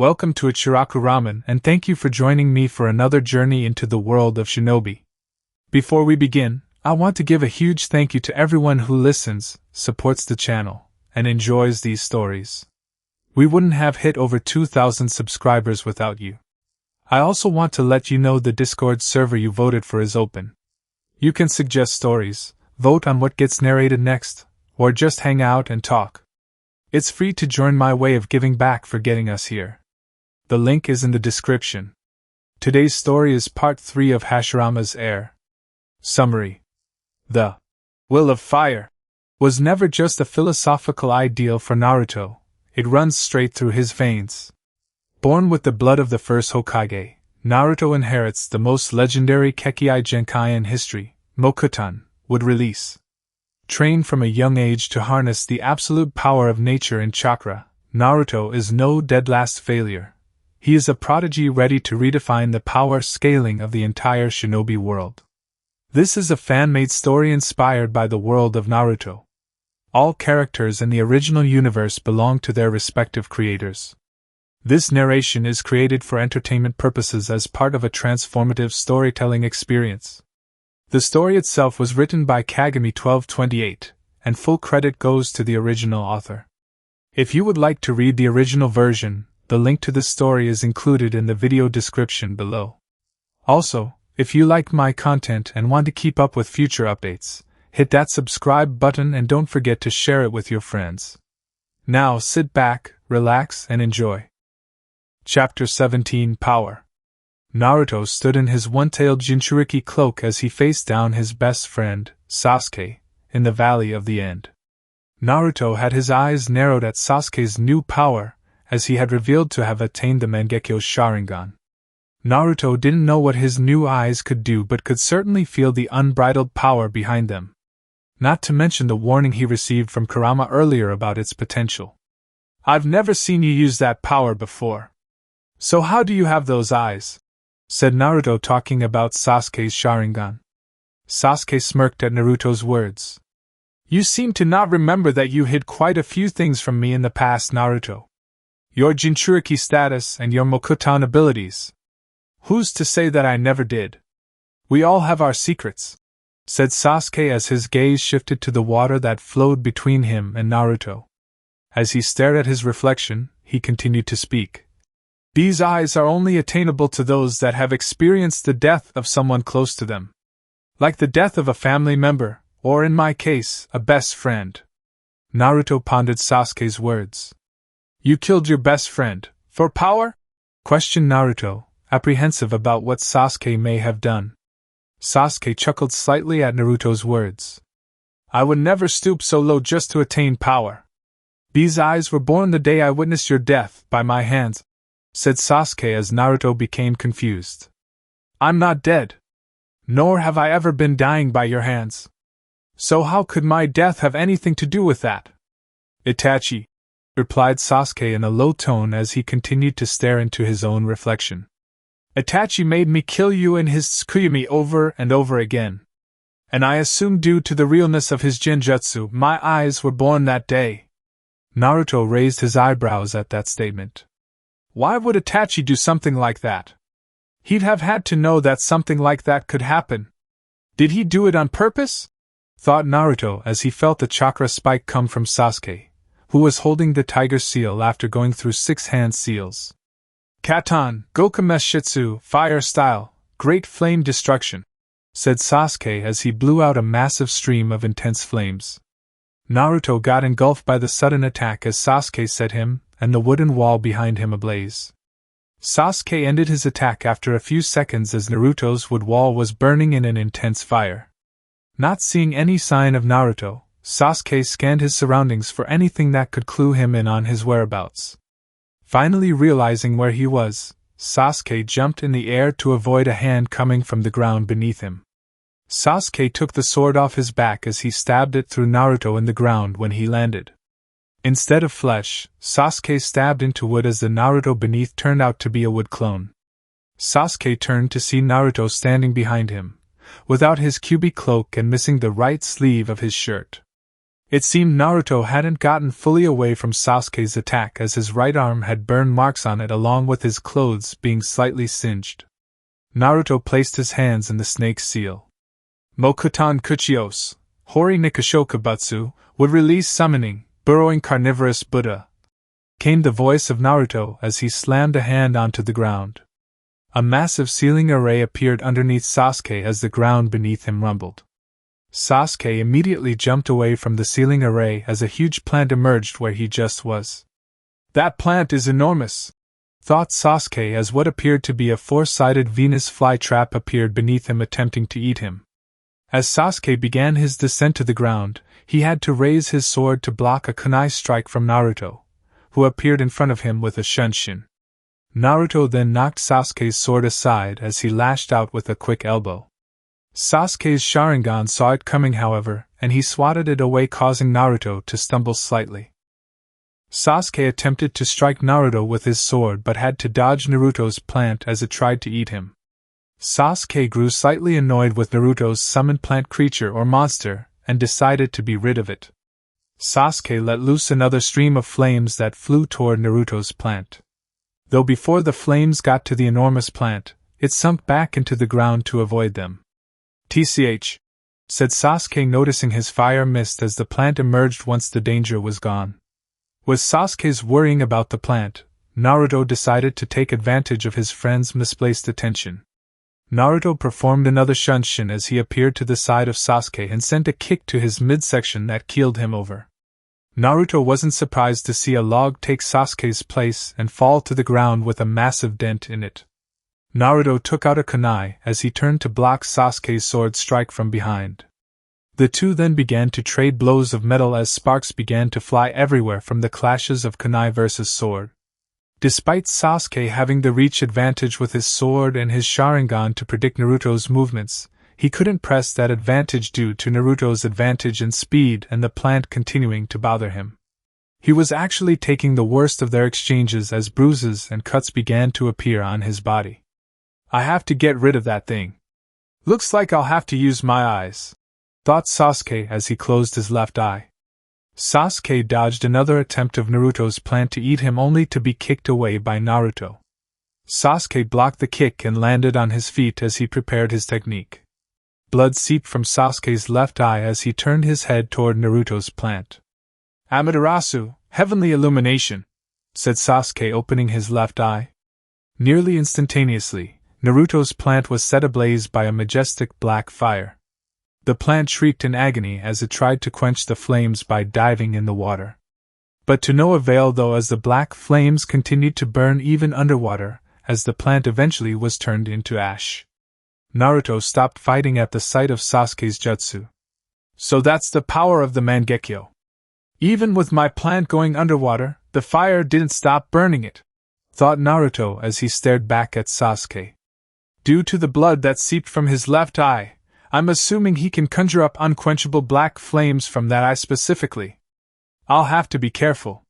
Welcome to Ichiraku Ramen, and thank you for joining me for another journey into the world of shinobi. Before we begin, I want to give a huge thank you to everyone who listens, supports the channel, and enjoys these stories. We wouldn't have hit over 2,000 subscribers without you. I also want to let you know the Discord server you voted for is open. You can suggest stories, vote on what gets narrated next, or just hang out and talk. It's free to join. My way of giving back for getting us here. The link is in the description. Today's story is part 3 of Hashirama's Heir. Summary. The will of fire was never just a philosophical ideal for Naruto, it runs straight through his veins. Born with the blood of the First Hokage, Naruto inherits the most legendary kekkei genkai in history, Mokuton, would release. Trained from a young age to harness the absolute power of nature and chakra, Naruto is no dead last failure. He is a prodigy ready to redefine the power scaling of the entire shinobi world. This is a fan-made story inspired by the world of Naruto. All characters in the original universe belong to their respective creators. This narration is created for entertainment purposes as part of a transformative storytelling experience. The story itself was written by Kagami 1228, and full credit goes to the original author. If you would like to read the original version, the link to the story is included in the video description below. Also, if you like my content and want to keep up with future updates, hit that subscribe button and don't forget to share it with your friends. Now sit back, relax, and enjoy. Chapter 17 Power. Naruto stood in his one-tailed Jinchuriki cloak as he faced down his best friend, Sasuke, in the Valley of the End. Naruto had his eyes narrowed at Sasuke's new power, as he had revealed to have attained the Mangekyo Sharingan. Naruto didn't know what his new eyes could do but could certainly feel the unbridled power behind them. Not to mention the warning he received from Kurama earlier about its potential. "I've never seen you use that power before. So how do you have those eyes?" said Naruto, talking about Sasuke's Sharingan. Sasuke smirked at Naruto's words. "You seem to not remember that you hid quite a few things from me in the past, Naruto. Your Jinchuriki status and your Mokuton abilities. Who's to say that I never did? We all have our secrets," said Sasuke as his gaze shifted to the water that flowed between him and Naruto. As he stared at his reflection, he continued to speak. "These eyes are only attainable to those that have experienced the death of someone close to them. Like the death of a family member, or in my case, a best friend." Naruto pondered Sasuke's words. "You killed your best friend, for power?" questioned Naruto, apprehensive about what Sasuke may have done. Sasuke chuckled slightly at Naruto's words. "I would never stoop so low just to attain power. These eyes were born the day I witnessed your death by my hands," said Sasuke as Naruto became confused. "I'm not dead. Nor have I ever been dying by your hands. So how could my death have anything to do with that?" "Itachi," replied Sasuke in a low tone as he continued to stare into his own reflection. "Itachi made me kill you in his Tsukuyumi over and over again. And I assume due to the realness of his genjutsu, my eyes were born that day." Naruto raised his eyebrows at that statement. Why would Itachi do something like that? He'd have had to know that something like that could happen. Did he do it on purpose? Thought Naruto as he felt the chakra spike come from Sasuke, who was holding the tiger seal after going through 6 hand seals. "Katan, Gokumeshitsu, fire style, great flame destruction," said Sasuke as he blew out a massive stream of intense flames. Naruto got engulfed by the sudden attack as Sasuke set him, and the wooden wall behind him ablaze. Sasuke ended his attack after a few seconds as Naruto's wood wall was burning in an intense fire. Not seeing any sign of Naruto, Sasuke scanned his surroundings for anything that could clue him in on his whereabouts. Finally realizing where he was, Sasuke jumped in the air to avoid a hand coming from the ground beneath him. Sasuke took the sword off his back as he stabbed it through Naruto in the ground when he landed. Instead of flesh, Sasuke stabbed into wood as the Naruto beneath turned out to be a wood clone. Sasuke turned to see Naruto standing behind him, without his Kyuubi cloak and missing the right sleeve of his shirt. It seemed Naruto hadn't gotten fully away from Sasuke's attack, as his right arm had burn marks on it along with his clothes being slightly singed. Naruto placed his hands in the snake's seal. Mokuton Kuchios, Hori Nikashokabutsu, would release summoning, burrowing carnivorous Buddha. Came the voice of Naruto as he slammed a hand onto the ground. A massive sealing array appeared underneath Sasuke as the ground beneath him rumbled. Sasuke immediately jumped away from the sealing array as a huge plant emerged where he just was. That plant is enormous, thought Sasuke as what appeared to be a four-sided Venus flytrap appeared beneath him attempting to eat him. As Sasuke began his descent to the ground, he had to raise his sword to block a kunai strike from Naruto, who appeared in front of him with a shunshin. Naruto then knocked Sasuke's sword aside as he lashed out with a quick elbow. Sasuke's Sharingan saw it coming, however, and he swatted it away, causing Naruto to stumble slightly. Sasuke attempted to strike Naruto with his sword but had to dodge Naruto's plant as it tried to eat him. Sasuke grew slightly annoyed with Naruto's summoned plant creature or monster and decided to be rid of it. Sasuke let loose another stream of flames that flew toward Naruto's plant. Though before the flames got to the enormous plant, it sunk back into the ground to avoid them. "TCH," said Sasuke, noticing his fire mist as the plant emerged once the danger was gone. With Sasuke's worrying about the plant, Naruto decided to take advantage of his friend's misplaced attention. Naruto performed another shunshin as he appeared to the side of Sasuke and sent a kick to his midsection that keeled him over. Naruto wasn't surprised to see a log take Sasuke's place and fall to the ground with a massive dent in it. Naruto took out a kunai as he turned to block Sasuke's sword strike from behind. The two then began to trade blows of metal as sparks began to fly everywhere from the clashes of kunai versus sword. Despite Sasuke having the reach advantage with his sword and his Sharingan to predict Naruto's movements, he couldn't press that advantage due to Naruto's advantage in speed and the plant continuing to bother him. He was actually taking the worst of their exchanges as bruises and cuts began to appear on his body. "I have to get rid of that thing. Looks like I'll have to use my eyes," thought Sasuke as he closed his left eye. Sasuke dodged another attempt of Naruto's plant to eat him only to be kicked away by Naruto. Sasuke blocked the kick and landed on his feet as he prepared his technique. Blood seeped from Sasuke's left eye as he turned his head toward Naruto's plant. "Amaterasu, heavenly illumination," said Sasuke, opening his left eye. Nearly instantaneously, Naruto's plant was set ablaze by a majestic black fire. The plant shrieked in agony as it tried to quench the flames by diving in the water. But to no avail, though, as the black flames continued to burn even underwater, as the plant eventually was turned into ash. Naruto stopped fighting at the sight of Sasuke's jutsu. "So that's the power of the Mangekyo. Even with my plant going underwater, the fire didn't stop burning it," thought Naruto as he stared back at Sasuke. "Due to the blood that seeped from his left eye, I'm assuming he can conjure up unquenchable black flames from that eye specifically. I'll have to be careful."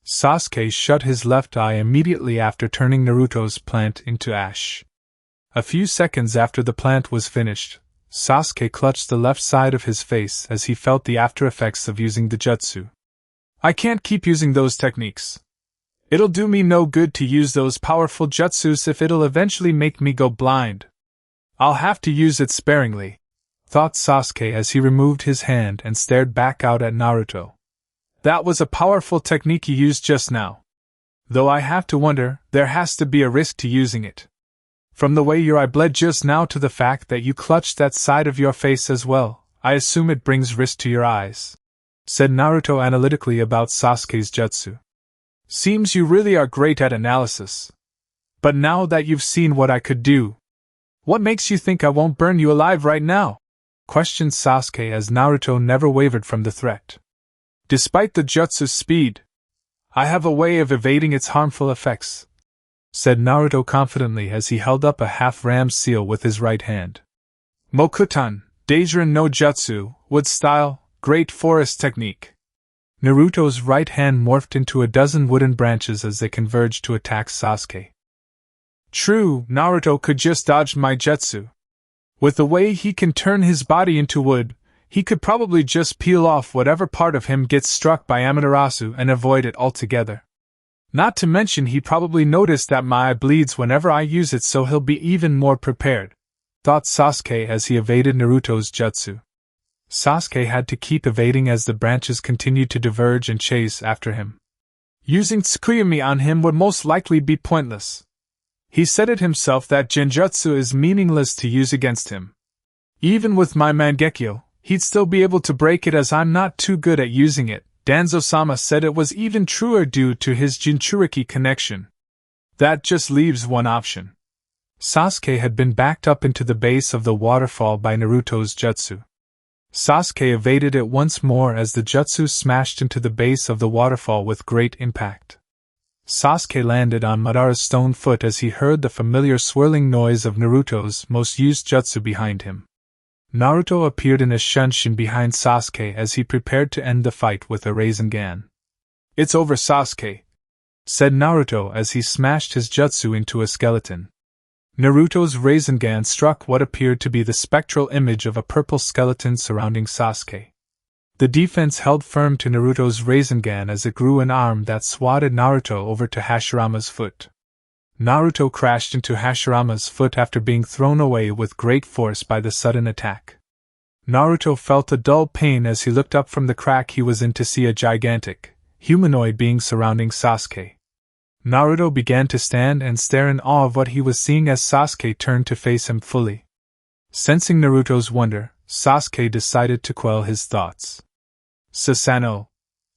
Sasuke shut his left eye immediately after turning Naruto's plant into ash. A few seconds after the plant was finished, Sasuke clutched the left side of his face as he felt the after effects of using the jutsu. "I can't keep using those techniques. It'll do me no good to use those powerful jutsus if it'll eventually make me go blind. I'll have to use it sparingly," thought Sasuke as he removed his hand and stared back out at Naruto. "That was a powerful technique you used just now. Though I have to wonder, there has to be a risk to using it. From the way your eye bled just now to the fact that you clutched that side of your face as well, I assume it brings risk to your eyes," said Naruto analytically about Sasuke's jutsu. "Seems you really are great at analysis. But now that you've seen what I could do, what makes you think I won't burn you alive right now?" questioned Sasuke as Naruto never wavered from the threat. "Despite the jutsu's speed, I have a way of evading its harmful effects," said Naruto confidently as he held up a half-rammed seal with his right hand. "Mokuton, Deijirin no Jutsu, wood style, great forest technique." Naruto's right hand morphed into a dozen wooden branches as they converged to attack Sasuke. True, Naruto could just dodge my jutsu. With the way he can turn his body into wood, he could probably just peel off whatever part of him gets struck by Amaterasu and avoid it altogether. Not to mention he probably noticed that my eye bleeds whenever I use it, so he'll be even more prepared, thought Sasuke as he evaded Naruto's jutsu. Sasuke had to keep evading as the branches continued to diverge and chase after him. Using Tsukuyami on him would most likely be pointless. He said it himself that genjutsu is meaningless to use against him. Even with my Mangekyo, he'd still be able to break it as I'm not too good at using it. Danzo-sama said it was even truer due to his Jinchuriki connection. That just leaves one option. Sasuke had been backed up into the base of the waterfall by Naruto's jutsu. Sasuke evaded it once more as the jutsu smashed into the base of the waterfall with great impact. Sasuke landed on Madara's stone foot as he heard the familiar swirling noise of Naruto's most used jutsu behind him. Naruto appeared in a shunshin behind Sasuke as he prepared to end the fight with a Rasengan. "It's over, Sasuke," said Naruto as he smashed his jutsu into a skeleton. Naruto's Rasengan struck what appeared to be the spectral image of a purple skeleton surrounding Sasuke. The defense held firm to Naruto's Rasengan as it grew an arm that swatted Naruto over to Hashirama's foot. Naruto crashed into Hashirama's foot after being thrown away with great force by the sudden attack. Naruto felt a dull pain as he looked up from the crack he was in to see a gigantic, humanoid being surrounding Sasuke. Naruto began to stand and stare in awe of what he was seeing as Sasuke turned to face him fully. Sensing Naruto's wonder, Sasuke decided to quell his thoughts. "Susanoo,"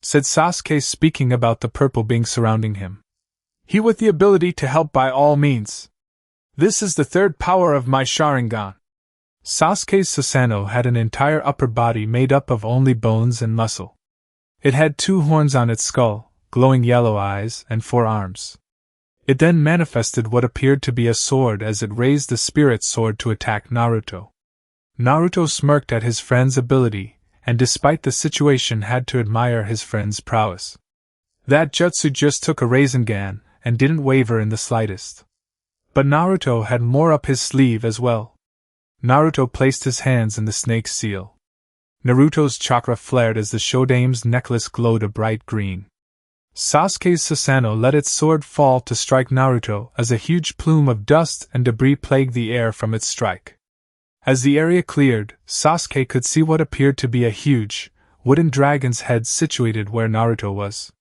said Sasuke, speaking about the purple being surrounding him. "He with the ability to help by all means. This is the third power of my Sharingan." Sasuke's Susanoo had an entire upper body made up of only bones and muscle. It had 2 horns on its skull, glowing yellow eyes, and 4 arms. It then manifested what appeared to be a sword as it raised the spirit sword to attack Naruto. Naruto smirked at his friend's ability, and despite the situation had to admire his friend's prowess. That jutsu just took a Rasengan, and didn't waver in the slightest. But Naruto had more up his sleeve as well. Naruto placed his hands in the snake's seal. Naruto's chakra flared as the Shodame's necklace glowed a bright green. Sasuke's Susanoo let its sword fall to strike Naruto as a huge plume of dust and debris plagued the air from its strike. As the area cleared, Sasuke could see what appeared to be a huge, wooden dragon's head situated where Naruto was.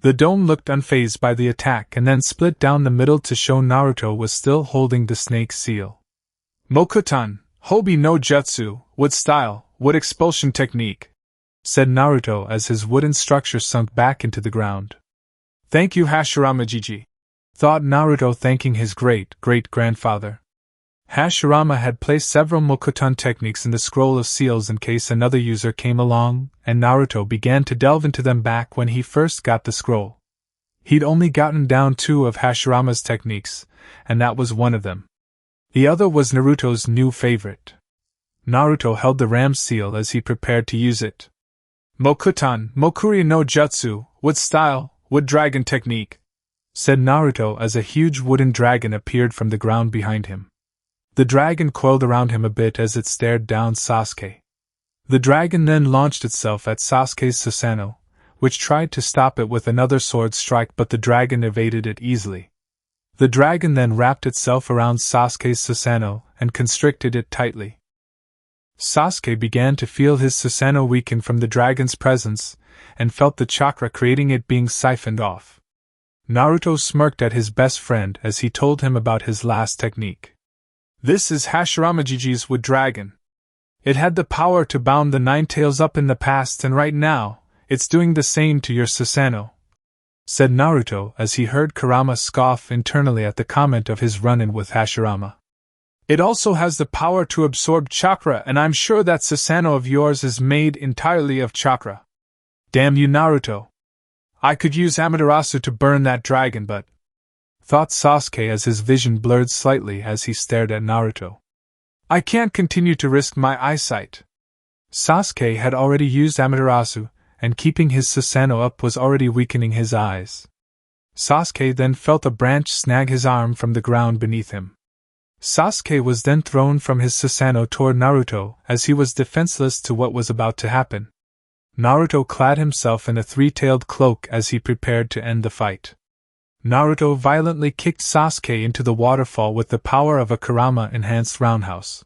The dome looked unfazed by the attack and then split down the middle to show Naruto was still holding the snake's seal. "Mokuton, Hobi no Jutsu, wood style, wood expulsion technique," said Naruto as his wooden structure sunk back into the ground. "Thank you, Hashirama Jiji," thought Naruto, thanking his great-great-grandfather. Hashirama had placed several Mokuton techniques in the scroll of seals in case another user came along, and Naruto began to delve into them back when he first got the scroll. He'd only gotten down 2 of Hashirama's techniques, and that was one of them. The other was Naruto's new favorite. Naruto held the ram seal as he prepared to use it. "Mokuton, Mokuri no Jutsu, wood style, wood dragon technique," said Naruto as a huge wooden dragon appeared from the ground behind him. The dragon coiled around him a bit as it stared down Sasuke. The dragon then launched itself at Sasuke's Susanoo, which tried to stop it with another sword strike, but the dragon evaded it easily. The dragon then wrapped itself around Sasuke's Susanoo and constricted it tightly. Sasuke began to feel his Susanoo weaken from the dragon's presence, and felt the chakra creating it being siphoned off. Naruto smirked at his best friend as he told him about his last technique. "This is Hashirama Jiji's wood dragon. It had the power to bound the 9 tails up in the past, and right now, it's doing the same to your Susanoo," said Naruto as he heard Kurama scoff internally at the comment of his run-in with Hashirama. "It also has the power to absorb chakra, and I'm sure that Susanoo of yours is made entirely of chakra. Damn you, Naruto. I could use Amaterasu to burn that dragon, but," thought Sasuke as his vision blurred slightly as he stared at Naruto. "I can't continue to risk my eyesight." Sasuke had already used Amaterasu, and keeping his Susanoo up was already weakening his eyes. Sasuke then felt a branch snag his arm from the ground beneath him. Sasuke was then thrown from his Susanoo toward Naruto as he was defenseless to what was about to happen. Naruto clad himself in a three-tailed cloak as he prepared to end the fight. Naruto violently kicked Sasuke into the waterfall with the power of a Kurama-enhanced roundhouse.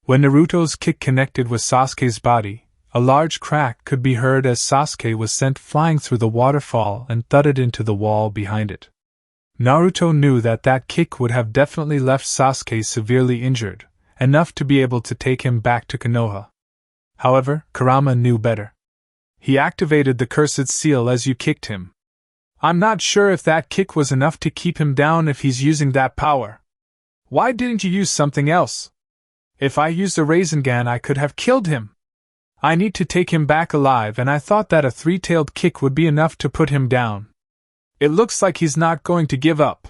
When Naruto's kick connected with Sasuke's body, a large crack could be heard as Sasuke was sent flying through the waterfall and thudded into the wall behind it. Naruto knew that kick would have definitely left Sasuke severely injured, enough to be able to take him back to Konoha. However, Kurama knew better. He activated the cursed seal as you kicked him. I'm not sure if that kick was enough to keep him down if he's using that power. Why didn't you use something else? If I used a Rasengan, I could have killed him. I need to take him back alive, and I thought that a three-tailed kick would be enough to put him down. It looks like he's not going to give up,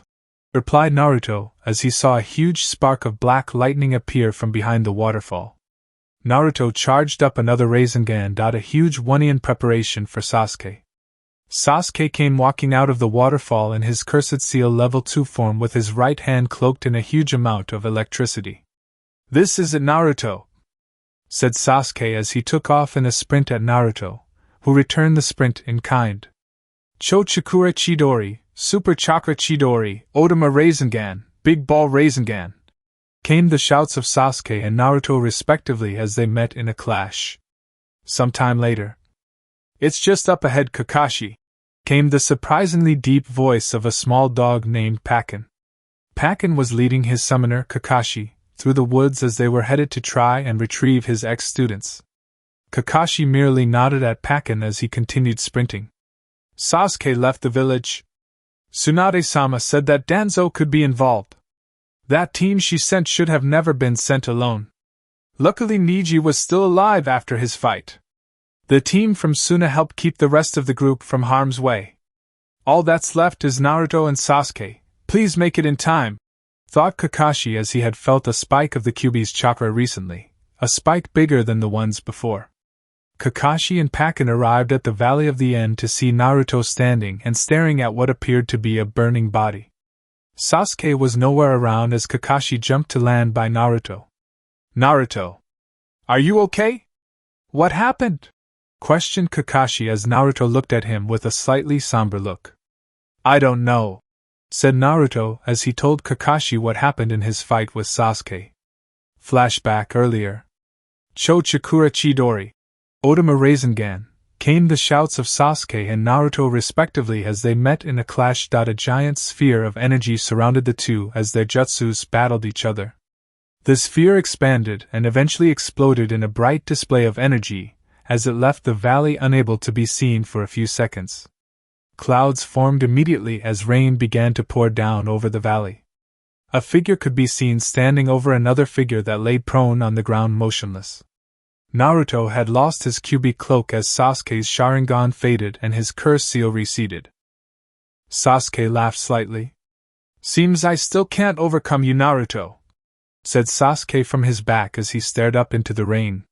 replied Naruto as he saw a huge spark of black lightning appear from behind the waterfall. Naruto charged up another Rasengan, a huge one in preparation for Sasuke. Sasuke came walking out of the waterfall in his cursed seal level 2 form with his right hand cloaked in a huge amount of electricity. This isn't Naruto, said Sasuke as he took off in a sprint at Naruto, who returned the sprint in kind. Cho Chakura Chidori, Super Chakra Chidori, Odama Rasengan, Big Ball Rasengan, came the shouts of Sasuke and Naruto respectively as they met in a clash. Sometime later, it's just up ahead, Kakashi, came the surprisingly deep voice of a small dog named Pakken. Pakken was leading his summoner, Kakashi, through the woods as they were headed to try and retrieve his ex-students. Kakashi merely nodded at Pakken as he continued sprinting. Sasuke left the village. Tsunade-sama said that Danzo could be involved. That team she sent should have never been sent alone. Luckily Niji was still alive after his fight. The team from Suna helped keep the rest of the group from harm's way. All that's left is Naruto and Sasuke. Please make it in time, thought Kakashi as he had felt a spike of the Kyuubi's chakra recently, a spike bigger than the ones before. Kakashi and Pakken arrived at the Valley of the End to see Naruto standing and staring at what appeared to be a burning body. Sasuke was nowhere around as Kakashi jumped to land by Naruto. Naruto, are you okay? What happened? Questioned Kakashi as Naruto looked at him with a slightly somber look. I don't know, said Naruto as he told Kakashi what happened in his fight with Sasuke. Flashback earlier. Cho Chakura Chidori, Odama Rasengan, came the shouts of Sasuke and Naruto respectively as they met in a clash. A giant sphere of energy surrounded the two as their jutsus battled each other. The sphere expanded and eventually exploded in a bright display of energy, as it left the valley unable to be seen for a few seconds. Clouds formed immediately as rain began to pour down over the valley. A figure could be seen standing over another figure that lay prone on the ground motionless. Naruto had lost his Kyuubi cloak as Sasuke's Sharingan faded and his curse seal receded. Sasuke laughed slightly. Seems I still can't overcome you, Naruto, said Sasuke from his back as he stared up into the rain.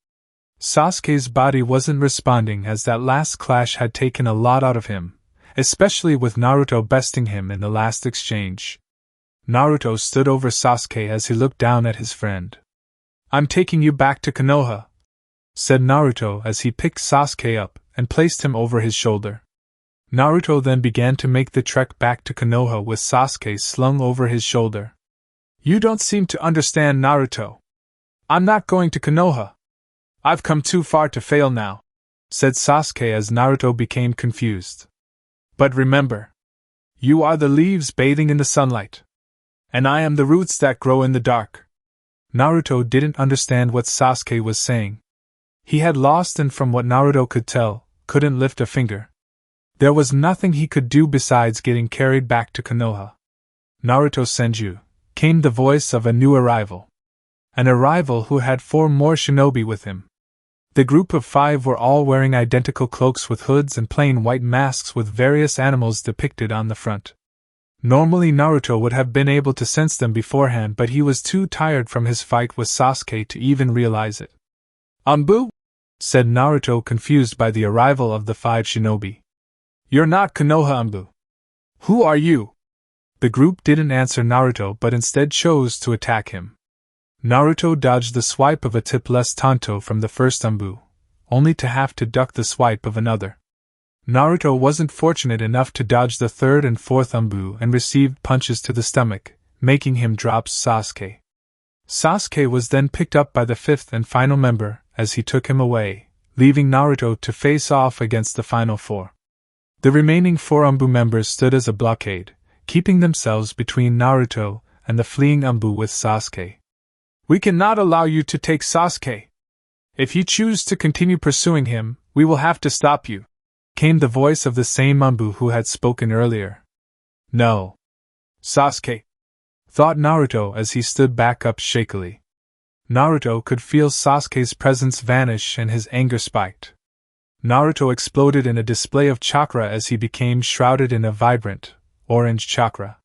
Sasuke's body wasn't responding as that last clash had taken a lot out of him, especially with Naruto besting him in the last exchange. Naruto stood over Sasuke as he looked down at his friend. I'm taking you back to Konoha, said Naruto as he picked Sasuke up and placed him over his shoulder. Naruto then began to make the trek back to Konoha with Sasuke slung over his shoulder. You don't seem to understand, Naruto. I'm not going to Konoha. I've come too far to fail now, said Sasuke as Naruto became confused. But remember, you are the leaves bathing in the sunlight, and I am the roots that grow in the dark. Naruto didn't understand what Sasuke was saying. He had lost and from what Naruto could tell, couldn't lift a finger. There was nothing he could do besides getting carried back to Konoha. Naruto Senju, came the voice of a new arrival. An arrival who had 4 more shinobi with him. The group of 5 were all wearing identical cloaks with hoods and plain white masks with various animals depicted on the front. Normally Naruto would have been able to sense them beforehand, but he was too tired from his fight with Sasuke to even realize it. Anbu? Said Naruto, confused by the arrival of the 5 shinobi. You're not Konoha Anbu. Who are you? The group didn't answer Naruto but instead chose to attack him. Naruto dodged the swipe of a tipless tanto from the first Anbu, only to have to duck the swipe of another. Naruto wasn't fortunate enough to dodge the third and fourth Anbu and received punches to the stomach, making him drop Sasuke. Sasuke was then picked up by the fifth and final member as he took him away, leaving Naruto to face off against the final four. The remaining four Anbu members stood as a blockade, keeping themselves between Naruto and the fleeing Anbu with Sasuke. "We cannot allow you to take Sasuke. If you choose to continue pursuing him, we will have to stop you," came the voice of the same Anbu who had spoken earlier. "No. Sasuke," thought Naruto as he stood back up shakily. Naruto could feel Sasuke's presence vanish and his anger spiked. Naruto exploded in a display of chakra as he became shrouded in a vibrant, orange chakra.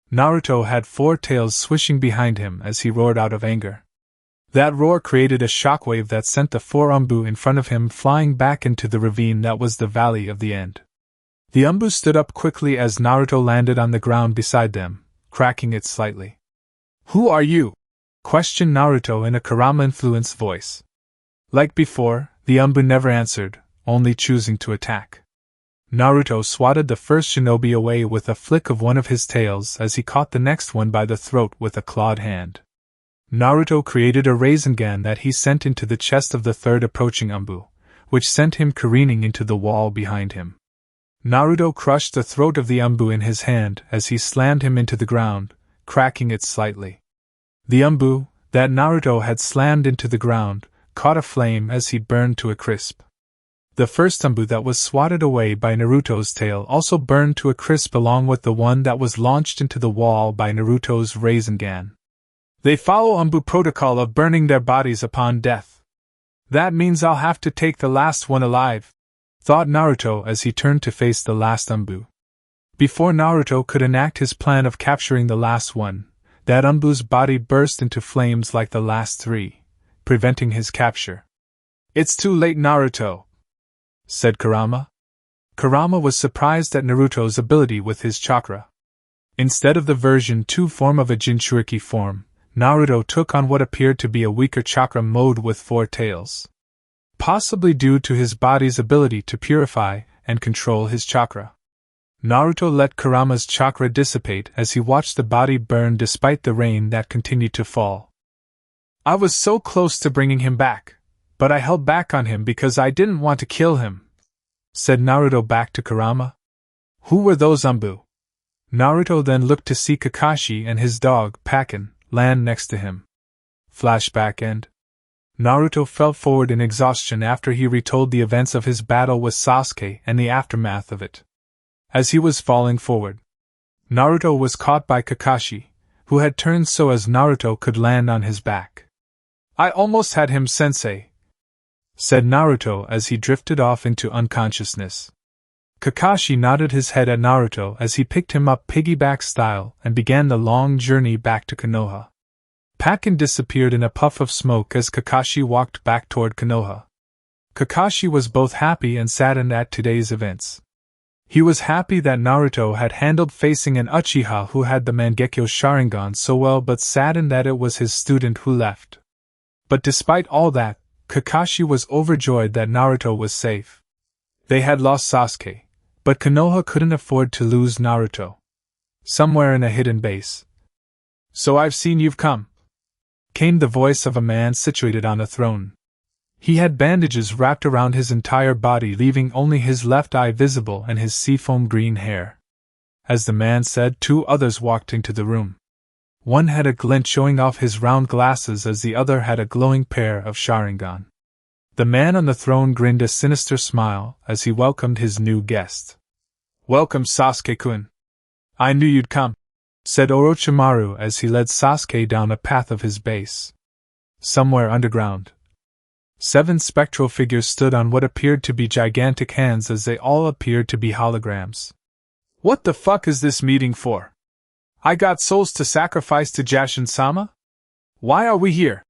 Naruto had four tails swishing behind him as he roared out of anger. That roar created a shockwave that sent the four Anbu in front of him flying back into the ravine that was the Valley of the End. The Anbu stood up quickly as Naruto landed on the ground beside them, cracking it slightly. "Who are you?" questioned Naruto in a Kurama-influenced voice. Like before, the Anbu never answered, only choosing to attack. Naruto swatted the first shinobi away with a flick of one of his tails as he caught the next one by the throat with a clawed hand. Naruto created a Rasengan that he sent into the chest of the third approaching Anbu, which sent him careening into the wall behind him. Naruto crushed the throat of the Anbu in his hand as he slammed him into the ground, cracking it slightly. The Anbu, that Naruto had slammed into the ground, caught a flame as he burned to a crisp. The first Anbu that was swatted away by Naruto's tail also burned to a crisp along with the one that was launched into the wall by Naruto's Rasengan. "They follow Anbu protocol of burning their bodies upon death. That means I'll have to take the last one alive," thought Naruto as he turned to face the last Anbu. Before Naruto could enact his plan of capturing the last one, that Anbu's body burst into flames like the last three, preventing his capture. "It's too late, Naruto," said Kurama. Kurama was surprised at Naruto's ability with his chakra. Instead of the version 2 form of a Jinchuriki form, Naruto took on what appeared to be a weaker chakra mode with four tails. Possibly due to his body's ability to purify and control his chakra. Naruto let Kurama's chakra dissipate as he watched the body burn despite the rain that continued to fall. "I was so close to bringing him back, but I held back on him because I didn't want to kill him," said Naruto back to Kurama. "Who were those Anbu?" Naruto then looked to see Kakashi and his dog, Pakin, land next to him. Flashback end. Naruto fell forward in exhaustion after he retold the events of his battle with Sasuke and the aftermath of it. As he was falling forward, Naruto was caught by Kakashi, who had turned so as Naruto could land on his back. "I almost had him, sensei," said Naruto as he drifted off into unconsciousness. Kakashi nodded his head at Naruto as he picked him up piggyback style and began the long journey back to Konoha. Pakin disappeared in a puff of smoke as Kakashi walked back toward Konoha. Kakashi was both happy and saddened at today's events. He was happy that Naruto had handled facing an Uchiha who had the Mangekyo Sharingan so well, but saddened that it was his student who left. But despite all that, Kakashi was overjoyed that Naruto was safe. They had lost Sasuke, but Konoha couldn't afford to lose Naruto. Somewhere in a hidden base. "So I've seen you've come," came the voice of a man situated on a throne. He had bandages wrapped around his entire body, leaving only his left eye visible and his seafoam green hair. As the man said, two others walked into the room. One had a glint showing off his round glasses as the other had a glowing pair of Sharingan. The man on the throne grinned a sinister smile as he welcomed his new guest. "Welcome, Sasuke-kun. I knew you'd come," said Orochimaru as he led Sasuke down a path of his base. Somewhere underground, 7 spectral figures stood on what appeared to be gigantic hands as they all appeared to be holograms. "What the fuck is this meeting for? I got souls to sacrifice to Jashin-sama? Why are we here?"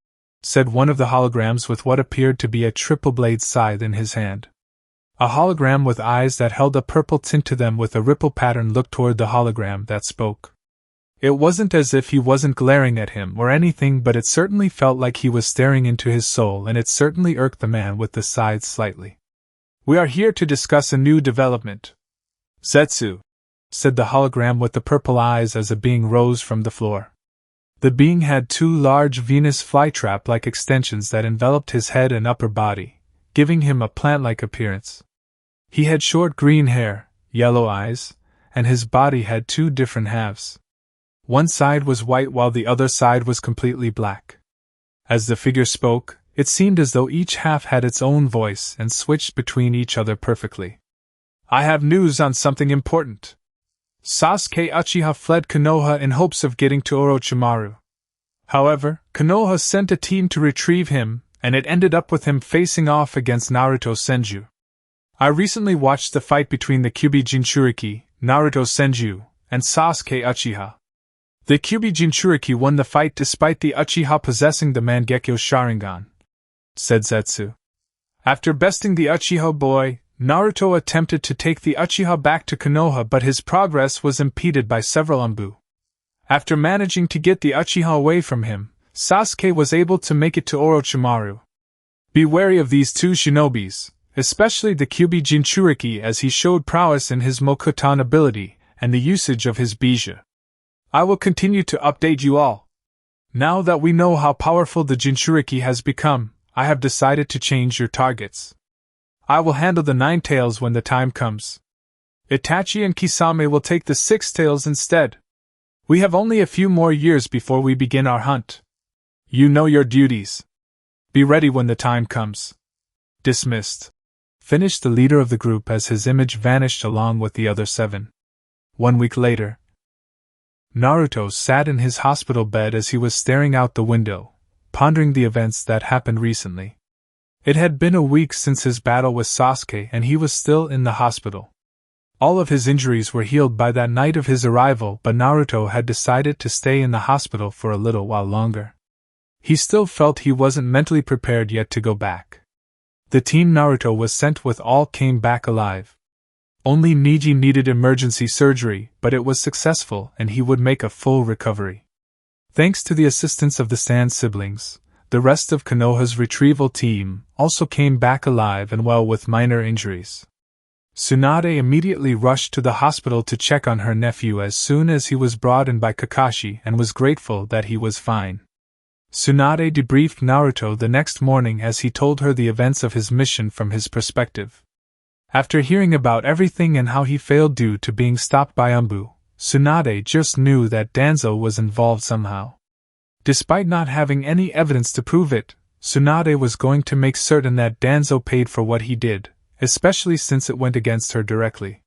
said one of the holograms with what appeared to be a triple-blade scythe in his hand. A hologram with eyes that held a purple tint to them with a ripple pattern looked toward the hologram that spoke. It wasn't as if he wasn't glaring at him or anything, but it certainly felt like he was staring into his soul, and it certainly irked the man with the sides slightly. "We are here to discuss a new development." "Zetsu," said the hologram with the purple eyes as a being rose from the floor. The being had two large Venus flytrap-like extensions that enveloped his head and upper body, giving him a plant-like appearance. He had short green hair, yellow eyes, and his body had two different halves. One side was white while the other side was completely black. As the figure spoke, it seemed as though each half had its own voice and switched between each other perfectly. "I have news on something important. Sasuke Uchiha fled Konoha in hopes of getting to Orochimaru. However, Konoha sent a team to retrieve him, and it ended up with him facing off against Naruto Senju. I recently watched the fight between the Kyuubi Jinchuriki, Naruto Senju, and Sasuke Uchiha. The Kyuubi Jinchuriki won the fight despite the Uchiha possessing the Mangekyo Sharingan," said Zetsu. "After besting the Uchiha boy, Naruto attempted to take the Uchiha back to Konoha, but his progress was impeded by several Anbu. After managing to get the Uchiha away from him, Sasuke was able to make it to Orochimaru. Be wary of these two shinobis, especially the Kyuubi Jinchuriki, as he showed prowess in his Mokuton ability and the usage of his bija. I will continue to update you all. Now that we know how powerful the Jinchuriki has become, I have decided to change your targets. I will handle the 9 tails when the time comes. Itachi and Kisame will take the 6 tails instead. We have only a few more years before we begin our hunt. You know your duties. Be ready when the time comes." "Dismissed," finished the leader of the group as his image vanished along with the other 7. 1 week later, Naruto sat in his hospital bed as he was staring out the window, pondering the events that happened recently. It had been a week since his battle with Sasuke, and he was still in the hospital. All of his injuries were healed by that night of his arrival, but Naruto had decided to stay in the hospital for a little while longer. He still felt he wasn't mentally prepared yet to go back. The team Naruto was sent with all came back alive. Only Neji needed emergency surgery, but it was successful and he would make a full recovery. Thanks to the assistance of the Sand siblings, the rest of Konoha's retrieval team also came back alive and well with minor injuries. Tsunade immediately rushed to the hospital to check on her nephew as soon as he was brought in by Kakashi and was grateful that he was fine. Tsunade debriefed Naruto the next morning as he told her the events of his mission from his perspective. After hearing about everything and how he failed due to being stopped by Anbu, Tsunade just knew that Danzo was involved somehow. Despite not having any evidence to prove it, Tsunade was going to make certain that Danzo paid for what he did, especially since it went against her directly.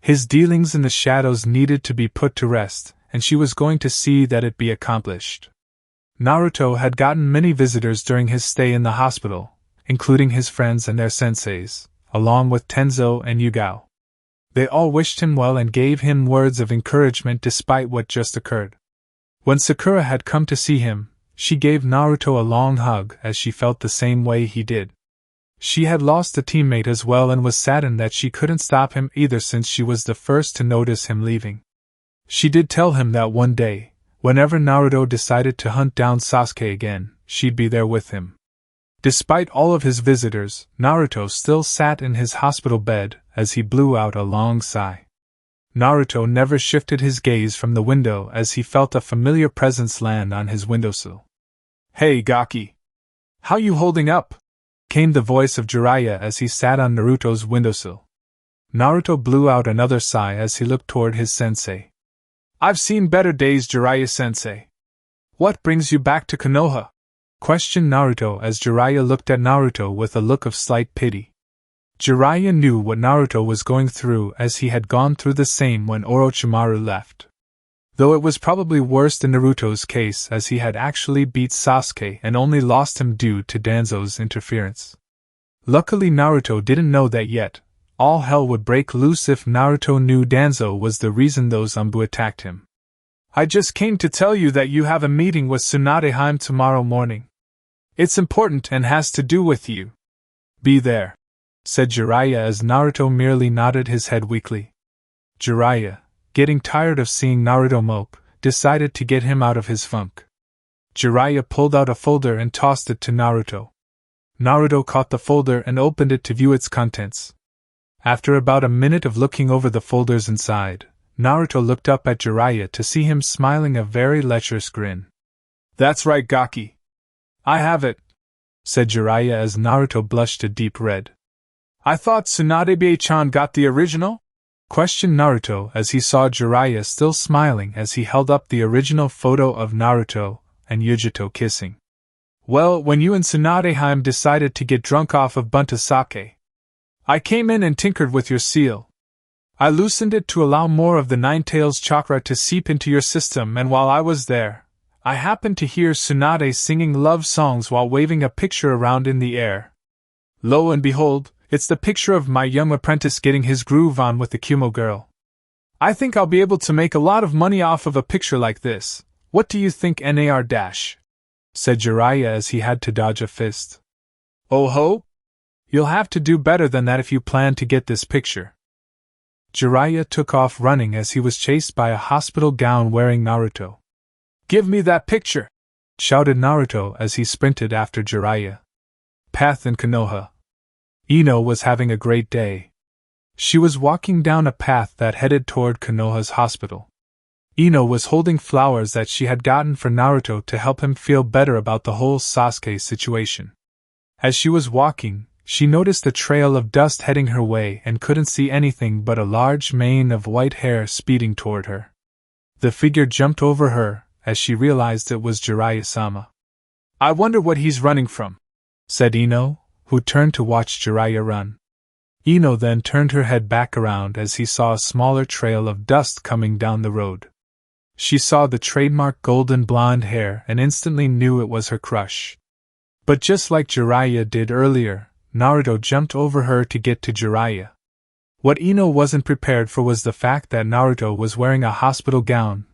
His dealings in the shadows needed to be put to rest, and she was going to see that it be accomplished. Naruto had gotten many visitors during his stay in the hospital, including his friends and their senseis, along with Tenzo and Yugao. They all wished him well and gave him words of encouragement despite what just occurred. When Sakura had come to see him, she gave Naruto a long hug as she felt the same way he did. She had lost a teammate as well and was saddened that she couldn't stop him either since she was the first to notice him leaving. She did tell him that one day, whenever Naruto decided to hunt down Sasuke again, she'd be there with him. Despite all of his visitors, Naruto still sat in his hospital bed as he blew out a long sigh. Naruto never shifted his gaze from the window as he felt a familiar presence land on his windowsill. "Hey Gaki! How you holding up?" came the voice of Jiraiya as he sat on Naruto's windowsill. Naruto blew out another sigh as he looked toward his sensei. "I've seen better days, Jiraiya-sensei. What brings you back to Konoha?" questioned Naruto as Jiraiya looked at Naruto with a look of slight pity. Jiraiya knew what Naruto was going through as he had gone through the same when Orochimaru left. Though it was probably worse in Naruto's case as he had actually beat Sasuke and only lost him due to Danzo's interference. Luckily Naruto didn't know that yet. All hell would break loose if Naruto knew Danzo was the reason those Anbu attacked him. "I just came to tell you that you have a meeting with Tsunadeheim tomorrow morning. It's important and has to do with you. Be there," said Jiraiya as Naruto merely nodded his head weakly. Jiraiya, getting tired of seeing Naruto mope, decided to get him out of his funk. Jiraiya pulled out a folder and tossed it to Naruto. Naruto caught the folder and opened it to view its contents. After about a minute of looking over the folders inside, Naruto looked up at Jiraiya to see him smiling a very lecherous grin. "That's right, Gaki. I have it," said Jiraiya as Naruto blushed a deep red. "I thought Tsunade-chan got the original?" questioned Naruto as he saw Jiraiya still smiling as he held up the original photo of Naruto and Yujito kissing. "Well, when you and Tsunadeheim decided to get drunk off of Bunta sake, I came in and tinkered with your seal. I loosened it to allow more of the Nine-Tails chakra to seep into your system, and while I was there, I happened to hear Tsunade singing love songs while waving a picture around in the air. Lo and behold, it's the picture of my young apprentice getting his groove on with the Kumo girl. I think I'll be able to make a lot of money off of a picture like this. What do you think, Nar dash?" said Jiraiya as he had to dodge a fist. "Oh ho? You'll have to do better than that if you plan to get this picture." Jiraiya took off running as he was chased by a hospital gown-wearing Naruto. "Give me that picture!" shouted Naruto as he sprinted after Jiraiya. Path in Konoha. Ino was having a great day. She was walking down a path that headed toward Konoha's hospital. Ino was holding flowers that she had gotten for Naruto to help him feel better about the whole Sasuke situation. As she was walking, she noticed a trail of dust heading her way and couldn't see anything but a large mane of white hair speeding toward her. The figure jumped over her as she realized it was Jiraiya-sama. "I wonder what he's running from," said Ino, who turned to watch Jiraiya run. Ino then turned her head back around as he saw a smaller trail of dust coming down the road. She saw the trademark golden blonde hair and instantly knew it was her crush. But just like Jiraiya did earlier, Naruto jumped over her to get to Jiraiya. What Ino wasn't prepared for was the fact that Naruto was wearing a hospital gown,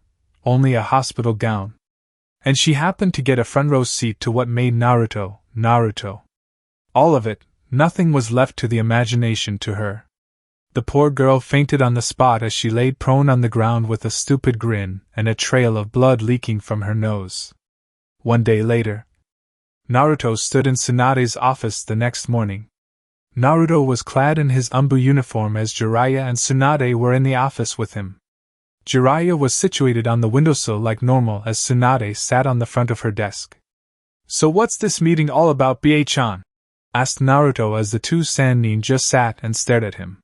only a hospital gown. And she happened to get a front row seat to what made Naruto, Naruto. All of it, nothing was left to the imagination to her. The poor girl fainted on the spot as she laid prone on the ground with a stupid grin and a trail of blood leaking from her nose. One day later, Naruto stood in Tsunade's office the next morning. Naruto was clad in his Umbu uniform as Jiraiya and Tsunade were in the office with him. Jiraiya was situated on the windowsill like normal as Tsunade sat on the front of her desk. "So what's this meeting all about, BA-chan?" asked Naruto as the two Sannin just sat and stared at him.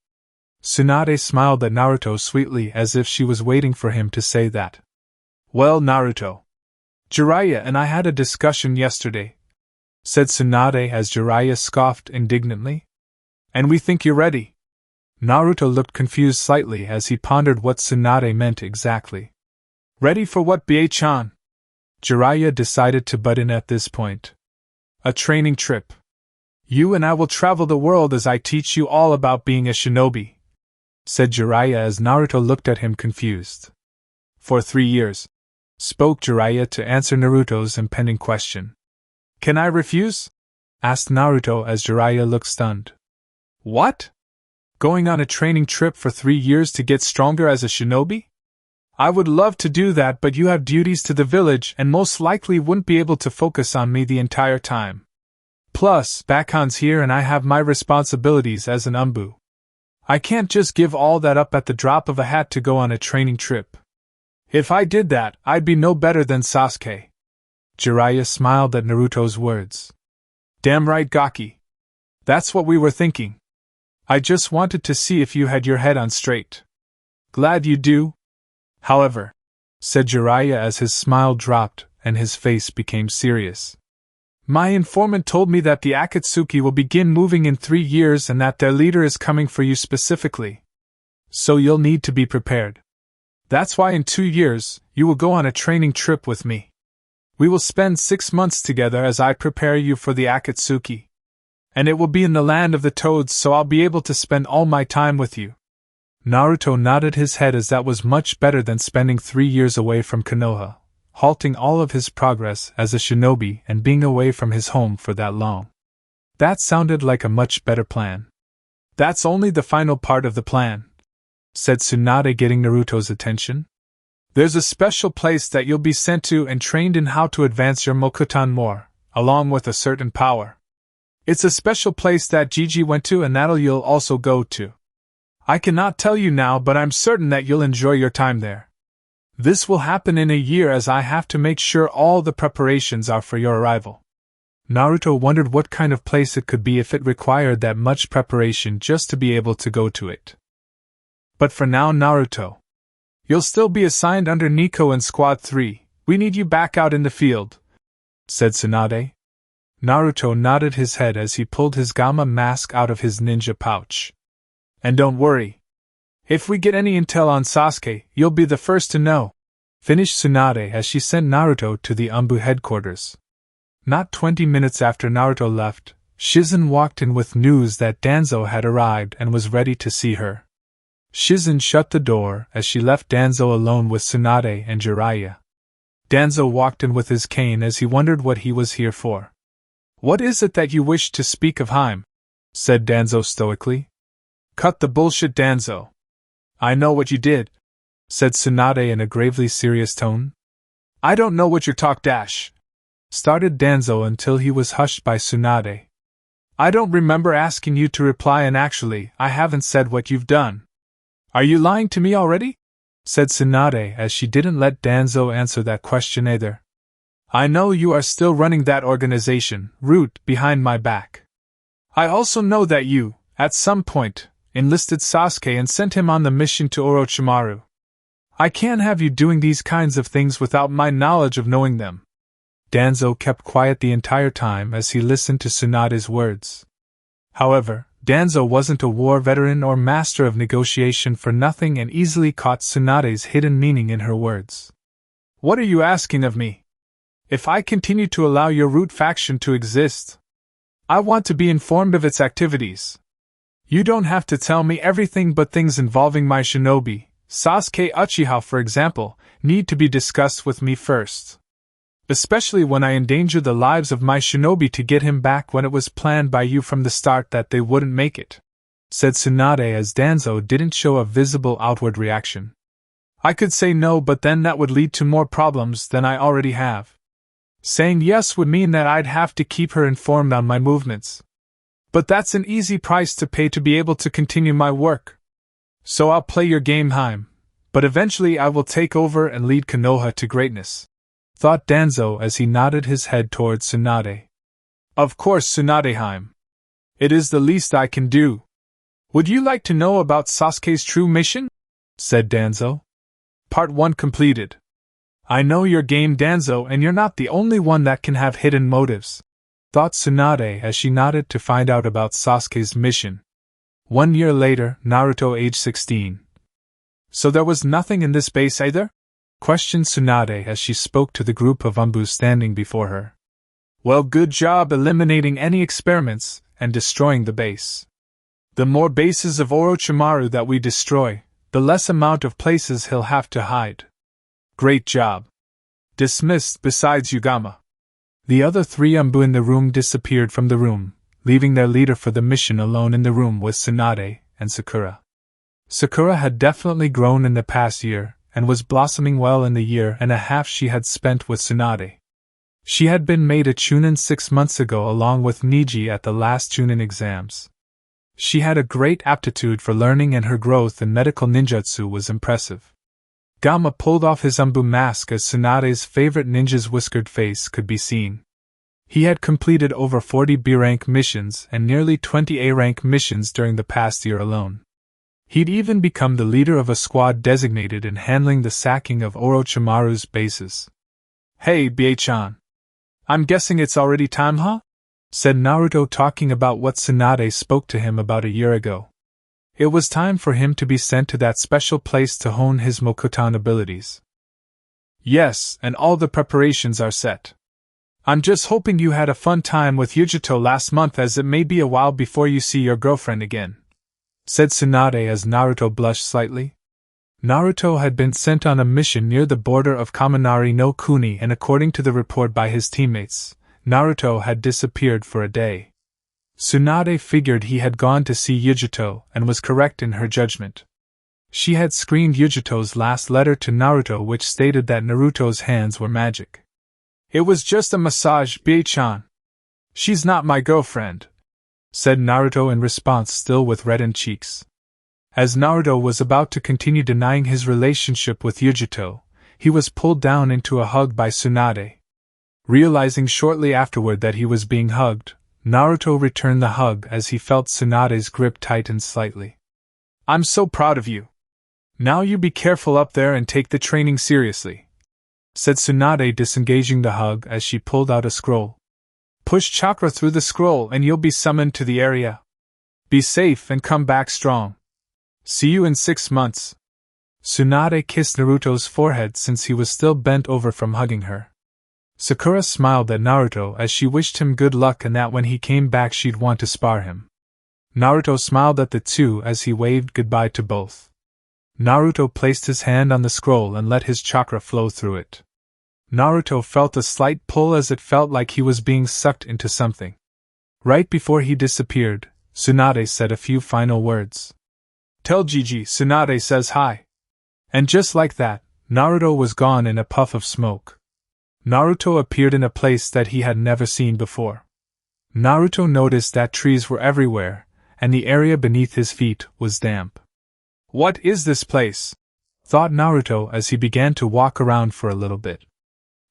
Tsunade smiled at Naruto sweetly as if she was waiting for him to say that. "Well, Naruto, Jiraiya and I had a discussion yesterday," said Tsunade as Jiraiya scoffed indignantly. "And we think you're ready." Naruto looked confused slightly as he pondered what Tsunade meant exactly. "Ready for what, BA-chan?" Jiraiya decided to butt in at this point. "A training trip. You and I will travel the world as I teach you all about being a shinobi," said Jiraiya as Naruto looked at him confused. "For 3 years," spoke Jiraiya to answer Naruto's impending question. "Can I refuse?" asked Naruto as Jiraiya looked stunned. "What? Going on a training trip for 3 years to get stronger as a shinobi? I would love to do that, but you have duties to the village and most likely wouldn't be able to focus on me the entire time. Plus, Bakon's here and I have my responsibilities as an Umbu. I can't just give all that up at the drop of a hat to go on a training trip. If I did that, I'd be no better than Sasuke." Jiraiya smiled at Naruto's words. "Damn right, Gaki. That's what we were thinking. I just wanted to see if you had your head on straight." "Glad you do. However," said Jiraiya as his smile dropped and his face became serious. "My informant told me that the Akatsuki will begin moving in 3 years and that their leader is coming for you specifically. So you'll need to be prepared. That's why in 2 years, you will go on a training trip with me. We will spend 6 months together as I prepare you for the Akatsuki. And it will be in the land of the toads, so I'll be able to spend all my time with you." Naruto nodded his head as that was much better than spending 3 years away from Konoha, halting all of his progress as a shinobi and being away from his home for that long. That sounded like a much better plan. "That's only the final part of the plan," said Tsunade, getting Naruto's attention. There's a special place that you'll be sent to and trained in how to advance your Mokuton more, along with a certain power. It's a special place that Gigi went to and that'll you'll also go to. I cannot tell you now, but I'm certain that you'll enjoy your time there. This will happen in a year as I have to make sure all the preparations are for your arrival. Naruto wondered what kind of place it could be if it required that much preparation just to be able to go to it. But for now, Naruto, you'll still be assigned under Nico in Squad 3, we need you back out in the field, said Tsunade. Naruto nodded his head as he pulled his Gamma mask out of his ninja pouch. And don't worry. If we get any intel on Sasuke, you'll be the first to know, finished Tsunade as she sent Naruto to the Anbu headquarters. Not 20 minutes after Naruto left, Shizen walked in with news that Danzo had arrived and was ready to see her. Shizen shut the door as she left Danzo alone with Tsunade and Jiraiya. Danzo walked in with his cane as he wondered what he was here for. What is it that you wish to speak of, Heim? Said Danzo stoically. Cut the bullshit, Danzo. I know what you did, said Tsunade in a gravely serious tone. I don't know what your talk dash, started Danzo until he was hushed by Tsunade. I don't remember asking you to reply, and actually, I haven't said what you've done. Are you lying to me already? Said Tsunade as she didn't let Danzo answer that question either. I know you are still running that organization, Root, behind my back. I also know that you, at some point, enlisted Sasuke and sent him on the mission to Orochimaru. I can't have you doing these kinds of things without my knowledge of knowing them. Danzo kept quiet the entire time as he listened to Tsunade's words. However, Danzo wasn't a war veteran or master of negotiation for nothing and easily caught Tsunade's hidden meaning in her words. What are you asking of me? If I continue to allow your Root faction to exist, I want to be informed of its activities. You don't have to tell me everything, but things involving my shinobi, Sasuke Uchiha for example, need to be discussed with me first. Especially when I endanger the lives of my shinobi to get him back when it was planned by you from the start that they wouldn't make it, said Tsunade as Danzo didn't show a visible outward reaction. I could say no, but then that would lead to more problems than I already have. Saying yes would mean that I'd have to keep her informed on my movements. But that's an easy price to pay to be able to continue my work. So I'll play your game, Heim, but eventually I will take over and lead Konoha to greatness, thought Danzo as he nodded his head towards Tsunade. Of course, Tsunade Heim. It is the least I can do. Would you like to know about Sasuke's true mission? Said Danzo. Part 1 completed. I know your game, Danzo, and you're not the only one that can have hidden motives, thought Tsunade as she nodded to find out about Sasuke's mission. 1 year later, Naruto age 16. So there was nothing in this base either? Questioned Tsunade as she spoke to the group of Anbu standing before her. Well, good job eliminating any experiments and destroying the base. The more bases of Orochimaru that we destroy, the less amount of places he'll have to hide. Great job. Dismissed besides Yugama. The other 3 Anbu in the room disappeared from the room, leaving their leader for the mission alone in the room with Tsunade and Sakura. Sakura had definitely grown in the past year, and was blossoming well in the year and a half she had spent with Tsunade. She had been made a Chunin 6 months ago along with Niji at the last Chunin exams. She had a great aptitude for learning and her growth in medical ninjutsu was impressive. Gamma pulled off his Anbu mask as Tsunade's favorite ninja's whiskered face could be seen. He had completed over 40 B-rank missions and nearly 20 A-rank missions during the past year alone. He'd even become the leader of a squad designated in handling the sacking of Orochimaru's bases. Hey, Bie-chan. I'm guessing it's already time, huh? Said Naruto, talking about what Tsunade spoke to him about a year ago. It was time for him to be sent to that special place to hone his Mokuton abilities. Yes, and all the preparations are set. I'm just hoping you had a fun time with Yujito last month, as it may be a while before you see your girlfriend again, said Tsunade as Naruto blushed slightly. Naruto had been sent on a mission near the border of Kaminari no Kuni, and according to the report by his teammates, Naruto had disappeared for a day. Tsunade figured he had gone to see Yujito and was correct in her judgment. She had screened Yujito's last letter to Naruto, which stated that Naruto's hands were magic. It was just a massage, Bie-chan. She's not my girlfriend, said Naruto in response, still with reddened cheeks. As Naruto was about to continue denying his relationship with Yujito, he was pulled down into a hug by Tsunade. Realizing shortly afterward that he was being hugged, Naruto returned the hug as he felt Tsunade's grip tighten slightly. I'm so proud of you. Now you be careful up there and take the training seriously, said Tsunade, disengaging the hug as she pulled out a scroll. Push chakra through the scroll and you'll be summoned to the area. Be safe and come back strong. See you in 6 months. Tsunade kissed Naruto's forehead since he was still bent over from hugging her. Sakura smiled at Naruto as she wished him good luck and that when he came back she'd want to spar him. Naruto smiled at the two as he waved goodbye to both. Naruto placed his hand on the scroll and let his chakra flow through it. Naruto felt a slight pull as it felt like he was being sucked into something. Right before he disappeared, Tsunade said a few final words. Tell Gigi Tsunade says hi. And just like that, Naruto was gone in a puff of smoke. Naruto appeared in a place that he had never seen before. Naruto noticed that trees were everywhere, and the area beneath his feet was damp. What is this place? Thought Naruto as he began to walk around for a little bit.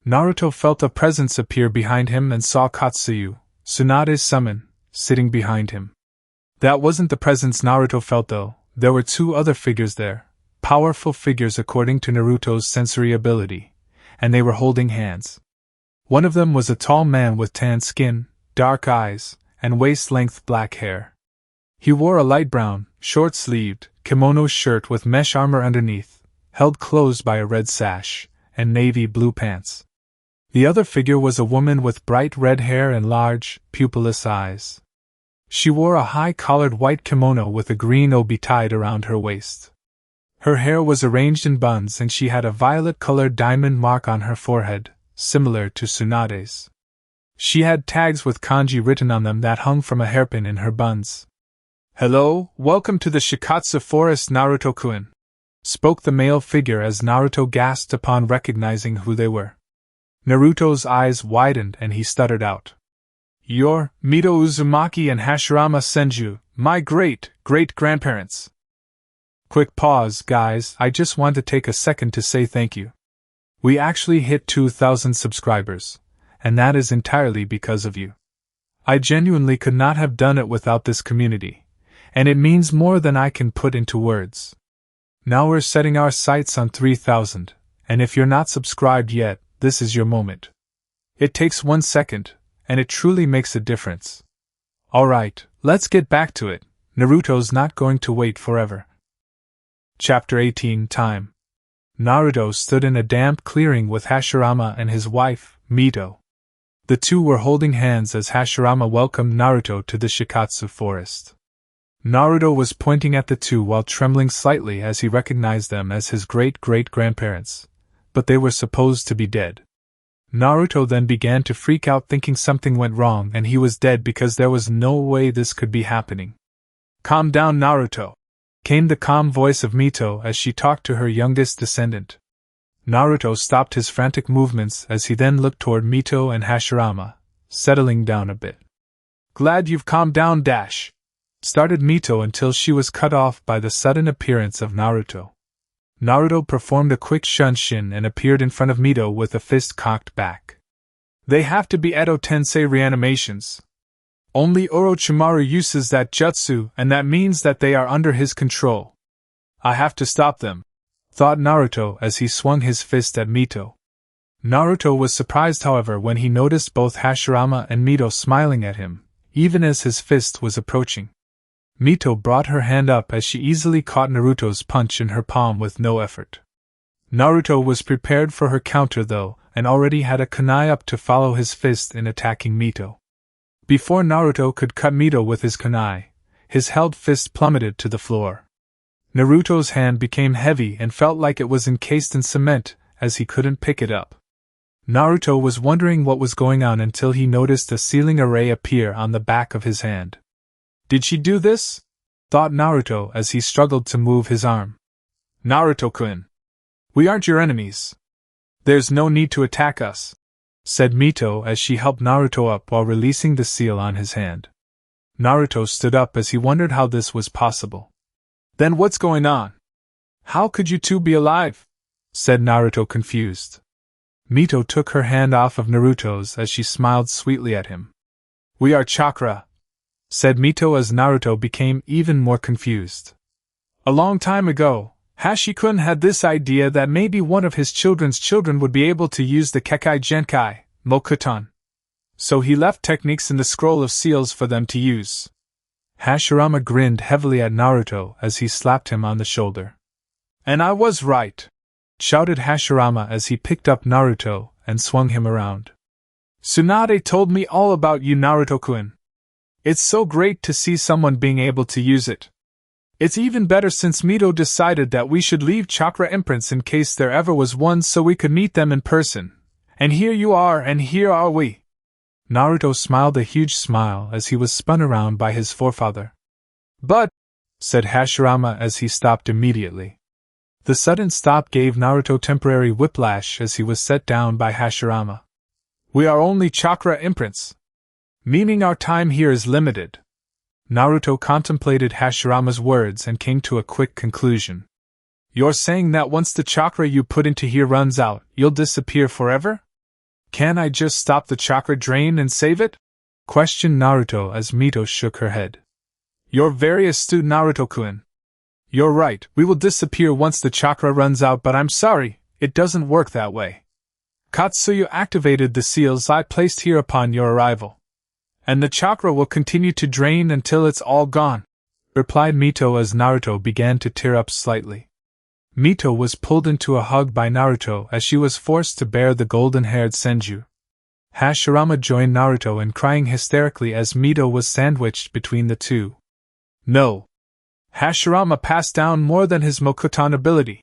Naruto felt a presence appear behind him and saw Katsuyu, Tsunade's summon, sitting behind him. That wasn't the presence Naruto felt though, there were 2 other figures there, powerful figures according to Naruto's sensory ability, and they were holding hands. One of them was a tall man with tan skin, dark eyes, and waist-length black hair. He wore a light brown, short-sleeved, kimono shirt with mesh armor underneath, held closed by a red sash, and navy blue pants. The other figure was a woman with bright red hair and large, pupilless eyes. She wore a high-collared white kimono with a green obi tied around her waist. Her hair was arranged in buns and she had a violet-colored diamond mark on her forehead, similar to Tsunade's. She had tags with kanji written on them that hung from a hairpin in her buns. Hello, welcome to the Shikatsu Forest, Naruto-kun, spoke the male figure as Naruto gasped upon recognizing who they were. Naruto's eyes widened and he stuttered out. You're Mito Uzumaki and Hashirama Senju, my great-great-grandparents. Quick pause, guys, I just want to take a second to say thank you. We actually hit 2,000 subscribers, and that is entirely because of you. I genuinely could not have done it without this community, and it means more than I can put into words. Now we're setting our sights on 3,000, and if you're not subscribed yet, this is your moment. It takes 1 second, and it truly makes a difference. Alright, let's get back to it. Naruto's not going to wait forever. Chapter 18 Time. Naruto stood in a damp clearing with Hashirama and his wife, Mito. The two were holding hands as Hashirama welcomed Naruto to the Shikatsu forest. Naruto was pointing at the two while trembling slightly as he recognized them as his great-great-grandparents, but they were supposed to be dead. Naruto then began to freak out thinking something went wrong and he was dead because there was no way this could be happening. Calm down, Naruto, came the calm voice of Mito as she talked to her youngest descendant. Naruto stopped his frantic movements as he then looked toward Mito and Hashirama, settling down a bit. Glad you've calmed down, started Mito until she was cut off by the sudden appearance of Naruto. Naruto performed a quick shunshin and appeared in front of Mito with a fist cocked back. They have to be Edo Tensei reanimations. Only Orochimaru uses that jutsu, and that means that they are under his control. I have to stop them, thought Naruto as he swung his fist at Mito. Naruto was surprised, however, when he noticed both Hashirama and Mito smiling at him, even as his fist was approaching. Mito brought her hand up as she easily caught Naruto's punch in her palm with no effort. Naruto was prepared for her counter though, and already had a kunai up to follow his fist in attacking Mito. Before Naruto could cut Mito with his kunai, his held fist plummeted to the floor. Naruto's hand became heavy and felt like it was encased in cement, as he couldn't pick it up. Naruto was wondering what was going on until he noticed a sealing array appear on the back of his hand. Did she do this? Thought Naruto as he struggled to move his arm. Naruto-kun. We aren't your enemies. There's no need to attack us, said Mito as she helped Naruto up while releasing the seal on his hand. Naruto stood up as he wondered how this was possible. Then what's going on? How could you two be alive? Said Naruto confused. Mito took her hand off of Naruto's as she smiled sweetly at him. We are chakra, said Mito as Naruto became even more confused. A long time ago, Hashikun had this idea that maybe one of his children's children would be able to use the kekkei genkai, Mokuton. So he left techniques in the scroll of seals for them to use. Hashirama grinned heavily at Naruto as he slapped him on the shoulder. And I was right, shouted Hashirama as he picked up Naruto and swung him around. Tsunade told me all about you, Naruto-kun. It's so great to see someone being able to use it. It's even better since Mito decided that we should leave chakra imprints in case there ever was one so we could meet them in person. And here you are and here are we. Naruto smiled a huge smile as he was spun around by his forefather. But, said Hashirama as he stopped immediately. The sudden stop gave Naruto temporary whiplash as he was set down by Hashirama. We are only chakra imprints, meaning our time here is limited. Naruto contemplated Hashirama's words and came to a quick conclusion. You're saying that once the chakra you put into here runs out, you'll disappear forever? Can I just stop the chakra drain and save it? Questioned Naruto as Mito shook her head. You're very astute, Naruto-kun. You're right, we will disappear once the chakra runs out, but I'm sorry, it doesn't work that way. Katsuyu activated the seals I placed here upon your arrival. And the chakra will continue to drain until it's all gone, replied Mito as Naruto began to tear up slightly. Mito was pulled into a hug by Naruto as she was forced to bear the golden-haired Senju. Hashirama joined Naruto in crying hysterically as Mito was sandwiched between the two. No. Hashirama passed down more than his Mokuton ability,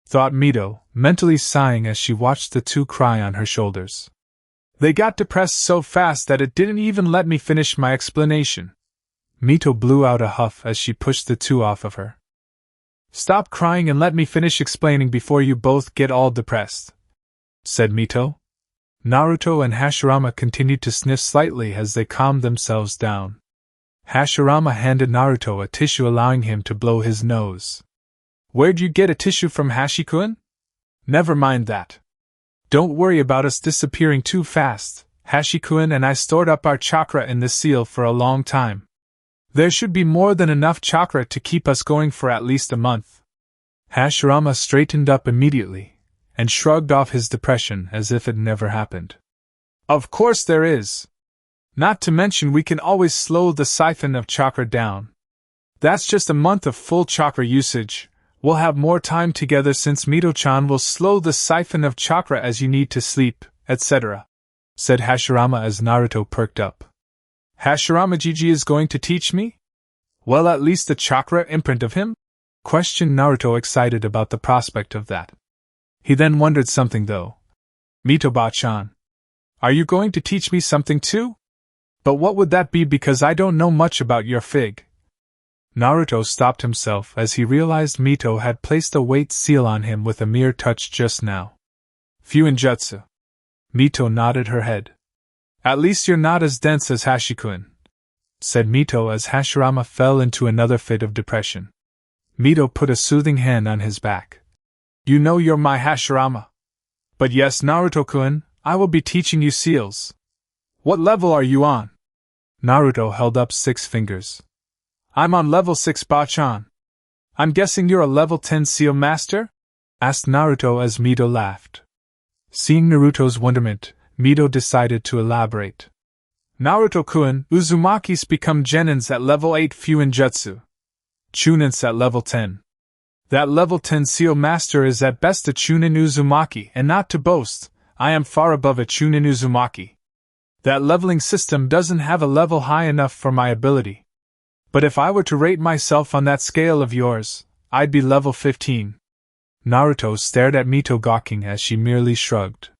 thought Mito, mentally sighing as she watched the two cry on her shoulders. They got depressed so fast that it didn't even let me finish my explanation. Mito blew out a huff as she pushed the two off of her. Stop crying and let me finish explaining before you both get all depressed, said Mito. Naruto and Hashirama continued to sniff slightly as they calmed themselves down. Hashirama handed Naruto a tissue allowing him to blow his nose. Where'd you get a tissue from, Hashikun? Never mind that. Don't worry about us disappearing too fast. Hashikun and I stored up our chakra in the seal for a long time. There should be more than enough chakra to keep us going for at least a month. Hashirama straightened up immediately, and shrugged off his depression as if it never happened. Of course there is. Not to mention we can always slow the siphon of chakra down. That's just a month of full chakra usage. We'll have more time together since Mito-chan will slow the siphon of chakra as you need to sleep, etc., said Hashirama as Naruto perked up. Hashirama Gigi is going to teach me? Well, at least the chakra imprint of him? Questioned Naruto, excited about the prospect of that. He then wondered something though. Mito-ba-chan, are you going to teach me something too? But what would that be, because I don't know much about your fig? Naruto stopped himself as he realized Mito had placed a weight seal on him with a mere touch just now. Fuinjutsu. Mito nodded her head. At least you're not as dense as Hashikun, said Mito as Hashirama fell into another fit of depression. Mito put a soothing hand on his back. You know you're my Hashirama. But yes, Naruto-kun, I will be teaching you seals. What level are you on? Naruto held up 6 fingers. I'm on level 6, Ba-chan. I'm guessing you're a level 10 seal master? Asked Naruto as Mito laughed. Seeing Naruto's wonderment, Mito decided to elaborate. Naruto-kun, Uzumaki's become genins at level 8 Fuinjutsu. Chunins at level 10. That level 10 seal master is at best a Chunin Uzumaki, and not to boast, I am far above a Chunin Uzumaki. That leveling system doesn't have a level high enough for my ability. But if I were to rate myself on that scale of yours, I'd be level 15. Naruto stared at Mito gawking as she merely shrugged.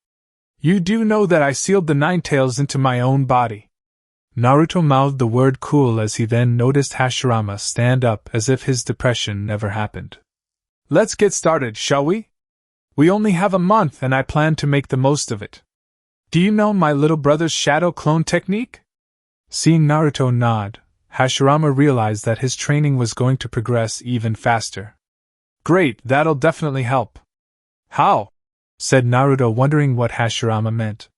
You do know that I sealed the 9 tails into my own body. Naruto mouthed the word cool as he then noticed Hashirama stand up as if his depression never happened. Let's get started, shall we? We only have a month and I plan to make the most of it. Do you know my little brother's shadow clone technique? Seeing Naruto nod, Hashirama realized that his training was going to progress even faster. Great, that'll definitely help. How? Said Naruto, wondering what Hashirama meant.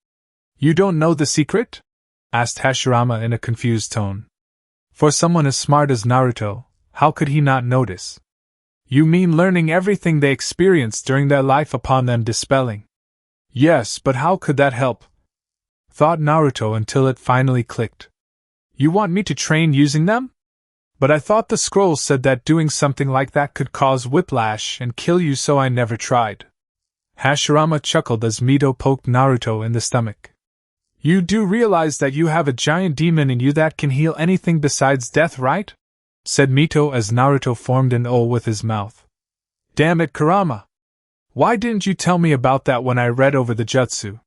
You don't know the secret? Asked Hashirama in a confused tone. For someone as smart as Naruto, how could he not notice? You mean learning everything they experienced during their life upon them dispelling? Yes, but how could that help? Thought Naruto until it finally clicked. You want me to train using them? But I thought the scrolls said that doing something like that could cause whiplash and kill you, so I never tried. Hashirama chuckled as Mito poked Naruto in the stomach. You do realize that you have a giant demon in you that can heal anything besides death, right? Said Mito as Naruto formed an O with his mouth. Damn it, Kurama! Why didn't you tell me about that when I read over the jutsu?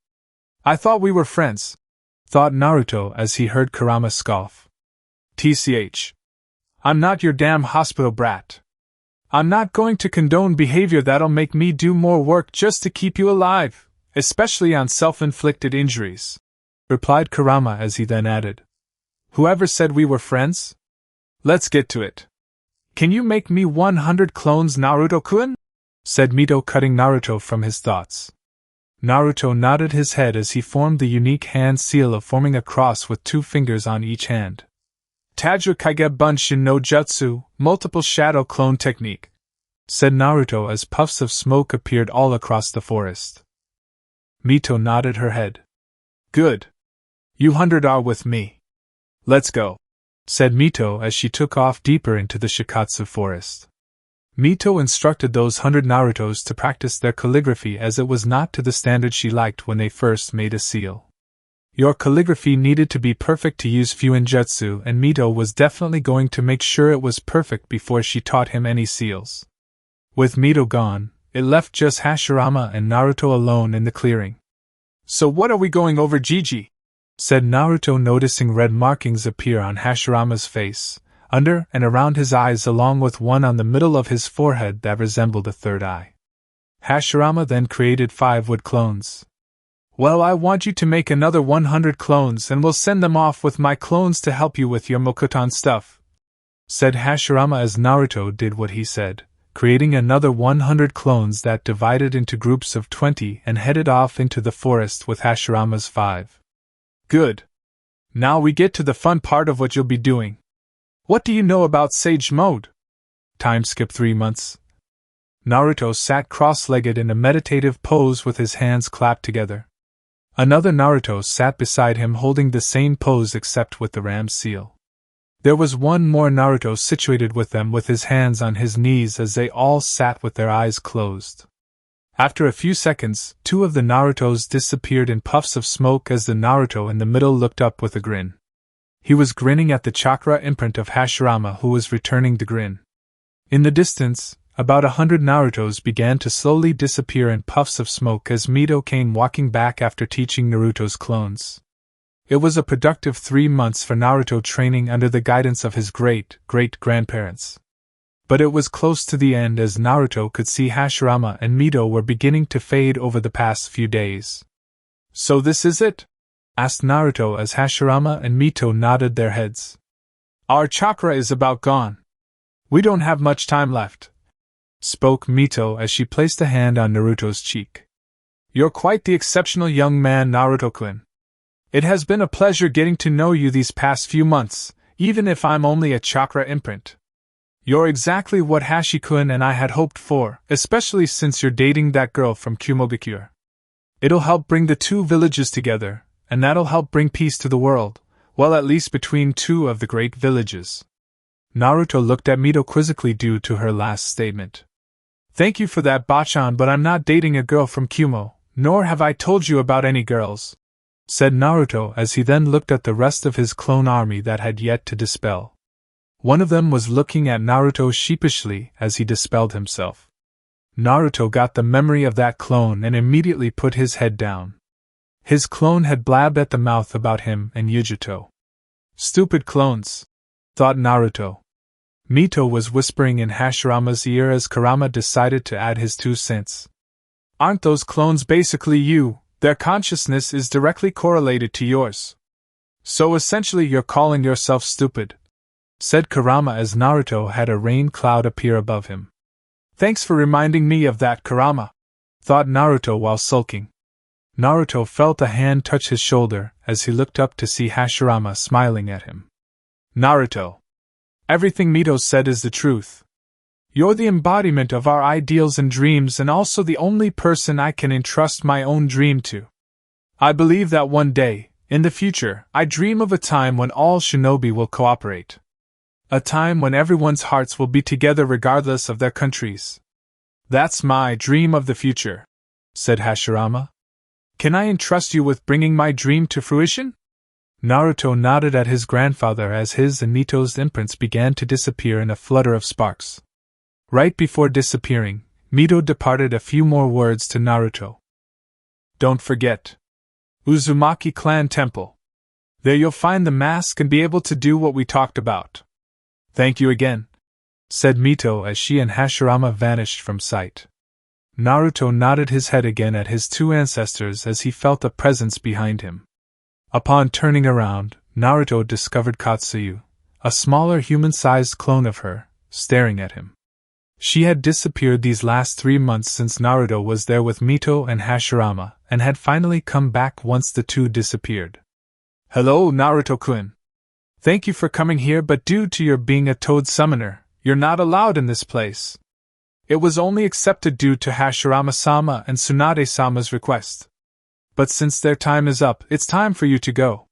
I thought we were friends, thought Naruto as he heard Kurama scoff. TCH. I'm not your damn hospital brat. I'm not going to condone behavior that'll make me do more work just to keep you alive, especially on self-inflicted injuries, replied Kurama as he then added. Whoever said we were friends? Let's get to it. Can you make me 100 clones, Naruto-kun? Said Mito, cutting Naruto from his thoughts. Naruto nodded his head as he formed the unique hand seal of forming a cross with 2 fingers on each hand. Tajra Kage Bunshin no Jutsu, multiple shadow clone technique, said Naruto as puffs of smoke appeared all across the forest. Mito nodded her head. Good. You 100 are with me. Let's go, said Mito as she took off deeper into the Shikatsu forest. Mito instructed those 100 Narutos to practice their calligraphy as it was not to the standard she liked when they first made a seal. Your calligraphy needed to be perfect to use Fuinjutsu, and Mito was definitely going to make sure it was perfect before she taught him any seals. With Mito gone, it left just Hashirama and Naruto alone in the clearing. So what are we going over, Gigi? Said Naruto, noticing red markings appear on Hashirama's face, under and around his eyes, along with one on the middle of his forehead that resembled a third eye. Hashirama then created 5 wood clones. Well, I want you to make another 100 clones and we'll send them off with my clones to help you with your Mokuton stuff, said Hashirama as Naruto did what he said, creating another 100 clones that divided into groups of 20 and headed off into the forest with Hashirama's 5. Good. Now we get to the fun part of what you'll be doing. What do you know about Sage Mode? Time skip 3 months. Naruto sat cross-legged in a meditative pose with his hands clapped together. Another Naruto sat beside him holding the same pose except with the ram's seal. There was one more Naruto situated with them with his hands on his knees as they all sat with their eyes closed. After a few seconds, 2 of the Narutos disappeared in puffs of smoke as the Naruto in the middle looked up with a grin. He was grinning at the chakra imprint of Hashirama, who was returning the grin. In the distance, about 100 Narutos began to slowly disappear in puffs of smoke as Mito came walking back after teaching Naruto's clones. It was a productive 3 months for Naruto training under the guidance of his great-great-grandparents. But it was close to the end as Naruto could see Hashirama and Mito were beginning to fade over the past few days. So this is it? Asked Naruto as Hashirama and Mito nodded their heads. Our chakra is about gone. We don't have much time left, spoke Mito as she placed a hand on Naruto's cheek. You're quite the exceptional young man, Naruto-kun. It has been a pleasure getting to know you these past few months, even if I'm only a chakra imprint. You're exactly what Hashi-kun and I had hoped for, especially since you're dating that girl from Kumogakure. It'll help bring the 2 villages together, and that'll help bring peace to the world, well, at least between 2 of the great villages. Naruto looked at Mito quizzically due to her last statement. Thank you for that, Bachan, but I'm not dating a girl from Kumo, nor have I told you about any girls, said Naruto as he then looked at the rest of his clone army that had yet to dispel. One of them was looking at Naruto sheepishly as he dispelled himself. Naruto got the memory of that clone and immediately put his head down. His clone had blabbed at the mouth about him and Yujito. Stupid clones, thought Naruto. Mito was whispering in Hashirama's ear as Kurama decided to add his 2 cents. Aren't those clones basically you? Their consciousness is directly correlated to yours. So essentially you're calling yourself stupid, said Kurama as Naruto had a rain cloud appear above him. Thanks for reminding me of that, Kurama, thought Naruto while sulking. Naruto felt a hand touch his shoulder as he looked up to see Hashirama smiling at him. Naruto, everything Mito said is the truth. You're the embodiment of our ideals and dreams and also the only person I can entrust my own dream to. I believe that one day, in the future, I dream of a time when all shinobi will cooperate. A time when everyone's hearts will be together regardless of their countries. That's my dream of the future, said Hashirama. Can I entrust you with bringing my dream to fruition? Naruto nodded at his grandfather as his and Mito's imprints began to disappear in a flutter of sparks. Right before disappearing, Mito departed a few more words to Naruto. Don't forget. Uzumaki Clan Temple. There you'll find the mask and be able to do what we talked about. Thank you again, said Mito as she and Hashirama vanished from sight. Naruto nodded his head again at his 2 ancestors as he felt a presence behind him. Upon turning around, Naruto discovered Katsuyu, a smaller human-sized clone of her, staring at him. She had disappeared these last 3 months since Naruto was there with Mito and Hashirama, and had finally come back once the 2 disappeared. Hello, Naruto-kun. Thank you for coming here, but due to your being a toad summoner, you're not allowed in this place. It was only accepted due to Hashirama-sama and Tsunade-sama's request. But since their time is up, it's time for you to go.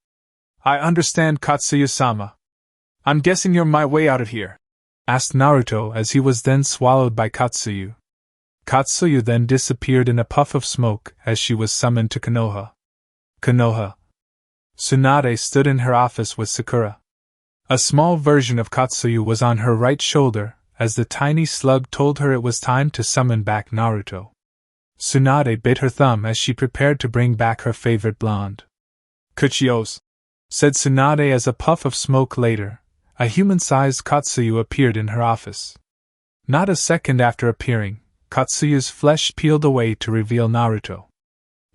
I understand, Katsuyu-sama. I'm guessing you're my way out of here, asked Naruto as he was then swallowed by Katsuyu. Katsuyu then disappeared in a puff of smoke as she was summoned to Konoha. Konoha. Tsunade stood in her office with Sakura. A small version of Katsuyu was on her right shoulder, as the tiny slug told her it was time to summon back Naruto. Tsunade bit her thumb as she prepared to bring back her favorite blonde. Kuchios, said Tsunade as a puff of smoke later, a human-sized Katsuyu appeared in her office. Not a second after appearing, Katsuyu's flesh peeled away to reveal Naruto.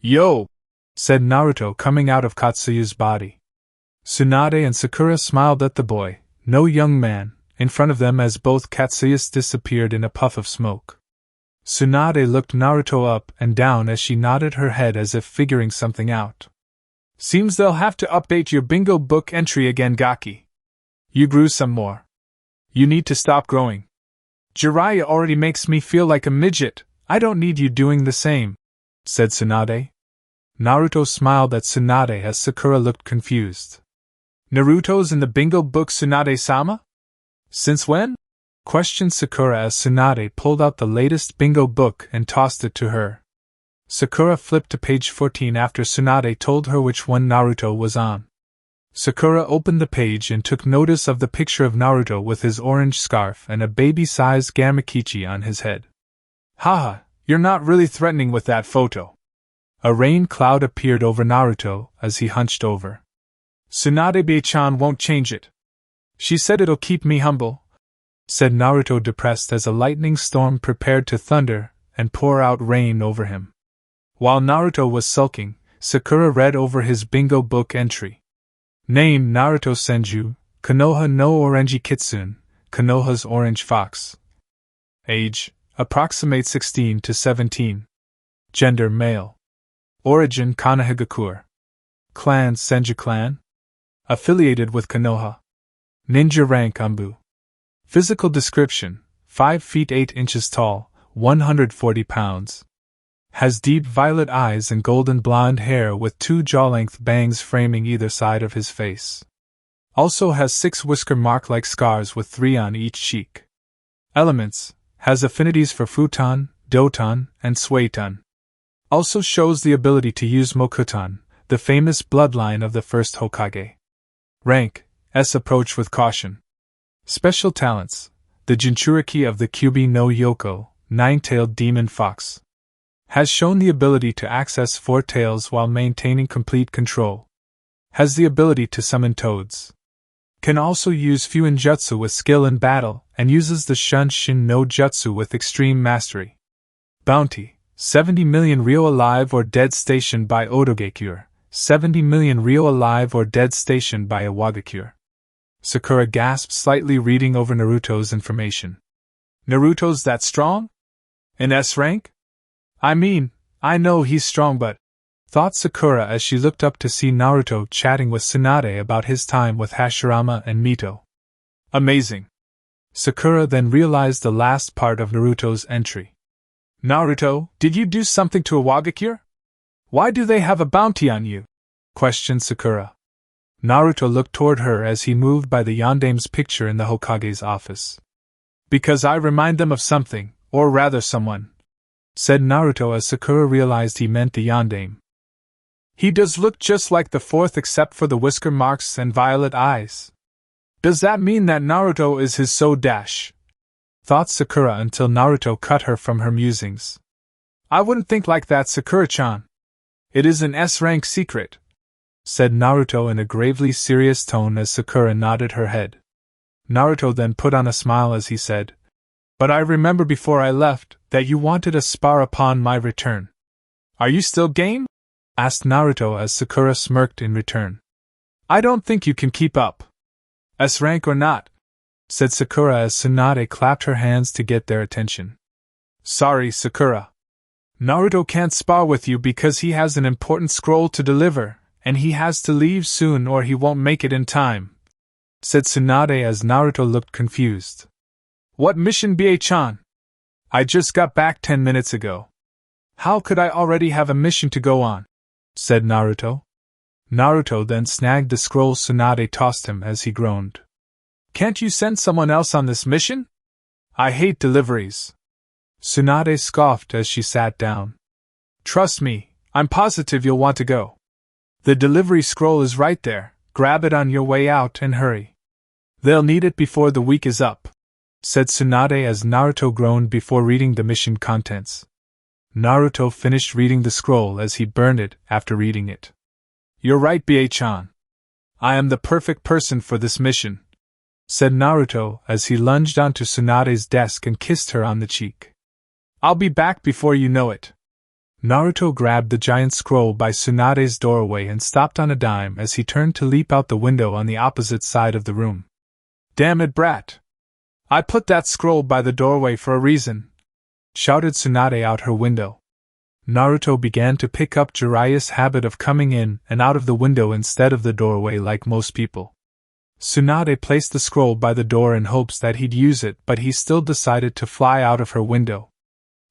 Yo! Said Naruto coming out of Katsuyu's body. Tsunade and Sakura smiled at the boy, no young man, in front of them as both Katsuyus disappeared in a puff of smoke. Tsunade looked Naruto up and down as she nodded her head as if figuring something out. Seems they'll have to update your bingo book entry again, Gaki. You grew some more. You need to stop growing. Jiraiya already makes me feel like a midget, I don't need you doing the same, said Tsunade. Naruto smiled at Tsunade as Sakura looked confused. Naruto's in the bingo book, Tsunade-sama? Since when? Questioned Sakura as Tsunade pulled out the latest bingo book and tossed it to her. Sakura flipped to page 14 after Tsunade told her which one Naruto was on. Sakura opened the page and took notice of the picture of Naruto with his orange scarf and a baby-sized Gamakichi on his head. Haha, you're not really threatening with that photo. A rain cloud appeared over Naruto as he hunched over. Tsunade-chan won't change it. She said it'll keep me humble, said Naruto depressed as a lightning storm prepared to thunder and pour out rain over him. While Naruto was sulking, Sakura read over his bingo book entry. Name Naruto Senju, Konoha no Orenji Kitsune, Konoha's Orange Fox. Age, approximate 16 to 17. Gender male. Origin Konohagakure. Clan Senju Clan. Affiliated with Konoha. Ninja rank Umbu. Physical description, 5 feet 8 inches tall, 140 pounds. Has deep violet eyes and golden blonde hair with 2 jaw-length bangs framing either side of his face. Also has 6 whisker mark-like scars with 3 on each cheek. Elements, has affinities for futon, doton, and suiton. Also shows the ability to use Mokuton, the famous bloodline of the First Hokage. Rank, S. Approach with caution. Special talents, the Jinchuriki of the Kyubi no Yoko, 9-tailed demon fox. Has shown the ability to access 4 tails while maintaining complete control. Has the ability to summon toads. Can also use Fuinjutsu with skill in battle and uses the Shunshin no Jutsu with extreme mastery. Bounty: 70 million Ryo alive or dead stationed by Odogekure, 70 million Ryo alive or dead stationed by Iwagakure. Sakura gasped, slightly reading over Naruto's information. Naruto's that strong? In S rank? I mean, I know he's strong, but... thought Sakura as she looked up to see Naruto chatting with Tsunade about his time with Hashirama and Mito. Amazing. Sakura then realized the last part of Naruto's entry. Naruto, did you do something to Iwagakure? Why do they have a bounty on you? Questioned Sakura. Naruto looked toward her as he moved by the Yandame's picture in the Hokage's office. Because I remind them of something, or rather someone, said Naruto as Sakura realized he meant the Yandame. He does look just like the fourth except for the whisker marks and violet eyes. Does that mean that Naruto is his so dash? Thought Sakura until Naruto cut her from her musings. I wouldn't think like that, Sakura-chan. It is an S-rank secret, said Naruto in a gravely serious tone as Sakura nodded her head. Naruto then put on a smile as he said, But I remember before I left that you wanted a spar upon my return. Are you still game? Asked Naruto as Sakura smirked in return. I don't think you can keep up. S-rank or not, said Sakura as Tsunade clapped her hands to get their attention. Sorry, Sakura. Naruto can't spar with you because he has an important scroll to deliver, and he has to leave soon or he won't make it in time, said Tsunade as Naruto looked confused. What mission, Ba-chan? I just got back 10 minutes ago. How could I already have a mission to go on? Said Naruto. Naruto then snagged the scroll Tsunade tossed him as he groaned. Can't you send someone else on this mission? I hate deliveries. Tsunade scoffed as she sat down. Trust me, I'm positive you'll want to go. The delivery scroll is right there, grab it on your way out and hurry. They'll need it before the week is up, said Tsunade as Naruto groaned before reading the mission contents. Naruto finished reading the scroll as he burned it after reading it. You're right, Ba-chan. I am the perfect person for this mission, said Naruto as he lunged onto Tsunade's desk and kissed her on the cheek. I'll be back before you know it. Naruto grabbed the giant scroll by Tsunade's doorway and stopped on a dime as he turned to leap out the window on the opposite side of the room. Damn it, brat! I put that scroll by the doorway for a reason, shouted Tsunade out her window. Naruto began to pick up Jiraiya's habit of coming in and out of the window instead of the doorway like most people. Tsunade placed the scroll by the door in hopes that he'd use it, but he still decided to fly out of her window.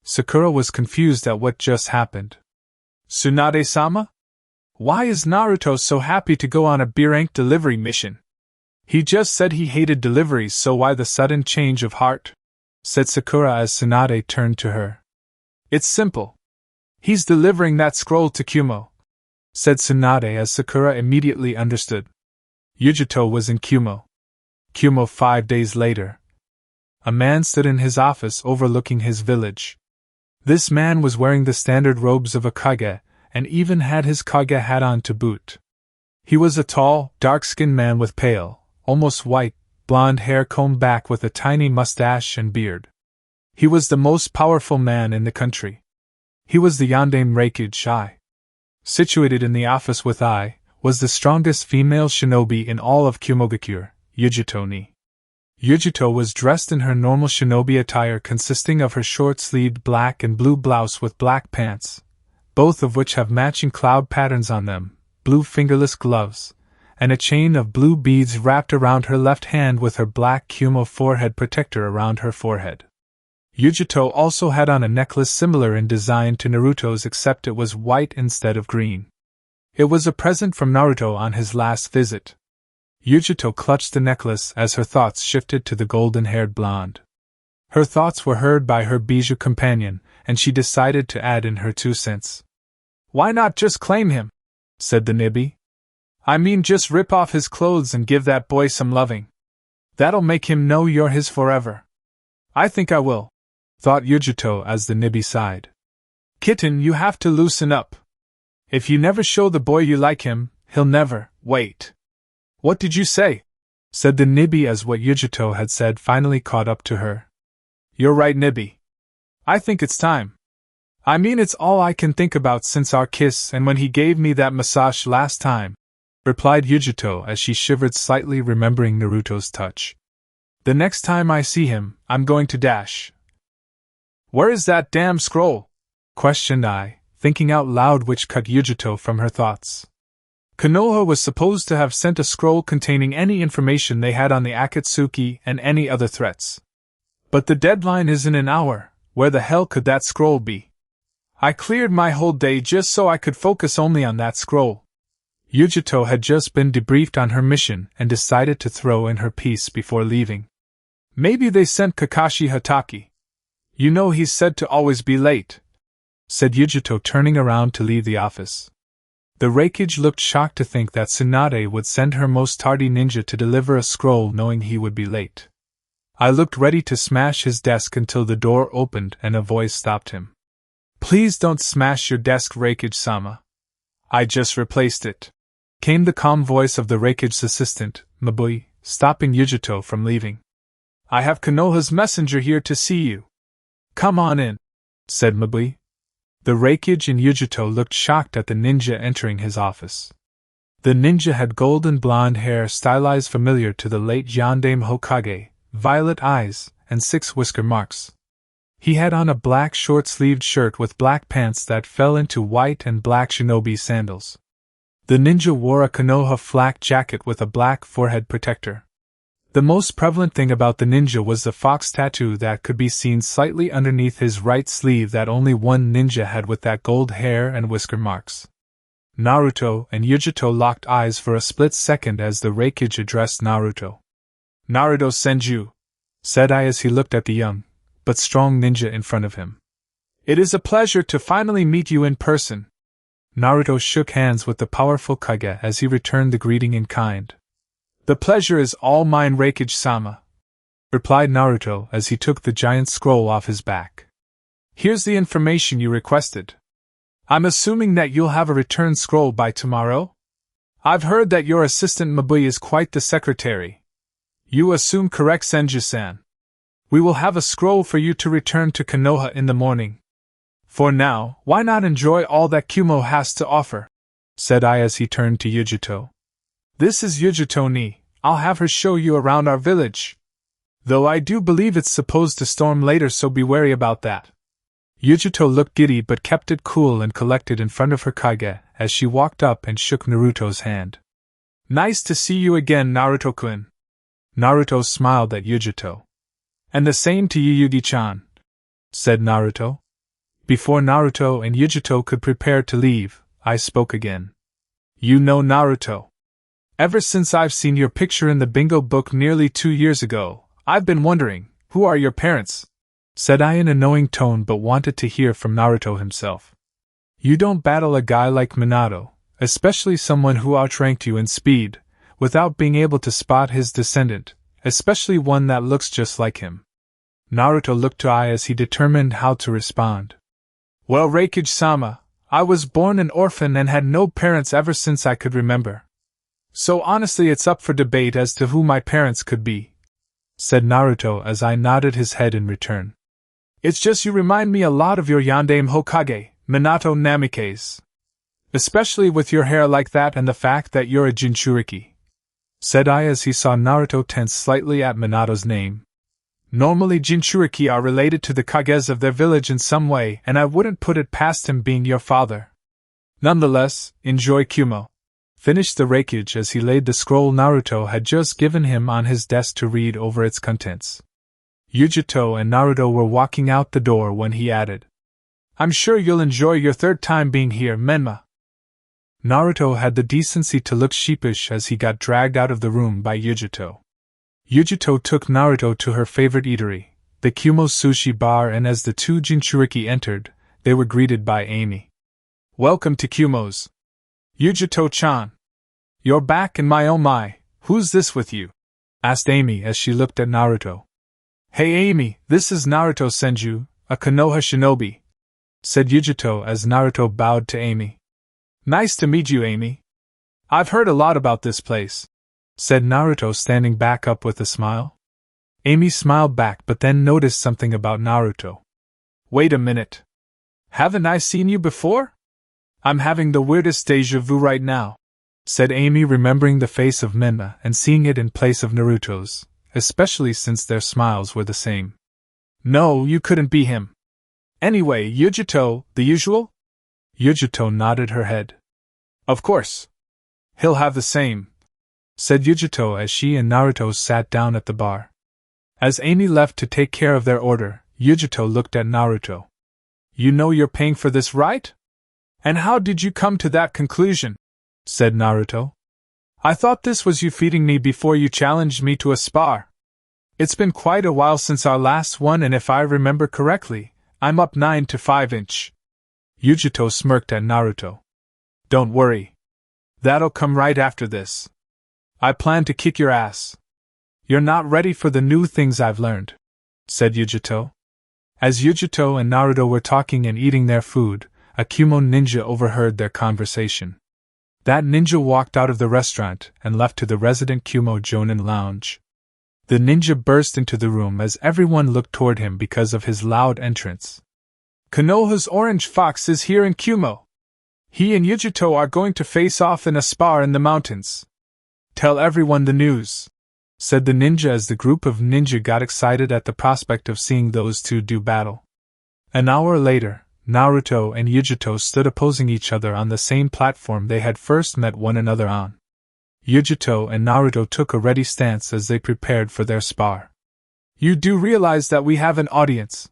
Sakura was confused at what just happened. Tsunade-sama? Why is Naruto so happy to go on a B-rank delivery mission? He just said he hated deliveries, so why the sudden change of heart? Said Sakura as Tsunade turned to her. It's simple. He's delivering that scroll to Kumo, said Tsunade as Sakura immediately understood. Yujito was in Kumo. 5 days later. A man stood in his office overlooking his village. This man was wearing the standard robes of a Kage, and even had his Kage hat on to boot. He was a tall, dark-skinned man with pale, almost white, blonde hair combed back with a tiny mustache and beard. He was the most powerful man in the country. He was the Yandame Reikage I. Situated in the office with I, was the strongest female shinobi in all of Kumogakure, Yujito ni. Yujito was dressed in her normal shinobi attire consisting of her short-sleeved black and blue blouse with black pants, both of which have matching cloud patterns on them, blue fingerless gloves, and a chain of blue beads wrapped around her left hand with her black Kumo forehead protector around her forehead. Yujito also had on a necklace similar in design to Naruto's except it was white instead of green. It was a present from Naruto on his last visit. Yujito clutched the necklace as her thoughts shifted to the golden-haired blonde. Her thoughts were heard by her bijou companion, and she decided to add in her 2 cents. Why not just claim him? Said the Nibby. I mean just rip off his clothes and give that boy some loving. That'll make him know you're his forever. I think I will, thought Yujito as the Nibby sighed. Kitten, you have to loosen up. If you never show the boy you like him, he'll never, wait. What did you say? said the Nibi as what Yujito had said finally caught up to her. You're right, Nibi. I think it's time. I mean, it's all I can think about since our kiss and when he gave me that massage last time, replied Yujito as she shivered slightly, remembering Naruto's touch. The next time I see him, I'm going to dash. Where is that damn scroll? Questioned I, thinking out loud, which cut Yujito from her thoughts. Konoha was supposed to have sent a scroll containing any information they had on the Akatsuki and any other threats. But the deadline is in an hour. Where the hell could that scroll be? I cleared my whole day just so I could focus only on that scroll. Yujito had just been debriefed on her mission and decided to throw in her piece before leaving. Maybe they sent Kakashi Hatake. You know he's said to always be late, said Yujito, turning around to leave the office. The Raikage looked shocked to think that Tsunade would send her most tardy ninja to deliver a scroll knowing he would be late. I looked ready to smash his desk until the door opened and a voice stopped him. Please don't smash your desk, Raikage-sama. I just replaced it, came the calm voice of the Raikage's assistant, Mabui, stopping Yujito from leaving. I have Konoha's messenger here to see you. Come on in, said Mabui. The Raikage and Yujito looked shocked at the ninja entering his office. The ninja had golden blonde hair stylized familiar to the late Yondaime Hokage, violet eyes, and 6 whisker marks. He had on a black short-sleeved shirt with black pants that fell into white and black shinobi sandals. The ninja wore a Konoha flak jacket with a black forehead protector. The most prevalent thing about the ninja was the fox tattoo that could be seen slightly underneath his right sleeve that only one ninja had with that gold hair and whisker marks. Naruto and Yujito locked eyes for a split second as the Raikage addressed Naruto. Naruto Senju, said I as he looked at the young, but strong ninja in front of him. It is a pleasure to finally meet you in person. Naruto shook hands with the powerful Kage as he returned the greeting in kind. The pleasure is all mine, Raikage-sama, replied Naruto as he took the giant scroll off his back. Here's the information you requested. I'm assuming that you'll have a return scroll by tomorrow? I've heard that your assistant Mabui is quite the secretary. You assume correct, Senju-san. We will have a scroll for you to return to Konoha in the morning. For now, why not enjoy all that Kumo has to offer? Said I as he turned to Yujito. This is Yujito-ni. I'll have her show you around our village. Though I do believe it's supposed to storm later, so be wary about that. Yujito looked giddy but kept it cool and collected in front of her Kage as she walked up and shook Naruto's hand. Nice to see you again, Naruto-kun. Naruto smiled at Yujito. And the same to you, Yugi-chan, said Naruto. Before Naruto and Yujito could prepare to leave, I spoke again. You know, Naruto, ever since I've seen your picture in the bingo book nearly 2 years ago, I've been wondering, who are your parents? Said I in a knowing tone but wanted to hear from Naruto himself. You don't battle a guy like Minato, especially someone who outranked you in speed, without being able to spot his descendant, especially one that looks just like him. Naruto looked to I as he determined how to respond. Well, Raikage-sama, I was born an orphan and had no parents ever since I could remember. So honestly, it's up for debate as to who my parents could be, said Naruto as I nodded his head in return. It's just you remind me a lot of your Yondaime Hokage, Minato Namikaze. Especially with your hair like that and the fact that you're a Jinchuriki, said I as he saw Naruto tense slightly at Minato's name. Normally Jinchuriki are related to the Kages of their village in some way, and I wouldn't put it past him being your father. Nonetheless, enjoy Kumo, finished the Raikage as he laid the scroll Naruto had just given him on his desk to read over its contents. Yujito and Naruto were walking out the door when he added, I'm sure you'll enjoy your 3rd time being here, Menma. Naruto had the decency to look sheepish as he got dragged out of the room by Yujito. Yujito took Naruto to her favorite eatery, the Kumo Sushi Bar, and as the 2 Jinchuriki entered, they were greeted by Amy. Welcome to Kumo's. Yujito-chan. You're back, and my oh my, who's this with you? Asked Amy as she looked at Naruto. Hey Amy, this is Naruto Senju, a Konoha shinobi, said Yujito as Naruto bowed to Amy. Nice to meet you, Amy. I've heard a lot about this place, said Naruto, standing back up with a smile. Amy smiled back but then noticed something about Naruto. Wait a minute. Haven't I seen you before? I'm having the weirdest déjà vu right now, said Amy, remembering the face of Minna and seeing it in place of Naruto's, especially since their smiles were the same. No, you couldn't be him. Anyway, Yujito, the usual? Yujito nodded her head. Of course. He'll have the same, said Yujito as she and Naruto sat down at the bar. As Amy left to take care of their order, Yujito looked at Naruto. You know you're paying for this, right? And how did you come to that conclusion? Said Naruto. I thought this was you feeding me before you challenged me to a spar. It's been quite a while since our last one, and if I remember correctly, I'm up 9 to 5". Yujito smirked at Naruto. Don't worry. That'll come right after this. I plan to kick your ass. You're not ready for the new things I've learned, said Yujito. As Yujito and Naruto were talking and eating their food, a Kumo ninja overheard their conversation. That ninja walked out of the restaurant and left to the resident Kumo Jonin lounge. The ninja burst into the room as everyone looked toward him because of his loud entrance. Konoha's Orange Fox is here in Kumo. He and Yujito are going to face off in a spar in the mountains. Tell everyone the news, said the ninja as the group of ninja got excited at the prospect of seeing those two do battle. An hour later, Naruto and Yujito stood opposing each other on the same platform they had first met one another on. Yujito and Naruto took a ready stance as they prepared for their spar. You do realize that we have an audience,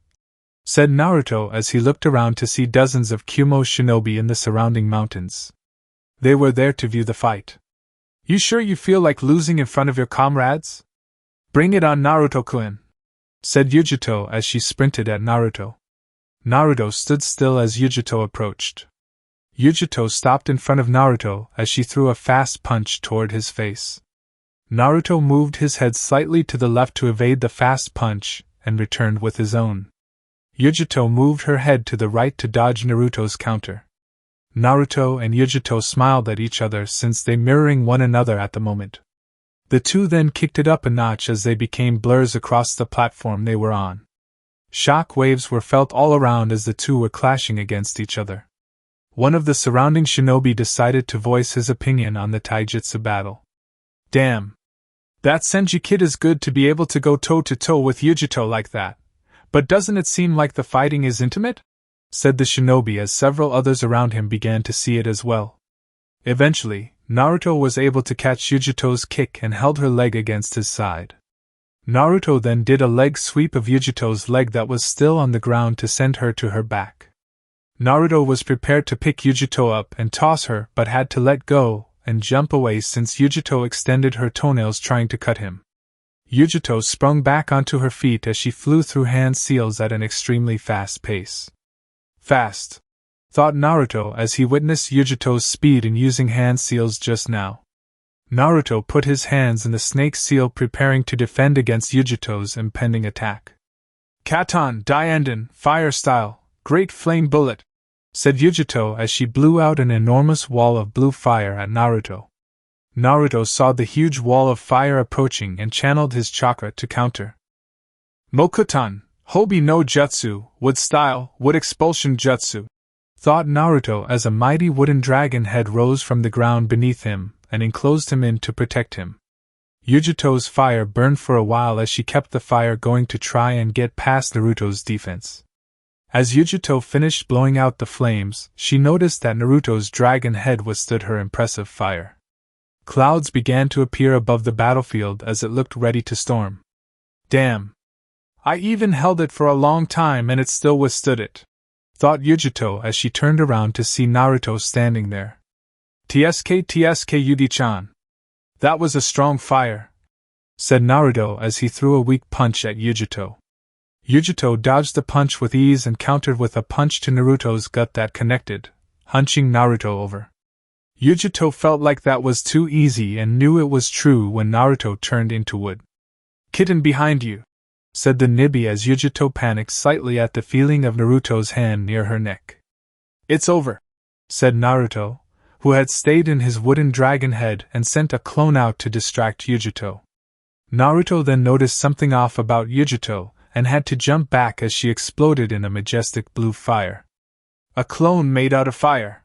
said Naruto as he looked around to see dozens of Kumo shinobi in the surrounding mountains. They were there to view the fight. You sure you feel like losing in front of your comrades? Bring it on, Naruto-kun, said Yujito as she sprinted at Naruto. Naruto stood still as Yujito approached. Yujito stopped in front of Naruto as she threw a fast punch toward his face. Naruto moved his head slightly to the left to evade the fast punch and returned with his own. Yujito moved her head to the right to dodge Naruto's counter. Naruto and Yujito smiled at each other since they mirroring one another at the moment. The two then kicked it up a notch as they became blurs across the platform they were on. Shock waves were felt all around as the two were clashing against each other. One of the surrounding shinobi decided to voice his opinion on the taijutsu battle. Damn. That Senji kid is good to be able to go toe-to-toe with Yujito like that. But doesn't it seem like the fighting is intimate? Said the shinobi as several others around him began to see it as well. Eventually, Naruto was able to catch Yujito's kick and held her leg against his side. Naruto then did a leg sweep of Yujito's leg that was still on the ground to send her to her back. Naruto was prepared to pick Yujito up and toss her but had to let go and jump away since Yujito extended her toenails trying to cut him. Yujito sprung back onto her feet as she flew through hand seals at an extremely fast pace. Fast, thought Naruto as he witnessed Yujito's speed in using hand seals just now. Naruto put his hands in the snake seal preparing to defend against Yujito's impending attack. Katon Dienden, fire style, great flame bullet, said Yujito as she blew out an enormous wall of blue fire at Naruto. Naruto saw the huge wall of fire approaching and channeled his chakra to counter. Mokuton, Hobi no Jutsu, wood style, wood expulsion jutsu, thought Naruto as a mighty wooden dragon head rose from the ground beneath him and enclosed him in to protect him. Yujito's fire burned for a while as she kept the fire going to try and get past Naruto's defense. As Yujito finished blowing out the flames, she noticed that Naruto's dragon head withstood her impressive fire. Clouds began to appear above the battlefield as it looked ready to storm. Damn! I even held it for a long time and it still withstood it, thought Yujito as she turned around to see Naruto standing there. TSK Yudi-chan. That was a strong fire, said Naruto as he threw a weak punch at Yujito. Yujito dodged the punch with ease and countered with a punch to Naruto's gut that connected, hunching Naruto over. Yujito felt like that was too easy and knew it was true when Naruto turned into wood. Kitten behind you, said the Nibi as Yujito panicked slightly at the feeling of Naruto's hand near her neck. It's over, said Naruto, who had stayed in his wooden dragon head and sent a clone out to distract Yujito. Naruto then noticed something off about Yujito and had to jump back as she exploded in a majestic blue fire. A clone made out of fire.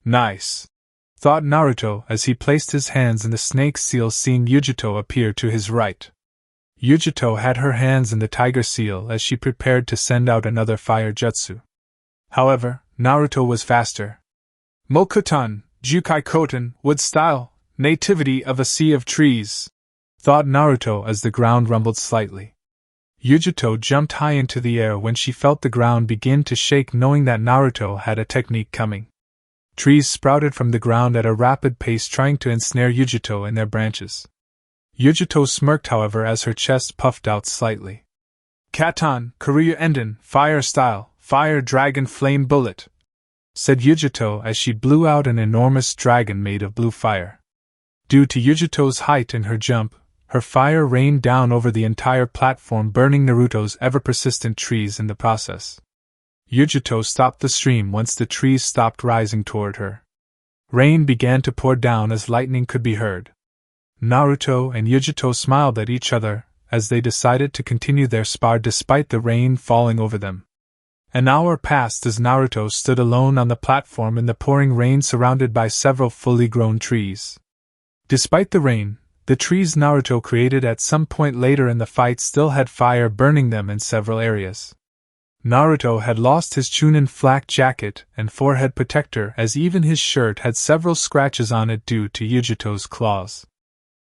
Nice, thought Naruto as he placed his hands in the snake seal, seeing Yujito appear to his right. Yujito had her hands in the tiger seal as she prepared to send out another fire jutsu. However, Naruto was faster. Mokuton, Jukai Koten, wood style, nativity of a sea of trees, thought Naruto as the ground rumbled slightly. Yujito jumped high into the air when she felt the ground begin to shake, knowing that Naruto had a technique coming. Trees sprouted from the ground at a rapid pace, trying to ensnare Yujito in their branches. Yujito smirked, however, as her chest puffed out slightly. Katon, Karuya Enden, fire style, fire dragon flame bullet, said Yujito as she blew out an enormous dragon made of blue fire. Due to Yujito's height and her jump, her fire rained down over the entire platform, burning Naruto's ever-persistent trees in the process. Yujito stopped the stream once the trees stopped rising toward her. Rain began to pour down as lightning could be heard. Naruto and Yujito smiled at each other as they decided to continue their spar despite the rain falling over them. An hour passed as Naruto stood alone on the platform in the pouring rain, surrounded by several fully grown trees. Despite the rain, the trees Naruto created at some point later in the fight still had fire burning them in several areas. Naruto had lost his Chunin flak jacket and forehead protector, as even his shirt had several scratches on it due to Yujito's claws.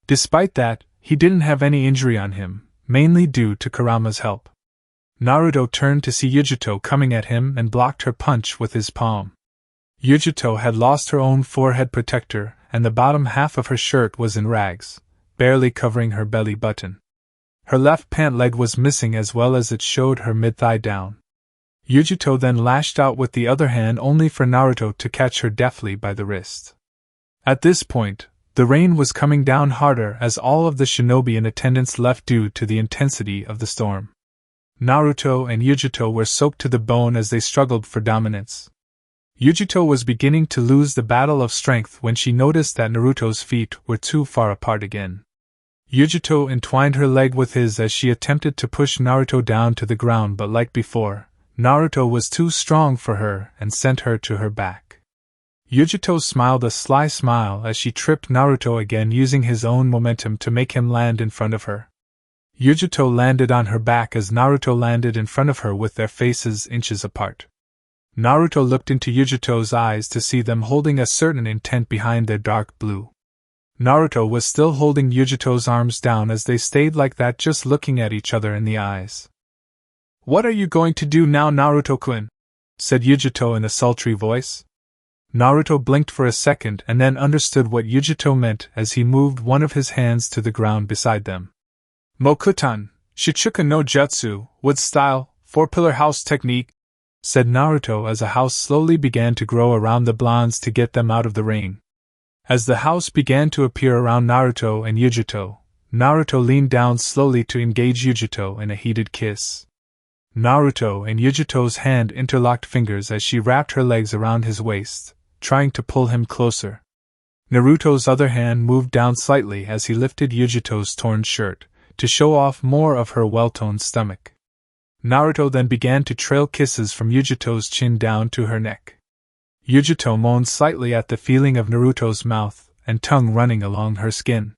Despite that, he didn't have any injury on him, mainly due to Kurama's help. Naruto turned to see Yujito coming at him and blocked her punch with his palm. Yujito had lost her own forehead protector, and the bottom half of her shirt was in rags, barely covering her belly button. Her left pant leg was missing, as well as it showed her mid-thigh down. Yujito then lashed out with the other hand, only for Naruto to catch her deftly by the wrist. At this point, the rain was coming down harder as all of the shinobi in attendance left due to the intensity of the storm. Naruto and Yujito were soaked to the bone as they struggled for dominance. Yujito was beginning to lose the battle of strength when she noticed that Naruto's feet were too far apart again. Yujito entwined her leg with his as she attempted to push Naruto down to the ground, but like before, Naruto was too strong for her and sent her to her back. Yujito smiled a sly smile as she tripped Naruto again, using his own momentum to make him land in front of her. Yujito landed on her back as Naruto landed in front of her with their faces inches apart. Naruto looked into Yujito's eyes to see them holding a certain intent behind their dark blue. Naruto was still holding Yujito's arms down as they stayed like that, just looking at each other in the eyes. "What are you going to do now, Naruto-kun?" said Yujito in a sultry voice. Naruto blinked for a second and then understood what Yujito meant as he moved one of his hands to the ground beside them. "Mokuton, Shichuka no Jutsu, wood style, four-pillar house technique," said Naruto as a house slowly began to grow around the blondes to get them out of the rain. As the house began to appear around Naruto and Yujito, Naruto leaned down slowly to engage Yujito in a heated kiss. Naruto and Yujito's hand interlocked fingers as she wrapped her legs around his waist, trying to pull him closer. Naruto's other hand moved down slightly as he lifted Yujito's torn shirt, to show off more of her well-toned stomach. Naruto then began to trail kisses from Yujito's chin down to her neck. Yujito moaned slightly at the feeling of Naruto's mouth and tongue running along her skin.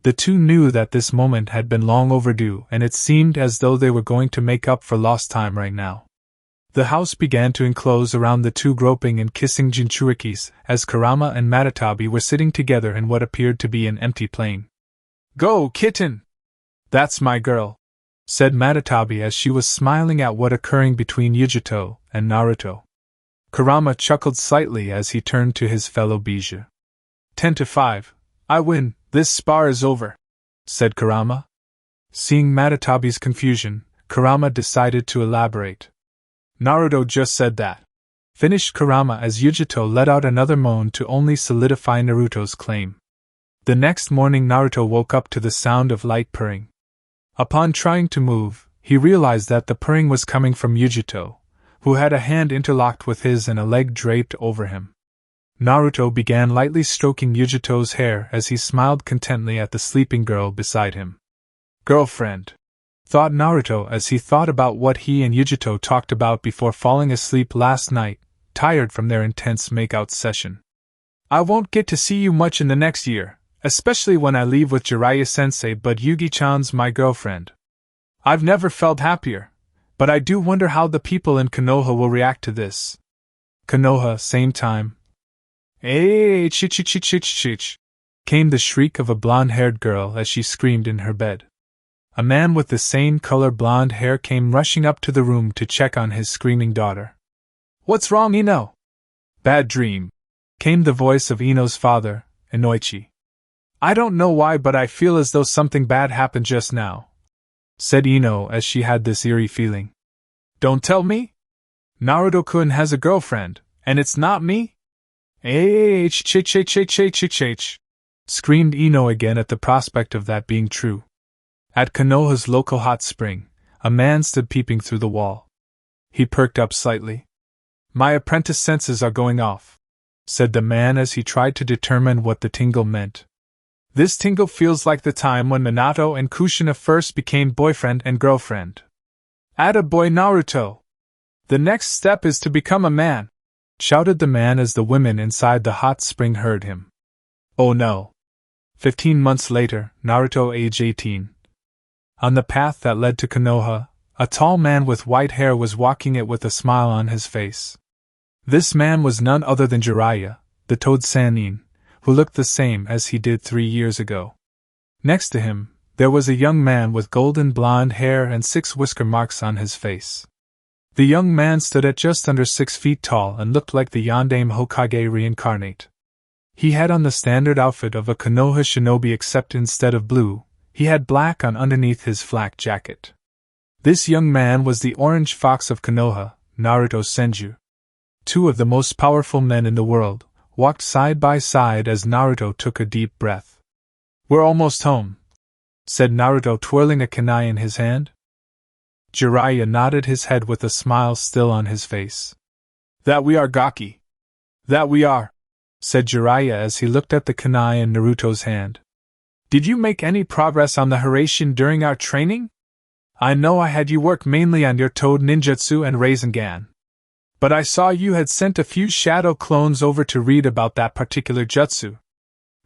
The two knew that this moment had been long overdue, and it seemed as though they were going to make up for lost time right now. The house began to enclose around the two groping and kissing Jinchurikis as Kurama and Matatabi were sitting together in what appeared to be an empty plain. "Go, kitten! That's my girl," said Matatabi as she was smiling at what occurring between Yujito and Naruto. Kurama chuckled slightly as he turned to his fellow Bijou. 10-5. "I win, this spar is over," said Kurama. Seeing Matatabi's confusion, Kurama decided to elaborate. "Naruto just said that," finished Kurama as Yujito let out another moan to only solidify Naruto's claim. The next morning Naruto woke up to the sound of light purring. Upon trying to move, he realized that the purring was coming from Yujito, who had a hand interlocked with his and a leg draped over him. Naruto began lightly stroking Yujito's hair as he smiled contentedly at the sleeping girl beside him. Girlfriend, thought Naruto as he thought about what he and Yujito talked about before falling asleep last night, tired from their intense make-out session. I won't get to see you much in the next year, especially when I leave with Jiraiya-sensei, but Yugi-chan's my girlfriend. I've never felt happier, but I do wonder how the people in Konoha will react to this. Konoha, same time. Hey, chich, came the shriek of a blonde-haired girl as she screamed in her bed. A man with the same color blonde hair came rushing up to the room to check on his screaming daughter. What's wrong, Ino? Bad dream, came the voice of Ino's father, Inoichi. I don't know why, but I feel as though something bad happened just now, said Ino as she had this eerie feeling. Don't tell me? Naruto-kun has a girlfriend, and it's not me? H, screamed Ino again at the prospect of that being true. At Konoha's local hot spring, a man stood peeping through the wall. He perked up slightly. My apprentice senses are going off, said the man as he tried to determine what the tingle meant. This tingle feels like the time when Minato and Kushina first became boyfriend and girlfriend. Attaboy Naruto! The next step is to become a man, shouted the man as the women inside the hot spring heard him. Oh no. 15 months later, Naruto age 18. On the path that led to Konoha, a tall man with white hair was walking it with a smile on his face. This man was none other than Jiraiya, the Toad Sannin, who looked the same as he did 3 years ago. Next to him, there was a young man with golden blonde hair and 6 whisker marks on his face. The young man stood at just under 6 feet tall and looked like the Yondaime Hokage reincarnate. He had on the standard outfit of a Konoha shinobi, except instead of blue, he had black on underneath his flak jacket. This young man was the Orange Fox of Konoha, Naruto Senju. 2 of the most powerful men in the world walked side by side as Naruto took a deep breath. We're almost home, said Naruto, twirling a kunai in his hand. Jiraiya nodded his head with a smile still on his face. That we are, Gaki. That we are, said Jiraiya as he looked at the kunai in Naruto's hand. Did you make any progress on the narration during our training? I know I had you work mainly on your Toad Ninjutsu and Rasengan. But I saw you had sent a few shadow clones over to read about that particular jutsu.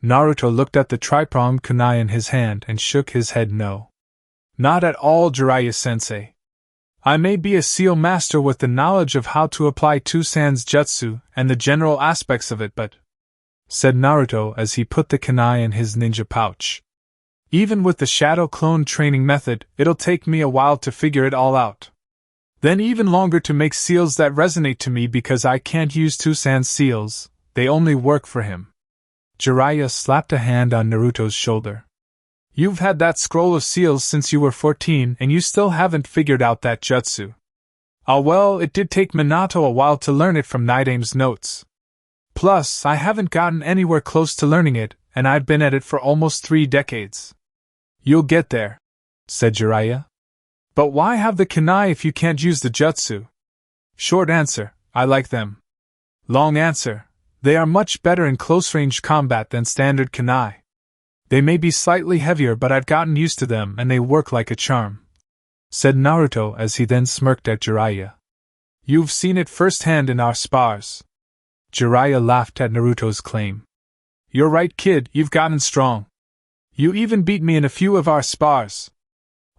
Naruto looked at the tri-pronged kunai in his hand and shook his head no. Not at all, Jiraiya-sensei. I may be a seal master with the knowledge of how to apply Toussaint's jutsu and the general aspects of it, but, said Naruto as he put the kunai in his ninja pouch. Even with the shadow clone training method, it'll take me a while to figure it all out. Then even longer to make seals that resonate to me because I can't use Toussaint's seals, they only work for him. Jiraiya slapped a hand on Naruto's shoulder. You've had that scroll of seals since you were 14 and you still haven't figured out that jutsu. Ah well, it did take Minato a while to learn it from Nidaime's notes. Plus, I haven't gotten anywhere close to learning it, and I've been at it for almost 3 decades. You'll get there, said Jiraiya. But why have the kunai if you can't use the jutsu? Short answer, I like them. Long answer, they are much better in close-range combat than standard kunai. They may be slightly heavier, but I've gotten used to them and they work like a charm, said Naruto as he then smirked at Jiraiya. You've seen it firsthand in our spars. Jiraiya laughed at Naruto's claim. You're right, kid, you've gotten strong. You even beat me in a few of our spars.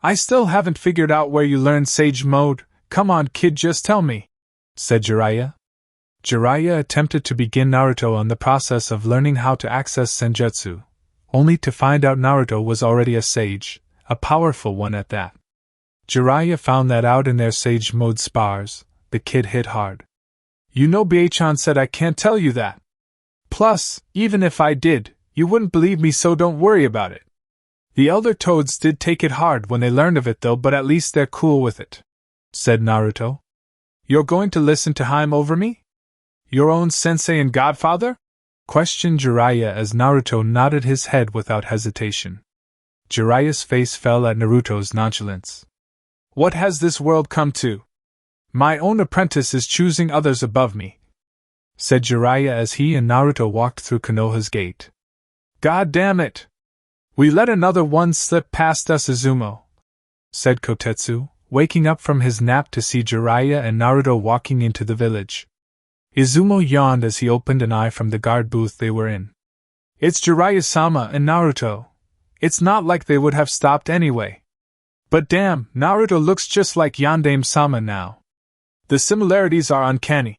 I still haven't figured out where you learned Sage Mode. Come on, kid, just tell me, said Jiraiya. Jiraiya attempted to begin Naruto on the process of learning how to access Senjutsu, only to find out Naruto was already a sage, a powerful one at that. Jiraiya found that out in their Sage Mode spars. The kid hit hard. You know Byaichan said I can't tell you that. Plus, even if I did, you wouldn't believe me, so don't worry about it. The elder toads did take it hard when they learned of it though, but at least they're cool with it, said Naruto. You're going to listen to him over me? Your own sensei and godfather? Questioned Jiraiya as Naruto nodded his head without hesitation. Jiraiya's face fell at Naruto's nonchalance. What has this world come to? My own apprentice is choosing others above me. said Jiraiya as he and Naruto walked through Konoha's gate. God damn it! We let another one slip past us, Izumo, said Kotetsu, waking up from his nap to see Jiraiya and Naruto walking into the village. Izumo yawned as he opened an eye from the guard booth they were in. It's Jiraiya-sama and Naruto. It's not like they would have stopped anyway. But damn, Naruto looks just like Yandame-sama now. The similarities are uncanny,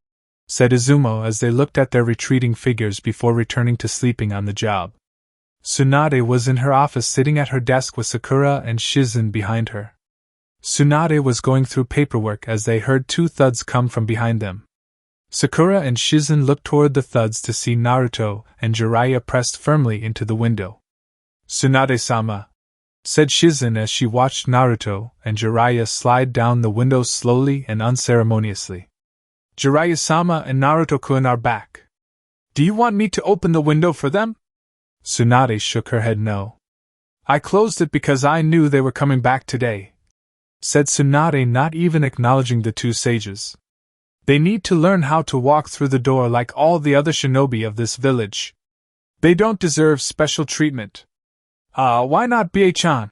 said Izumo as they looked at their retreating figures before returning to sleeping on the job. Tsunade was in her office sitting at her desk with Sakura and Shizen behind her. Tsunade was going through paperwork as they heard two thuds come from behind them. Sakura and Shizen looked toward the thuds to see Naruto and Jiraiya pressed firmly into the window. Tsunade-sama, said Shizen as she watched Naruto and Jiraiya slide down the window slowly and unceremoniously. Jiraiya-sama and Naruto-kun are back. Do you want me to open the window for them? Tsunade shook her head no. I closed it because I knew they were coming back today, said Tsunade, not even acknowledging the two sages. They need to learn how to walk through the door like all the other shinobi of this village. They don't deserve special treatment. Why not Bie-chan?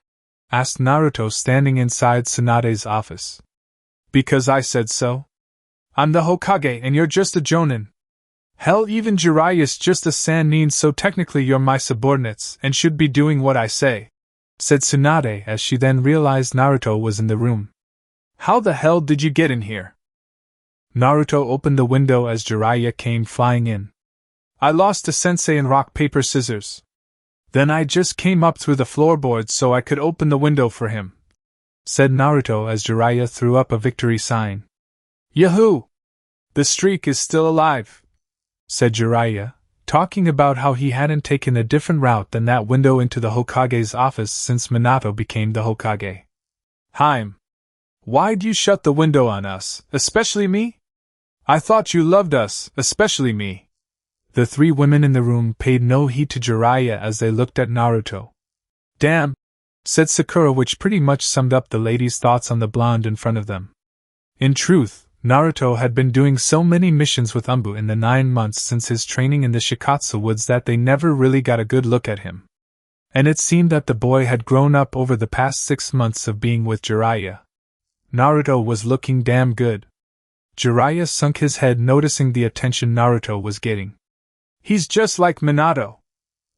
Asked Naruto standing inside Tsunade's office. Because I said so. I'm the Hokage and you're just a jonin. Hell, even Jiraiya's just a sannin, so technically you're my subordinates and should be doing what I say, said Tsunade as she then realized Naruto was in the room. How the hell did you get in here? Naruto opened the window as Jiraiya came flying in. I lost to Sensei in rock, paper, scissors. Then I just came up through the floorboards so I could open the window for him, said Naruto as Jiraiya threw up a victory sign. Yahoo! The streak is still alive, said Jiraiya, talking about how he hadn't taken a different route than that window into the Hokage's office since Minato became the Hokage. Heim, why'd you shut the window on us, especially me? I thought you loved us, especially me. The three women in the room paid no heed to Jiraiya as they looked at Naruto. Damn, said Sakura, which pretty much summed up the ladies' thoughts on the blonde in front of them. In truth, Naruto had been doing so many missions with Umbu in the 9 months since his training in the Shikatsu woods that they never really got a good look at him. And it seemed that the boy had grown up over the past 6 months of being with Jiraiya. Naruto was looking damn good. Jiraiya sunk his head, noticing the attention Naruto was getting. He's just like Minato.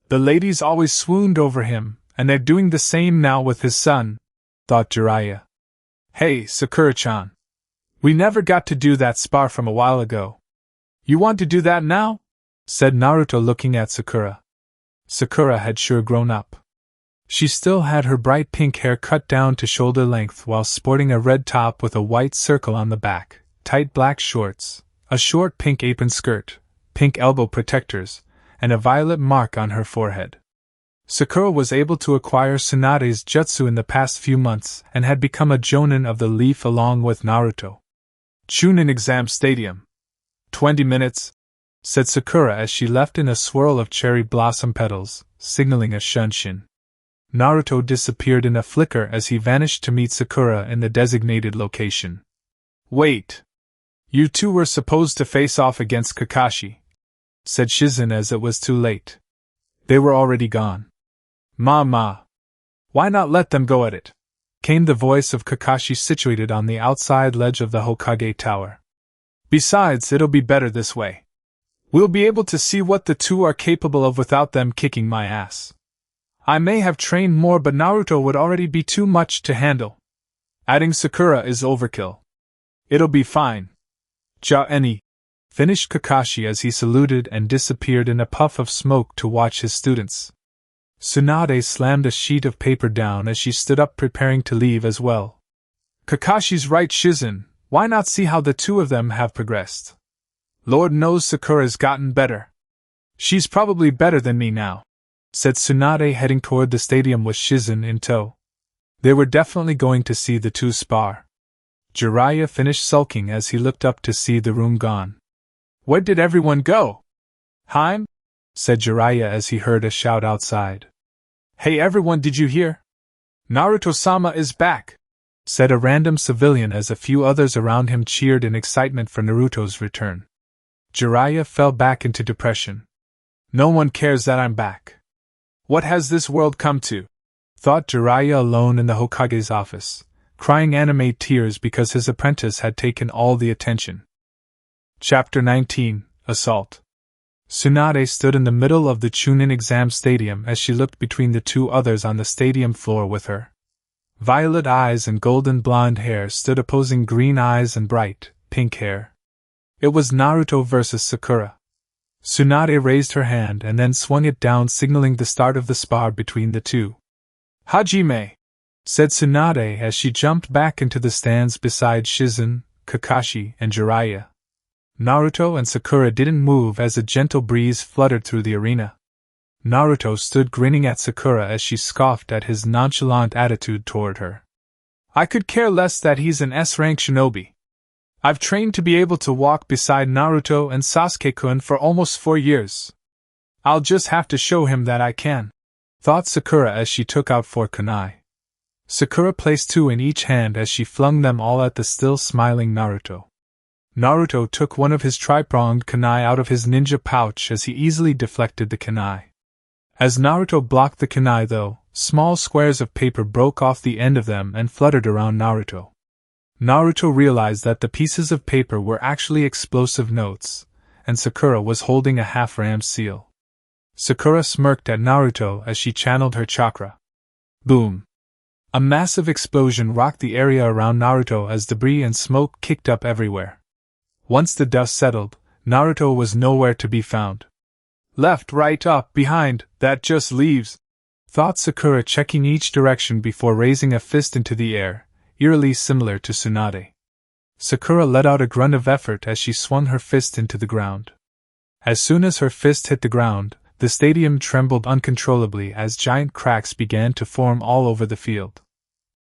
The ladies always swooned over him, and they're doing the same now with his son, thought Jiraiya. Hey, Sakura-chan. We never got to do that spar from a while ago. You want to do that now? Said Naruto, looking at Sakura. Sakura had sure grown up. She still had her bright pink hair cut down to shoulder length while sporting a red top with a white circle on the back, tight black shorts, a short pink apron skirt, pink elbow protectors, and a violet mark on her forehead. Sakura was able to acquire Tsunade's jutsu in the past few months and had become a jonin of the leaf along with Naruto. Chunin exam stadium. 20 minutes, said Sakura as she left in a swirl of cherry blossom petals, signaling a shunshin. Naruto disappeared in a flicker as he vanished to meet Sakura in the designated location. Wait. You two were supposed to face off against Kakashi, said Shizen as it was too late. They were already gone. Ma. Why not let them go at it? Came the voice of Kakashi, situated on the outside ledge of the Hokage Tower. Besides, it'll be better this way. We'll be able to see what the two are capable of without them kicking my ass. I may have trained more, but Naruto would already be too much to handle. Adding Sakura is overkill. It'll be fine. Ja-eni, finished Kakashi as he saluted and disappeared in a puff of smoke to watch his students. Tsunade slammed a sheet of paper down as she stood up, preparing to leave as well. Kakashi's right, Shizen. Why not see how the two of them have progressed? Lord knows Sakura's gotten better. She's probably better than me now, said Tsunade, heading toward the stadium with Shizen in tow. They were definitely going to see the two spar. Jiraiya finished sulking as he looked up to see the room gone. Where did everyone go? Heim? Said Jiraiya as he heard a shout outside. Hey everyone, did you hear? Naruto-sama is back, said a random civilian as a few others around him cheered in excitement for Naruto's return. Jiraiya fell back into depression. No one cares that I'm back. What has this world come to? Thought Jiraiya alone in the Hokage's office, crying anime tears because his apprentice had taken all the attention. Chapter 19, Assault. Tsunade stood in the middle of the Chunin exam stadium as she looked between the two others on the stadium floor with her. Violet eyes and golden blonde hair stood opposing green eyes and bright, pink hair. It was Naruto versus Sakura. Tsunade raised her hand and then swung it down, signaling the start of the spar between the two. Hajime! Said Tsunade as she jumped back into the stands beside Shizen, Kakashi, and Jiraiya. Naruto and Sakura didn't move as a gentle breeze fluttered through the arena. Naruto stood grinning at Sakura as she scoffed at his nonchalant attitude toward her. I could care less that he's an S-rank shinobi. I've trained to be able to walk beside Naruto and Sasuke-kun for almost 4 years. I'll just have to show him that I can, thought Sakura as she took out 4 kunai. Sakura placed 2 in each hand as she flung them all at the still smiling Naruto. Naruto took one of his tri-pronged kunai out of his ninja pouch as he easily deflected the kunai. As Naruto blocked the kunai though, small squares of paper broke off the end of them and fluttered around Naruto. Naruto realized that the pieces of paper were actually explosive notes, and Sakura was holding a half-rammed seal. Sakura smirked at Naruto as she channeled her chakra. Boom! A massive explosion rocked the area around Naruto as debris and smoke kicked up everywhere. Once the dust settled, Naruto was nowhere to be found. Left, right, up, behind, that just leaves, thought Sakura, checking each direction before raising a fist into the air, eerily similar to Tsunade. Sakura let out a grunt of effort as she swung her fist into the ground. As soon as her fist hit the ground, the stadium trembled uncontrollably as giant cracks began to form all over the field.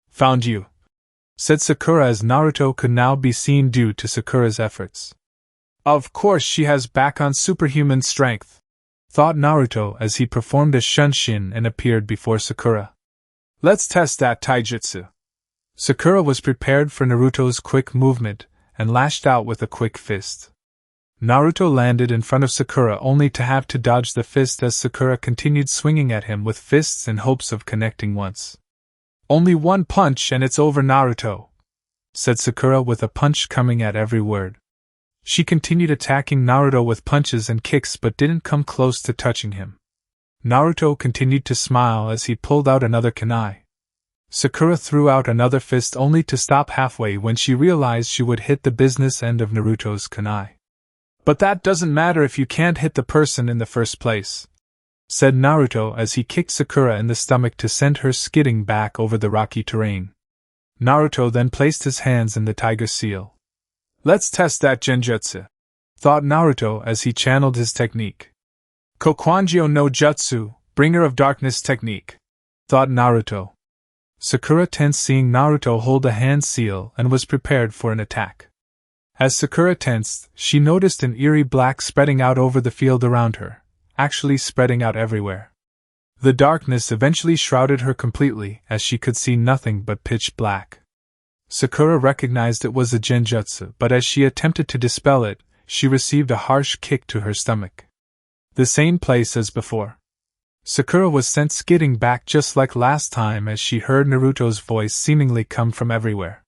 Found you, said Sakura as Naruto could now be seen due to Sakura's efforts. Of course she has back on superhuman strength, thought Naruto as he performed a shunshin and appeared before Sakura. Let's test that taijutsu. Sakura was prepared for Naruto's quick movement and lashed out with a quick fist. Naruto landed in front of Sakura only to have to dodge the fist as Sakura continued swinging at him with fists in hopes of connecting once. Only one punch and it's over, Naruto, said Sakura with a punch coming at every word. She continued attacking Naruto with punches and kicks but didn't come close to touching him. Naruto continued to smile as he pulled out another kunai. Sakura threw out another fist only to stop halfway when she realized she would hit the business end of Naruto's kunai. But that doesn't matter if you can't hit the person in the first place, said Naruto as he kicked Sakura in the stomach to send her skidding back over the rocky terrain. Naruto then placed his hands in the tiger seal. Let's test that genjutsu, thought Naruto as he channeled his technique. Kokwanjyo no Jutsu, bringer of darkness technique, thought Naruto. Sakura tensed seeing Naruto hold a hand seal and was prepared for an attack. As Sakura tensed, she noticed an eerie black spreading out over the field around her, actually spreading out everywhere. The darkness eventually shrouded her completely as she could see nothing but pitch black. Sakura recognized it was a genjutsu, but as she attempted to dispel it, she received a harsh kick to her stomach. The same place as before. Sakura was sent skidding back just like last time as she heard Naruto's voice seemingly come from everywhere.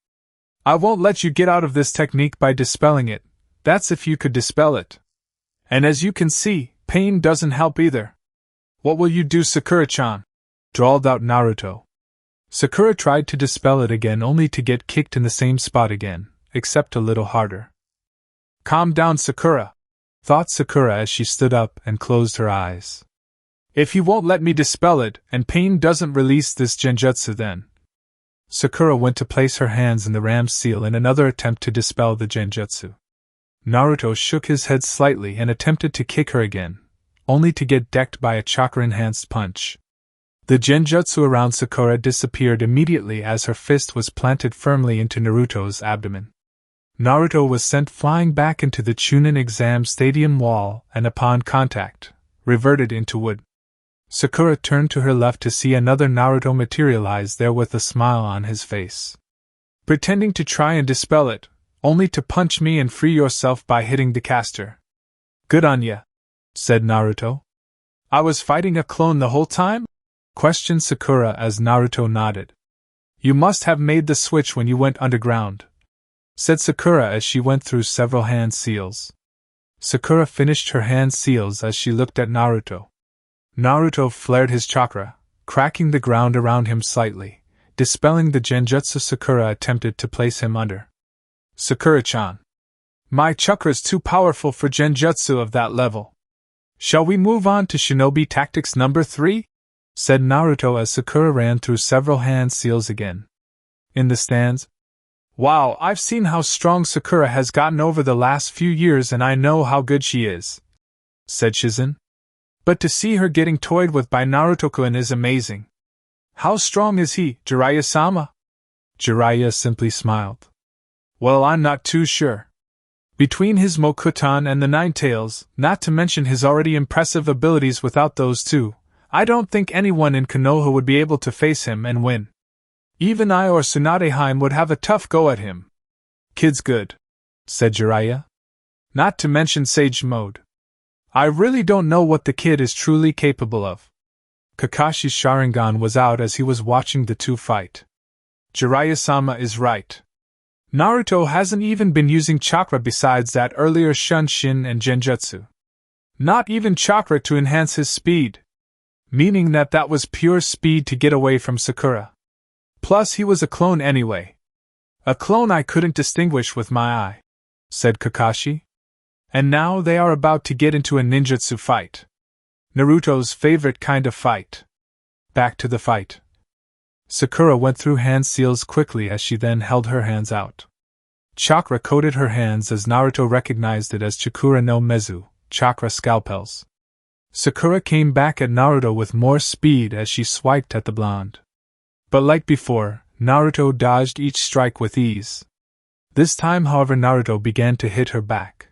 I won't let you get out of this technique by dispelling it, that's if you could dispel it. And as you can see, pain doesn't help either. What will you do, Sakura-chan? Drawled out Naruto. Sakura tried to dispel it again only to get kicked in the same spot again, except a little harder. Calm down, Sakura, thought Sakura as she stood up and closed her eyes. If you won't let me dispel it, and pain doesn't release this genjutsu then. Sakura went to place her hands in the ram seal in another attempt to dispel the genjutsu. Naruto shook his head slightly and attempted to kick her again, only to get decked by a chakra-enhanced punch. The genjutsu around Sakura disappeared immediately as her fist was planted firmly into Naruto's abdomen. Naruto was sent flying back into the Chunin exam stadium wall and upon contact, reverted into wood. Sakura turned to her left to see another Naruto materialize there with a smile on his face. Pretending to try and dispel it, only to punch me and free yourself by hitting the caster. Good on ya, said Naruto. I was fighting a clone the whole time? Questioned Sakura as Naruto nodded. You must have made the switch when you went underground, said Sakura as she went through several hand seals. Sakura finished her hand seals as she looked at Naruto. Naruto flared his chakra, cracking the ground around him slightly, dispelling the genjutsu Sakura attempted to place him under. Sakura-chan. My chakra's too powerful for genjutsu of that level. Shall we move on to shinobi tactics number 3? Said Naruto as Sakura ran through several hand seals again. In the stands. Wow, I've seen how strong Sakura has gotten over the last few years and I know how good she is, said Shizen. But to see her getting toyed with by Naruto-kun is amazing. How strong is he, Jiraiya-sama? Jiraiya simply smiled. Well, I'm not too sure. Between his Mokuton and the Nine Tails, not to mention his already impressive abilities without those two, I don't think anyone in Konoha would be able to face him and win. Even I or Tsunadeheim would have a tough go at him. Kid's good, said Jiraiya. Not to mention Sage Mode. I really don't know what the kid is truly capable of. Kakashi's Sharingan was out as he was watching the two fight. Jiraiya-sama is right. Naruto hasn't even been using chakra besides that earlier Shunshin and Genjutsu. Not even chakra to enhance his speed. Meaning that was pure speed to get away from Sakura. Plus he was a clone anyway. A clone I couldn't distinguish with my eye, said Kakashi. And now they are about to get into a ninjutsu fight. Naruto's favorite kind of fight. Back to the fight. Sakura went through hand seals quickly as she then held her hands out. Chakra coated her hands as Naruto recognized it as Chakura no Mezu, chakra scalpels. Sakura came back at Naruto with more speed as she swiped at the blonde. But like before, Naruto dodged each strike with ease. This time, however, Naruto began to hit her back.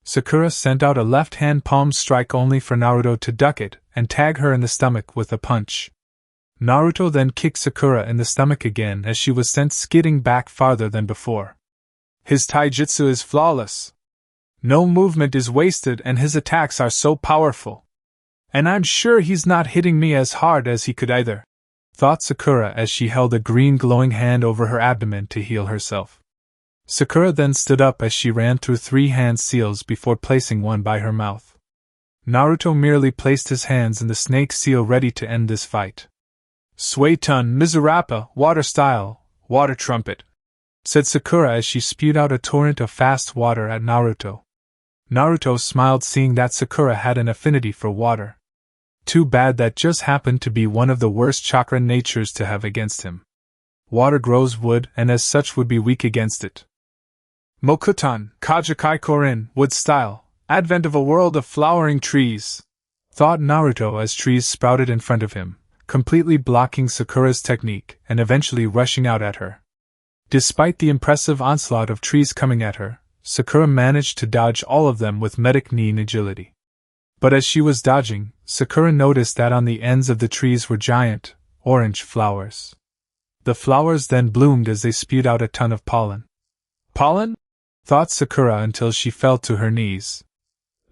Sakura sent out a left-hand palm strike only for Naruto to duck it and tag her in the stomach with a punch. Naruto then kicked Sakura in the stomach again as she was sent skidding back farther than before. His taijutsu is flawless. No movement is wasted and his attacks are so powerful. And I'm sure he's not hitting me as hard as he could either, thought Sakura as she held a green glowing hand over her abdomen to heal herself. Sakura then stood up as she ran through 3 hand seals before placing one by her mouth. Naruto merely placed his hands in the snake seal ready to end this fight. Suetun Mizurappa, water style, water trumpet, said Sakura as she spewed out a torrent of fast water at Naruto. Naruto smiled seeing that Sakura had an affinity for water. Too bad that just happened to be one of the worst chakra natures to have against him. Water grows wood and as such would be weak against it. Mokuton, Kajakai Korin, wood style, advent of a world of flowering trees, thought Naruto as trees sprouted in front of him, completely blocking Sakura's technique and eventually rushing out at her. Despite the impressive onslaught of trees coming at her, Sakura managed to dodge all of them with medic nin agility. But as she was dodging, Sakura noticed that on the ends of the trees were giant, orange flowers. The flowers then bloomed as they spewed out a ton of pollen. Pollen? Thought Sakura until she fell to her knees.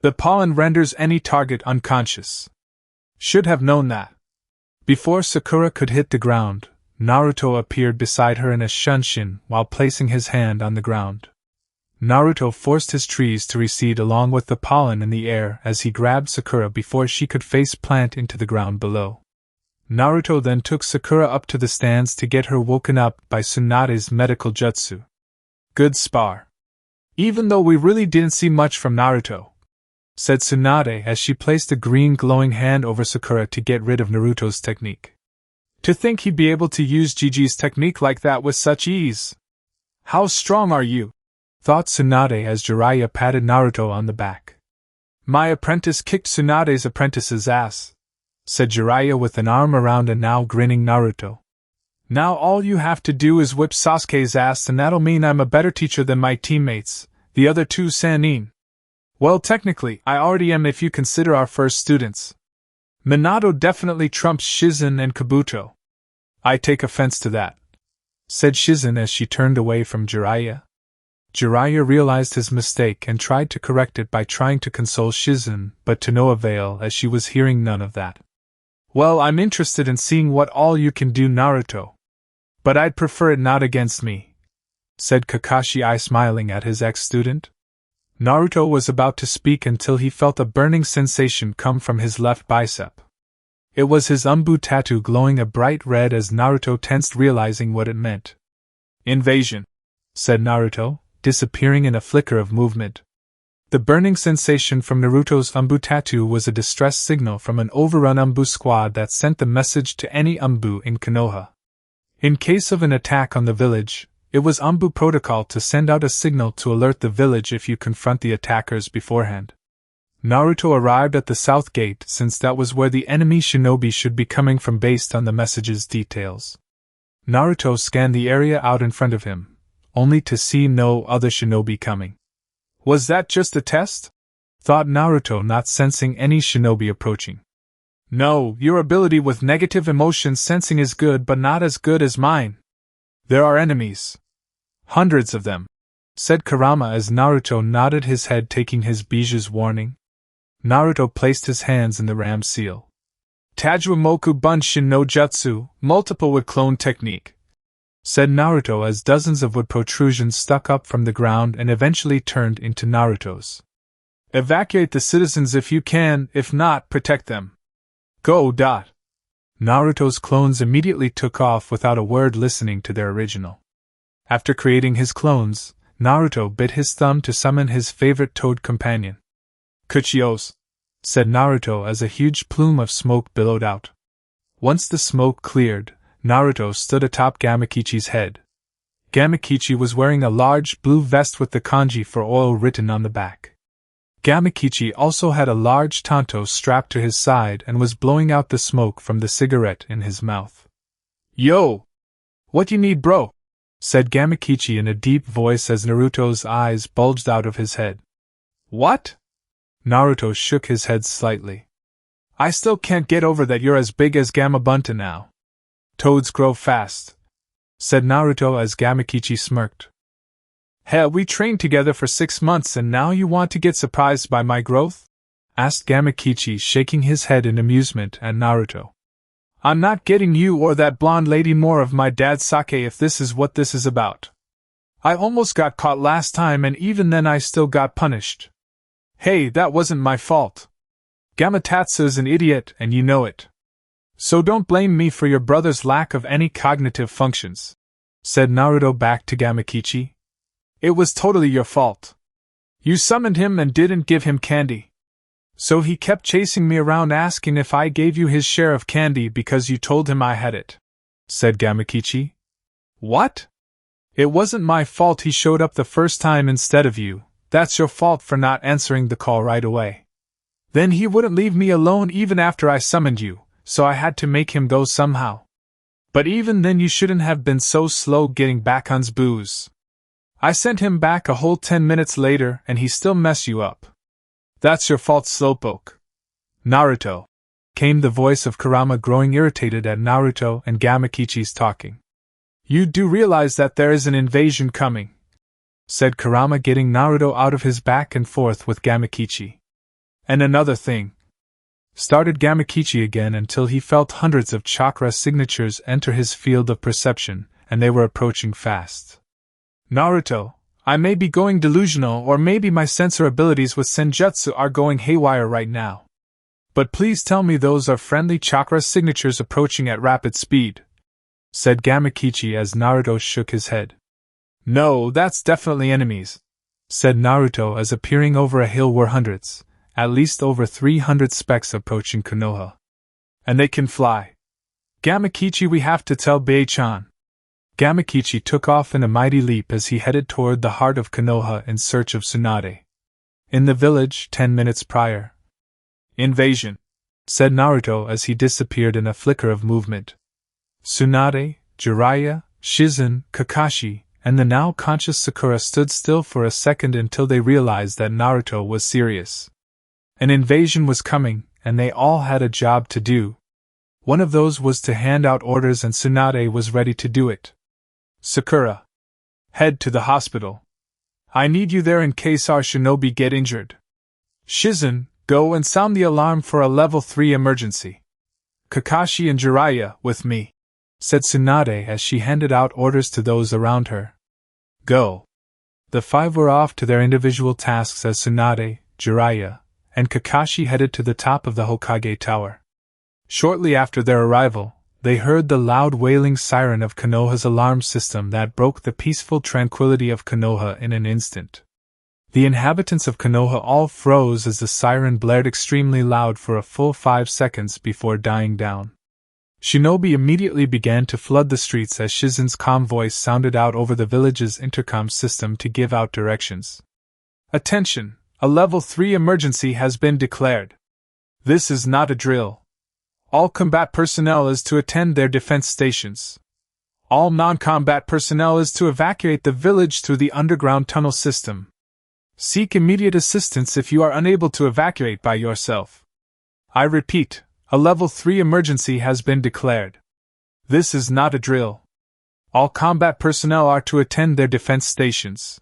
The pollen renders any target unconscious. Should have known that. Before Sakura could hit the ground, Naruto appeared beside her in a shunshin while placing his hand on the ground. Naruto forced his trees to recede along with the pollen in the air as he grabbed Sakura before she could face plant into the ground below. Naruto then took Sakura up to the stands to get her woken up by Tsunade's medical jutsu. Good spar. Even though we really didn't see much from Naruto, said Tsunade as she placed a green glowing hand over Sakura to get rid of Naruto's technique. To think he'd be able to use Gigi's technique like that with such ease. How strong are you? Thought Tsunade as Jiraiya patted Naruto on the back. My apprentice kicked Tsunade's apprentice's ass, said Jiraiya with an arm around a now grinning Naruto. Now all you have to do is whip Sasuke's ass and that'll mean I'm a better teacher than my teammates, the other 2 Sannin. Well, technically, I already am if you consider our first students. Minato definitely trumps Shizen and Kabuto. I take offense to that, said Shizen as she turned away from Jiraiya. Jiraiya realized his mistake and tried to correct it by trying to console Shizune, but to no avail as she was hearing none of that. Well, I'm interested in seeing what all you can do, Naruto. But I'd prefer it not against me, said Kakashi, smiling at his ex-student. Naruto was about to speak until he felt a burning sensation come from his left bicep. It was his Umbu tattoo glowing a bright red as Naruto tensed, realizing what it meant. Invasion, said Naruto, disappearing in a flicker of movement. The burning sensation from Naruto's Umbu tattoo was a distress signal from an overrun Umbu squad that sent the message to any Umbu in Konoha. In case of an attack on the village, it was Umbu protocol to send out a signal to alert the village if you confront the attackers beforehand. Naruto arrived at the south gate since that was where the enemy shinobi should be coming from based on the message's details. Naruto scanned the area out in front of him, only to see no other shinobi coming. Was that just a test? Thought Naruto, not sensing any shinobi approaching. No, your ability with negative emotion sensing is good, but not as good as mine. There are enemies. Hundreds of them, said Kurama as Naruto nodded his head, taking his Biju's warning. Naruto placed his hands in the ram seal. Tajwamoku Bunshin no Jutsu, multiple wood clone technique, said Naruto as dozens of wood protrusions stuck up from the ground and eventually turned into Naruto's. Evacuate the citizens if you can, if not, protect them. Go. Naruto's clones immediately took off without a word, listening to their original. After creating his clones, Naruto bit his thumb to summon his favorite toad companion. Kuchios, said Naruto as a huge plume of smoke billowed out. Once the smoke cleared, Naruto stood atop Gamakichi's head. Gamakichi was wearing a large blue vest with the kanji for oil written on the back. Gamakichi also had a large tanto strapped to his side and was blowing out the smoke from the cigarette in his mouth. Yo! What you need, bro? Said Gamakichi in a deep voice as Naruto's eyes bulged out of his head. What? Naruto shook his head slightly. I still can't get over that you're as big as Gamabunta now. Toads grow fast, said Naruto as Gamakichi smirked. Hell, we trained together for 6 months and now you want to get surprised by my growth? Asked Gamakichi, shaking his head in amusement at Naruto. I'm not getting you or that blonde lady more of my dad's sake if this is what this is about. I almost got caught last time and even then I still got punished. Hey, that wasn't my fault. Gamatatsu's an idiot and you know it. So don't blame me for your brother's lack of any cognitive functions, said Naruto back to Gamakichi. It was totally your fault. You summoned him and didn't give him candy. So he kept chasing me around asking if I gave you his share of candy because you told him I had it, said Gamakichi. What? It wasn't my fault he showed up the first time instead of you. That's your fault for not answering the call right away. Then he wouldn't leave me alone even after I summoned you, so I had to make him go somehow. But even then you shouldn't have been so slow getting back on's booze. I sent him back a whole 10 minutes later and he still messed you up. That's your fault, slowpoke. Naruto, came the voice of Kurama, growing irritated at Naruto and Gamakichi's talking. You do realize that there is an invasion coming, said Kurama, getting Naruto out of his back and forth with Gamakichi. And another thing, started Gamakichi again until he felt hundreds of chakra signatures enter his field of perception, and they were approaching fast. Naruto, I may be going delusional or maybe my sensor abilities with senjutsu are going haywire right now. But please tell me those are friendly chakra signatures approaching at rapid speed, said Gamakichi as Naruto shook his head. No, that's definitely enemies, said Naruto as appearing over a hill were hundreds, at least over 300 specks approaching Konoha. And they can fly. Gamakichi, we have to tell Bei-chan. Gamakichi took off in a mighty leap as he headed toward the heart of Konoha in search of Tsunade. In the village 10 minutes prior. Invasion, said Naruto as he disappeared in a flicker of movement. Tsunade, Jiraiya, Shizune, Kakashi, and the now conscious Sakura stood still for a second until they realized that Naruto was serious. An invasion was coming, and they all had a job to do. One of those was to hand out orders, and Tsunade was ready to do it. Sakura, head to the hospital. I need you there in case our shinobi get injured. Shizen, go and sound the alarm for a level 3 emergency. Kakashi and Jiraiya, with me, said Tsunade as she handed out orders to those around her. Go. The 5 were off to their individual tasks as Tsunade, Jiraiya, and Kakashi headed to the top of the Hokage Tower. Shortly after their arrival, they heard the loud wailing siren of Konoha's alarm system that broke the peaceful tranquility of Konoha in an instant. The inhabitants of Konoha all froze as the siren blared extremely loud for a full 5 seconds before dying down. Shinobi immediately began to flood the streets as Shizen's calm voice sounded out over the village's intercom system to give out directions. Attention! A level 3 emergency has been declared. This is not a drill. All combat personnel is to attend their defense stations. All non-combat personnel is to evacuate the village through the underground tunnel system. Seek immediate assistance if you are unable to evacuate by yourself. I repeat, a level 3 emergency has been declared. This is not a drill. All combat personnel are to attend their defense stations.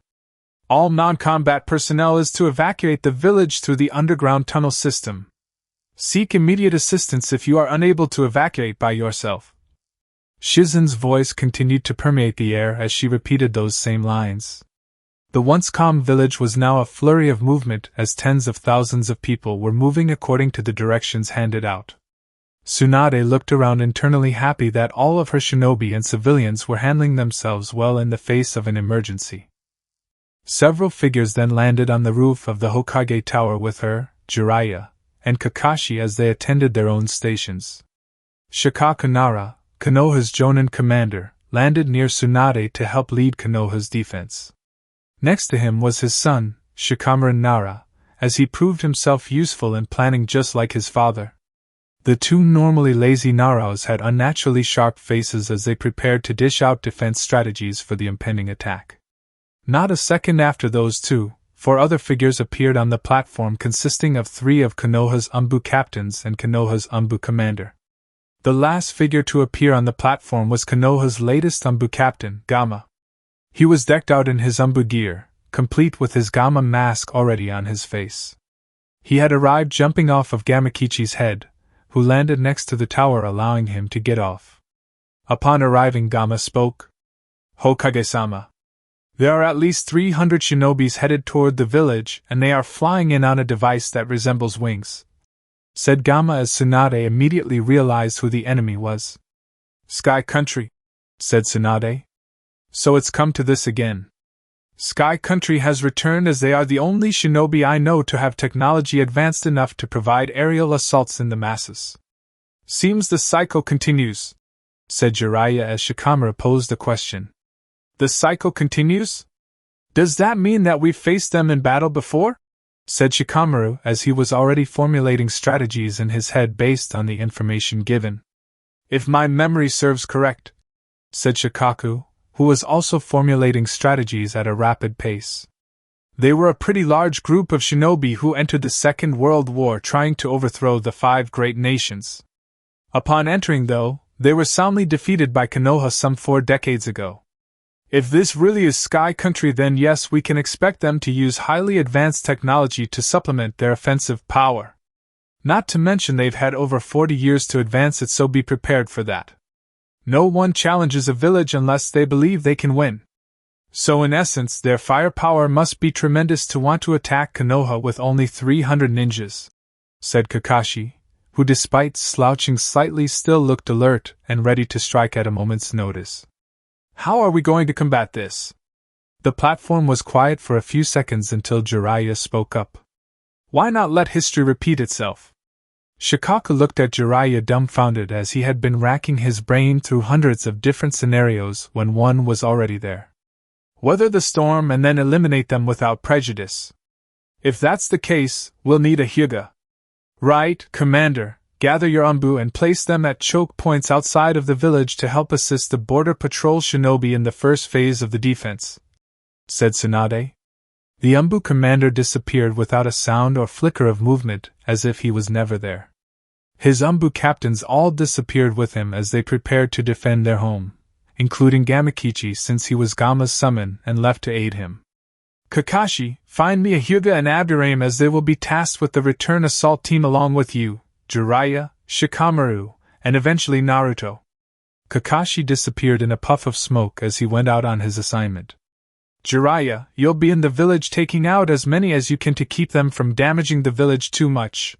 All non-combat personnel is to evacuate the village through the underground tunnel system. Seek immediate assistance if you are unable to evacuate by yourself. Shizen's voice continued to permeate the air as she repeated those same lines. The once calm village was now a flurry of movement as tens of thousands of people were moving according to the directions handed out. Tsunade looked around internally happy that all of her shinobi and civilians were handling themselves well in the face of an emergency. Several figures then landed on the roof of the Hokage Tower with her, Jiraiya, and Kakashi as they attended their own stations. Shikaku Nara, Konoha's Jonin commander, landed near Tsunade to help lead Konoha's defense. Next to him was his son, Shikamaru Nara, as he proved himself useful in planning just like his father. The two normally lazy Naras had unnaturally sharp faces as they prepared to dish out defense strategies for the impending attack. Not a second after those two, 4 other figures appeared on the platform consisting of 3 of Konoha's Umbu captains and Konoha's Umbu commander. The last figure to appear on the platform was Konoha's latest Umbu captain, Gamma. He was decked out in his Umbu gear, complete with his Gamma mask already on his face. He had arrived jumping off of Gamakichi's head, who landed next to the tower allowing him to get off. Upon arriving, Gamma spoke. Hokage-sama. There are at least 300 shinobis headed toward the village, and they are flying in on a device that resembles wings, said Gamma as Tsunade immediately realized who the enemy was. Sky Country, said Tsunade. So it's come to this again. Sky Country has returned as they are the only shinobi I know to have technology advanced enough to provide aerial assaults in the masses. Seems the cycle continues, said Jiraiya as Shikamaru posed the question. The cycle continues? Does that mean that we've faced them in battle before? Said Shikamaru as he was already formulating strategies in his head based on the information given. If my memory serves correct, said Shikaku, who was also formulating strategies at a rapid pace. They were a pretty large group of shinobi who entered the Second World War trying to overthrow the 5 great nations. Upon entering, though, they were soundly defeated by Konoha some 4 decades ago. If this really is Sky Country, then yes, we can expect them to use highly advanced technology to supplement their offensive power. Not to mention they've had over 40 years to advance it, so be prepared for that. No one challenges a village unless they believe they can win. So in essence, their firepower must be tremendous to want to attack Konoha with only 300 ninjas, said Kakashi, who despite slouching slightly still looked alert and ready to strike at a moment's notice. How are we going to combat this? The platform was quiet for a few seconds until Jiraiya spoke up. Why not let history repeat itself? Shikaku looked at Jiraiya dumbfounded as he had been racking his brain through hundreds of different scenarios when one was already there. Weather the storm and then eliminate them without prejudice. If that's the case, we'll need a Hyuga. Right, Commander. Gather your Umbu and place them at choke points outside of the village to help assist the border patrol shinobi in the first phase of the defense, said Tsunade. The Umbu commander disappeared without a sound or flicker of movement, as if he was never there. His Umbu captains all disappeared with him as they prepared to defend their home, including Gamakichi since he was Gamma's summon and left to aid him. Kakashi, find me a Hyuga and Abdurrahim as they will be tasked with the return assault team along with you, Jiraiya, Shikamaru, and eventually Naruto. Kakashi disappeared in a puff of smoke as he went out on his assignment. Jiraiya, you'll be in the village taking out as many as you can to keep them from damaging the village too much,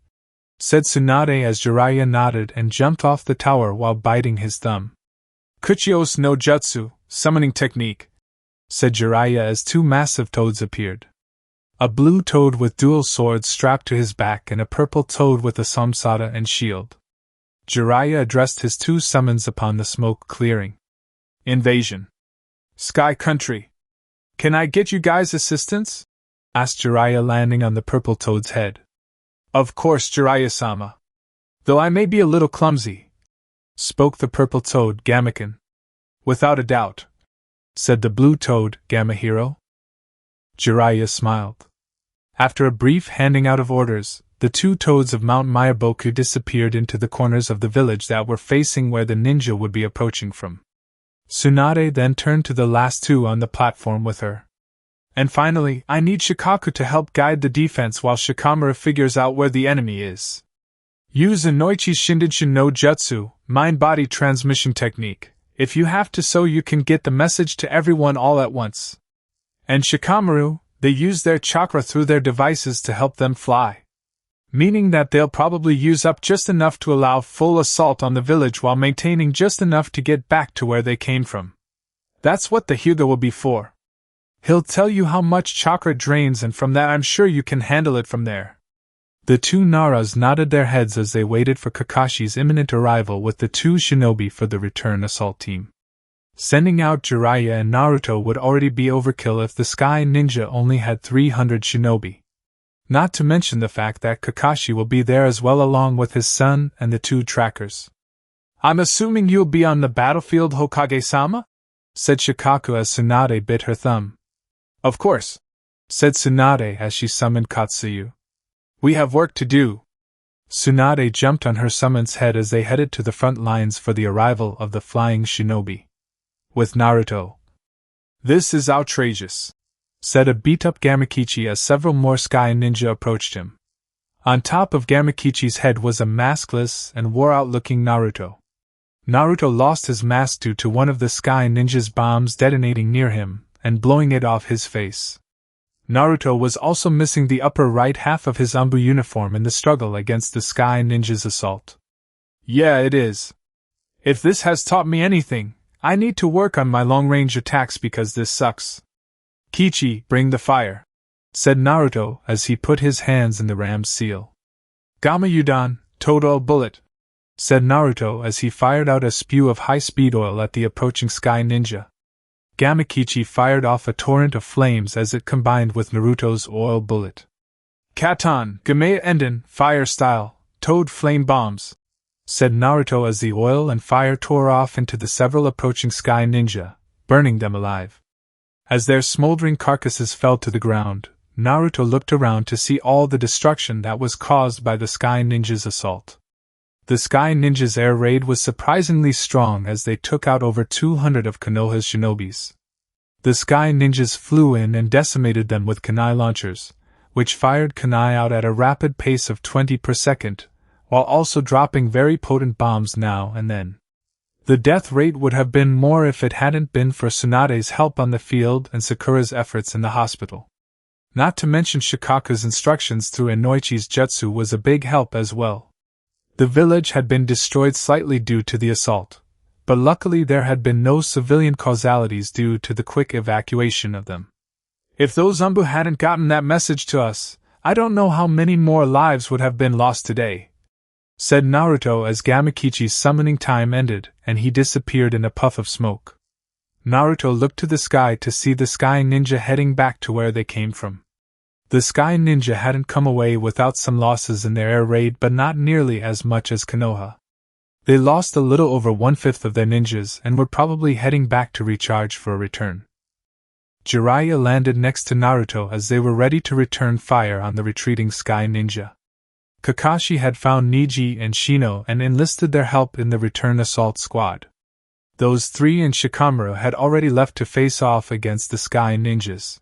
said Tsunade as Jiraiya nodded and jumped off the tower while biting his thumb. Kuchios no Jutsu, summoning technique, said Jiraiya as two massive toads appeared. A blue toad with dual swords strapped to his back and a purple toad with a samsara and shield. Jiraiya addressed his two summons upon the smoke clearing. Invasion. Sky Country. Can I get you guys assistance? Asked Jiraiya, landing on the purple toad's head. Of course, Jiraiya-sama. Though I may be a little clumsy, spoke the purple toad, Gamaken. Without a doubt, said the blue toad, Gamahiro. Jiraiya smiled. After a brief handing out of orders, the two toads of Mount Mayaboku disappeared into the corners of the village that were facing where the ninja would be approaching from. Tsunade then turned to the last two on the platform with her. And finally, I need Shikaku to help guide the defense while Shikamaru figures out where the enemy is. Use Inoichi's Shindenshin no Jutsu, mind-body transmission technique, if you have to so you can get the message to everyone all at once. And Shikamaru, they use their chakra through their devices to help them fly. Meaning that they'll probably use up just enough to allow full assault on the village while maintaining just enough to get back to where they came from. That's what the Hyuga will be for. He'll tell you how much chakra drains, and from that I'm sure you can handle it from there. The two Naras nodded their heads as they waited for Kakashi's imminent arrival with the two shinobi for the return assault team. Sending out Jiraiya and Naruto would already be overkill if the Sky Ninja only had 300 shinobi. Not to mention the fact that Kakashi will be there as well along with his son and the two trackers. I'm assuming you'll be on the battlefield, Hokage-sama? Said Shikaku as Tsunade bit her thumb. Of course, said Tsunade as she summoned Katsuyu. We have work to do. Tsunade jumped on her summon's head as they headed to the front lines for the arrival of the flying shinobi. With Naruto. This is outrageous, said a beat-up Gamakichi as several more Sky Ninja approached him. On top of Gamakichi's head was a maskless and wore-out-looking Naruto. Naruto lost his mask due to one of the Sky Ninja's bombs detonating near him and blowing it off his face. Naruto was also missing the upper right half of his Anbu uniform in the struggle against the Sky Ninja's assault. Yeah, it is. If this has taught me anything, I need to work on my long-range attacks because this sucks. Kichi, bring the fire, said Naruto as he put his hands in the ram's seal. Gamayudan, toad oil bullet, said Naruto as he fired out a spew of high-speed oil at the approaching Sky Ninja. Gamakichi fired off a torrent of flames as it combined with Naruto's oil bullet. Katan, Gamea Enden, fire style, toad flame bombs, said Naruto as the oil and fire tore off into the several approaching Sky Ninja, burning them alive. As their smoldering carcasses fell to the ground, Naruto looked around to see all the destruction that was caused by the Sky Ninja's assault. The Sky Ninja's air raid was surprisingly strong as they took out over 200 of Konoha's shinobis. The Sky Ninjas flew in and decimated them with kunai launchers, which fired kunai out at a rapid pace of 20 per second, while also dropping very potent bombs now and then. The death rate would have been more if it hadn't been for Tsunade's help on the field and Sakura's efforts in the hospital. Not to mention Shikaku's instructions through Inoichi's jutsu was a big help as well. The village had been destroyed slightly due to the assault, but luckily there had been no civilian causalities due to the quick evacuation of them. If those Anbu hadn't gotten that message to us, I don't know how many more lives would have been lost today, said Naruto as Gamakichi's summoning time ended and he disappeared in a puff of smoke. Naruto looked to the sky to see the Sky Ninja heading back to where they came from. The Sky Ninja hadn't come away without some losses in their air raid, but not nearly as much as Konoha. They lost a little over 1/5 of their ninjas and were probably heading back to recharge for a return. Jiraiya landed next to Naruto as they were ready to return fire on the retreating Sky Ninja. Kakashi had found Niji and Shino and enlisted their help in the return assault squad. Those three and Shikamaru had already left to face off against the Sky Ninjas.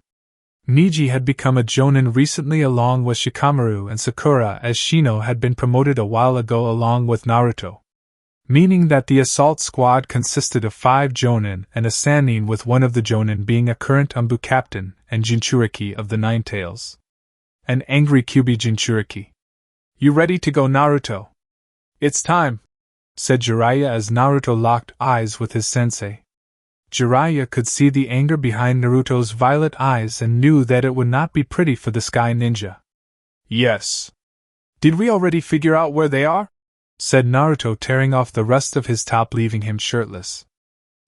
Niji had become a jonin recently along with Shikamaru and Sakura, as Shino had been promoted a while ago along with Naruto. Meaning that the assault squad consisted of 5 jonin and a sannin, with one of the jonin being a current Umbu captain and Jinchuriki of the Nine Tails. An angry Kyuubi Jinchuriki. "You ready to go, Naruto?" "It's time," said Jiraiya as Naruto locked eyes with his sensei. Jiraiya could see the anger behind Naruto's violet eyes and knew that it would not be pretty for the Sky Ninja. "Yes." "Did we already figure out where they are?" said Naruto, tearing off the rest of his top, leaving him shirtless.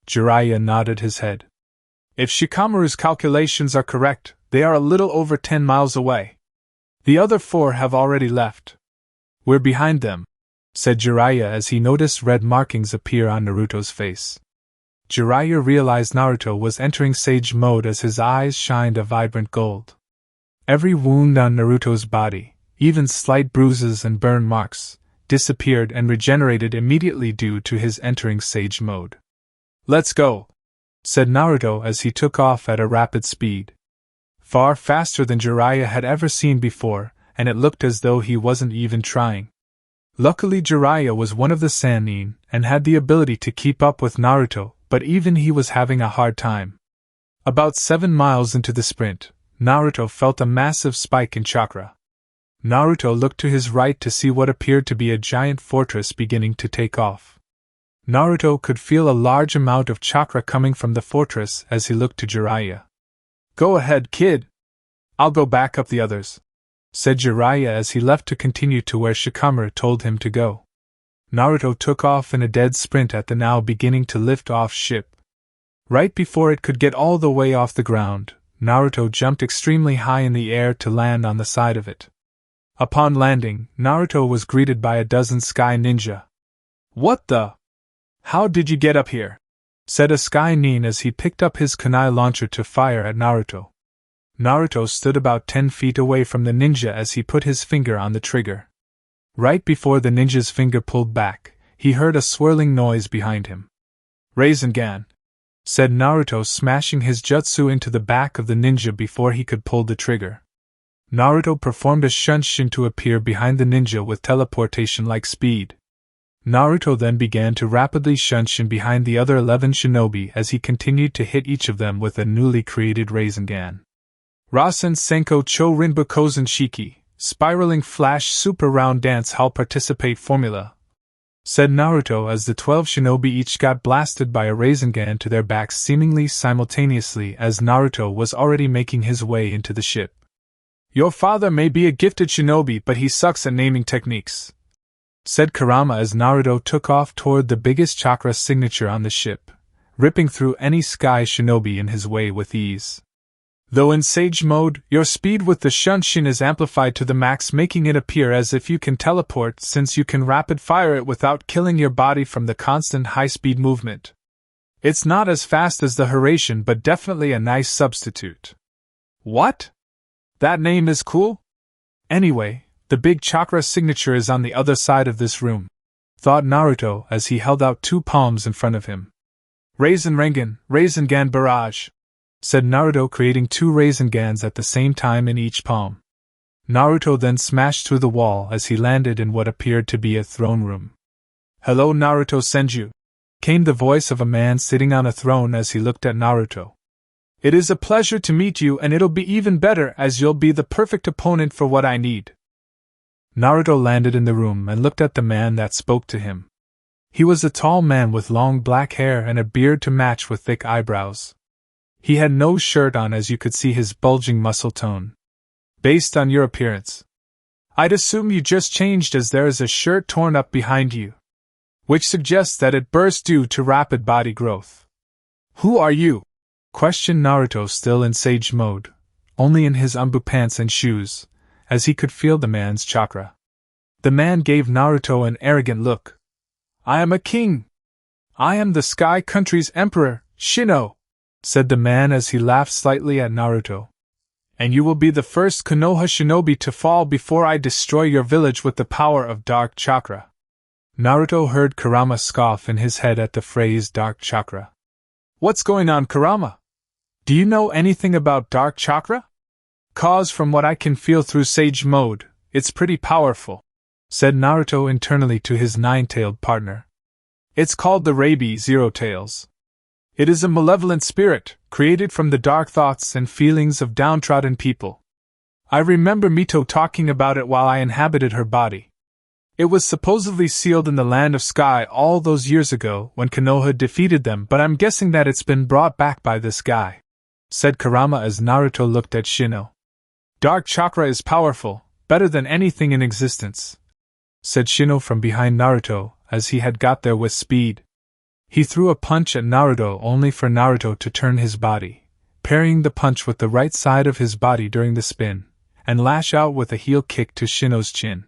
Jiraiya nodded his head. "If Shikamaru's calculations are correct, they are a little over 10 miles away. The other 4 have already left." "We're behind them," said Jiraiya as he noticed red markings appear on Naruto's face. Jiraiya realized Naruto was entering Sage mode as his eyes shined a vibrant gold. Every wound on Naruto's body, even slight bruises and burn marks, disappeared and regenerated immediately due to his entering Sage mode. "Let's go," said Naruto as he took off at a rapid speed. Far faster than Jiraiya had ever seen before, and it looked as though he wasn't even trying. Luckily Jiraiya was one of the Sannin and had the ability to keep up with Naruto, but even he was having a hard time. About 7 miles into the sprint, Naruto felt a massive spike in chakra. Naruto looked to his right to see what appeared to be a giant fortress beginning to take off. Naruto could feel a large amount of chakra coming from the fortress as he looked to Jiraiya. "Go ahead, kid. I'll go back up the others," said Jiraiya as he left to continue to where Shikamaru told him to go. Naruto took off in a dead sprint at the now beginning to lift off ship. Right before it could get all the way off the ground, Naruto jumped extremely high in the air to land on the side of it. Upon landing, Naruto was greeted by a dozen Sky Ninja. "What the? How did you get up here?" said a Sky Nin as he picked up his kunai launcher to fire at Naruto. Naruto stood about 10 feet away from the ninja as he put his finger on the trigger. Right before the ninja's finger pulled back, he heard a swirling noise behind him. "Rasengan," said Naruto, smashing his jutsu into the back of the ninja before he could pull the trigger. Naruto performed a shunshin to appear behind the ninja with teleportation-like speed. Naruto then began to rapidly shunshin behind the other 11 shinobi as he continued to hit each of them with a newly created Rasengan. Rasen Senko Cho Rinbu Kozen Shiki, Spiraling Flash Super Round Dance Hall Participate Formula, said Naruto as the 12 shinobi each got blasted by a Rasengan to their backs seemingly simultaneously as Naruto was already making his way into the ship. "Your father may be a gifted shinobi, but he sucks at naming techniques," said Kurama as Naruto took off toward the biggest chakra signature on the ship, ripping through any sky shinobi in his way with ease. "Though in Sage mode, your speed with the Shunshin is amplified to the max, making it appear as if you can teleport since you can rapid fire it without killing your body from the constant high-speed movement. It's not as fast as the Narration, but definitely a nice substitute." "What? That name is cool? Anyway, the big chakra signature is on the other side of this room," thought Naruto as he held out 2 palms in front of him. Rasengan Barrage," said Naruto, creating 2 Rasengans at the same time in each palm. Naruto then smashed through the wall as he landed in what appeared to be a throne room. "Hello, Naruto Senju," came the voice of a man sitting on a throne as he looked at Naruto. "It is a pleasure to meet you, and it'll be even better as you'll be the perfect opponent for what I need." Naruto landed in the room and looked at the man that spoke to him. He was a tall man with long black hair and a beard to match with thick eyebrows. He had no shirt on as you could see his bulging muscle tone. "Based on your appearance, I'd assume you just changed as there is a shirt torn up behind you, which suggests that it burst due to rapid body growth." "Who are you?" questioned Naruto, still in Sage mode, only in his umbu pants and shoes, as he could feel the man's chakra. The man gave Naruto an arrogant look. "I am a king. I am the Sky Country's Emperor, Shino," said the man as he laughed slightly at Naruto. "And you will be the first Konoha shinobi to fall before I destroy your village with the power of Dark Chakra." Naruto heard Kurama scoff in his head at the phrase Dark Chakra. "What's going on, Kurama? Do you know anything about Dark Chakra?" "'Cause from what I can feel through Sage Mode, it's pretty powerful," said Naruto internally to his nine-tailed partner. "It's called the Rabi Zero Tails. It is a malevolent spirit, created from the dark thoughts and feelings of downtrodden people. I remember Mito talking about it while I inhabited her body. It was supposedly sealed in the Land of Sky all those years ago when Konoha defeated them, but I'm guessing that it's been brought back by this guy," said Kurama as Naruto looked at Shino. "Dark chakra is powerful, better than anything in existence," said Shino from behind Naruto, as he had got there with speed. He threw a punch at Naruto only for Naruto to turn his body, parrying the punch with the right side of his body during the spin, and lash out with a heel kick to Shino's chin.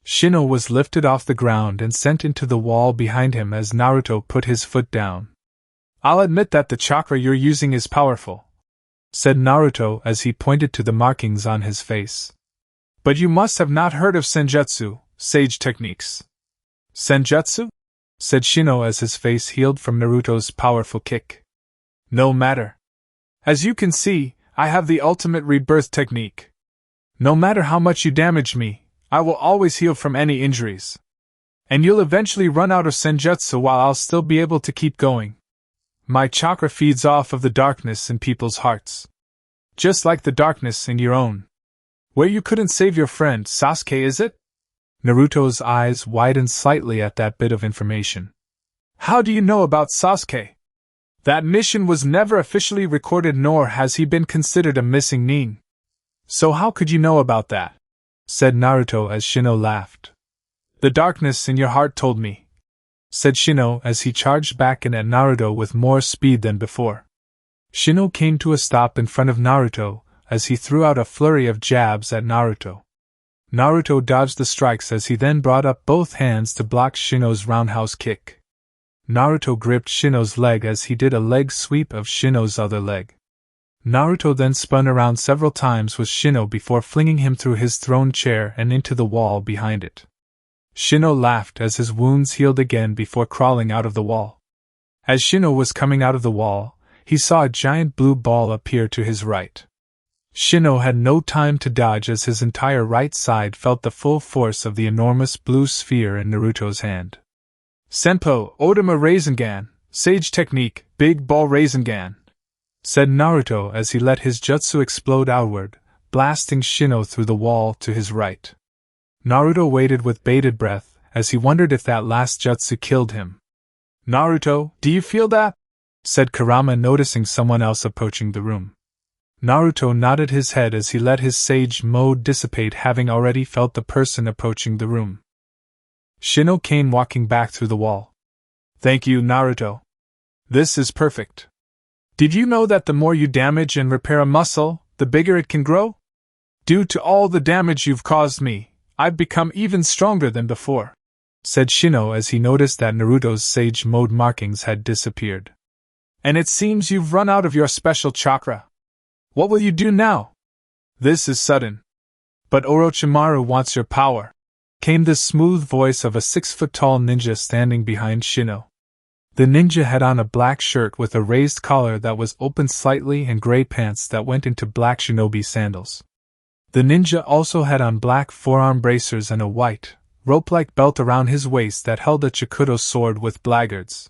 Shino was lifted off the ground and sent into the wall behind him as Naruto put his foot down. "I'll admit that the chakra you're using is powerful," said Naruto as he pointed to the markings on his face. "But you must have not heard of Senjutsu, sage techniques." "Senjutsu?" said Shino as his face healed from Naruto's powerful kick. "No matter. As you can see, I have the ultimate rebirth technique. No matter how much you damage me, I will always heal from any injuries. And you'll eventually run out of Senjutsu while I'll still be able to keep going. My chakra feeds off of the darkness in people's hearts. Just like the darkness in your own. Where you couldn't save your friend Sasuke, is it?" Naruto's eyes widened slightly at that bit of information. "How do you know about Sasuke? That mission was never officially recorded, nor has he been considered a missing nin. So how could you know about that?" said Naruto as Shino laughed. "The darkness in your heart told me," said Shino as he charged back in at Naruto with more speed than before. Shino came to a stop in front of Naruto as he threw out a flurry of jabs at Naruto. Naruto dodged the strikes as he then brought up both hands to block Shino's roundhouse kick. Naruto gripped Shino's leg as he did a leg sweep of Shino's other leg. Naruto then spun around several times with Shino before flinging him through his throne chair and into the wall behind it. Shino laughed as his wounds healed again before crawling out of the wall. As Shino was coming out of the wall, he saw a giant blue ball appear to his right. Shino had no time to dodge as his entire right side felt the full force of the enormous blue sphere in Naruto's hand. "Senpo, Odama Rasengan, Sage Technique, Big Ball Rasengan," said Naruto as he let his jutsu explode outward, blasting Shino through the wall to his right. Naruto waited with bated breath as he wondered if that last jutsu killed him. "Naruto, do you feel that?" said Kurama, noticing someone else approaching the room. Naruto nodded his head as he let his sage mode dissipate, having already felt the person approaching the room. Shino came walking back through the wall. "Thank you, Naruto. This is perfect. Did you know that the more you damage and repair a muscle, the bigger it can grow? Due to all the damage you've caused me, I've become even stronger than before," said Shino as he noticed that Naruto's sage mode markings had disappeared. "And it seems you've run out of your special chakra. What will you do now? This is sudden. But Orochimaru wants your power," came the smooth voice of a 6-foot-tall ninja standing behind Shino. The ninja had on a black shirt with a raised collar that was open slightly and gray pants that went into black shinobi sandals. The ninja also had on black forearm bracers and a white, rope-like belt around his waist that held a Chikudo sword with blackguards.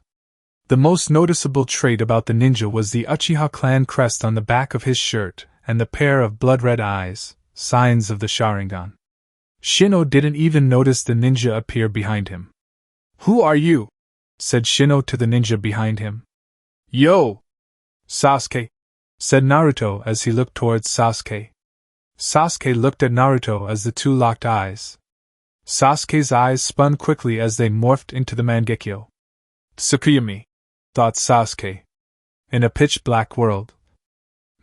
The most noticeable trait about the ninja was the Uchiha clan crest on the back of his shirt and the pair of blood-red eyes, signs of the Sharingan. Shino didn't even notice the ninja appear behind him. "Who are you?" said Shino to the ninja behind him. "Yo! Sasuke," said Naruto as he looked towards Sasuke. Sasuke looked at Naruto as the two locked eyes. Sasuke's eyes spun quickly as they morphed into the Mangekyo. "Tsukuyami," thought Sasuke. In a pitch-black world.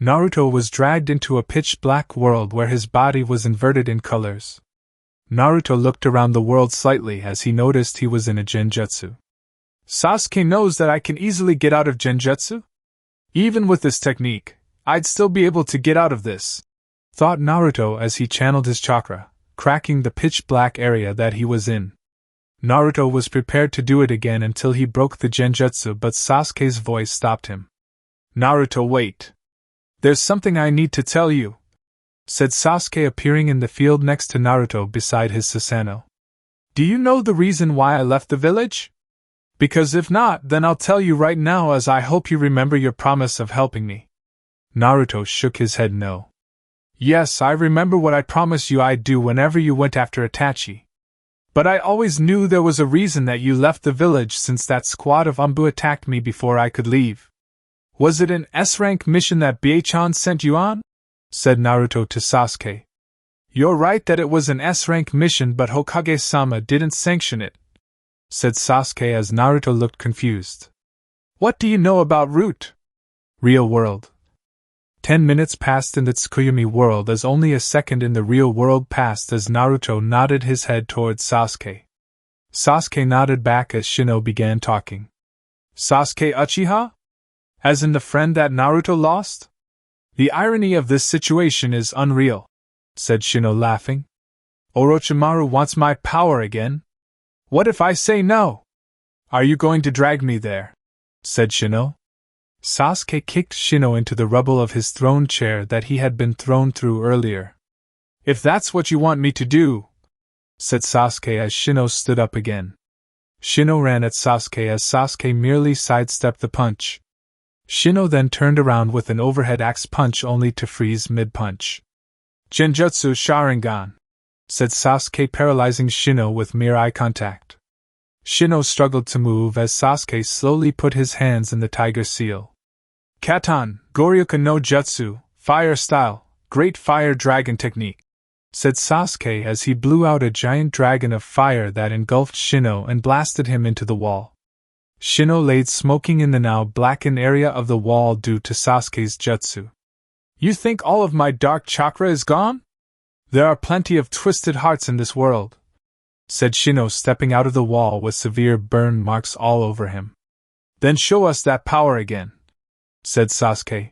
Naruto was dragged into a pitch-black world where his body was inverted in colors. Naruto looked around the world slightly as he noticed he was in a genjutsu. "Sasuke knows that I can easily get out of genjutsu? Even with this technique, I'd still be able to get out of this," thought Naruto as he channeled his chakra, cracking the pitch-black area that he was in. Naruto was prepared to do it again until he broke the genjutsu, but Sasuke's voice stopped him. "Naruto, wait. There's something I need to tell you." said Sasuke, appearing in the field next to Naruto beside his Susanoo. Do you know the reason why I left the village? Because if not, then I'll tell you right now, as I hope you remember your promise of helping me. Naruto shook his head no. Yes, I remember what I promised you I'd do whenever you went after Itachi. But I always knew there was a reason that you left the village, since that squad of Umbu attacked me before I could leave. Was it an S-rank mission that Byakuchan sent you on? Said Naruto to Sasuke. You're right that it was an S-rank mission, but Hokage-sama didn't sanction it, said Sasuke as Naruto looked confused. What do you know about Root? Real world. 10 minutes passed in the Tsukuyomi world as only a second in the real world passed as Naruto nodded his head towards Sasuke. Sasuke nodded back as Shino began talking. Sasuke Uchiha? As in the friend that Naruto lost? The irony of this situation is unreal, said Shino laughing. Orochimaru wants my power again? What if I say no? Are you going to drag me there? Said Shino. Sasuke kicked Shino into the rubble of his throne chair that he had been thrown through earlier. If that's what you want me to do, said Sasuke as Shino stood up again. Shino ran at Sasuke as Sasuke merely sidestepped the punch. Shino then turned around with an overhead axe punch only to freeze mid-punch. Genjutsu Sharingan, said Sasuke, paralyzing Shino with mere eye contact. Shino struggled to move as Sasuke slowly put his hands in the tiger seal. Katan, Goryuka no Jutsu, fire style, great fire dragon technique, said Sasuke as he blew out a giant dragon of fire that engulfed Shino and blasted him into the wall. Shino laid smoking in the now blackened area of the wall due to Sasuke's jutsu. You think all of my dark chakra is gone? There are plenty of twisted hearts in this world, said Shino, stepping out of the wall with severe burn marks all over him. Then show us that power again, said Sasuke.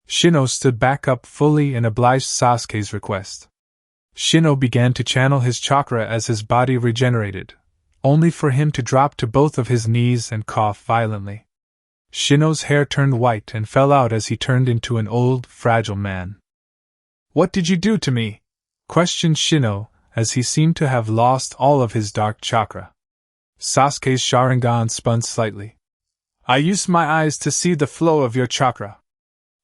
Shino stood back up fully and obliged Sasuke's request. Shino began to channel his chakra as his body regenerated, only for him to drop to both of his knees and cough violently. Shino's hair turned white and fell out as he turned into an old, fragile man. What did you do to me? Questioned Shino, as he seemed to have lost all of his dark chakra. Sasuke's Sharingan spun slightly. I used my eyes to see the flow of your chakra.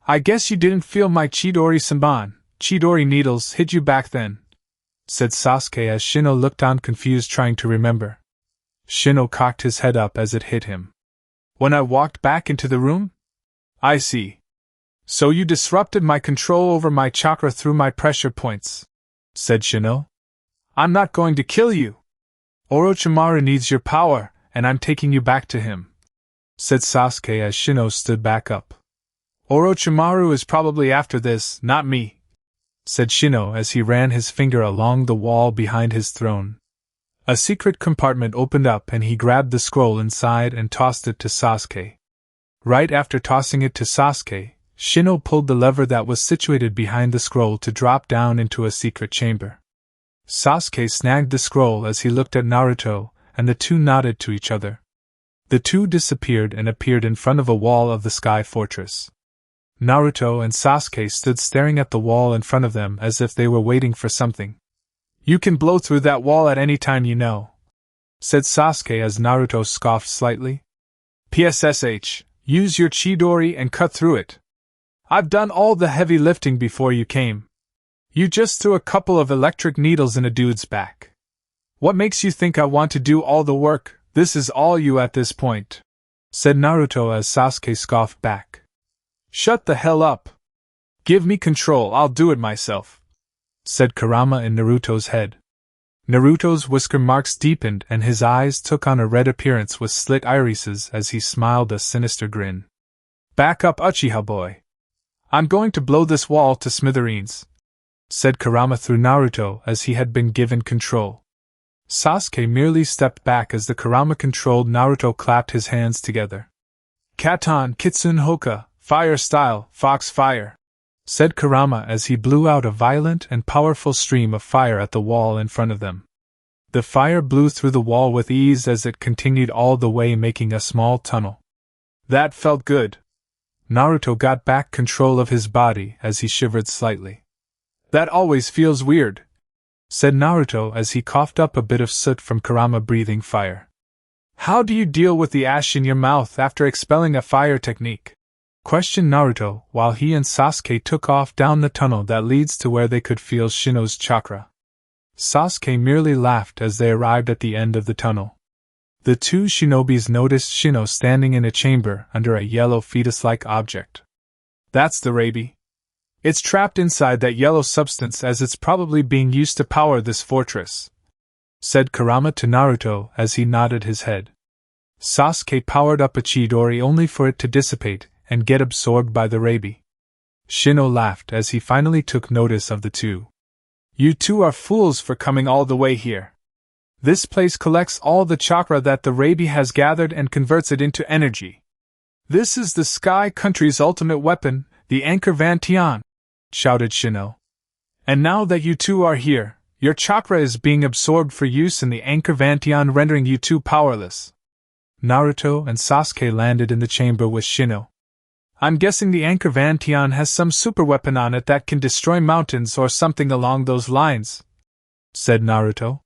I guess you didn't feel my Chidori needles hit you back then, said Sasuke as Shino looked on confused, trying to remember. Shino cocked his head up as it hit him. When I walked back into the room? I see. So you disrupted my control over my chakra through my pressure points, said Shino. I'm not going to kill you. Orochimaru needs your power, and I'm taking you back to him, said Sasuke as Shino stood back up. Orochimaru is probably after this, not me, said Shino as he ran his finger along the wall behind his throne. A secret compartment opened up and he grabbed the scroll inside and tossed it to Sasuke. Right after tossing it to Sasuke, Shino pulled the lever that was situated behind the scroll to drop down into a secret chamber. Sasuke snagged the scroll as he looked at Naruto, and the two nodded to each other. The two disappeared and appeared in front of a wall of the Sky Fortress. Naruto and Sasuke stood staring at the wall in front of them as if they were waiting for something. You can blow through that wall at any time, you know, said Sasuke as Naruto scoffed slightly. PSSH, use your Chidori and cut through it. I've done all the heavy lifting before you came. You just threw a couple of electric needles in a dude's back. What makes you think I want to do all the work? This is all you at this point, said Naruto as Sasuke scoffed back. Shut the hell up. Give me control, I'll do it myself, said Kurama in Naruto's head. Naruto's whisker marks deepened and his eyes took on a red appearance with slit irises as he smiled a sinister grin. Back up, Uchiha boy. I'm going to blow this wall to smithereens, said Kurama through Naruto as he had been given control. Sasuke merely stepped back as the Kurama-controlled Naruto clapped his hands together. Katan Kitsune Hoka, fire style, fox fire, said Kurama as he blew out a violent and powerful stream of fire at the wall in front of them. The fire blew through the wall with ease as it continued all the way, making a small tunnel. That felt good. Naruto got back control of his body as he shivered slightly. That always feels weird, said Naruto as he coughed up a bit of soot from Kurama breathing fire. How do you deal with the ash in your mouth after expelling a fire technique? Questioned Naruto while he and Sasuke took off down the tunnel that leads to where they could feel Shino's chakra. Sasuke merely laughed as they arrived at the end of the tunnel. The two shinobis noticed Shino standing in a chamber under a yellow fetus-like object. That's the Rabi. It's trapped inside that yellow substance as it's probably being used to power this fortress, said Kurama to Naruto as he nodded his head. Sasuke powered up a Chidori only for it to dissipate and get absorbed by the Rabi. Shino laughed as he finally took notice of the two. You two are fools for coming all the way here. This place collects all the chakra that the Rabi has gathered and converts it into energy. This is the Sky Country's ultimate weapon, the Anchor Van Tian, shouted Shino. And now that you two are here, your chakra is being absorbed for use in the Anchor Van Tian, rendering you two powerless. Naruto and Sasuke landed in the chamber with Shino. I'm guessing the Anchor Van Tian has some super weapon on it that can destroy mountains or something along those lines, said Naruto.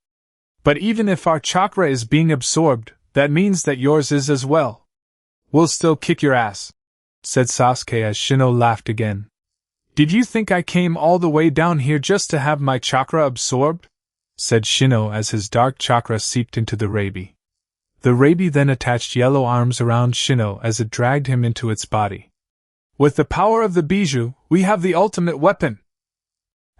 But even if our chakra is being absorbed, that means that yours is as well. We'll still kick your ass, said Sasuke as Shino laughed again. Did you think I came all the way down here just to have my chakra absorbed? Said Shino as his dark chakra seeped into the Rabi. The Rabi then attached yellow arms around Shino as it dragged him into its body. With the power of the Bijou, we have the ultimate weapon.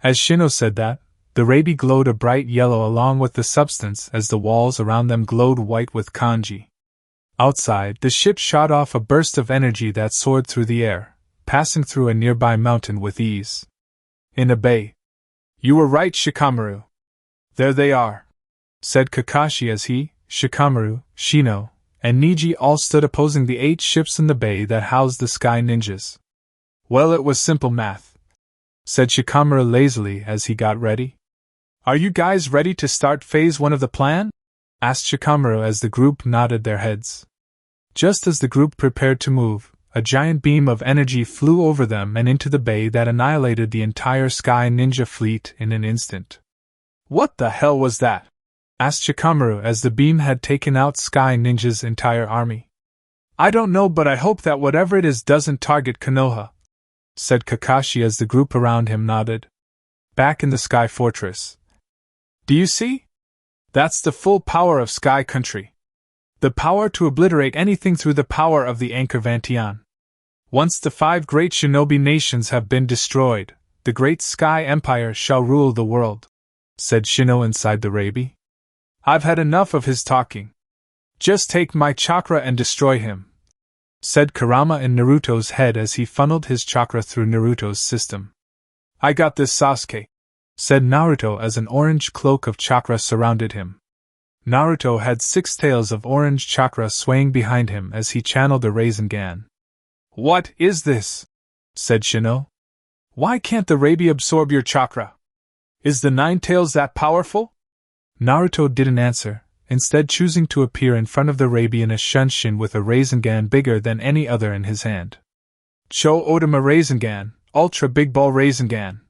As Shino said that, the Rabi glowed a bright yellow along with the substance as the walls around them glowed white with kanji. Outside, the ship shot off a burst of energy that soared through the air, passing through a nearby mountain with ease. In a bay. You were right, Shikamaru. There they are, said Kakashi as he, Shikamaru, Shino, and Niji all stood opposing the 8 ships in the bay that housed the Sky Ninjas. Well, it was simple math, said Shikamaru lazily as he got ready. Are you guys ready to start phase 1 of the plan? Asked Shikamaru as the group nodded their heads. Just as the group prepared to move, a giant beam of energy flew over them and into the bay that annihilated the entire Sky Ninja fleet in an instant. What the hell was that? Asked Shikamaru as the beam had taken out Sky Ninja's entire army. I don't know, but I hope that whatever it is doesn't target Konoha, said Kakashi as the group around him nodded. Back in the Sky Fortress. Do you see? That's the full power of Sky Country. The power to obliterate anything through the power of the Anchor Van Tian. Once the 5 great shinobi nations have been destroyed, the great Sky Empire shall rule the world, said Shino inside the Rabi. I've had enough of his talking. Just take my chakra and destroy him, said Kurama in Naruto's head as he funneled his chakra through Naruto's system. I got this, Sasuke, said Naruto as an orange cloak of chakra surrounded him. Naruto had 6 tails of orange chakra swaying behind him as he channeled a Rasengan. What is this? Said Shino. Why can't the Rabi absorb your chakra? Is the 9 tails that powerful? Naruto didn't answer, instead choosing to appear in front of the Rabi in a shunshin with a Rasengan bigger than any other in his hand. Cho Odama Rasengan, Ultra Big Ball Rasengan,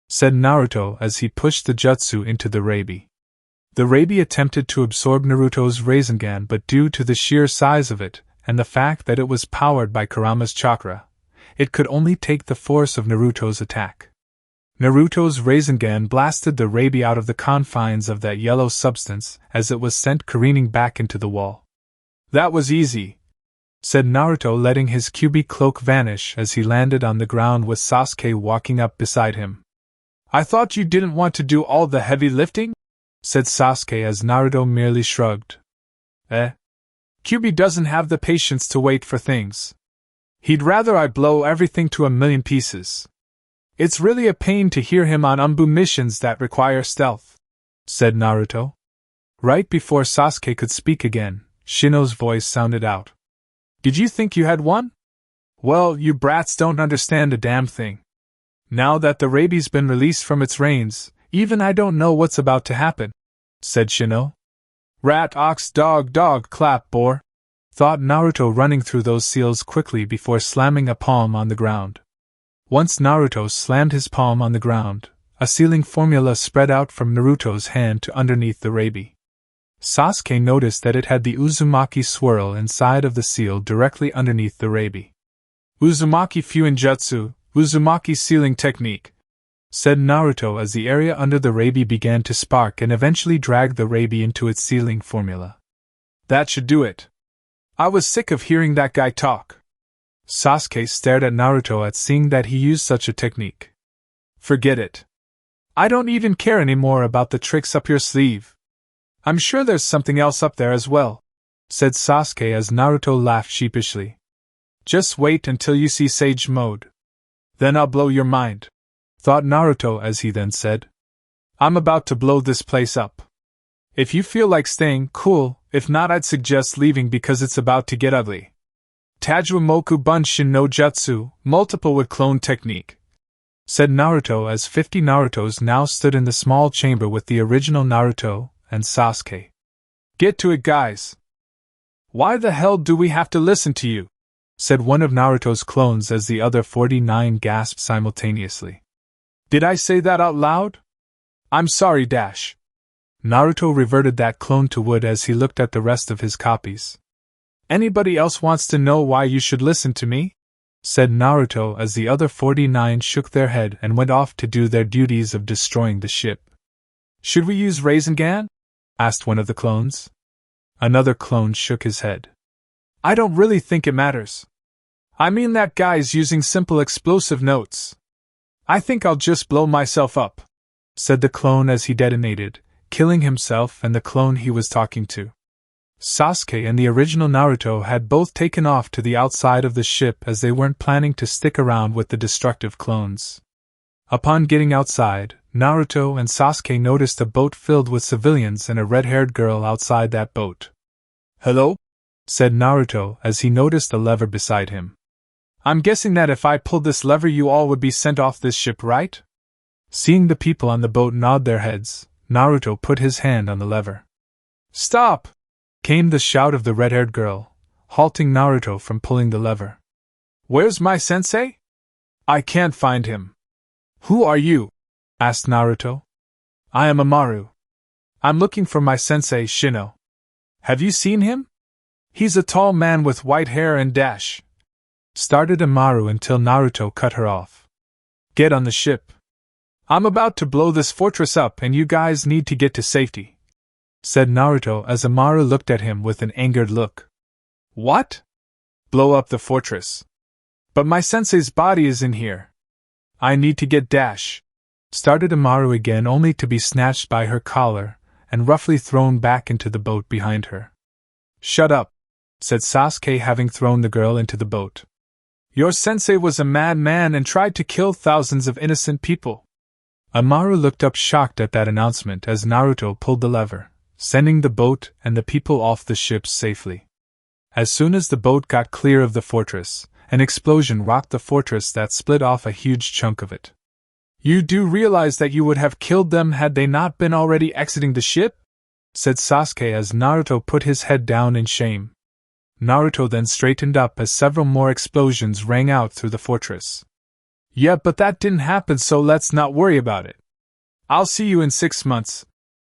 said Naruto as he pushed the jutsu into the Rabi. The Rabi attempted to absorb Naruto's Rasengan, but due to the sheer size of it, and the fact that it was powered by Kurama's chakra, it could only take the force of Naruto's attack. Naruto's Rasengan blasted the Rabi out of the confines of that yellow substance as it was sent careening back into the wall. That was easy, said Naruto, letting his Kyuubi cloak vanish as he landed on the ground with Sasuke walking up beside him. I thought you didn't want to do all the heavy lifting? Said Sasuke as Naruto merely shrugged. Kyuubi doesn't have the patience to wait for things. He'd rather I blow everything to a million pieces. It's really a pain to hear him on Umbu missions that require stealth, said Naruto. Right before Sasuke could speak again, Shino's voice sounded out. Did you think you had won? Well, you brats don't understand a damn thing. Now that the Rabi's been released from its reins, even I don't know what's about to happen, said Shino. Rat, ox, dog, clap, boar, thought Naruto, running through those seals quickly before slamming a palm on the ground. Once Naruto slammed his palm on the ground, A sealing formula spread out from Naruto's hand to underneath the rabi. Sasuke noticed that it had the Uzumaki swirl inside of the seal directly underneath the rabi. Uzumaki Fuinjutsu, Uzumaki sealing technique, said Naruto as the area under the rabi began to spark and eventually dragged the rabi into its sealing formula. That should do it. I was sick of hearing that guy talk. Sasuke stared at Naruto at seeing that he used such a technique. Forget it. I don't even care anymore about the tricks up your sleeve. I'm sure there's something else up there as well, said Sasuke as Naruto laughed sheepishly. Just wait until you see Sage Mode. Then I'll blow your mind, thought Naruto as he then said. I'm about to blow this place up. If you feel like staying, cool, if not I'd suggest leaving because it's about to get ugly. Tajwa Moku Bunshin no Jutsu, multiple with clone technique, said Naruto as 50 Narutos now stood in the small chamber with the original Naruto and Sasuke. Get to it, guys. Why the hell do we have to listen to you? Said one of Naruto's clones as the other 49 gasped simultaneously. Did I say that out loud? I'm sorry, Dash. Naruto reverted that clone to wood as he looked at the rest of his copies. Anybody else wants to know why you should listen to me? Said Naruto as the other 49 shook their head and went off to do their duties of destroying the ship. Should we use Rasengan? Asked one of the clones. Another clone shook his head. I don't really think it matters. I mean that guy's using simple explosive notes. I think I'll just blow myself up, said the clone as he detonated, killing himself and the clone he was talking to. Sasuke and the original Naruto had both taken off to the outside of the ship as they weren't planning to stick around with the destructive clones. Upon getting outside, Naruto and Sasuke noticed a boat filled with civilians and a red-haired girl outside that boat. Hello? Said Naruto as he noticed a lever beside him. I'm guessing that if I pulled this lever you all would be sent off this ship, right? Seeing the people on the boat nod their heads, Naruto put his hand on the lever. Stop! Came the shout of the red-haired girl, halting Naruto from pulling the lever. Where's my sensei? I can't find him. Who are you? Asked Naruto. I am Amaru. I'm looking for my sensei Shino. Have you seen him? He's a tall man with white hair and dash. Started Amaru until Naruto cut her off. Get on the ship. I'm about to blow this fortress up and you guys need to get to safety, said Naruto as Amaru looked at him with an angered look. What? Blow up the fortress. But my sensei's body is in here. I need to get Dash. Started Amaru again only to be snatched by her collar and roughly thrown back into the boat behind her. Shut up, said Sasuke having thrown the girl into the boat. Your sensei was a madman and tried to kill thousands of innocent people. Amaru looked up shocked at that announcement as Naruto pulled the lever, sending the boat and the people off the ship safely. As soon as the boat got clear of the fortress, an explosion rocked the fortress that split off a huge chunk of it. You do realize that you would have killed them had they not been already exiting the ship? Said Sasuke as Naruto put his head down in shame. Naruto then straightened up as several more explosions rang out through the fortress. Yeah, but that didn't happen, so let's not worry about it. I'll see you in 6 months,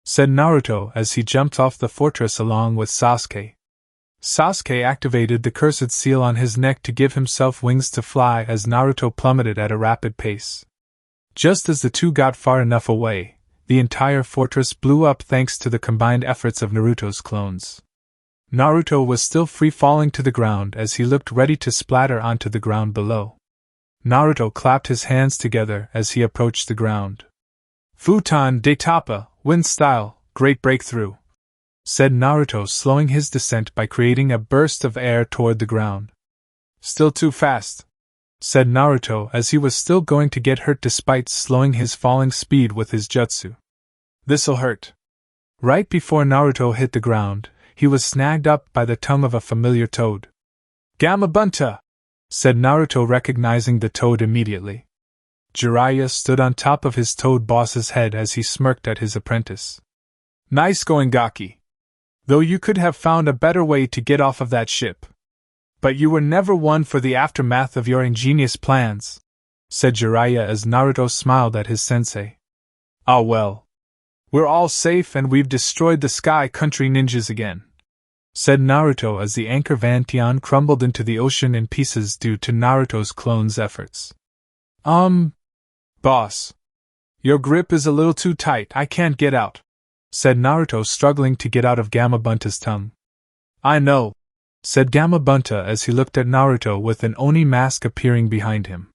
said Naruto as he jumped off the fortress along with Sasuke. Sasuke activated the cursed seal on his neck to give himself wings to fly as Naruto plummeted at a rapid pace. Just as the two got far enough away, the entire fortress blew up thanks to the combined efforts of Naruto's clones. Naruto was still free-falling to the ground as he looked ready to splatter onto the ground below. Naruto clapped his hands together as he approached the ground. Futon de Tapa, wind style, great breakthrough, said Naruto, slowing his descent by creating a burst of air toward the ground. Still too fast, said Naruto as he was still going to get hurt despite slowing his falling speed with his jutsu. This'll hurt. Right before Naruto hit the ground, he was snagged up by the tongue of a familiar toad. Gamabunta, said Naruto, recognizing the toad immediately. Jiraiya stood on top of his toad boss's head as he smirked at his apprentice. Nice going, Gaki. Though you could have found a better way to get off of that ship. But you were never one for the aftermath of your ingenious plans, said Jiraiya as Naruto smiled at his sensei. Ah well. We're all safe and we've destroyed the Sky Country ninjas again, said Naruto as the anchor Van Tian crumbled into the ocean in pieces due to Naruto's clone's efforts. Boss. Your grip is a little too tight, I can't get out, said Naruto, struggling to get out of Gamabunta's tongue. I know, said Gamabunta as he looked at Naruto with an Oni mask appearing behind him.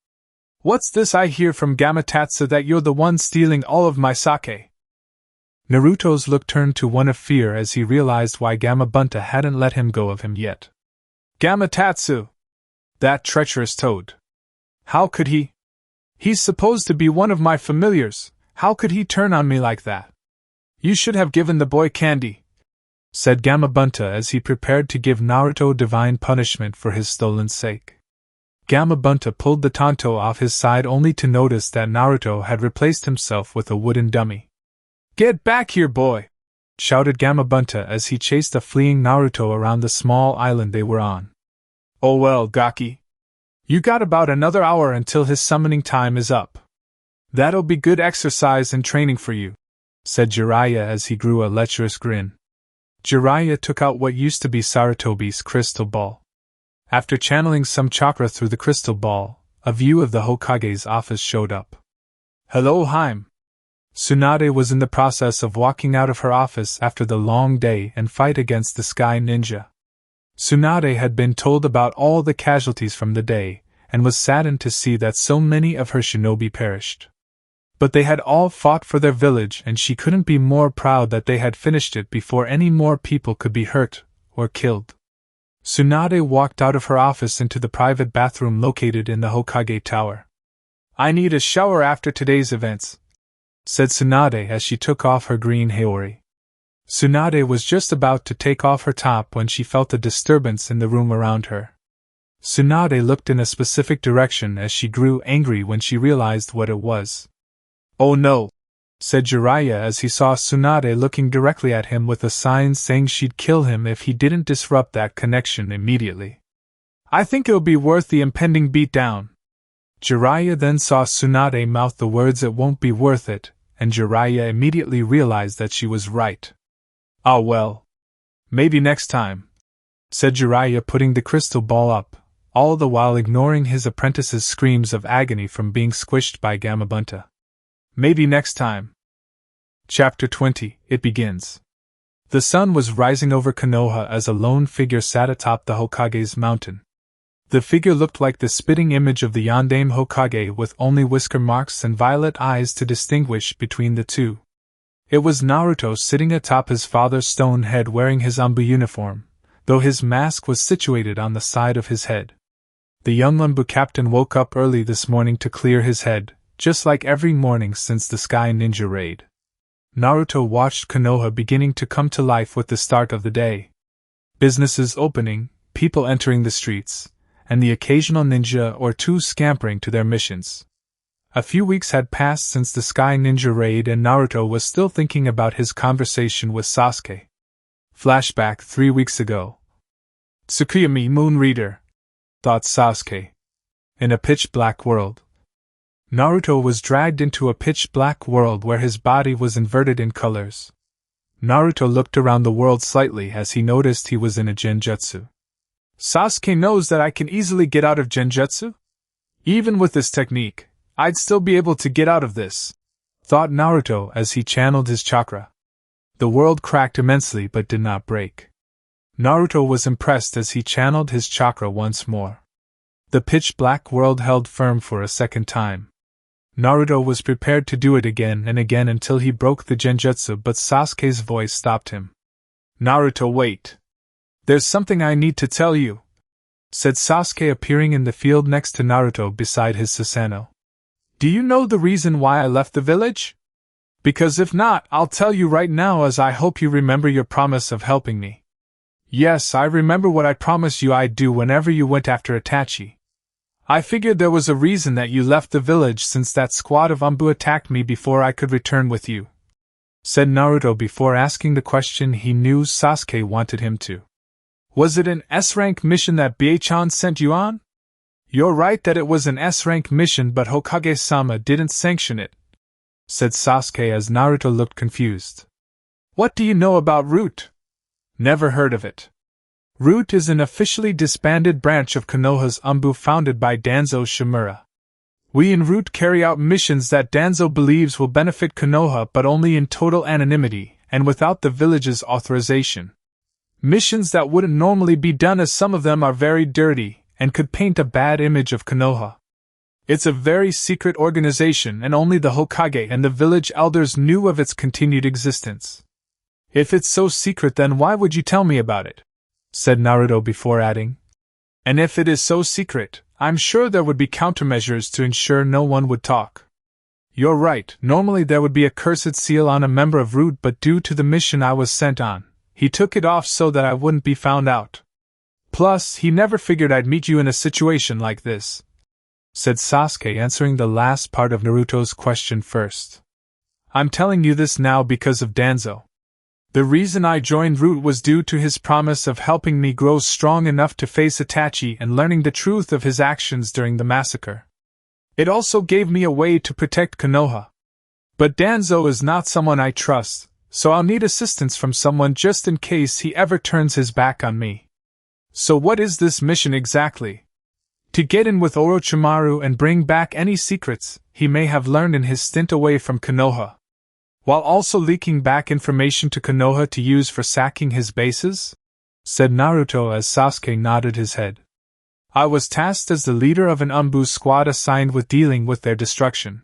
What's this I hear from Gamatatsu that you're the one stealing all of my sake? Naruto's look turned to one of fear as he realized why Gamabunta hadn't let him go of him yet. Gamatatsu! That treacherous toad! How could he? He's supposed to be one of my familiars, how could he turn on me like that? You should have given the boy candy, said Gamabunta as he prepared to give Naruto divine punishment for his stolen sake. Gamabunta pulled the tanto off his side only to notice that Naruto had replaced himself with a wooden dummy. Get back here, boy! Shouted Gamabunta as he chased a fleeing Naruto around the small island they were on. Oh well, Gaki. You got about another hour until his summoning time is up. That'll be good exercise and training for you, said Jiraiya as he grew a lecherous grin. Jiraiya took out what used to be Sarutobi's crystal ball. After channeling some chakra through the crystal ball, a view of the Hokage's office showed up. Hello, Heim. Tsunade was in the process of walking out of her office after the long day and fight against the Sky Ninja. Tsunade had been told about all the casualties from the day, and was saddened to see that so many of her shinobi perished. But they had all fought for their village, and she couldn't be more proud that they had finished it before any more people could be hurt or killed. Tsunade walked out of her office into the private bathroom located in the Hokage Tower. I need a shower after today's events, said Tsunade as she took off her green haori. Tsunade was just about to take off her top when she felt a disturbance in the room around her. Tsunade looked in a specific direction as she grew angry when she realized what it was. Oh no, said Jiraiya as he saw Tsunade looking directly at him with a sign saying she'd kill him if he didn't disrupt that connection immediately. I think it'll be worth the impending beatdown. Jiraiya then saw Tsunade mouth the words "it won't be worth it," and Jiraiya immediately realized that she was right. Ah well. Maybe next time, said Jiraiya, putting the crystal ball up, all the while ignoring his apprentice's screams of agony from being squished by Gamabunta. Maybe next time. Chapter 20, It begins. The sun was rising over Konoha as a lone figure sat atop the Hokage's mountain. The figure looked like the spitting image of the Yondaime Hokage with only whisker marks and violet eyes to distinguish between the two. It was Naruto sitting atop his father's stone head wearing his Anbu uniform, though his mask was situated on the side of his head. The young Anbu captain woke up early this morning to clear his head, just like every morning since the Sky Ninja raid. Naruto watched Konoha beginning to come to life with the start of the day. Businesses opening, people entering the streets, and the occasional ninja or two scampering to their missions. A few weeks had passed since the Sky Ninja raid and Naruto was still thinking about his conversation with Sasuke. Flashback 3 weeks ago. Tsukuyami Moon Reader, thought Sasuke. In a pitch-black world. Naruto was dragged into a pitch-black world where his body was inverted in colors. Naruto looked around the world slightly as he noticed he was in a genjutsu. Sasuke knows that I can easily get out of genjutsu? Even with this technique, I'd still be able to get out of this, thought Naruto as he channeled his chakra. The world cracked immensely but did not break. Naruto was impressed as he channeled his chakra once more. The pitch-black world held firm for a second time. Naruto was prepared to do it again and again until he broke the genjutsu, but Sasuke's voice stopped him. Naruto, wait. There's something I need to tell you, said Sasuke, appearing in the field next to Naruto beside his Susanoo. Do you know the reason why I left the village? Because if not, I'll tell you right now, as I hope you remember your promise of helping me. Yes, I remember what I promised you I'd do whenever you went after Itachi. I figured there was a reason that you left the village since that squad of Anbu attacked me before I could return with you, said Naruto before asking the question he knew Sasuke wanted him to. Was it an S-rank mission that Byakuchan sent you on? You're right that it was an S-rank mission, but Hokage-sama didn't sanction it. said Sasuke as Naruto looked confused. What do you know about Root? Never heard of it. Root is an officially disbanded branch of Konoha's Anbu founded by Danzo Shimura. We in Root carry out missions that Danzo believes will benefit Konoha but only in total anonymity and without the village's authorization. Missions that wouldn't normally be done as some of them are very dirty and could paint a bad image of Konoha. It's a very secret organization and only the Hokage and the village elders knew of its continued existence. If it's so secret, then why would you tell me about it? Said Naruto before adding. And if it is so secret, I'm sure there would be countermeasures to ensure no one would talk. You're right, normally there would be a cursed seal on a member of Root, but due to the mission I was sent on, he took it off so that I wouldn't be found out. Plus, he never figured I'd meet you in a situation like this, said Sasuke, answering the last part of Naruto's question first. I'm telling you this now because of Danzo. The reason I joined Root was due to his promise of helping me grow strong enough to face Itachi and learning the truth of his actions during the massacre. It also gave me a way to protect Konoha. But Danzo is not someone I trust, so I'll need assistance from someone just in case he ever turns his back on me. So what is this mission exactly? To get in with Orochimaru and bring back any secrets he may have learned in his stint away from Konoha, while also leaking back information to Konoha to use for sacking his bases? Said Naruto as Sasuke nodded his head. I was tasked as the leader of an Anbu squad assigned with dealing with their destruction.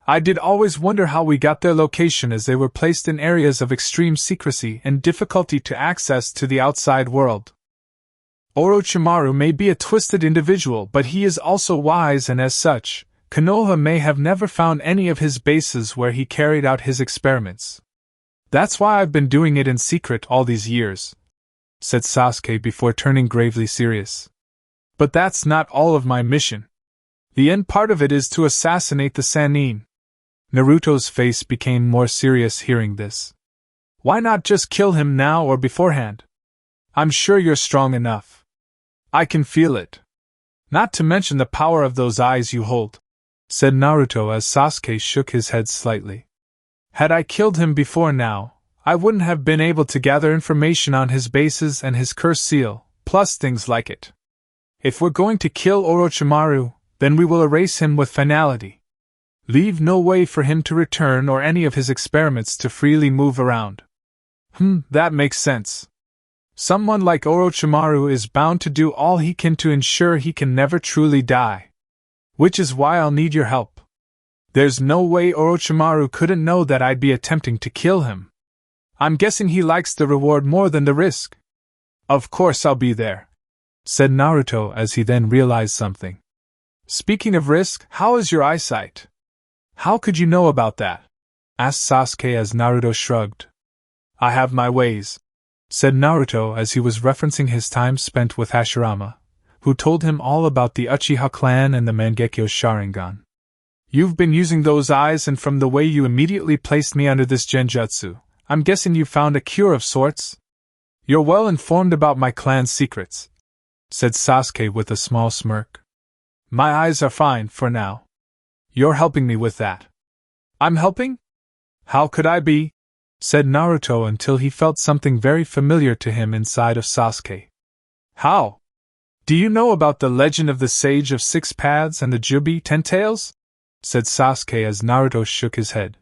I did always wonder how we got their location, as they were placed in areas of extreme secrecy and difficulty to access to the outside world. Orochimaru may be a twisted individual, but he is also wise, and as such, Konoha may have never found any of his bases where he carried out his experiments. That's why I've been doing it in secret all these years, said Sasuke before turning gravely serious. But that's not all of my mission. The end part of it is to assassinate the Sannin. Naruto's face became more serious hearing this. Why not just kill him now or beforehand? I'm sure you're strong enough. I can feel it. Not to mention the power of those eyes you hold, said Naruto as Sasuke shook his head slightly. Had I killed him before now, I wouldn't have been able to gather information on his bases and his curse seal, plus things like it. If we're going to kill Orochimaru, then we will erase him with finality. Leave no way for him to return or any of his experiments to freely move around. That makes sense. Someone like Orochimaru is bound to do all he can to ensure he can never truly die. Which is why I'll need your help. There's no way Orochimaru couldn't know that I'd be attempting to kill him. I'm guessing he likes the reward more than the risk. Of course I'll be there, said Naruto as he then realized something. Speaking of risk, how is your eyesight? How could you know about that? Asked Sasuke as Naruto shrugged. I have my ways, said Naruto as he was referencing his time spent with Hashirama, who told him all about the Uchiha clan and the Mangekyo Sharingan. You've been using those eyes, and from the way you immediately placed me under this genjutsu, I'm guessing you found a cure of sorts? You're well informed about my clan's secrets, said Sasuke with a small smirk. My eyes are fine for now. You're helping me with that. I'm helping? How could I be? Said Naruto until he felt something very familiar to him inside of Sasuke. How? Do you know about the legend of the Sage of Six Paths and the Jubi Ten Tails? Said Sasuke as Naruto shook his head.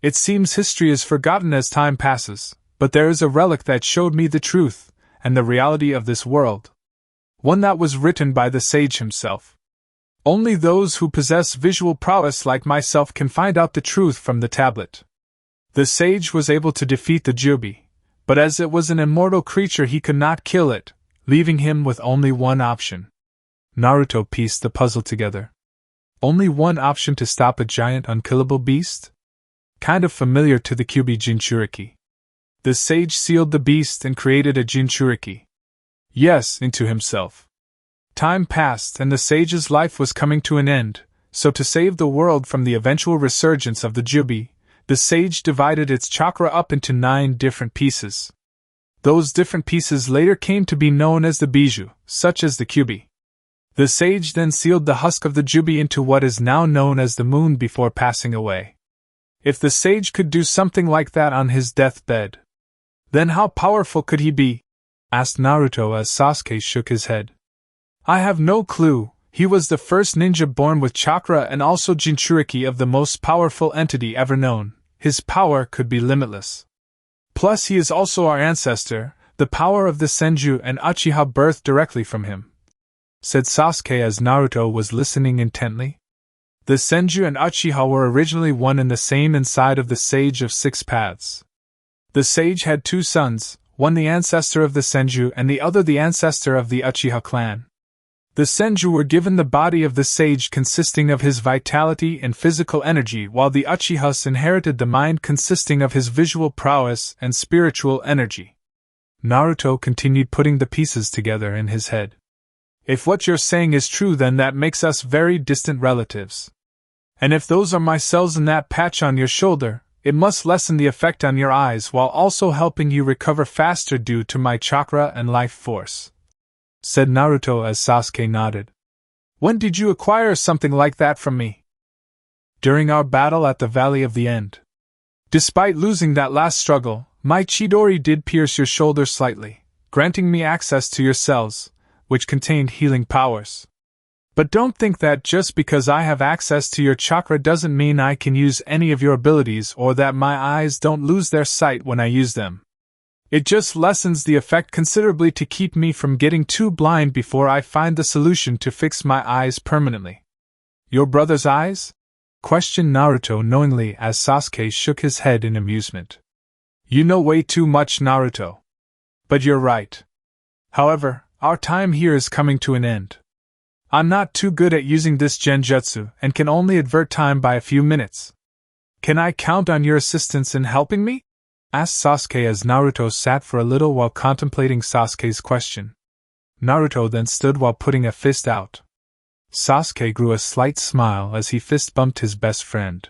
It seems history is forgotten as time passes, but there is a relic that showed me the truth and the reality of this world. One that was written by the sage himself. Only those who possess visual prowess like myself can find out the truth from the tablet. The sage was able to defeat the Jubi, but as it was an immortal creature he could not kill it, leaving him with only one option. Naruto pieced the puzzle together. Only one option to stop a giant unkillable beast? Kind of familiar to the Kyuubi Jinchuriki. The sage sealed the beast and created a Jinchuriki. Yes, into himself. Time passed and the sage's life was coming to an end, so to save the world from the eventual resurgence of the Jubi, the sage divided its chakra up into 9 different pieces. Those different pieces later came to be known as the Bijou, such as the Kyuubi. The sage then sealed the husk of the Jubi into what is now known as the moon before passing away. If the sage could do something like that on his deathbed, then how powerful could he be? Asked Naruto as Sasuke shook his head. I have no clue. He was the first ninja born with chakra and also Jinchuriki of the most powerful entity ever known. His power could be limitless. Plus he is also our ancestor. The power of the Senju and Uchiha birthed directly from him, said Sasuke as Naruto was listening intently. The Senju and Uchiha were originally one and the same inside of the Sage of Six Paths. The sage had two sons, one the ancestor of the Senju and the other the ancestor of the Uchiha clan. The Senju were given the body of the sage consisting of his vitality and physical energy, while the Uchihas inherited the mind consisting of his visual prowess and spiritual energy. Naruto continued putting the pieces together in his head. If what you're saying is true, then that makes us very distant relatives. And if those are my cells in that patch on your shoulder, it must lessen the effect on your eyes while also helping you recover faster due to my chakra and life force, said Naruto as Sasuke nodded. When did you acquire something like that from me? During our battle at the Valley of the End. Despite losing that last struggle, my Chidori did pierce your shoulder slightly, granting me access to your cells, which contained healing powers. But don't think that just because I have access to your chakra doesn't mean I can use any of your abilities or that my eyes don't lose their sight when I use them. It just lessens the effect considerably to keep me from getting too blind before I find the solution to fix my eyes permanently. Your brother's eyes? Questioned Naruto knowingly as Sasuke shook his head in amusement. You know way too much, Naruto. But you're right. However, our time here is coming to an end. I'm not too good at using this genjutsu and can only advert time by a few minutes. Can I count on your assistance in helping me? Asked Sasuke as Naruto sat for a little while contemplating Sasuke's question. Naruto then stood while putting a fist out. Sasuke grew a slight smile as he fist bumped his best friend.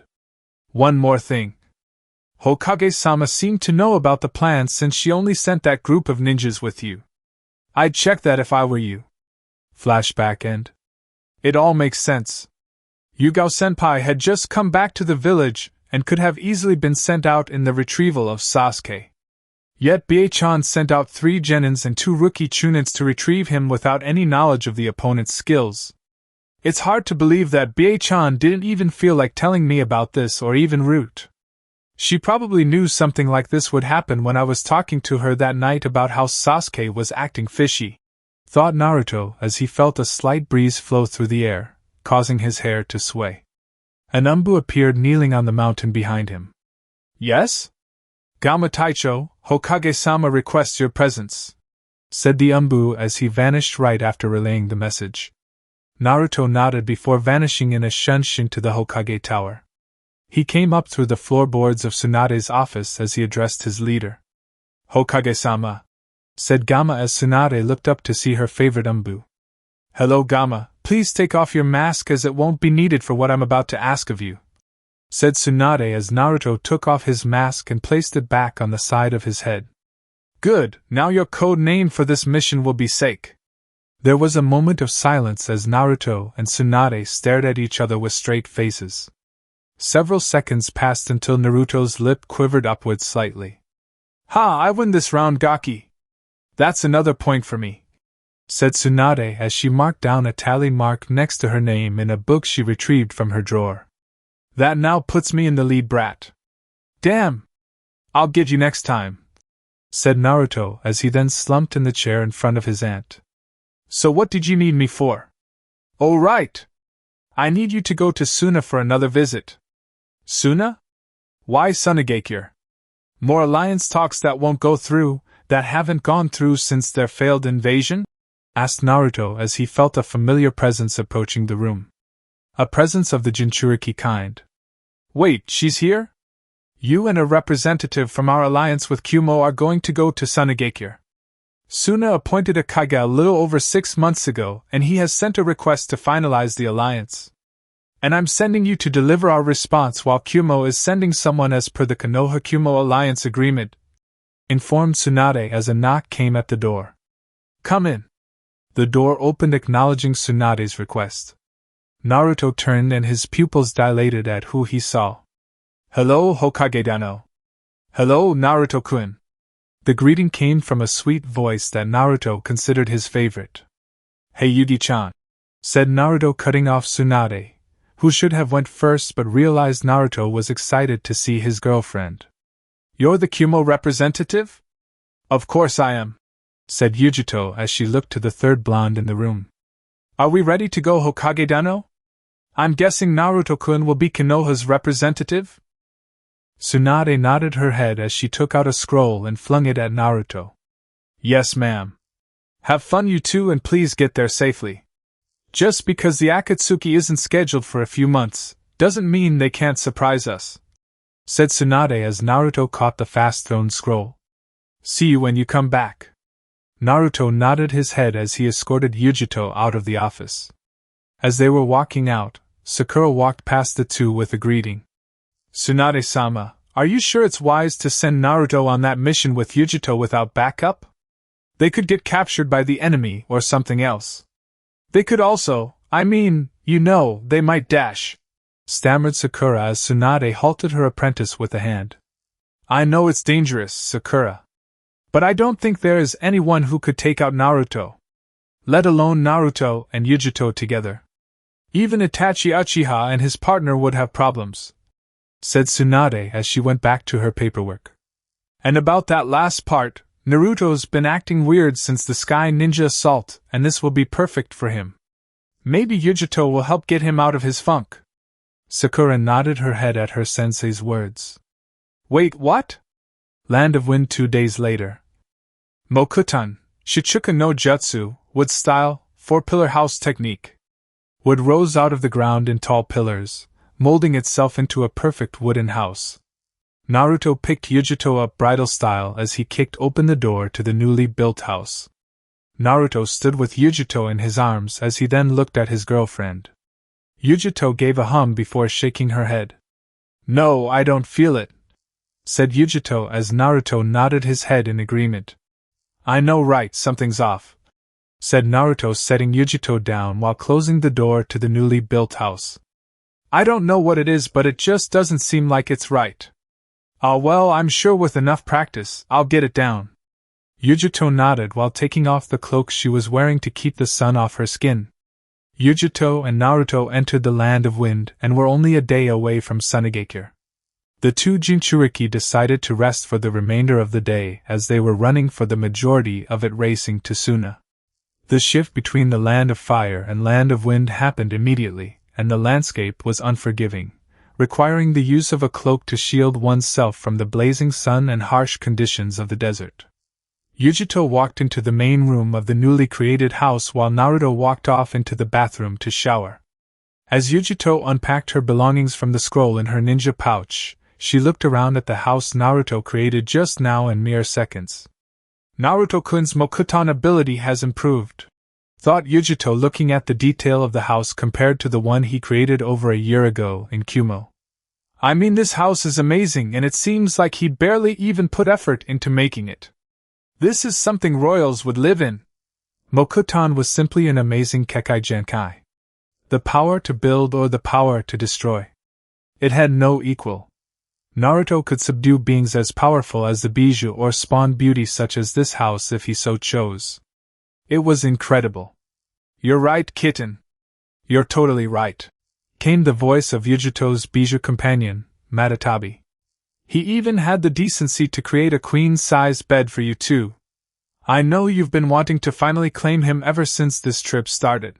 One more thing. Hokage-sama seemed to know about the plan since she only sent that group of ninjas with you. I'd check that if I were you. Flashback end. It all makes sense. Yugao-senpai had just come back to the village and could have easily been sent out in the retrieval of Sasuke. Yet Bie-chan sent out 3 genins and 2 rookie chunins to retrieve him without any knowledge of the opponent's skills. It's hard to believe that Bie-chan didn't even feel like telling me about this or even root. She probably knew something like this would happen when I was talking to her that night about how Sasuke was acting fishy, thought Naruto as he felt a slight breeze flow through the air, causing his hair to sway. An Umbu appeared kneeling on the mountain behind him. Yes? Gama Taicho, Hokage-sama requests your presence, said the Umbu as he vanished right after relaying the message. Naruto nodded before vanishing in a shunshin to the Hokage tower. He came up through the floorboards of Tsunade's office as he addressed his leader. Hokage-sama, said Gama as Tsunade looked up to see her favorite Umbu. Hello Gama, please take off your mask as it won't be needed for what I'm about to ask of you, said Tsunade as Naruto took off his mask and placed it back on the side of his head. Good, now your code name for this mission will be Sake. There was a moment of silence as Naruto and Tsunade stared at each other with straight faces. Several seconds passed until Naruto's lip quivered upwards slightly. Ha, I win this round, Gaki. That's another point for me, said Tsunade as she marked down a tally mark next to her name in a book she retrieved from her drawer. That now puts me in the lead, brat. Damn! I'll get you next time, said Naruto as he then slumped in the chair in front of his aunt. So what did you need me for? Oh right! I need you to go to Suna for another visit. Suna? Why Sunagakure? More alliance talks that won't go through, that haven't gone through since their failed invasion? Asked Naruto as he felt a familiar presence approaching the room. A presence of the Jinchuriki kind. Wait, she's here? You and a representative from our alliance with Kyumo are going to go to Sunagakure. Suna appointed a Kage a little over 6 months ago, and he has sent a request to finalize the alliance. And I'm sending you to deliver our response while Kyumo is sending someone as per the Konoha-Kyumo alliance agreement, informed Tsunade as a knock came at the door. Come in. The door opened acknowledging Tsunade's request. Naruto turned and his pupils dilated at who he saw. Hello, Hokage-dano. Hello, Naruto-kun. The greeting came from a sweet voice that Naruto considered his favorite. Hey Yugi-chan, said Naruto, cutting off Tsunade, who should have went first but realized Naruto was excited to see his girlfriend. You're the Kumo representative? Of course I am, said Yujito as she looked to the third blonde in the room. Are we ready to go, Hokage-dano? I'm guessing Naruto-kun will be Konoha's representative? Tsunade nodded her head as she took out a scroll and flung it at Naruto. Yes, ma'am. Have fun, you two, and please get there safely. Just because the Akatsuki isn't scheduled for a few months, doesn't mean they can't surprise us, said Tsunade as Naruto caught the fast-thrown scroll. See you when you come back. Naruto nodded his head as he escorted Yujito out of the office. As they were walking out, Sakura walked past the two with a greeting. Tsunade-sama, are you sure it's wise to send Naruto on that mission with Yujito without backup? They could get captured by the enemy or something else. They could also, they might dash, stammered Sakura as Tsunade halted her apprentice with a hand. I know it's dangerous, Sakura. But I don't think there is anyone who could take out Naruto. Let alone Naruto and Yujito together. Even Itachi Uchiha and his partner would have problems, said Tsunade as she went back to her paperwork. And about that last part, Naruto's been acting weird since the Sky Ninja assault, and this will be perfect for him. Maybe Yujito will help get him out of his funk. Sakura nodded her head at her sensei's words. Wait, what? Land of Wind 2 days later. Mokuton, Shichuka no Jutsu, wood style, 4-pillar house technique. Wood rose out of the ground in tall pillars, molding itself into a perfect wooden house. Naruto picked Yujito up bridal style as he kicked open the door to the newly built house. Naruto stood with Yujito in his arms as he then looked at his girlfriend. Yujito gave a hum before shaking her head. No, I don't feel it, said Yujito as Naruto nodded his head in agreement. I know, right, something's off, said Naruto, setting Yujito down while closing the door to the newly built house. I don't know what it is, but it just doesn't seem like it's right. Well, I'm sure with enough practice, I'll get it down. Yujito nodded while taking off the cloak she was wearing to keep the sun off her skin. Yujito and Naruto entered the Land of Wind and were only a day away from Sunagakure. The two Jinchuriki decided to rest for the remainder of the day as they were running for the majority of it racing to Suna. The shift between the Land of Fire and Land of Wind happened immediately, and the landscape was unforgiving, requiring the use of a cloak to shield oneself from the blazing sun and harsh conditions of the desert. Yujito walked into the main room of the newly created house while Naruto walked off into the bathroom to shower. As Yujito unpacked her belongings from the scroll in her ninja pouch, she looked around at the house Naruto created just now in mere seconds. Naruto-kun's Mokuton ability has improved, thought Yujito, looking at the detail of the house compared to the one he created over a year ago in Kumo. This house is amazing, and it seems like he barely even put effort into making it. This is something royals would live in. Mokuton was simply an amazing kekkei genkai. The power to build or the power to destroy. It had no equal. Naruto could subdue beings as powerful as the bijou or spawn beauty such as this house if he so chose. It was incredible. You're right, kitten. You're totally right, came the voice of Yujito's bijou companion, Matatabi. He even had the decency to create a queen-sized bed for you too. I know you've been wanting to finally claim him ever since this trip started.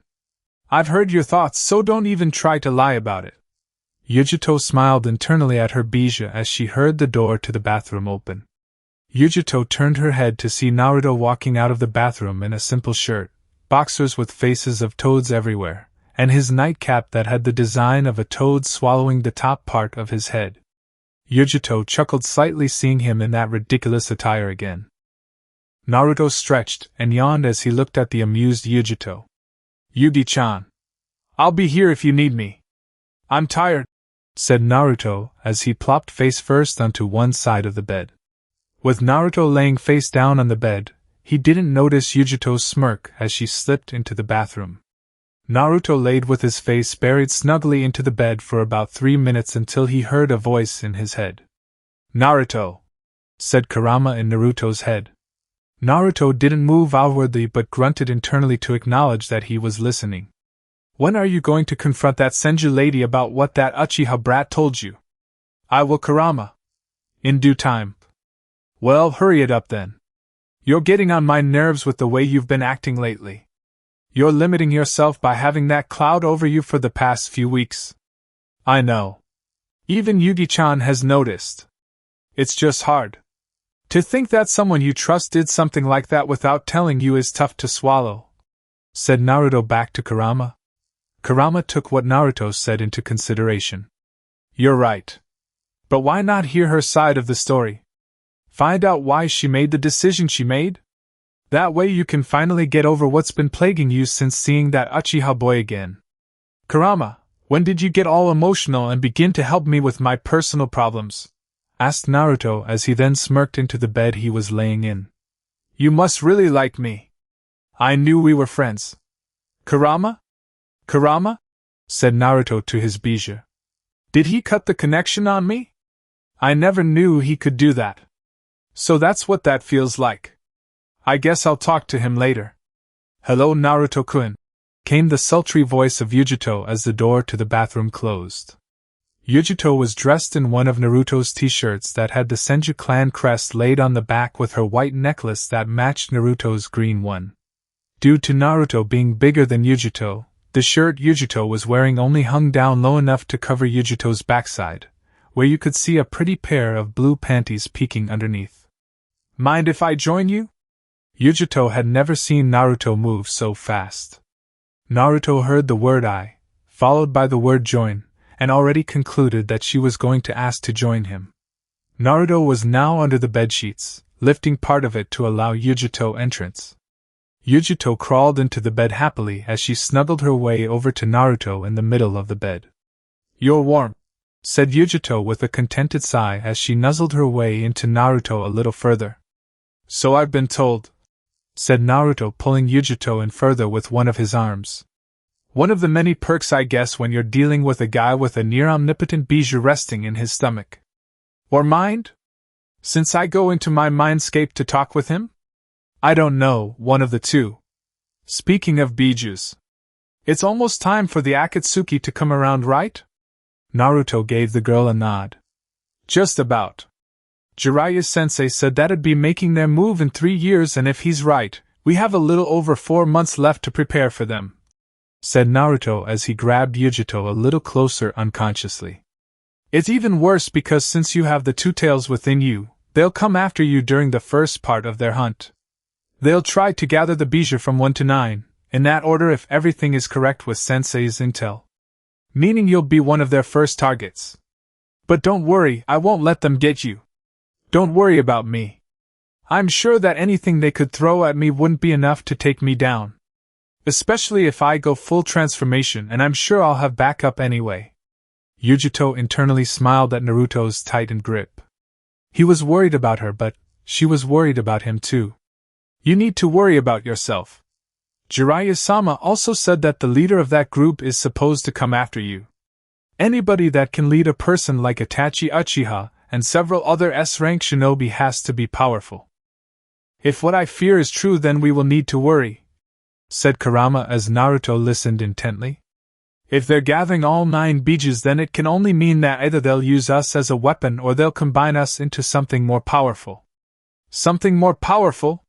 I've heard your thoughts, so don't even try to lie about it. Yujito smiled internally at her bijou as she heard the door to the bathroom open. Yujito turned her head to see Naruto walking out of the bathroom in a simple shirt, boxers with faces of toads everywhere, and his nightcap that had the design of a toad swallowing the top part of his head. Yujito chuckled slightly seeing him in that ridiculous attire again. Naruto stretched and yawned as he looked at the amused Yujito. Yugi-chan. I'll be here if you need me. I'm tired, said Naruto as he plopped face first onto one side of the bed. With Naruto laying face down on the bed, he didn't notice Yujito's smirk as she slipped into the bathroom. Naruto laid with his face buried snugly into the bed for about 3 minutes until he heard a voice in his head. Naruto, said Kurama in Naruto's head. Naruto didn't move outwardly but grunted internally to acknowledge that he was listening. When are you going to confront that Senju lady about what that Uchiha brat told you? I will, Kurama. In due time. Well, hurry it up then. You're getting on my nerves with the way you've been acting lately. You're limiting yourself by having that cloud over you for the past few weeks. I know. Even Yugi-chan has noticed. It's just hard. To think that someone you trust did something like that without telling you is tough to swallow, said Naruto back to Kurama. Kurama took what Naruto said into consideration. You're right. But why not hear her side of the story? Find out why she made the decision she made? That way you can finally get over what's been plaguing you since seeing that Uchiha boy again. Kurama, when did you get all emotional and begin to help me with my personal problems? Asked Naruto as he then smirked into the bed he was laying in. You must really like me. I knew we were friends. Kurama? Kurama? Said Naruto to his Bija. Did he cut the connection on me? I never knew he could do that. So that's what that feels like. I guess I'll talk to him later. Hello, Naruto-kun, came the sultry voice of Yujito as the door to the bathroom closed. Yujito was dressed in one of Naruto's t-shirts that had the Senju clan crest laid on the back with her white necklace that matched Naruto's green one. Due to Naruto being bigger than Yujito, the shirt Yujito was wearing only hung down low enough to cover Yujito's backside, where you could see a pretty pair of blue panties peeking underneath. Mind if I join you? Yujito had never seen Naruto move so fast. Naruto heard the word I, followed by the word join, and already concluded that she was going to ask to join him. Naruto was now under the bedsheets, lifting part of it to allow Yujito entrance. Yujito crawled into the bed happily as she snuggled her way over to Naruto in the middle of the bed. You're warm, said Yujito with a contented sigh as she nuzzled her way into Naruto a little further. So I've been told, said Naruto pulling Yujito in further with one of his arms. One of the many perks I guess when you're dealing with a guy with a near-omnipotent Bijou resting in his stomach. Or mind? Since I go into my mindscape to talk with him? I don't know, one of the two. Speaking of Bijous, it's almost time for the Akatsuki to come around, right? Naruto gave the girl a nod. Just about. Jiraiya-sensei said that'd be making their move in 3 years, and if he's right, we have a little over 4 months left to prepare for them, said Naruto as he grabbed Yujito a little closer unconsciously. It's even worse because since you have the two tails within you, they'll come after you during the first part of their hunt. They'll try to gather the Bijou from 1 to 9, in that order if everything is correct with Sensei's intel. Meaning you'll be one of their first targets. But don't worry, I won't let them get you. Don't worry about me. I'm sure that anything they could throw at me wouldn't be enough to take me down. Especially if I go full transformation, and I'm sure I'll have backup anyway. Yujito internally smiled at Naruto's tightened grip. He was worried about her, but she was worried about him too. You need to worry about yourself. Jiraiya-sama also said that the leader of that group is supposed to come after you. Anybody that can lead a person like Itachi Uchiha and several other S-rank shinobi has to be powerful. If what I fear is true, then we will need to worry, said Kurama as Naruto listened intently. If they're gathering all 9 Bijus, then it can only mean that either they'll use us as a weapon or they'll combine us into something more powerful. Something more powerful?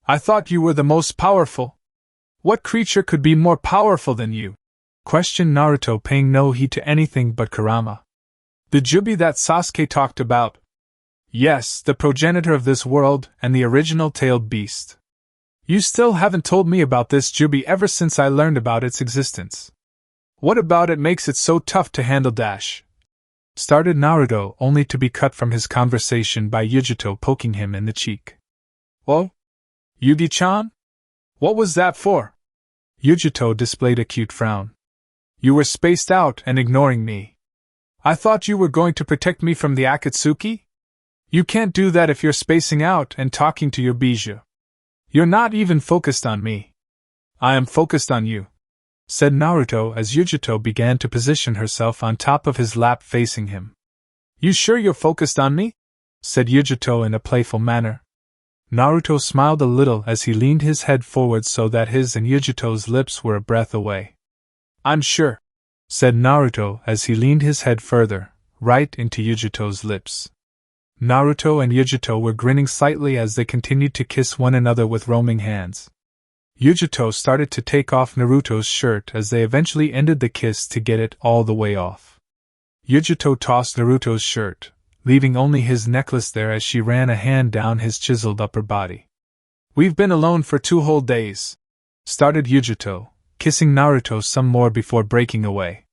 I thought you were the most powerful. What creature could be more powerful than you? Questioned Naruto, paying no heed to anything but Kurama. The Jubi that Sasuke talked about. Yes, the progenitor of this world and the original tailed beast. You still haven't told me about this Jubi ever since I learned about its existence. What about it makes it so tough to handle? Started Naruto, only to be cut from his conversation by Yujito poking him in the cheek. Oh? Yugi-chan? What was that for? Yujito displayed a cute frown. You were spaced out and ignoring me. I thought you were going to protect me from the Akatsuki? You can't do that if you're spacing out and talking to your Bijou. You're not even focused on me. I am focused on you. said Naruto as Yujito began to position herself on top of his lap facing him. You sure you're focused on me? Said Yujito in a playful manner. Naruto smiled a little as he leaned his head forward so that his and Yujito's lips were a breath away. I'm sure, said Naruto as he leaned his head further, right into Yujito's lips. Naruto and Yujito were grinning slightly as they continued to kiss one another with roaming hands. Yujito started to take off Naruto's shirt as they eventually ended the kiss to get it all the way off. Yujito tossed Naruto's shirt, leaving only his necklace there as she ran a hand down his chiseled upper body. We've been alone for 2 whole days, started Yujito, kissing Naruto some more before breaking away.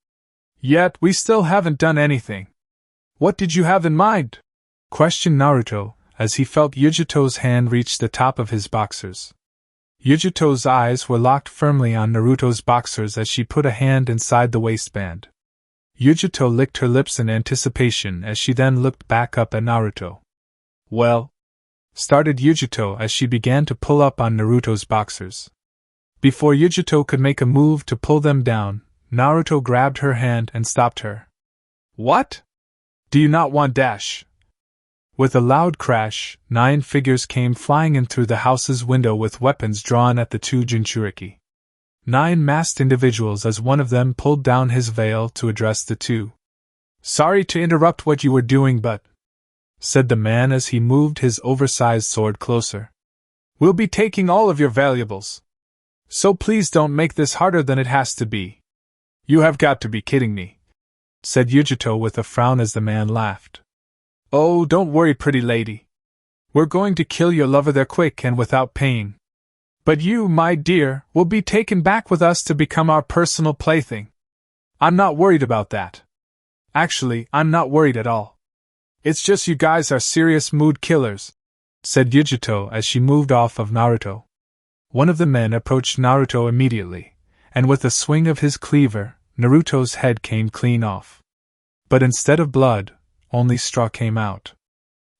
Yet we still haven't done anything. What did you have in mind? Questioned Naruto, as he felt Yujito's hand reach the top of his boxers. Yujito's eyes were locked firmly on Naruto's boxers as she put a hand inside the waistband. Yujito licked her lips in anticipation as she then looked back up at Naruto. Well, started Yujito as she began to pull up on Naruto's boxers. Before Yujito could make a move to pull them down, Naruto grabbed her hand and stopped her. What? Do you not want dash? With a loud crash, 9 figures came flying in through the house's window with weapons drawn at the 2 Jinchuriki. 9 masked individuals as one of them pulled down his veil to address the 2. Sorry to interrupt what you were doing, but, said the man as he moved his oversized sword closer. We'll be taking all of your valuables. So please don't make this harder than it has to be. You have got to be kidding me, said Yujito with a frown as the man laughed. Oh, don't worry, pretty lady. We're going to kill your lover there quick and without paying. But you, my dear, will be taken back with us to become our personal plaything. I'm not worried about that. Actually, I'm not worried at all. It's just you guys are serious mood killers, said Yujito as she moved off of Naruto. One of the men approached Naruto immediately, and with a swing of his cleaver, Naruto's head came clean off. But instead of blood, only straw came out.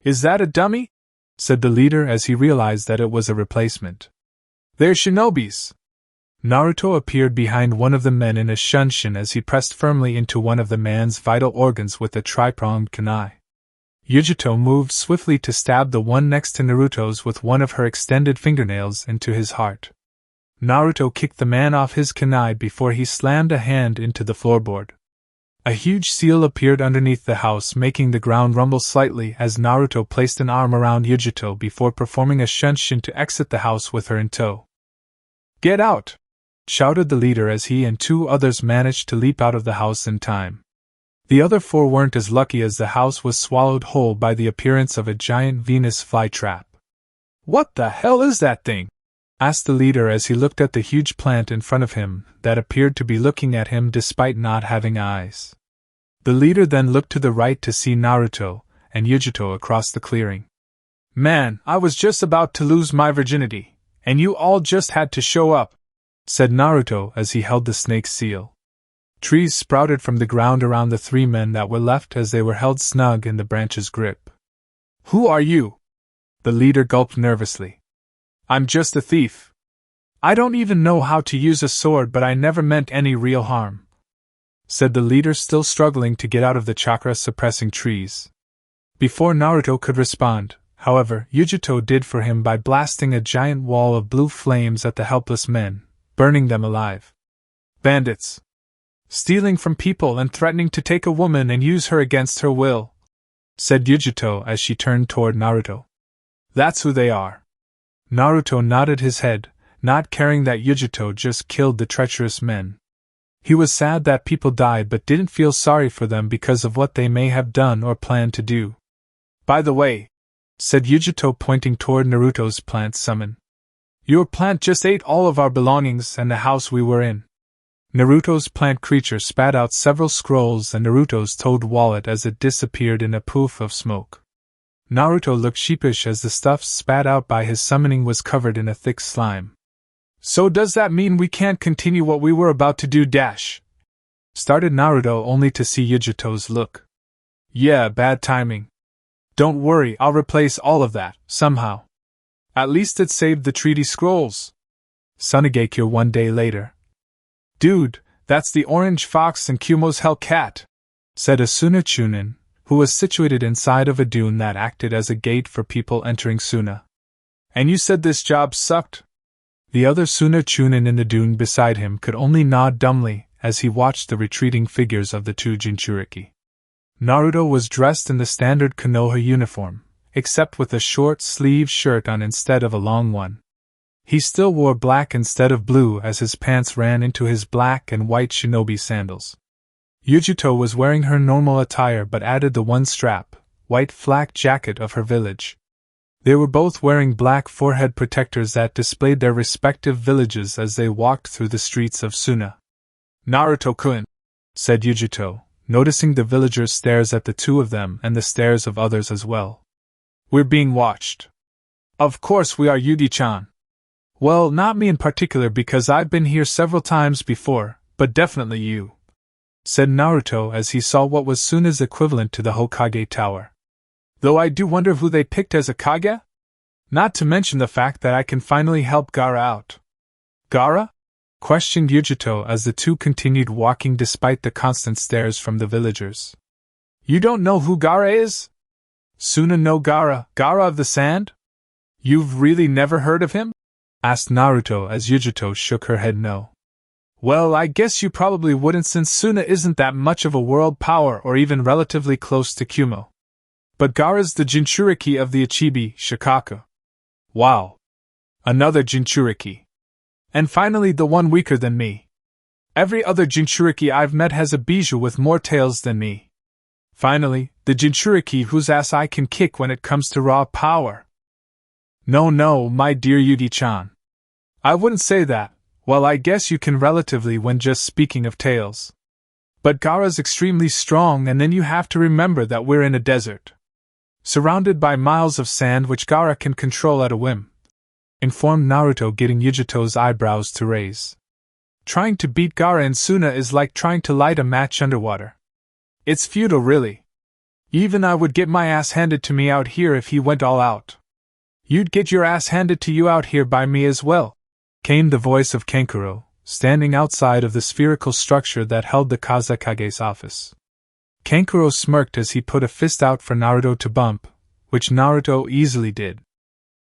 Is that a dummy? Said the leader as he realized that it was a replacement. They're shinobis. Naruto appeared behind one of the men in a shunshin as he pressed firmly into one of the man's vital organs with a tri-pronged kunai. Yujito moved swiftly to stab the one next to Naruto's with one of her extended fingernails into his heart. Naruto kicked the man off his kunai before he slammed a hand into the floorboard. A huge seal appeared underneath the house, making the ground rumble slightly as Naruto placed an arm around Yujito before performing a shunshin to exit the house with her in tow. Get out! Shouted the leader as he and 2 others managed to leap out of the house in time. The other 4 weren't as lucky as the house was swallowed whole by the appearance of a giant Venus flytrap. What the hell is that thing? Asked the leader as he looked at the huge plant in front of him that appeared to be looking at him despite not having eyes. The leader then looked to the right to see Naruto and Yujito across the clearing. Man, I was just about to lose my virginity, and you all just had to show up, said Naruto as he held the snake seal. Trees sprouted from the ground around the 3 men that were left as they were held snug in the branch's grip. Who are you? The leader gulped nervously. I'm just a thief. I don't even know how to use a sword, but I never meant any real harm, said the leader, still struggling to get out of the chakra-suppressing trees. Before Naruto could respond, however, Yujito did for him by blasting a giant wall of blue flames at the helpless men, burning them alive. Bandits! Stealing from people and threatening to take a woman and use her against her will, said Yujito as she turned toward Naruto. That's who they are. Naruto nodded his head, not caring that Yujito just killed the treacherous men. He was sad that people died but didn't feel sorry for them because of what they may have done or planned to do. By the way, said Yujito pointing toward Naruto's plant summon. Your plant just ate all of our belongings and the house we were in. Naruto's plant creature spat out several scrolls and Naruto's toad wallet as it disappeared in a poof of smoke. Naruto looked sheepish as the stuff spat out by his summoning was covered in a thick slime. So does that mean we can't continue what we were about to do dash? Started Naruto only to see Yujito's look. Yeah, bad timing. Don't worry, I'll replace all of that, somehow. At least it saved the treaty scrolls. Sunigakure one day later. Dude, that's the orange fox and Kumo's Hellcat, said Asuna Chunin, who was situated inside of a dune that acted as a gate for people entering Suna. And you said this job sucked? The other Suna Chunin in the dune beside him could only nod dumbly as he watched the retreating figures of the two Jinchuriki. Naruto was dressed in the standard Konoha uniform, except with a short-sleeved shirt on instead of a long one. He still wore black instead of blue as his pants ran into his black and white shinobi sandals. Yujito was wearing her normal attire but added the one-strap, white flak jacket of her village. They were both wearing black forehead protectors that displayed their respective villages as they walked through the streets of Suna. Naruto-kun, said Yujito, noticing the villagers' stares at the two of them and the stares of others as well. We're being watched. Of course we are, Yugi-chan. Well, not me in particular because I've been here several times before, but definitely you, said Naruto as he saw what was Suna's equivalent to the Hokage Tower. Though I do wonder who they picked as a Kage? Not to mention the fact that I can finally help Gaara out. Gaara? Questioned Yujito as the two continued walking despite the constant stares from the villagers. You don't know who Gaara is? Suna no Gaara, Gaara of the Sand? You've really never heard of him? Asked Naruto as Yujito shook her head no. Well, I guess you probably wouldn't since Suna isn't that much of a world power or even relatively close to Kumo. But Gaara's the Jinchuriki of the Ichibi, Shikaku. Wow. Another Jinchuriki. And finally the one weaker than me. Every other Jinchuriki I've met has a bijou with more tails than me. Finally, the Jinchuriki whose ass I can kick when it comes to raw power. No, my dear Yugi-chan. I wouldn't say that. Well, I guess you can relatively when just speaking of tails. But Gaara's extremely strong, and then you have to remember that we're in a desert, surrounded by miles of sand which Gaara can control at a whim, informed Naruto, getting Yujito's eyebrows to raise. Trying to beat Gaara in Suna is like trying to light a match underwater. It's futile, really. Even I would get my ass handed to me out here if he went all out. You'd get your ass handed to you out here by me as well, came the voice of Kankuro, standing outside of the spherical structure that held the Kazekage's office. Kankuro smirked as he put a fist out for Naruto to bump, which Naruto easily did.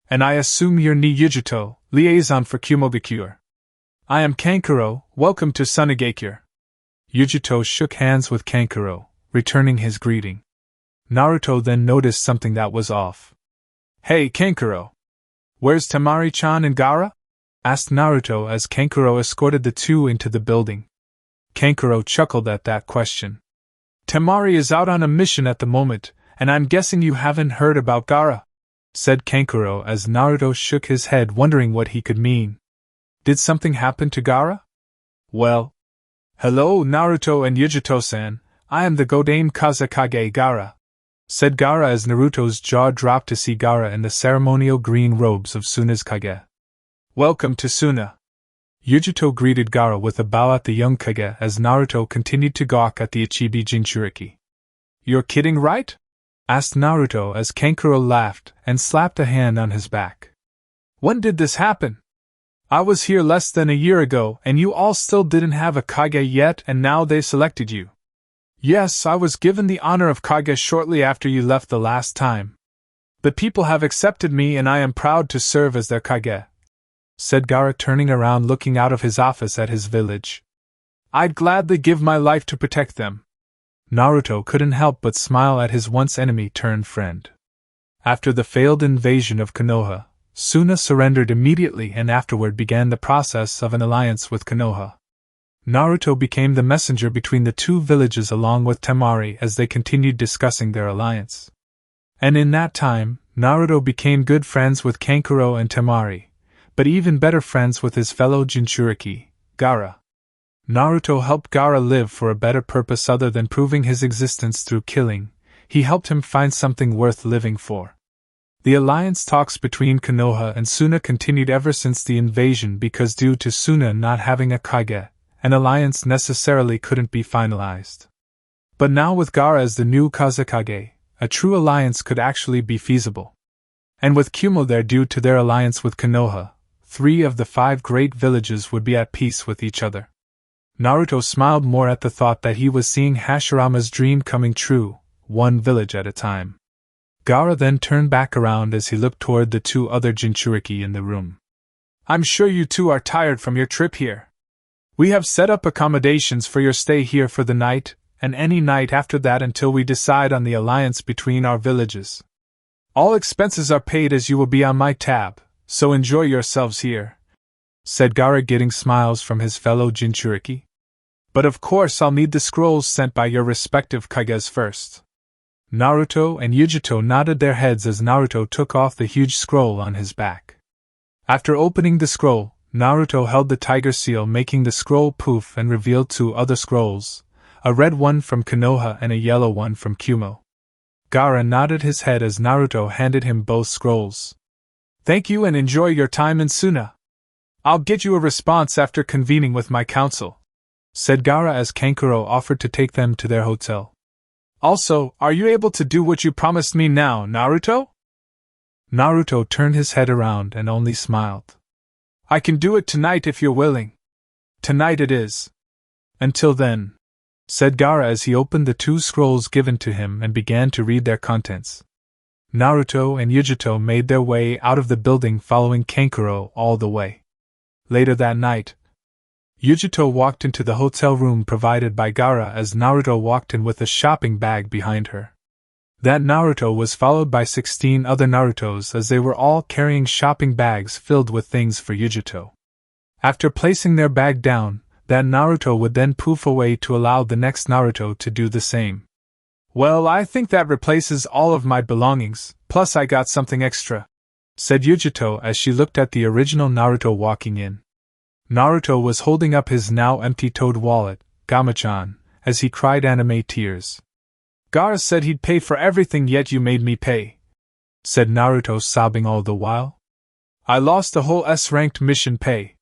And I assume you're Ni Yujito, liaison for Kumobikure. I am Kankuro, welcome to Sunagakure. Yujito shook hands with Kankuro, returning his greeting. Naruto then noticed something that was off. Hey Kankuro! Where's Temari-chan and Gaara? Asked Naruto as Kankuro escorted the two into the building. Kankuro chuckled at that question. Temari is out on a mission at the moment, and I'm guessing you haven't heard about Gaara, said Kankuro as Naruto shook his head wondering what he could mean. Did something happen to Gaara? Well, hello Naruto and Yujito-san, I am the Godame Kazekage Gaara, said Gaara as Naruto's jaw dropped to see Gaara in the ceremonial green robes of Suna's Kage. Welcome to Suna. Yujito greeted Gaara with a bow at the young Kage as Naruto continued to gawk at the Ichibi Jinchuriki. You're kidding, right? Asked Naruto as Kankuro laughed and slapped a hand on his back. When did this happen? I was here less than a year ago and you all still didn't have a Kage yet and now they selected you. Yes, I was given the honor of Kage shortly after you left the last time. The people have accepted me and I am proud to serve as their Kage, said Gaara, turning around looking out of his office at his village. I'd gladly give my life to protect them. Naruto couldn't help but smile at his once enemy turned friend. After the failed invasion of Konoha, Suna surrendered immediately and afterward began the process of an alliance with Konoha. Naruto became the messenger between the two villages along with Temari as they continued discussing their alliance. And in that time, Naruto became good friends with Kankuro and Temari, but even better friends with his fellow Jinchuriki, Gaara. Naruto helped Gaara live for a better purpose other than proving his existence through killing. He helped him find something worth living for. The alliance talks between Konoha and Suna continued ever since the invasion because due to Suna not having a Kage, an alliance necessarily couldn't be finalized. But now with Gaara as the new Kazekage, a true alliance could actually be feasible. And with Kumo there due to their alliance with Konoha, 3 of the 5 great villages would be at peace with each other. Naruto smiled more at the thought that he was seeing Hashirama's dream coming true, one village at a time. Gaara then turned back around as he looked toward the two other Jinchuriki in the room. I'm sure you two are tired from your trip here. We have set up accommodations for your stay here for the night, and any night after that until we decide on the alliance between our villages. All expenses are paid as you will be on my tab, so enjoy yourselves here, said Gaara, getting smiles from his fellow Jinchuriki. But of course I'll need the scrolls sent by your respective kages first. Naruto and Yujito nodded their heads as Naruto took off the huge scroll on his back. After opening the scroll, Naruto held the tiger seal, making the scroll poof, and revealed two other scrolls, a red one from Konoha and a yellow one from Kumo. Gaara nodded his head as Naruto handed him both scrolls. Thank you and enjoy your time in Suna. I'll get you a response after convening with my council, said Gaara as Kankuro offered to take them to their hotel. Also, are you able to do what you promised me now, Naruto? Naruto turned his head around and only smiled. I can do it tonight if you're willing. Tonight it is. Until then, said Gaara as he opened the two scrolls given to him and began to read their contents. Naruto and Yujito made their way out of the building following Kankuro all the way. Later that night, Yujito walked into the hotel room provided by Gaara as Naruto walked in with a shopping bag behind her. That Naruto was followed by 16 other Narutos as they were all carrying shopping bags filled with things for Yujito. After placing their bag down, that Naruto would then poof away to allow the next Naruto to do the same. Well, I think that replaces all of my belongings, plus I got something extra, said Yujito as she looked at the original Naruto walking in. Naruto was holding up his now empty toad wallet, Gamachan, as he cried anime tears. Gaara said he'd pay for everything, yet you made me pay, said Naruto, sobbing all the while. I lost the whole S-ranked mission pay.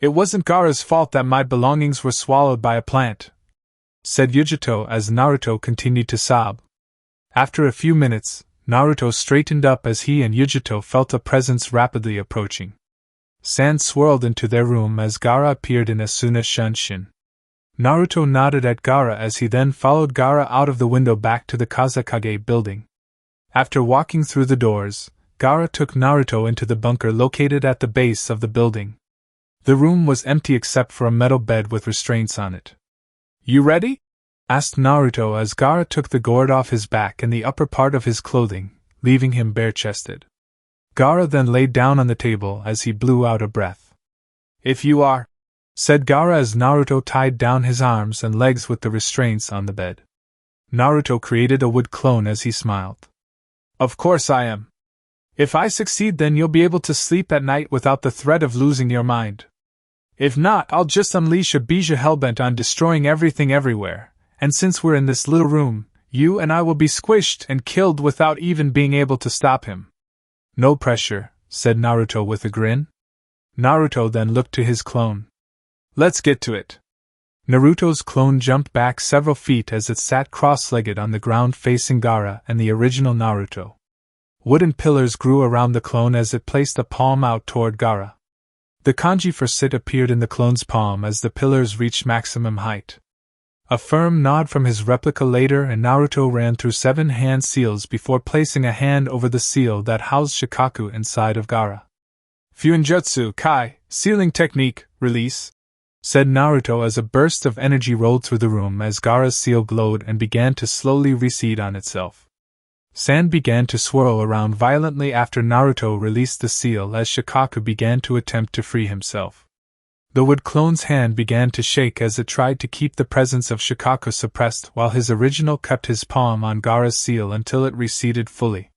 It wasn't Gaara's fault that my belongings were swallowed by a plant, said Yujito as Naruto continued to sob. After a few minutes, Naruto straightened up as he and Yujito felt a presence rapidly approaching. Sand swirled into their room as Gaara appeared in Asuna Shunshin. Naruto nodded at Gaara as he then followed Gaara out of the window back to the Kazekage building. After walking through the doors, Gaara took Naruto into the bunker located at the base of the building. The room was empty except for a metal bed with restraints on it. You ready? Asked Naruto as Gaara took the gourd off his back and the upper part of his clothing, leaving him bare-chested. Gaara then laid down on the table as he blew out a breath. If you are, said Gaara as Naruto tied down his arms and legs with the restraints on the bed. Naruto created a wood clone as he smiled. Of course I am. If I succeed, then you'll be able to sleep at night without the threat of losing your mind. If not, I'll just unleash a Bija hellbent on destroying everything everywhere, and since we're in this little room, you and I will be squished and killed without even being able to stop him. No pressure, said Naruto with a grin. Naruto then looked to his clone. Let's get to it. Naruto's clone jumped back several feet as it sat cross-legged on the ground facing Gaara and the original Naruto. Wooden pillars grew around the clone as it placed a palm out toward Gaara. The kanji for sit appeared in the clone's palm as the pillars reached maximum height. A firm nod from his replica later and Naruto ran through 7 hand seals before placing a hand over the seal that housed Shikaku inside of Gaara. Fuinjutsu Kai, sealing technique, release, said Naruto as a burst of energy rolled through the room as Gaara's seal glowed and began to slowly recede on itself. Sand began to swirl around violently after Naruto released the seal as Shikaku began to attempt to free himself. The wood clone's hand began to shake as it tried to keep the presence of Shikaku suppressed while his original kept his palm on Gaara's seal until it receded fully.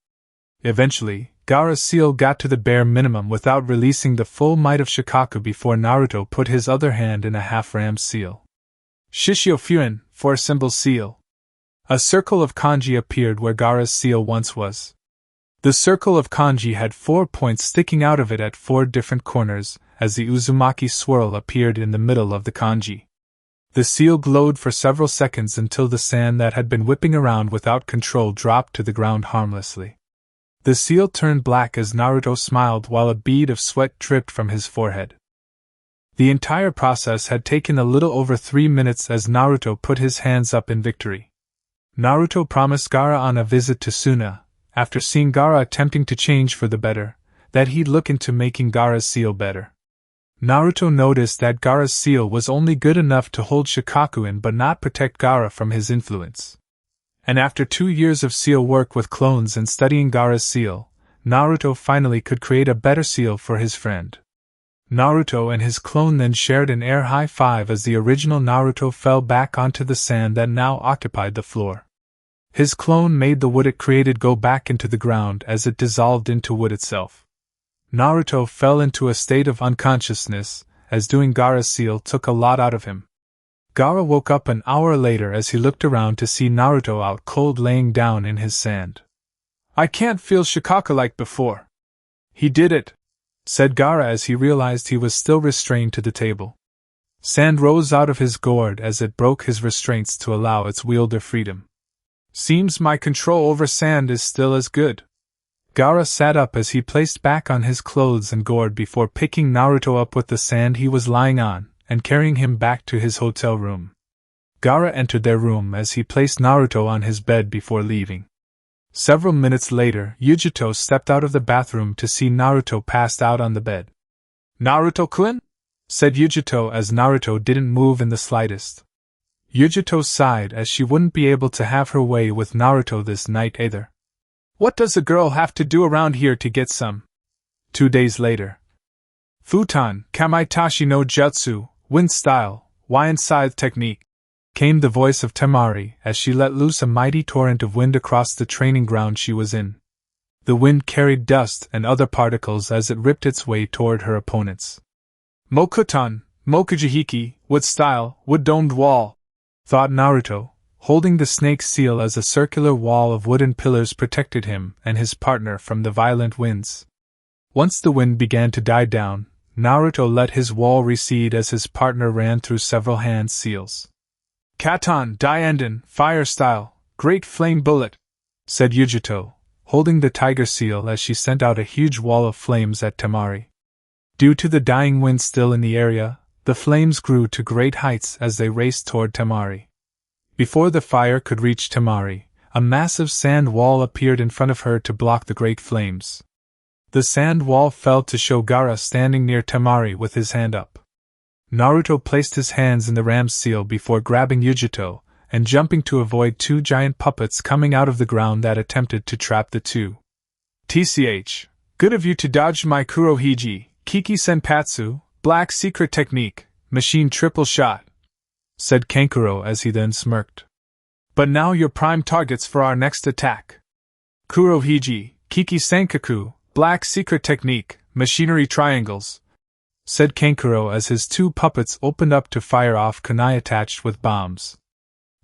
Eventually, Gaara's seal got to the bare minimum without releasing the full might of Shikaku before Naruto put his other hand in a half-rammed seal. Shishio Fuin, for a symbol seal. A circle of kanji appeared where Gaara's seal once was. The circle of kanji had 4 points sticking out of it at 4 different corners, as the Uzumaki swirl appeared in the middle of the kanji. The seal glowed for several seconds until the sand that had been whipping around without control dropped to the ground harmlessly. The seal turned black as Naruto smiled while a bead of sweat dripped from his forehead. The entire process had taken a little over 3 minutes as Naruto put his hands up in victory. Naruto promised Gaara on a visit to Suna, after seeing Gaara attempting to change for the better, that he'd look into making Gaara's seal better. Naruto noticed that Gaara's seal was only good enough to hold Shikaku in but not protect Gaara from his influence. And after 2 years of seal work with clones and studying Gaara's seal, Naruto finally could create a better seal for his friend. Naruto and his clone then shared an air high five as the original Naruto fell back onto the sand that now occupied the floor. His clone made the wood it created go back into the ground as it dissolved into wood itself. Naruto fell into a state of unconsciousness, as doing Gaara's seal took a lot out of him. Gaara woke up an hour later as he looked around to see Naruto out cold laying down in his sand. "I can't feel Shikaku like before." "He did it," said Gaara as he realized he was still restrained to the table. Sand rose out of his gourd as it broke his restraints to allow its wielder freedom. "Seems my control over sand is still as good." Gaara sat up as he placed back on his clothes and gourd before picking Naruto up with the sand he was lying on, and carrying him back to his hotel room. Gaara entered their room as he placed Naruto on his bed before leaving. Several minutes later, Yujito stepped out of the bathroom to see Naruto passed out on the bed. "Naruto-kun?" said Yujito as Naruto didn't move in the slightest. Yujito sighed as she wouldn't be able to have her way with Naruto this night either. "What does a girl have to do around here to get some?" 2 days later. "Futon, Kamaitachi no Jutsu, wind style, Wine scythe technique," came the voice of Temari as she let loose a mighty torrent of wind across the training ground she was in. The wind carried dust and other particles as it ripped its way toward her opponents. "Mokuton, Mokujihiki, wood style, wood domed wall," thought Naruto, holding the snake seal as a circular wall of wooden pillars protected him and his partner from the violent winds. Once the wind began to die down, Naruto let his wall recede as his partner ran through several hand seals. "Katon Dienden, fire style, great flame bullet," said Yujito, holding the tiger seal as she sent out a huge wall of flames at Temari. Due to the dying wind still in the area, the flames grew to great heights as they raced toward Temari. Before the fire could reach Temari, a massive sand wall appeared in front of her to block the great flames. The sand wall fell to show Gaara standing near Temari with his hand up. Naruto placed his hands in the ram's seal before grabbing Yujito and jumping to avoid 2 giant puppets coming out of the ground that attempted to trap the two. "TCH, good of you to dodge my Kurohige, Kiki Senpatsu, black secret technique, machine triple shot," said Kankuro as he then smirked. "But now you're prime targets for our next attack. Kurohige, Kiki Senkaku, black secret technique, machinery triangles," said Kankuro as his 2 puppets opened up to fire off kunai attached with bombs.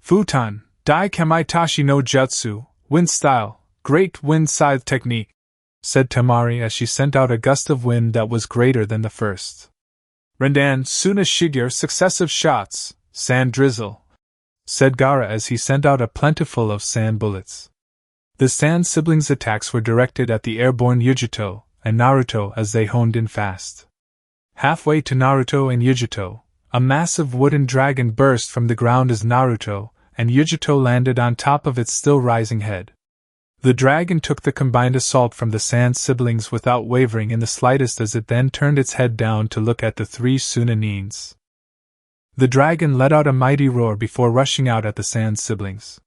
"Futon, Dai Kamaitachi no Jutsu, wind style, great wind scythe technique," said Temari as she sent out a gust of wind that was greater than the first. "Rendan Suna Shigur successive shots, sand drizzle," said Gaara as he sent out a plentiful of sand bullets. The sand siblings' attacks were directed at the airborne Yujito and Naruto as they honed in fast. Halfway to Naruto and Yujito, a massive wooden dragon burst from the ground as Naruto and Yujito landed on top of its still rising head. The dragon took the combined assault from the sand siblings without wavering in the slightest as it then turned its head down to look at the 3 Sunanins. The dragon let out a mighty roar before rushing out at the sand siblings.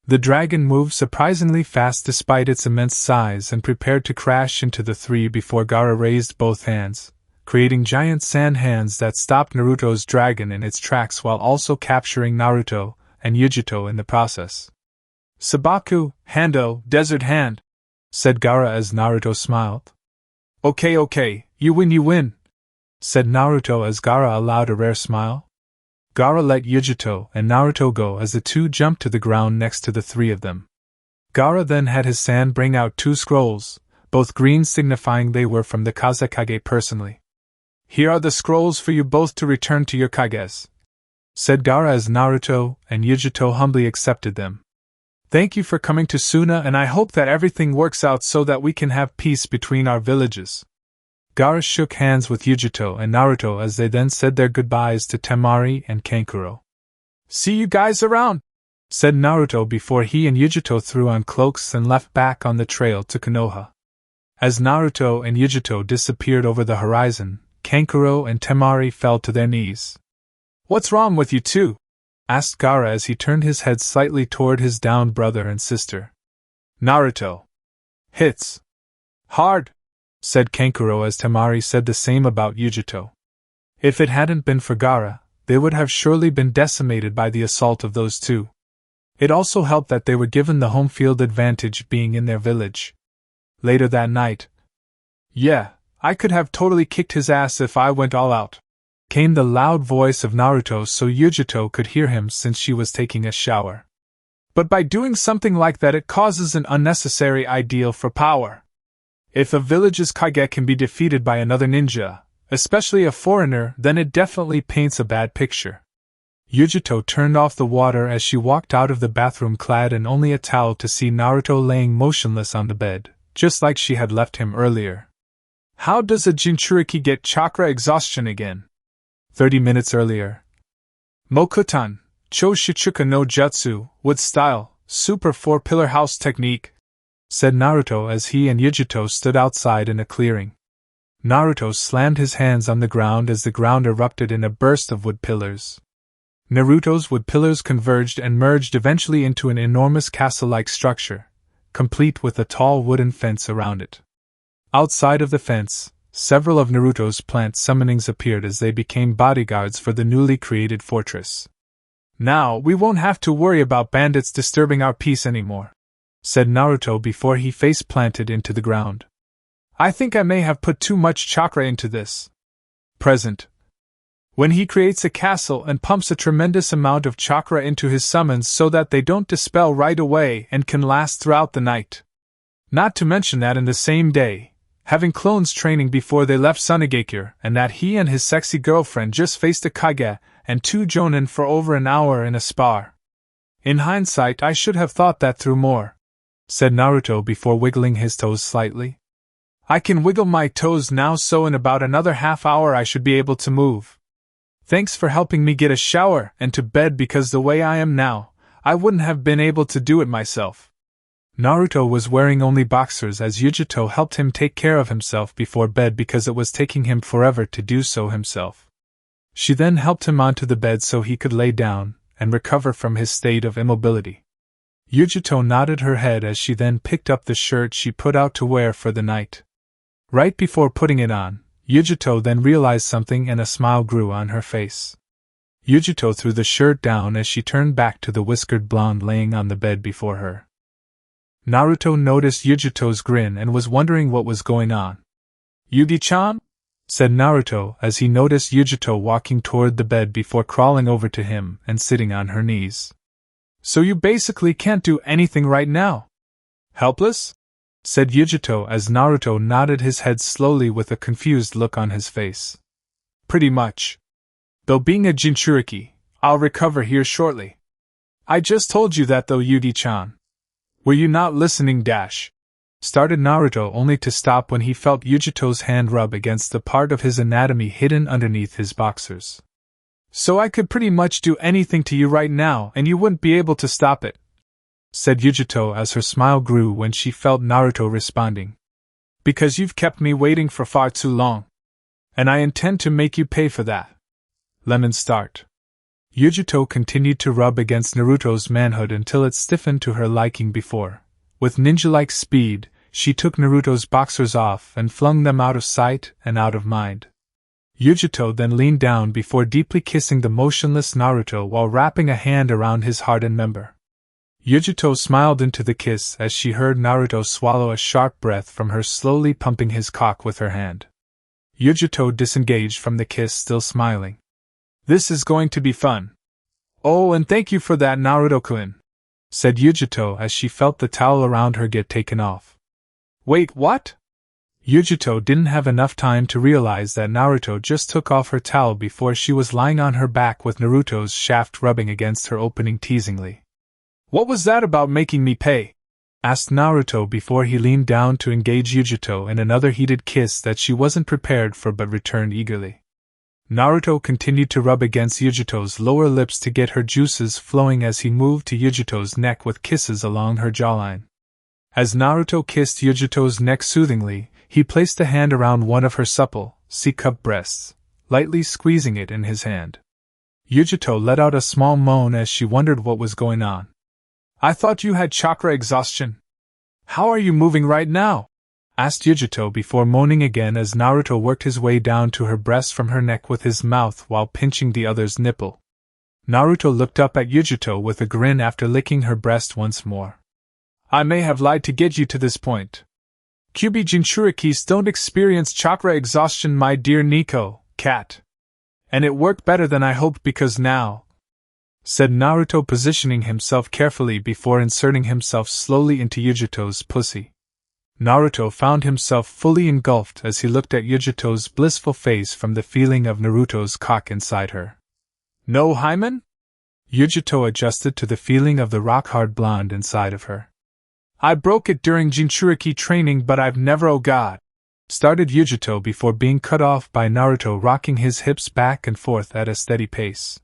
The dragon moved surprisingly fast despite its immense size and prepared to crash into the 3 before Gaara raised both hands, creating giant sand hands that stopped Naruto's dragon in its tracks while also capturing Naruto and Yujito in the process. "Sabaku, Hando, Desert Hand," said Gaara as Naruto smiled. Okay, you win," said Naruto as Gaara allowed a rare smile. Gaara let Yujito and Naruto go as the 2 jumped to the ground next to the 3 of them. Gaara then had his sand bring out 2 scrolls, both green signifying they were from the Kazekage personally. "Here are the scrolls for you both to return to your Kages," said Gaara as Naruto and Yujito humbly accepted them. "Thank you for coming to Suna and I hope that everything works out so that we can have peace between our villages." Gaara shook hands with Yujito and Naruto as they then said their goodbyes to Temari and Kankuro. "See you guys around," said Naruto before he and Yujito threw on cloaks and left back on the trail to Konoha. As Naruto and Yujito disappeared over the horizon, Kankuro and Temari fell to their knees. "What's wrong with you two?" asked Gaara as he turned his head slightly toward his downed brother and sister. "Naruto hits hard," said Kankuro as Temari said the same about Yujito. If it hadn't been for Gaara, they would have surely been decimated by the assault of those two. It also helped that they were given the home field advantage being in their village. Later that night, "Yeah, I could have totally kicked his ass if I went all out," came the loud voice of Naruto so Yujito could hear him since she was taking a shower. "But by doing something like that it causes an unnecessary ideal for power. If a village's Kage can be defeated by another ninja, especially a foreigner, then it definitely paints a bad picture." Yujito turned off the water as she walked out of the bathroom clad in only a towel to see Naruto laying motionless on the bed, just like she had left him earlier. How does a Jinchuriki get chakra exhaustion again? 30 minutes earlier. Mokuton, Cho Shichuka no Jutsu, wood style, super 4-pillar house technique, said Naruto as he and Yujito stood outside in a clearing. Naruto slammed his hands on the ground as the ground erupted in a burst of wood pillars. Naruto's wood pillars converged and merged eventually into an enormous castle-like structure, complete with a tall wooden fence around it. Outside of the fence, several of Naruto's plant summonings appeared as they became bodyguards for the newly created fortress. "Now we won't have to worry about bandits disturbing our peace anymore," said Naruto before he face-planted into the ground. "I think I may have put too much chakra into this." Present. When he creates a castle and pumps a tremendous amount of chakra into his summons so that they don't dispel right away and can last throughout the night. Not to mention that in the same day, having clones training before they left Sunagakure, and that he and his sexy girlfriend just faced a Kage and 2 Jonin for over an hour in a spar. In hindsight I should have thought that through more, said Naruto before wiggling his toes slightly. I can wiggle my toes now, so in about another half hour I should be able to move. Thanks for helping me get a shower and to bed, because the way I am now, I wouldn't have been able to do it myself. Naruto was wearing only boxers as Yujito helped him take care of himself before bed because it was taking him forever to do so himself. She then helped him onto the bed so he could lay down and recover from his state of immobility. Yujito nodded her head as she then picked up the shirt she put out to wear for the night. Right before putting it on, Yujito then realized something and a smile grew on her face. Yujito threw the shirt down as she turned back to the whiskered blonde laying on the bed before her. Naruto noticed Yujito's grin and was wondering what was going on. "Yugi-chan?" said Naruto as he noticed Yujito walking toward the bed before crawling over to him and sitting on her knees. "So you basically can't do anything right now? Helpless?" said Yujito as Naruto nodded his head slowly with a confused look on his face. "Pretty much. Though being a Jinchuriki, I'll recover here shortly." "I just told you that though, Yugi-chan. Were you not listening? Started Naruto only to stop when he felt Yujito's hand rub against the part of his anatomy hidden underneath his boxers. "So I could pretty much do anything to you right now and you wouldn't be able to stop it," said Yujito as her smile grew when she felt Naruto responding. "Because you've kept me waiting for far too long. And I intend to make you pay for that. Lemon start." Yujito continued to rub against Naruto's manhood until it stiffened to her liking before. With ninja-like speed, she took Naruto's boxers off and flung them out of sight and out of mind. Yujito then leaned down before deeply kissing the motionless Naruto while wrapping a hand around his hardened member. Yujito smiled into the kiss as she heard Naruto swallow a sharp breath from her, slowly pumping his cock with her hand. Yujito disengaged from the kiss, still smiling. "This is going to be fun." "Oh, and thank you for that, Naruto-kun," said Yujito as she felt the towel around her get taken off. "Wait, what?" Yujito didn't have enough time to realize that Naruto just took off her towel before she was lying on her back with Naruto's shaft rubbing against her, opening teasingly. "What was that about making me pay?" asked Naruto before he leaned down to engage Yujito in another heated kiss that she wasn't prepared for but returned eagerly. Naruto continued to rub against Yujito's lower lips to get her juices flowing as he moved to Yujito's neck with kisses along her jawline. As Naruto kissed Yujito's neck soothingly, he placed a hand around one of her supple, C-cup breasts, lightly squeezing it in his hand. Yujito let out a small moan as she wondered what was going on. "I thought you had chakra exhaustion. How are you moving right now?" asked Yujito before moaning again as Naruto worked his way down to her breast from her neck with his mouth while pinching the other's nipple. Naruto looked up at Yujito with a grin after licking her breast once more. "I may have lied to get you to this point. Kyuubi Jinchurikis don't experience chakra exhaustion, my dear Nico, cat. And it worked better than I hoped because now," said Naruto, positioning himself carefully before inserting himself slowly into Yujito's pussy. Naruto found himself fully engulfed as he looked at Yujito's blissful face from the feeling of Naruto's cock inside her. "No hymen?" Yujito adjusted to the feeling of the rock-hard blonde inside of her. "I broke it during Jinchuriki training, but I've never, oh god," started Yujito before being cut off by Naruto rocking his hips back and forth at a steady pace.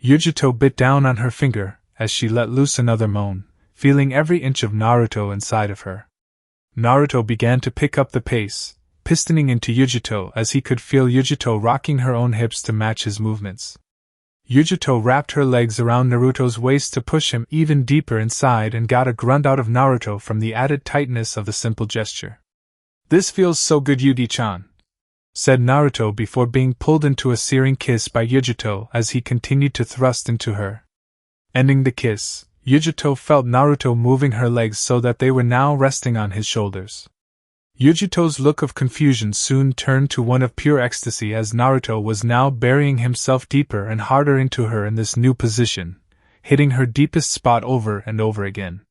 Yujito bit down on her finger as she let loose another moan, feeling every inch of Naruto inside of her. Naruto began to pick up the pace, pistoning into Yujito as he could feel Yujito rocking her own hips to match his movements. Yujito wrapped her legs around Naruto's waist to push him even deeper inside and got a grunt out of Naruto from the added tightness of the simple gesture. "This feels so good, Yugi-chan," said Naruto before being pulled into a searing kiss by Yujito as he continued to thrust into her. Ending the kiss, Yujito felt Naruto moving her legs so that they were now resting on his shoulders. Yujito's look of confusion soon turned to one of pure ecstasy as Naruto was now burying himself deeper and harder into her in this new position, hitting her deepest spot over and over again.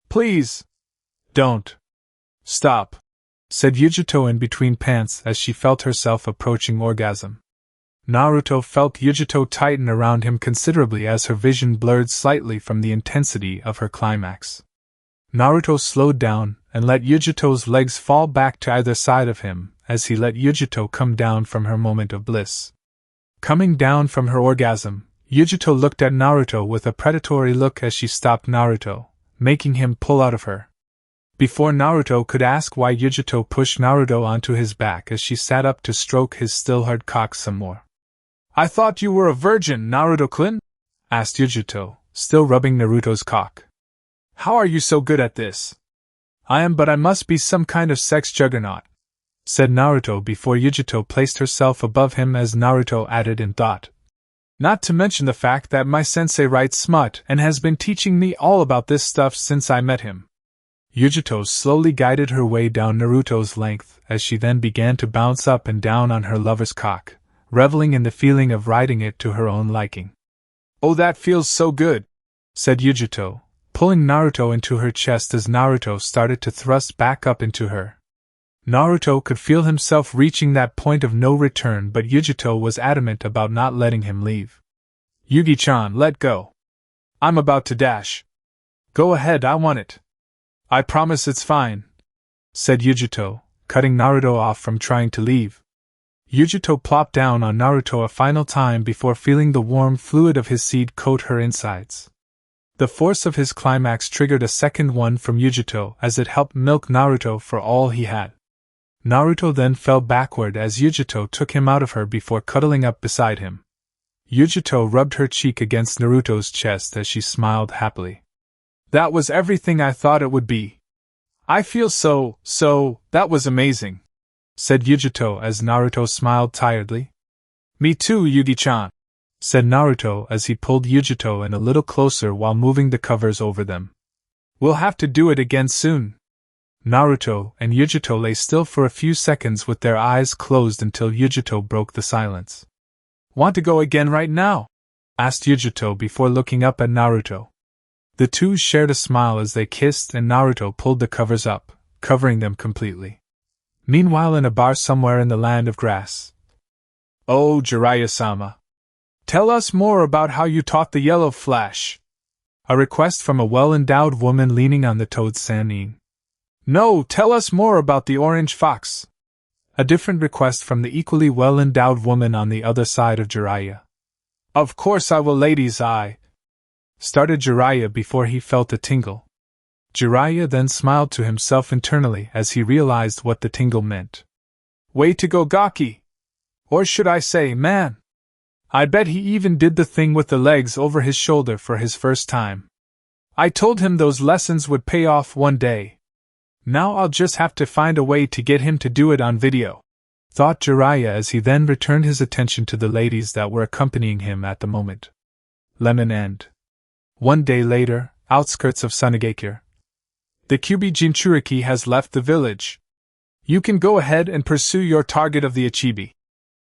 "Please! Don't! Stop!" said Yujito in between pants as she felt herself approaching orgasm. Naruto felt Yujito tighten around him considerably as her vision blurred slightly from the intensity of her climax. Naruto slowed down and let Yujito's legs fall back to either side of him as he let Yujito come down from her moment of bliss. Coming down from her orgasm, Yujito looked at Naruto with a predatory look as she stopped Naruto, making him pull out of her. Before Naruto could ask why, Yujito pushed Naruto onto his back as she sat up to stroke his still hard cock some more. "I thought you were a virgin, Naruto-kun?" asked Yujito, still rubbing Naruto's cock. "How are you so good at this?" "I am, but I must be some kind of sex juggernaut," said Naruto before Yujito placed herself above him as Naruto added in thought. "Not to mention the fact that my sensei writes smut and has been teaching me all about this stuff since I met him." Yujito slowly guided her way down Naruto's length as she then began to bounce up and down on her lover's cock, reveling in the feeling of riding it to her own liking. "Oh, that feels so good," said Yujito, pulling Naruto into her chest as Naruto started to thrust back up into her. Naruto could feel himself reaching that point of no return, but Yujito was adamant about not letting him leave. "Yugi-chan, let go. I'm about to dash. Go ahead, I want it. I promise it's fine," said Yujito, cutting Naruto off from trying to leave. Yujito plopped down on Naruto a final time before feeling the warm fluid of his seed coat her insides. The force of his climax triggered a second one from Yujito as it helped milk Naruto for all he had. Naruto then fell backward as Yujito took him out of her before cuddling up beside him. Yujito rubbed her cheek against Naruto's chest as she smiled happily. "That was everything I thought it would be. I feel so, that was amazing," said Yujito as Naruto smiled tiredly. "Me too, Yugi-chan," said Naruto as he pulled Yujito in a little closer while moving the covers over them. "We'll have to do it again soon." Naruto and Yujito lay still for a few seconds with their eyes closed until Yujito broke the silence. "Want to go again right now?" asked Yujito before looking up at Naruto. The two shared a smile as they kissed and Naruto pulled the covers up, covering them completely. Meanwhile, in a bar somewhere in the land of grass. "Oh, Jiraiya-sama. Tell us more about how you taught the Yellow Flash. A request from a well-endowed woman leaning on the toad's saying. No, tell us more about the orange fox. A different request from the equally well-endowed woman on the other side of Jiraiya. Of course I will, ladies, started Jiraiya before he felt a tingle. Jiraiya then smiled to himself internally as he realized what the tingle meant. Way to go, Gaki! Or should I say, man? I bet he even did the thing with the legs over his shoulder for his first time. I told him those lessons would pay off one day. Now I'll just have to find a way to get him to do it on video, thought Jiraiya as he then returned his attention to the ladies that were accompanying him at the moment. Lemon End. One day later, outskirts of Sunagakure. The Kyuubi Jinchuriki has left the village. You can go ahead and pursue your target of the Ichibi,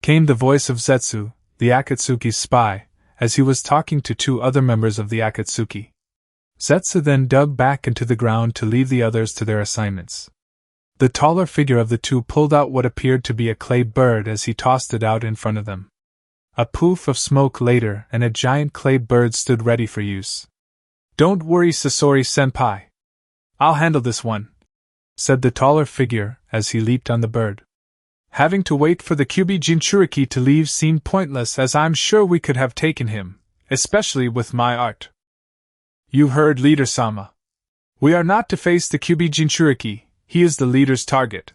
came the voice of Zetsu, the Akatsuki's spy, as he was talking to two other members of the Akatsuki. Zetsu then dug back into the ground to leave the others to their assignments. The taller figure of the two pulled out what appeared to be a clay bird as he tossed it out in front of them. A poof of smoke later and a giant clay bird stood ready for use. Don't worry, Sasori-senpai. I'll handle this one, said the taller figure as he leaped on the bird. Having to wait for the Kyuubi Jinchuriki to leave seemed pointless, as I'm sure we could have taken him, especially with my art. You heard, Leader-sama. We are not to face the Kyuubi Jinchuriki, he is the leader's target,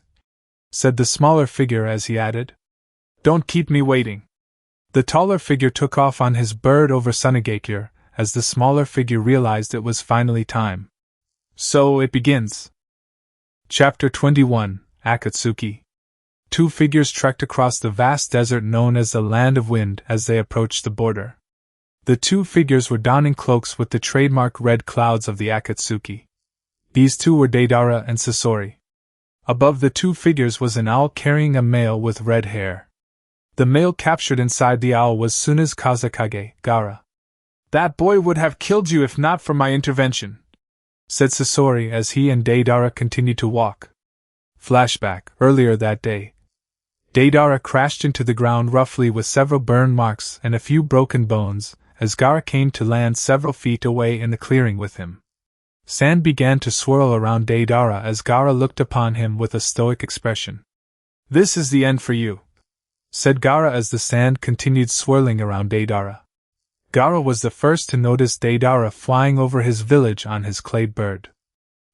said the smaller figure as he added. Don't keep me waiting. The taller figure took off on his bird over Sunagakure, as the smaller figure realized it was finally time. So it begins. Chapter 21, Akatsuki. Two figures trekked across the vast desert known as the Land of Wind as they approached the border. The two figures were donning cloaks with the trademark red clouds of the Akatsuki. These two were Deidara and Sasori. Above the two figures was an owl carrying a male with red hair. The male captured inside the owl was Suna's Kazekage, Gaara. That boy would have killed you if not for my intervention, said Sasori as he and Deidara continued to walk. Flashback, earlier that day. Deidara crashed into the ground roughly with several burn marks and a few broken bones, as Gaara came to land several feet away in the clearing with him. Sand began to swirl around Deidara as Gaara looked upon him with a stoic expression. This is the end for you, said Gaara as the sand continued swirling around Deidara. Gaara was the first to notice Deidara flying over his village on his clay bird.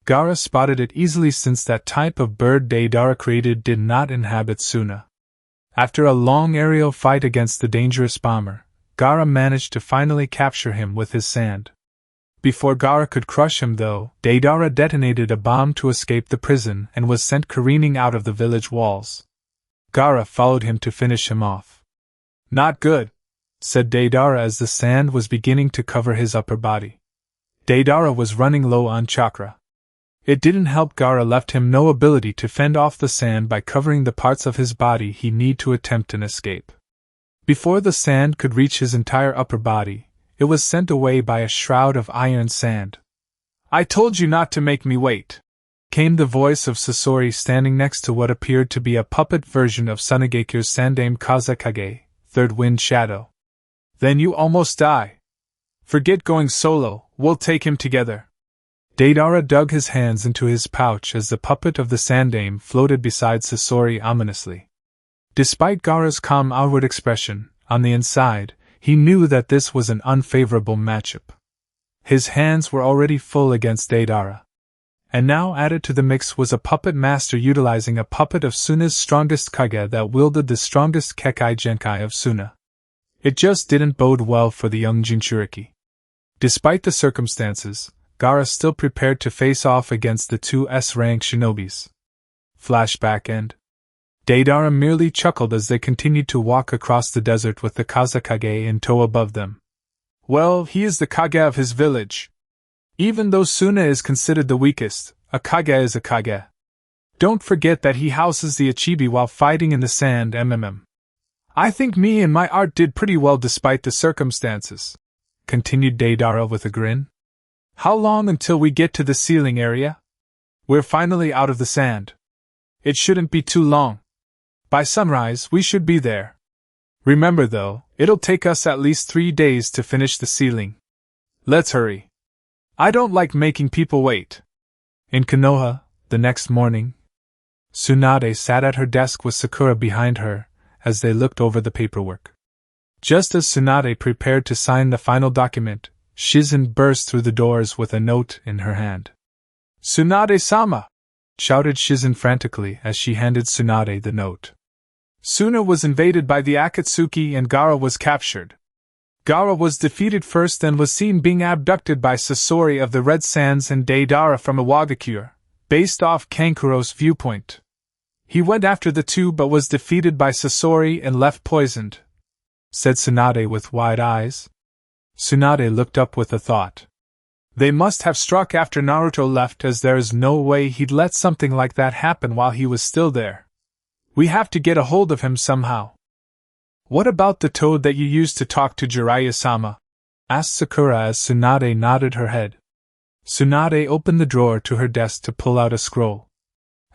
Gaara spotted it easily since that type of bird Deidara created did not inhabit Suna. After a long aerial fight against the dangerous bomber, Gaara managed to finally capture him with his sand. Before Gaara could crush him though, Deidara detonated a bomb to escape the prison and was sent careening out of the village walls. Gaara followed him to finish him off. Not good, said Deidara as the sand was beginning to cover his upper body. Deidara was running low on chakra. It didn't help Gaara left him no ability to fend off the sand by covering the parts of his body he need to attempt an escape. Before the sand could reach his entire upper body, it was sent away by a shroud of iron sand. I told you not to make me wait, came the voice of Sasori standing next to what appeared to be a puppet version of Sunagakure's Sandame Kazekage, Third Wind Shadow. Then you almost die. Forget going solo, we'll take him together. Deidara dug his hands into his pouch as the puppet of the Sandame floated beside Sasori ominously. Despite Gaara's calm outward expression, on the inside, he knew that this was an unfavorable matchup. His hands were already full against Deidara. And now added to the mix was a puppet master utilizing a puppet of Suna's strongest kage that wielded the strongest kekkei genkai of Suna. It just didn't bode well for the young Jinchuriki. Despite the circumstances, Gaara still prepared to face off against the two S-rank shinobis. Flashback end. Deidara merely chuckled as they continued to walk across the desert with the Kazekage in tow above them. Well, he is the kage of his village. Even though Suna is considered the weakest, a kage is a kage. Don't forget that he houses the Ichibi while fighting in the sand. I think me and my art did pretty well despite the circumstances, continued Deidara with a grin. How long until we get to the ceiling area? We're finally out of the sand. It shouldn't be too long. By sunrise, we should be there. Remember though, it'll take us at least 3 days to finish the ceiling. Let's hurry. I don't like making people wait. In Konoha, the next morning, Tsunade sat at her desk with Sakura behind her as they looked over the paperwork. Just as Tsunade prepared to sign the final document, Shizen burst through the doors with a note in her hand. "Tsunade-sama!" shouted Shizen frantically as she handed Tsunade the note. Suna was invaded by the Akatsuki and Gaara was captured. Gaara was defeated first and was seen being abducted by Sasori of the Red Sands and Deidara from Iwagakure, based off Kankuro's viewpoint. He went after the two but was defeated by Sasori and left poisoned, said Tsunade with wide eyes. Tsunade looked up with a thought. They must have struck after Naruto left, as there is no way he'd let something like that happen while he was still there. We have to get a hold of him somehow. What about the toad that you used to talk to Jiraiya-sama? Asked Sakura as Tsunade nodded her head. Tsunade opened the drawer to her desk to pull out a scroll.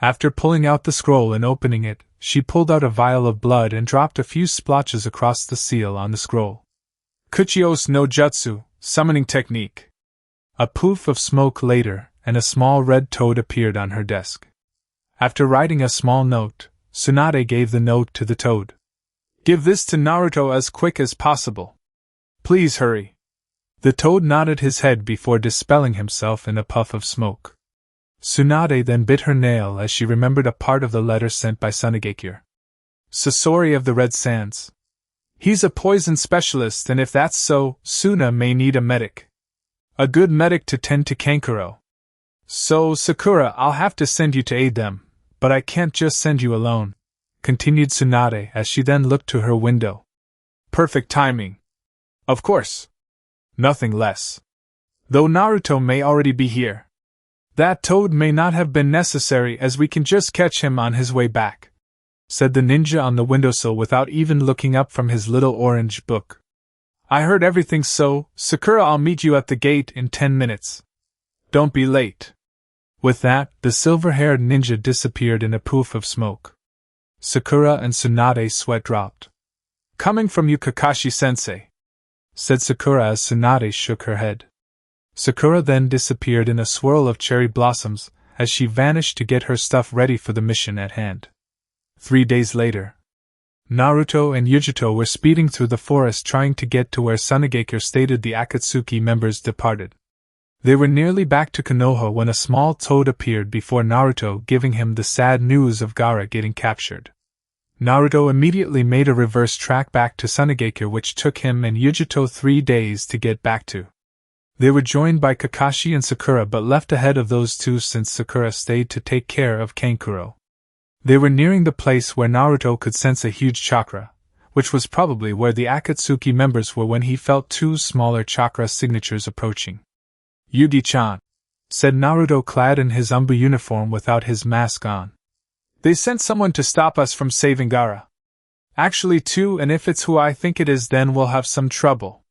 After pulling out the scroll and opening it, she pulled out a vial of blood and dropped a few splotches across the seal on the scroll. Kuchios no Jutsu, summoning technique. A poof of smoke later, and a small red toad appeared on her desk. After writing a small note, Tsunade gave the note to the toad. Give this to Naruto as quick as possible. Please hurry. The toad nodded his head before dispelling himself in a puff of smoke. Tsunade then bit her nail as she remembered a part of the letter sent by Sunagakure. Sasori of the Red Sands. He's a poison specialist, and if that's so, Suna may need a medic. A good medic to tend to Kankuro. So, Sakura, I'll have to send you to aid them, but I can't just send you alone, continued Tsunade as she then looked to her window. Perfect timing. Of course. Nothing less. Though Naruto may already be here. That toad may not have been necessary, as we can just catch him on his way back, said the ninja on the windowsill without even looking up from his little orange book. I heard everything, so, Sakura, I'll meet you at the gate in 10 minutes. Don't be late. With that, the silver-haired ninja disappeared in a poof of smoke. Sakura and Tsunade's sweat dropped. Coming from you, Kakashi-sensei, said Sakura as Tsunade shook her head. Sakura then disappeared in a swirl of cherry blossoms as she vanished to get her stuff ready for the mission at hand. 3 days later, Naruto and Yujito were speeding through the forest trying to get to where Sunagakure stated the Akatsuki members departed. They were nearly back to Konoha when a small toad appeared before Naruto, giving him the sad news of Gaara getting captured. Naruto immediately made a reverse track back to Sunagakure, which took him and Yujito 3 days to get back to. They were joined by Kakashi and Sakura but left ahead of those two since Sakura stayed to take care of Kankuro. They were nearing the place where Naruto could sense a huge chakra, which was probably where the Akatsuki members were when he felt 2 smaller chakra signatures approaching. Yugi-chan, said Naruto clad in his Umbu uniform without his mask on. They sent someone to stop us from saving Gaara. Actually 2, and if it's who I think it is, then we'll have some trouble.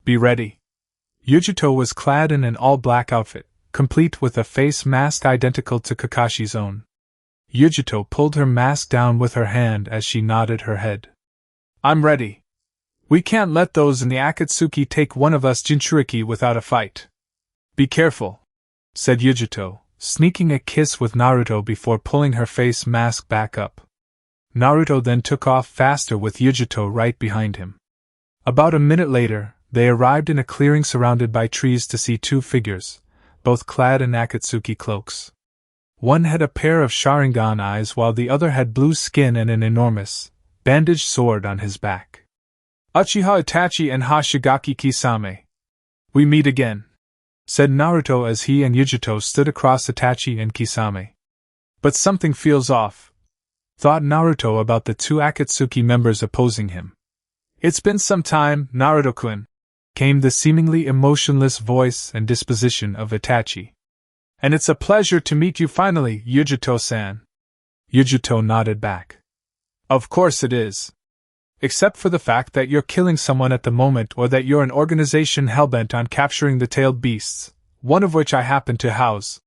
Be ready. Yujito was clad in an all-black outfit, complete with a face mask identical to Kakashi's own. Yujito pulled her mask down with her hand as she nodded her head. I'm ready. We can't let those in the Akatsuki take one of us Jinchuriki without a fight. Be careful, said Yujito, sneaking a kiss with Naruto before pulling her face mask back up. Naruto then took off faster with Yujito right behind him. About a minute later, they arrived in a clearing surrounded by trees to see 2 figures, both clad in Akatsuki cloaks. One had a pair of Sharingan eyes while the other had blue skin and an enormous, bandaged sword on his back. Uchiha Itachi and Hashigaki Kisame. We meet again, said Naruto as he and Yujito stood across Itachi and Kisame. But something feels off, thought Naruto about the 2 Akatsuki members opposing him. It's been some time, Naruto-kun, came the seemingly emotionless voice and disposition of Itachi. And it's a pleasure to meet you finally, Yujito-san. Yujito nodded back. Of course it is. Except for the fact that you're killing someone at the moment, or that you're an organization hellbent on capturing the tailed beasts, one of which I happen to house,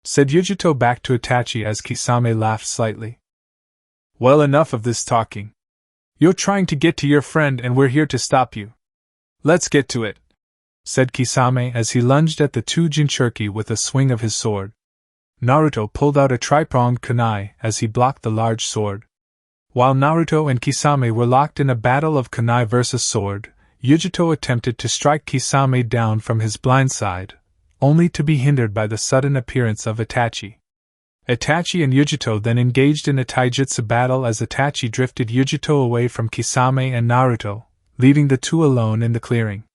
said Yujito back to Itachi as Kisame laughed slightly. Well, enough of this talking. You're trying to get to your friend and we're here to stop you. Let's get to it. said Kisame as he lunged at the two Jinchuriki with a swing of his sword. Naruto pulled out a tri-pronged kunai as he blocked the large sword. While Naruto and Kisame were locked in a battle of kunai versus sword, Yujito attempted to strike Kisame down from his blind side, only to be hindered by the sudden appearance of Itachi. Itachi and Yujito then engaged in a taijutsu battle as Itachi drifted Yujito away from Kisame and Naruto, leaving the two alone in the clearing.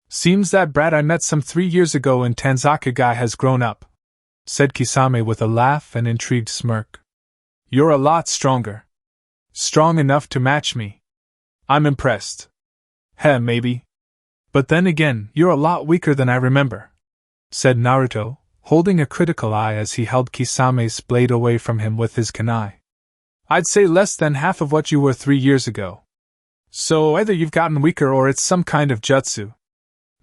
"Seems that brat I met some 3 years ago in Tanzaka has grown up," said Kisame with a laugh and intrigued smirk. "You're a lot stronger. Strong enough to match me. I'm impressed." "Heh, maybe. But then again, you're a lot weaker than I remember," said Naruto, holding a critical eye as he held Kisame's blade away from him with his kunai. "I'd say less than half of what you were 3 years ago. So either you've gotten weaker or it's some kind of jutsu.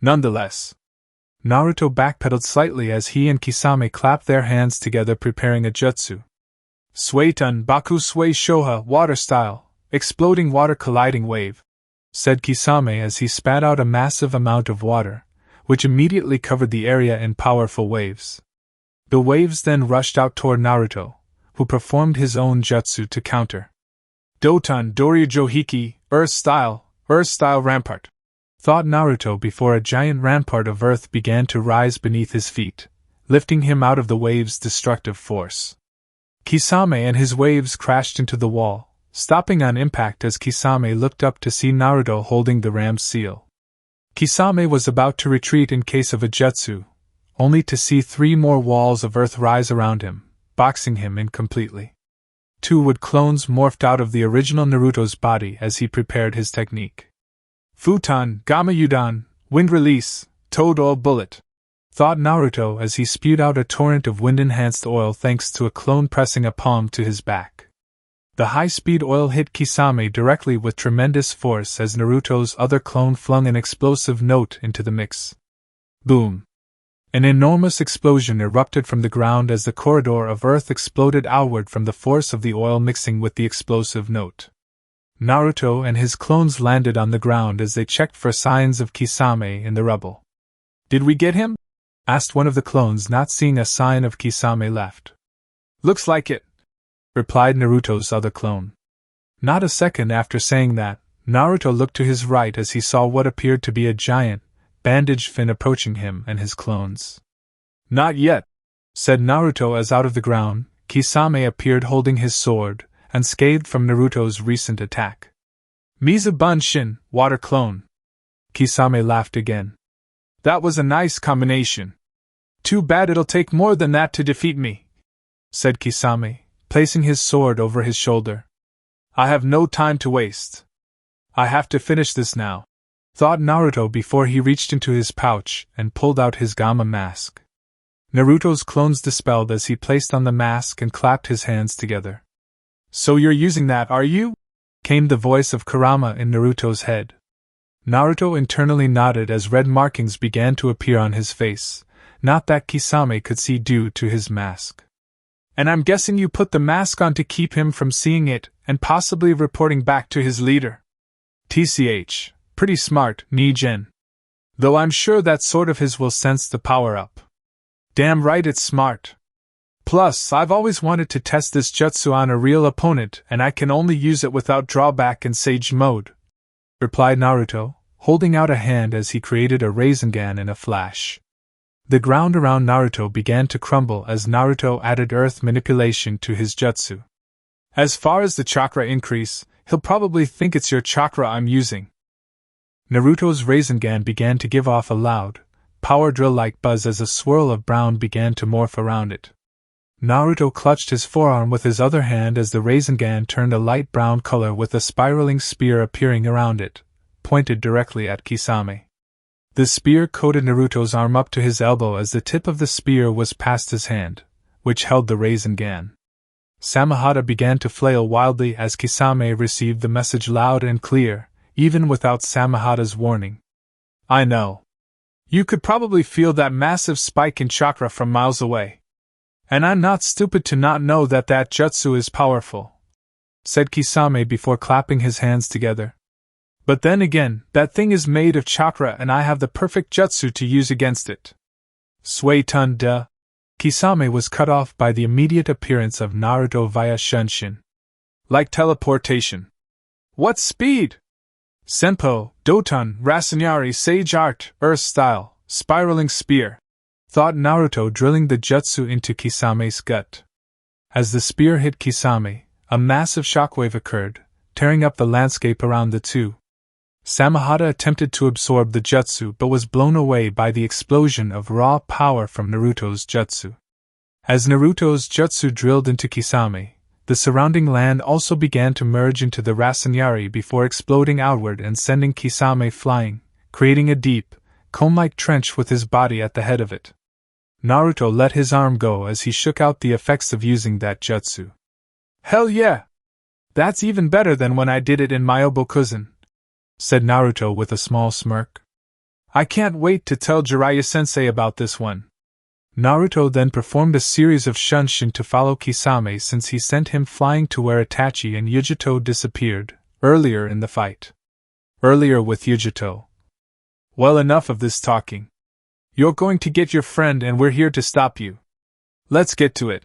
Nonetheless." Naruto backpedaled slightly as he and Kisame clapped their hands together preparing a jutsu. "Suetun Baku Sui Shoha, water style, exploding water colliding wave," said Kisame as he spat out a massive amount of water, which immediately covered the area in powerful waves. The waves then rushed out toward Naruto, who performed his own jutsu to counter. "Dotun Doryu Hiki, Earth style rampart," thought Naruto before a giant rampart of earth began to rise beneath his feet, lifting him out of the waves' destructive force. Kisame and his waves crashed into the wall, stopping on impact as Kisame looked up to see Naruto holding the ram's seal. Kisame was about to retreat in case of a jutsu, only to see 3 more walls of earth rise around him, boxing him in completely. 2 wood clones morphed out of the original Naruto's body as he prepared his technique. "Futon, Gamayudan, wind release, toad oil bullet," thought Naruto as he spewed out a torrent of wind-enhanced oil thanks to a clone pressing a palm to his back. The high-speed oil hit Kisame directly with tremendous force as Naruto's other clone flung an explosive note into the mix. Boom! An enormous explosion erupted from the ground as the corridor of earth exploded outward from the force of the oil mixing with the explosive note. Naruto and his clones landed on the ground as they checked for signs of Kisame in the rubble. "Did we get him?" asked one of the clones, not seeing a sign of Kisame left. "Looks like it," replied Naruto's other clone. Not a second after saying that, Naruto looked to his right as he saw what appeared to be a giant, bandaged fin approaching him and his clones. "Not yet," said Naruto as out of the ground, Kisame appeared holding his sword, unscathed from Naruto's recent attack. "Mizabun Shin, water clone." Kisame laughed again. "That was a nice combination. Too bad it'll take more than that to defeat me," said Kisame, placing his sword over his shoulder. "I have no time to waste. I have to finish this now," thought Naruto before he reached into his pouch and pulled out his Gamma mask. Naruto's clones dispelled as he placed on the mask and clapped his hands together. "So you're using that, are you?" came the voice of Kurama in Naruto's head. Naruto internally nodded as red markings began to appear on his face, not that Kisame could see due to his mask. "And I'm guessing you put the mask on to keep him from seeing it and possibly reporting back to his leader. TCH, pretty smart, Nijen. Though I'm sure that sword of his will sense the power-up. Damn right it's smart. Plus, I've always wanted to test this jutsu on a real opponent and I can only use it without drawback in Sage mode," replied Naruto, holding out a hand as he created a Rasengan in a flash. The ground around Naruto began to crumble as Naruto added earth manipulation to his jutsu. "As far as the chakra increase, he'll probably think it's your chakra I'm using." Naruto's Rasengan began to give off a loud, power drill-like buzz as a swirl of brown began to morph around it. Naruto clutched his forearm with his other hand as the Rasengan turned a light brown color with a spiraling spear appearing around it, pointed directly at Kisame. The spear coated Naruto's arm up to his elbow as the tip of the spear was past his hand, which held the Rasengan. Samahata began to flail wildly as Kisame received the message loud and clear, even without Samahata's warning. "I know. You could probably feel that massive spike in chakra from miles away. And I'm not stupid to not know that that jutsu is powerful," said Kisame before clapping his hands together. But then again, that thing is made of chakra and I have the perfect jutsu to use against it. Sway ton duh. Kisame was cut off by the immediate appearance of Naruto via Shunshin. Like teleportation. What speed! Senpo, Doton, Rasunyari, Sage Art, Earth Style, Spiraling Spear, thought Naruto, drilling the jutsu into Kisame's gut. As the spear hit Kisame, a massive shockwave occurred, tearing up the landscape around the two. Samahata attempted to absorb the jutsu but was blown away by the explosion of raw power from Naruto's jutsu. As Naruto's jutsu drilled into Kisame, the surrounding land also began to merge into the Rasunyari before exploding outward and sending Kisame flying, creating a deep, comb-like trench with his body at the head of it. Naruto let his arm go as he shook out the effects of using that jutsu. Hell yeah! That's even better than when I did it in Myobokuzen, said Naruto with a small smirk. I can't wait to tell Jiraiya-sensei about this one. Naruto then performed a series of shunshin to follow Kisame since he sent him flying to where Itachi and Yujito disappeared, earlier in the fight. Earlier with Yujito. Well, enough of this talking. You're going to get your friend and we're here to stop you. Let's get to it,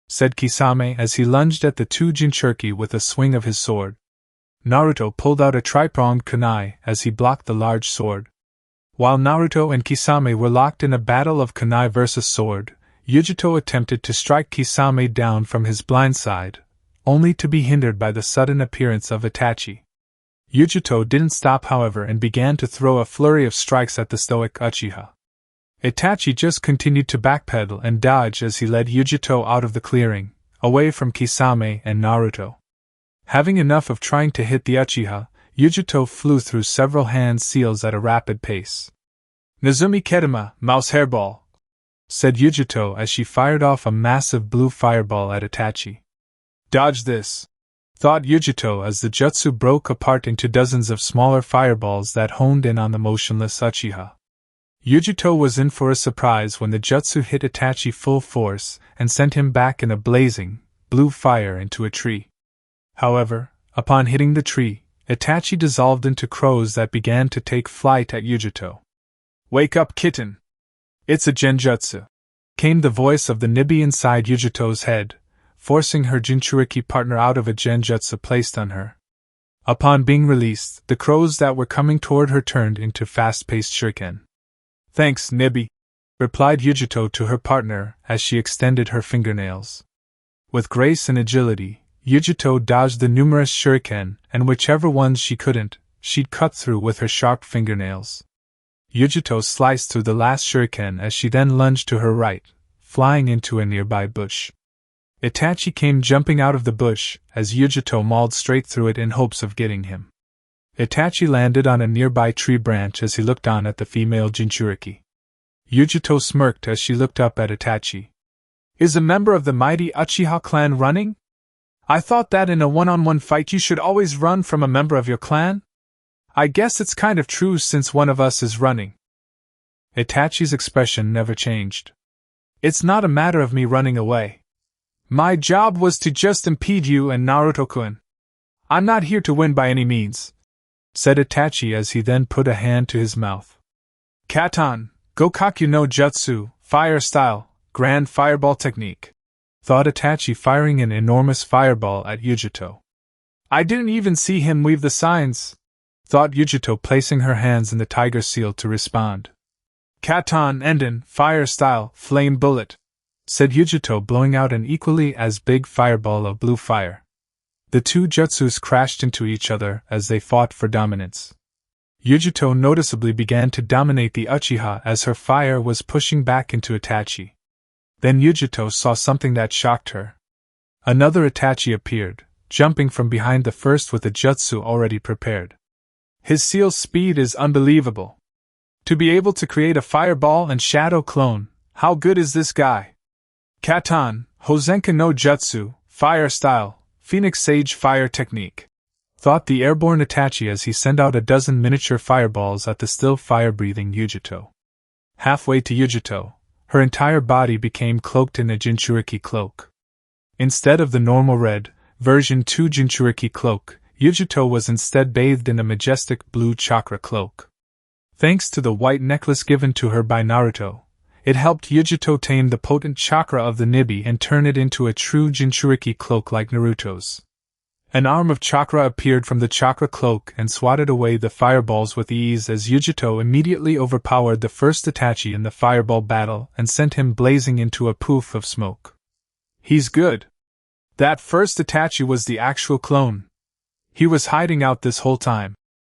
said Kisame as he lunged at the two Jinchuriki with a swing of his sword. Naruto pulled out a tri-pronged kunai as he blocked the large sword. While Naruto and Kisame were locked in a battle of kunai versus sword, Yujito attempted to strike Kisame down from his blind side, only to be hindered by the sudden appearance of Itachi. Yujito didn't stop, however, and began to throw a flurry of strikes at the stoic Uchiha. Itachi just continued to backpedal and dodge as he led Yujito out of the clearing, away from Kisame and Naruto. Having enough of trying to hit the Uchiha, Yujito flew through several hand seals at a rapid pace. Nezumi Kedama, mouse hairball, said Yujito as she fired off a massive blue fireball at Itachi. Dodge this, thought Yujito as the jutsu broke apart into dozens of smaller fireballs that honed in on the motionless Uchiha. Yujito was in for a surprise when the jutsu hit Itachi full force and sent him back in a blazing, blue fire into a tree. However, upon hitting the tree, Itachi dissolved into crows that began to take flight at Yujito. Wake up, kitten! It's a genjutsu, came the voice of the Nibi inside Yujito's head, forcing her Jinchuriki partner out of a genjutsu placed on her. Upon being released, the crows that were coming toward her turned into fast-paced shuriken. Thanks, Nibi, replied Yujito to her partner as she extended her fingernails. With grace and agility, Yujito dodged the numerous shuriken, and whichever ones she couldn't, she'd cut through with her sharp fingernails. Yujito sliced through the last shuriken as she then lunged to her right, flying into a nearby bush. Itachi came jumping out of the bush as Yujito mauled straight through it in hopes of getting him. Itachi landed on a nearby tree branch as he looked on at the female Jinchuriki. Yujito smirked as she looked up at Itachi. Is a member of the mighty Uchiha clan running? I thought that in a one-on-one fight you should always run from a member of your clan? I guess it's kind of true since one of us is running. Itachi's expression never changed. It's not a matter of me running away. My job was to just impede you and Naruto-kun. I'm not here to win by any means, said Itachi as he then put a hand to his mouth. Katan, Gokaku no Jutsu, fire style, grand fireball technique, thought Itachi, firing an enormous fireball at Yujito. I didn't even see him weave the signs, thought Yujito, placing her hands in the tiger seal to respond. Katan Enden, fire style, flame bullet, said Yujito, blowing out an equally as big fireball of blue fire. The two jutsus crashed into each other as they fought for dominance. Yujito noticeably began to dominate the Uchiha as her fire was pushing back into Itachi. Then Yujito saw something that shocked her. Another Itachi appeared, jumping from behind the first with a jutsu already prepared. His seal's speed is unbelievable. To be able to create a fireball and shadow clone, how good is this guy? Katan, Hozenka no Jutsu, fire style, Phoenix Sage fire technique, thought the airborne Itachi as he sent out a dozen miniature fireballs at the still fire-breathing Yujito. Halfway to Yujito, her entire body became cloaked in a Jinchuriki cloak. Instead of the normal red, version 2 Jinchuriki cloak, Yujito was instead bathed in a majestic blue chakra cloak. Thanks to the white necklace given to her by Naruto, it helped Yujito tame the potent chakra of the Nibi and turn it into a true Jinchuriki cloak like Naruto's. An arm of chakra appeared from the chakra cloak and swatted away the fireballs with ease as Yujito immediately overpowered the first Itachi in the fireball battle and sent him blazing into a poof of smoke. He's good. That first Itachi was the actual clone. He was hiding out this whole time,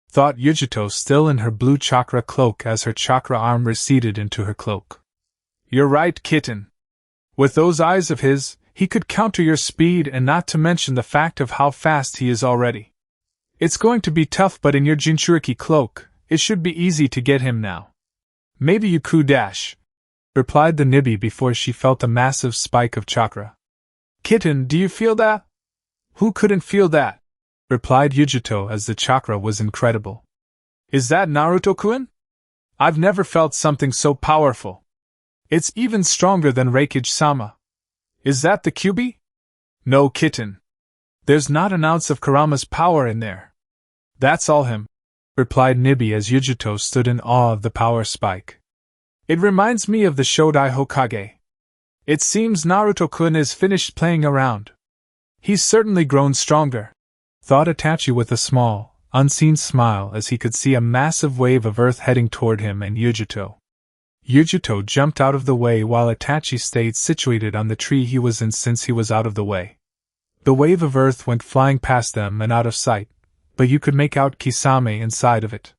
thought Yujito, still in her blue chakra cloak as her chakra arm receded into her cloak. You're right, kitten. With those eyes of his, he could counter your speed, and not to mention the fact of how fast he is already. It's going to be tough, but in your Jinchuriki cloak, it should be easy to get him now. Maybe you could dash, replied the Nibi before she felt a massive spike of chakra. Kitten, do you feel that? Who couldn't feel that? Replied Yujito as the chakra was incredible. Is that Naruto-kun? I've never felt something so powerful. It's even stronger than Reikage-sama. Is that the Kyuubi? No, kitten. There's not an ounce of Kurama's power in there. That's all him, replied Nibi as Yujito stood in awe of the power spike. It reminds me of the Shodai Hokage. It seems Naruto-kun is finished playing around. He's certainly grown stronger, thought Itachi with a small, unseen smile as he could see a massive wave of earth heading toward him and Yujito. Yujito jumped out of the way while Itachi stayed situated on the tree he was in since he was out of the way. The wave of earth went flying past them and out of sight, but you could make out Kisame inside of it.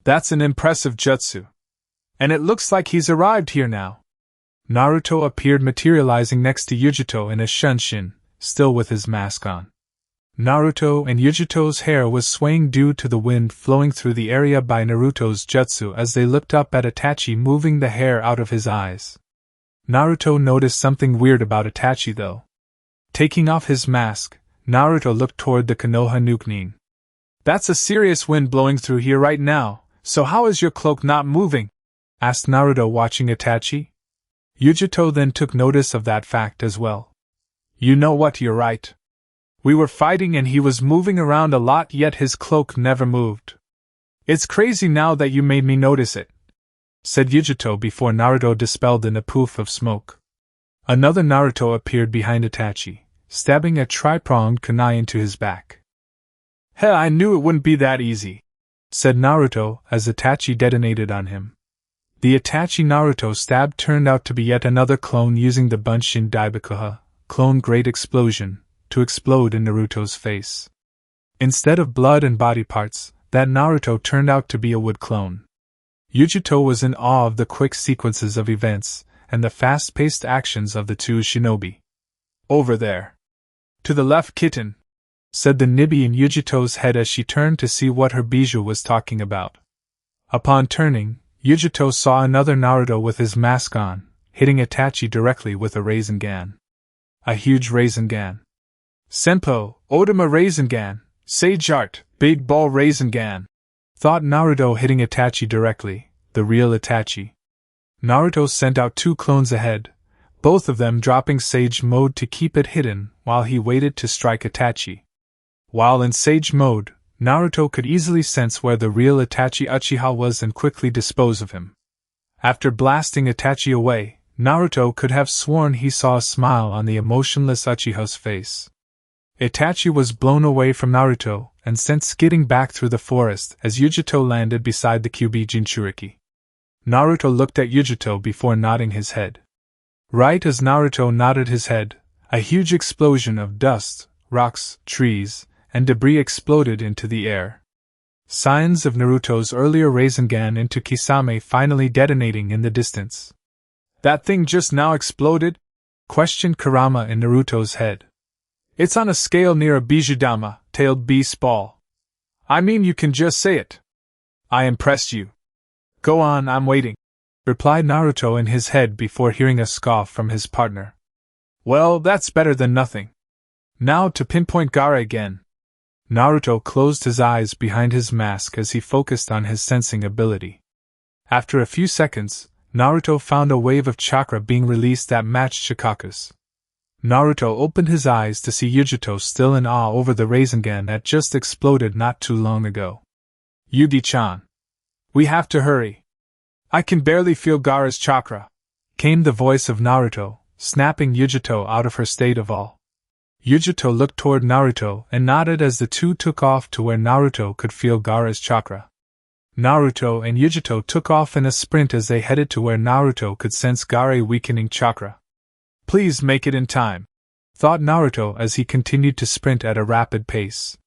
That's an impressive jutsu. And it looks like he's arrived here now. Naruto appeared, materializing next to Yujito in a shunshin, still with his mask on. Naruto and Yujito's hair was swaying due to the wind flowing through the area by Naruto's jutsu as they looked up at Itachi, moving the hair out of his eyes. Naruto noticed something weird about Itachi though. Taking off his mask, Naruto looked toward the Konoha Nukenin. That's a serious wind blowing through here right now, so how is your cloak not moving? Asked Naruto, watching Itachi. Yujito then took notice of that fact as well. You know what, you're right. We were fighting and he was moving around a lot, yet his cloak never moved. It's crazy now that you made me notice it, said Yujito before Naruto dispelled in a poof of smoke. Another Naruto appeared behind Itachi, stabbing a tri-pronged kunai into his back. Hell, I knew it wouldn't be that easy, said Naruto as Itachi detonated on him. The Itachi Naruto stabbed turned out to be yet another clone using the Bunshin Daibakuha, clone Great Explosion, to explode in Naruto's face. Instead of blood and body parts, that Naruto turned out to be a wood clone. Yujito was in awe of the quick sequences of events and the fast-paced actions of the two shinobi. Over there. To the left, kitten, said the Nibi in Yujito's head as she turned to see what her bijou was talking about. Upon turning, Yujito saw another Naruto with his mask on, hitting Itachi directly with a Rasengan. A huge Rasengan. Senpo, Odama Rasengan, Sage Art, Big Ball Rasengan, thought Naruto, hitting Itachi directly, the real Itachi. Naruto sent out two clones ahead, both of them dropping Sage Mode to keep it hidden while he waited to strike Itachi. While in Sage Mode, Naruto could easily sense where the real Itachi Uchiha was and quickly dispose of him. After blasting Itachi away, Naruto could have sworn he saw a smile on the emotionless Uchiha's face. Itachi was blown away from Naruto and sent skidding back through the forest as Yujito landed beside the Kyuubi Jinchuriki. Naruto looked at Yujito before nodding his head. Right as Naruto nodded his head, a huge explosion of dust, rocks, trees, and debris exploded into the air. Signs of Naruto's earlier Rasengan into Kisame finally detonating in the distance. That thing just now exploded? Questioned Kurama in Naruto's head. It's on a scale near a Bijudama, tailed beast ball. I mean, you can just say it. I impressed you. Go on, I'm waiting, replied Naruto in his head before hearing a scoff from his partner. Well, that's better than nothing. Now to pinpoint Gaara again. Naruto closed his eyes behind his mask as he focused on his sensing ability. After a few seconds, Naruto found a wave of chakra being released that matched Shikaku's. Naruto opened his eyes to see Yujito still in awe over the Rasengan that just exploded not too long ago. Yugi-chan. We have to hurry. I can barely feel Gaara's chakra, came the voice of Naruto, snapping Yujito out of her state of awe. Yujito looked toward Naruto and nodded as the two took off to where Naruto could feel Gaara's chakra. Naruto and Yujito took off in a sprint as they headed to where Naruto could sense Gaara's weakening chakra. Please make it in time, thought Naruto as he continued to sprint at a rapid pace.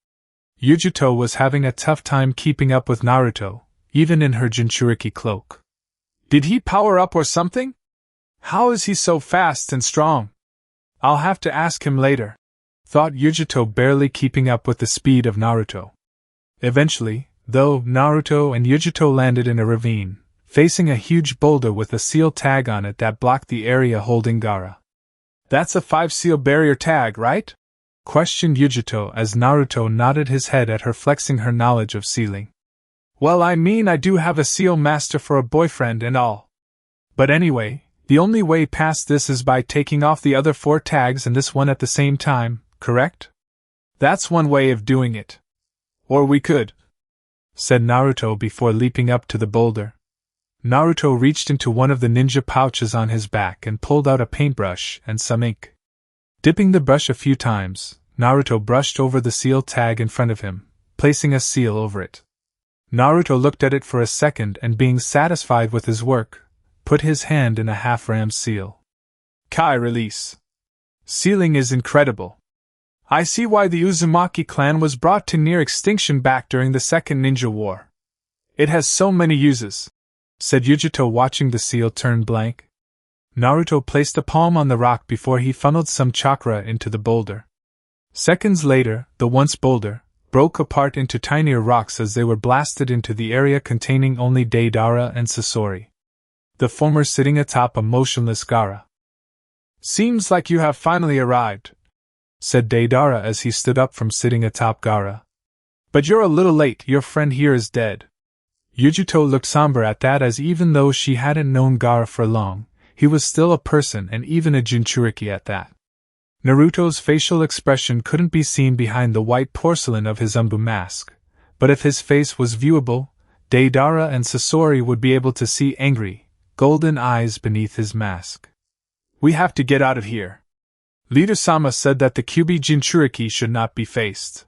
Yujito was having a tough time keeping up with Naruto, even in her Jinchuriki cloak. Did he power up or something? How is he so fast and strong? I'll have to ask him later, thought Yujito, barely keeping up with the speed of Naruto. Eventually, though, Naruto and Yujito landed in a ravine, facing a huge boulder with a seal tag on it that blocked the area holding Gaara. That's a 5-seal barrier tag, right? Questioned Yujito as Naruto nodded his head at her, flexing her knowledge of sealing. Well, I mean, I do have a seal master for a boyfriend and all. But anyway, the only way past this is by taking off the other 4 tags and this one at the same time, correct? That's one way of doing it. Or we could, said Naruto before leaping up to the boulder. Naruto reached into one of the ninja pouches on his back and pulled out a paintbrush and some ink. Dipping the brush a few times, Naruto brushed over the seal tag in front of him, placing a seal over it. Naruto looked at it for a second and, being satisfied with his work, put his hand in a half-rammed seal. Kai release. Sealing is incredible. I see why the Uzumaki clan was brought to near extinction back during the Second Ninja War. It has so many uses, said Yujito, watching the seal turn blank. Naruto placed a palm on the rock before he funneled some chakra into the boulder. Seconds later, the once boulder broke apart into tinier rocks as they were blasted into the area containing only Deidara and Sasori, the former sitting atop a motionless Gaara. Seems like you have finally arrived, said Deidara as he stood up from sitting atop Gaara. But you're a little late, your friend here is dead. Yujito looked somber at that, as even though she hadn't known Gaara for long, he was still a person and even a Jinchuriki at that. Naruto's facial expression couldn't be seen behind the white porcelain of his Umbu mask, but if his face was viewable, Deidara and Sasori would be able to see angry, golden eyes beneath his mask. We have to get out of here. Leader-sama said that the Kyuubi Jinchuriki should not be faced.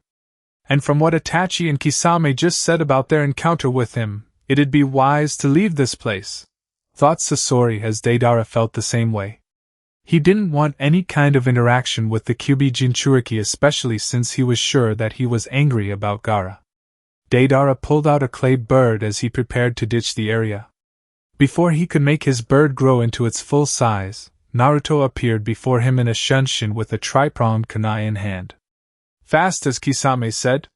And from what Itachi and Kisame just said about their encounter with him, it'd be wise to leave this place, thought Sasori, as Deidara felt the same way. He didn't want any kind of interaction with the Kyuubi Jinchuriki, especially since he was sure that he was angry about Gaara. Deidara pulled out a clay bird as he prepared to ditch the area. Before he could make his bird grow into its full size, Naruto appeared before him in a shunshin with a tri-pronged kunai in hand. Fast as Kisame said,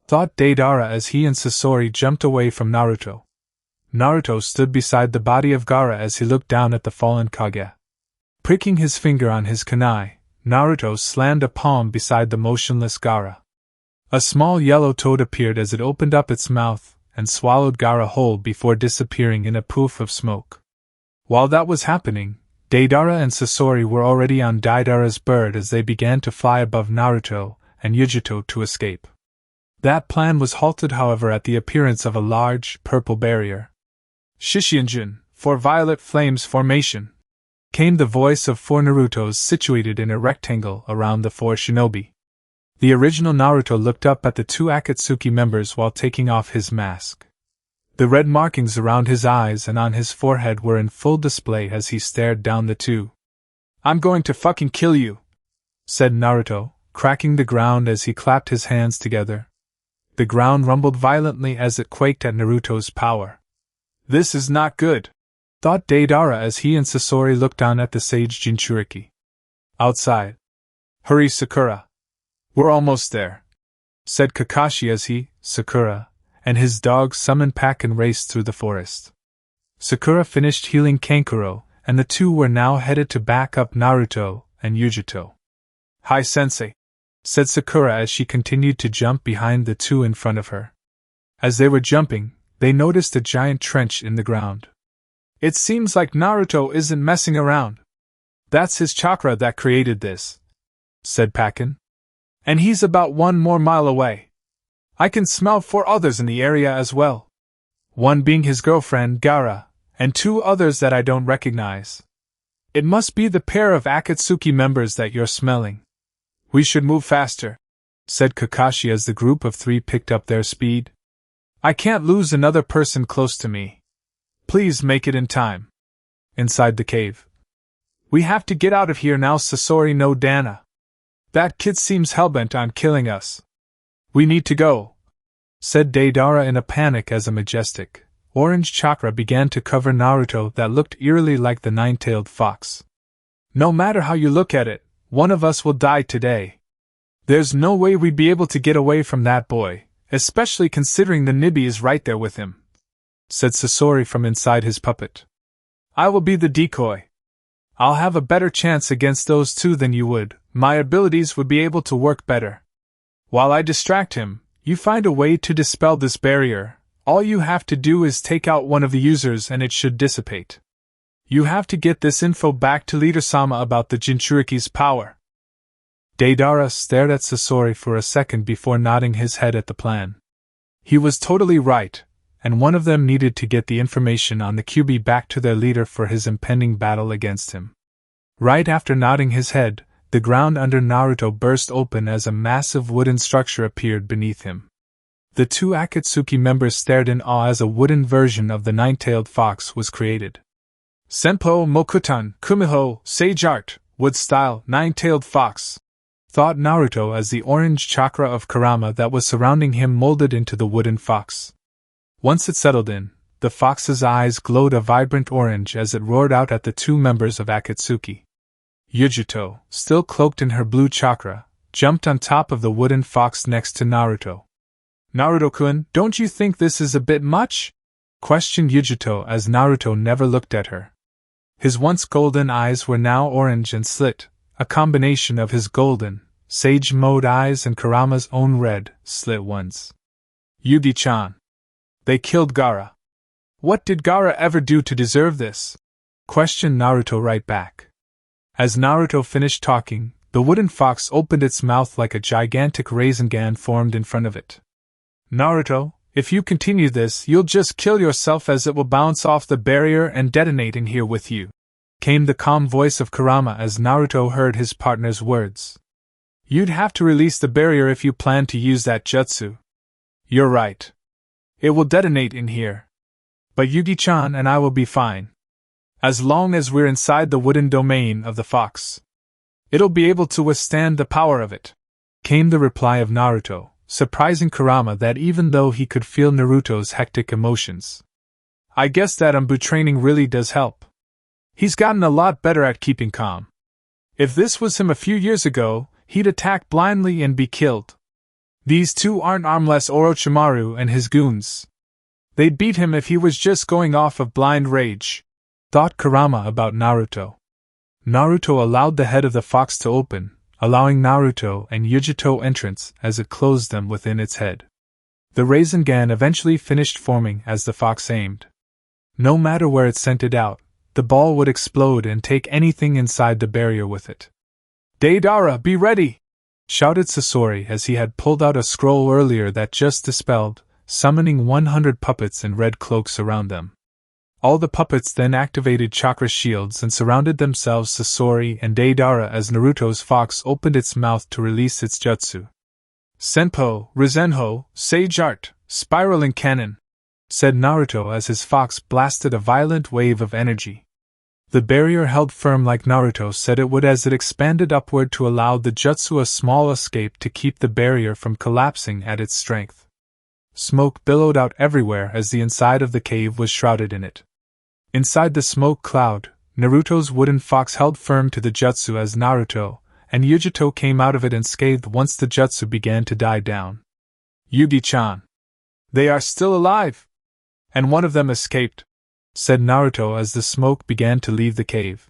thought Deidara as he and Sasori jumped away from Naruto. Naruto stood beside the body of Gaara as he looked down at the fallen Kage. Pricking his finger on his kunai, Naruto slammed a palm beside the motionless Gaara. A small yellow toad appeared as it opened up its mouth and swallowed Gaara whole before disappearing in a poof of smoke. While that was happening, Deidara and Sasori were already on Deidara's bird as they began to fly above Naruto and Yujito to escape. That plan was halted, however, at the appearance of a large, purple barrier. Shishianjin, for violet flames formation, came the voice of 4 Narutos situated in a rectangle around the 4 shinobi. The original Naruto looked up at the 2 Akatsuki members while taking off his mask. The red markings around his eyes and on his forehead were in full display as he stared down the 2. I'm going to fucking kill you, said Naruto, cracking the ground as he clapped his hands together. The ground rumbled violently as it quaked at Naruto's power. This is not good, thought Deidara as he and Sasori looked down at the sage Jinchuriki. Outside. Hurry, Sakura. We're almost there, said Kakashi as he, Sakura, and his dog summoned pack and raced through the forest. Sakura finished healing Kankuro, and the 2 were now headed to back up Naruto and Yujito. Hi, Sensei, said Sakura as she continued to jump behind the 2 in front of her. As they were jumping, they noticed a giant trench in the ground. It seems like Naruto isn't messing around. That's his chakra that created this, said Pakin. And he's about 1 more mile away. I can smell 4 others in the area as well. One being his girlfriend, Gaara, and 2 others that I don't recognize. It must be the pair of Akatsuki members that you're smelling. We should move faster, said Kakashi as the group of 3 picked up their speed. I can't lose another person close to me. Please make it in time. Inside the cave. We have to get out of here now, Sasori no Dana. That kid seems hellbent on killing us. We need to go, said Deidara in a panic as a majestic, orange chakra began to cover Naruto that looked eerily like the 9-tailed fox. No matter how you look at it, one of us will die today. There's no way we'd be able to get away from that boy, especially considering the Nibi is right there with him, said Sasori from inside his puppet. I will be the decoy. I'll have a better chance against those 2 than you would. My abilities would be able to work better. While I distract him, you find a way to dispel this barrier. All you have to do is take out one of the users and it should dissipate. You have to get this info back to Leader-sama about the Jinchuriki's power. Deidara stared at Sasori for a second before nodding his head at the plan. He was totally right, and one of them needed to get the information on the Kyuubi back to their leader for his impending battle against him. Right after nodding his head, the ground under Naruto burst open as a massive wooden structure appeared beneath him. The 2 Akatsuki members stared in awe as a wooden version of the 9-tailed fox was created. Senpo Mokuton, Kumiho, Sage Art, Wood Style, 9-tailed fox, thought Naruto as the orange chakra of Kurama that was surrounding him molded into the wooden fox. Once it settled in, the fox's eyes glowed a vibrant orange as it roared out at the 2 members of Akatsuki. Yujito, still cloaked in her blue chakra, jumped on top of the wooden fox next to Naruto. Naruto-kun, don't you think this is a bit much? Questioned Yujito as Naruto never looked at her. His once golden eyes were now orange and slit, a combination of his golden, sage mode eyes and Kurama's own red, slit ones. Yugi-chan. They killed Gaara. What did Gaara ever do to deserve this? Questioned Naruto right back. As Naruto finished talking, the wooden fox opened its mouth like a gigantic raisin formed in front of it. Naruto, if you continue this, you'll just kill yourself as it will bounce off the barrier and detonate in here with you, came the calm voice of Kurama as Naruto heard his partner's words. You'd have to release the barrier if you plan to use that jutsu. You're right. It will detonate in here. But Yugi-chan and I will be fine. As long as we're inside the wooden domain of the fox. It'll be able to withstand the power of it, came the reply of Naruto, surprising Kurama that even though he could feel Naruto's hectic emotions. I guess that Anbu training really does help. He's gotten a lot better at keeping calm. If this was him a few years ago, he'd attack blindly and be killed. These 2 aren't armless Orochimaru and his goons. They'd beat him if he was just going off of blind rage, thought Kurama about Naruto. Naruto allowed the head of the fox to open, allowing Naruto and Yujito entrance as it closed them within its head. The Rasengan eventually finished forming as the fox aimed. No matter where it sent it out, the ball would explode and take anything inside the barrier with it. Deidara, be ready! Shouted Sasori as he had pulled out a scroll earlier that just dispelled, summoning 100 puppets in red cloaks around them. All the puppets then activated chakra shields and surrounded themselves Sasori and Deidara as Naruto's fox opened its mouth to release its jutsu. Senpo, Rizenho, Sage Art, Spiraling Cannon, said Naruto as his fox blasted a violent wave of energy. The barrier held firm like Naruto said it would as it expanded upward to allow the jutsu a small escape to keep the barrier from collapsing at its strength. Smoke billowed out everywhere as the inside of the cave was shrouded in it. Inside the smoke cloud, Naruto's wooden fox held firm to the jutsu as Naruto and Yujito came out of it unscathed once the jutsu began to die down. Yugi-chan. They are still alive! And one of them escaped, said Naruto as the smoke began to leave the cave.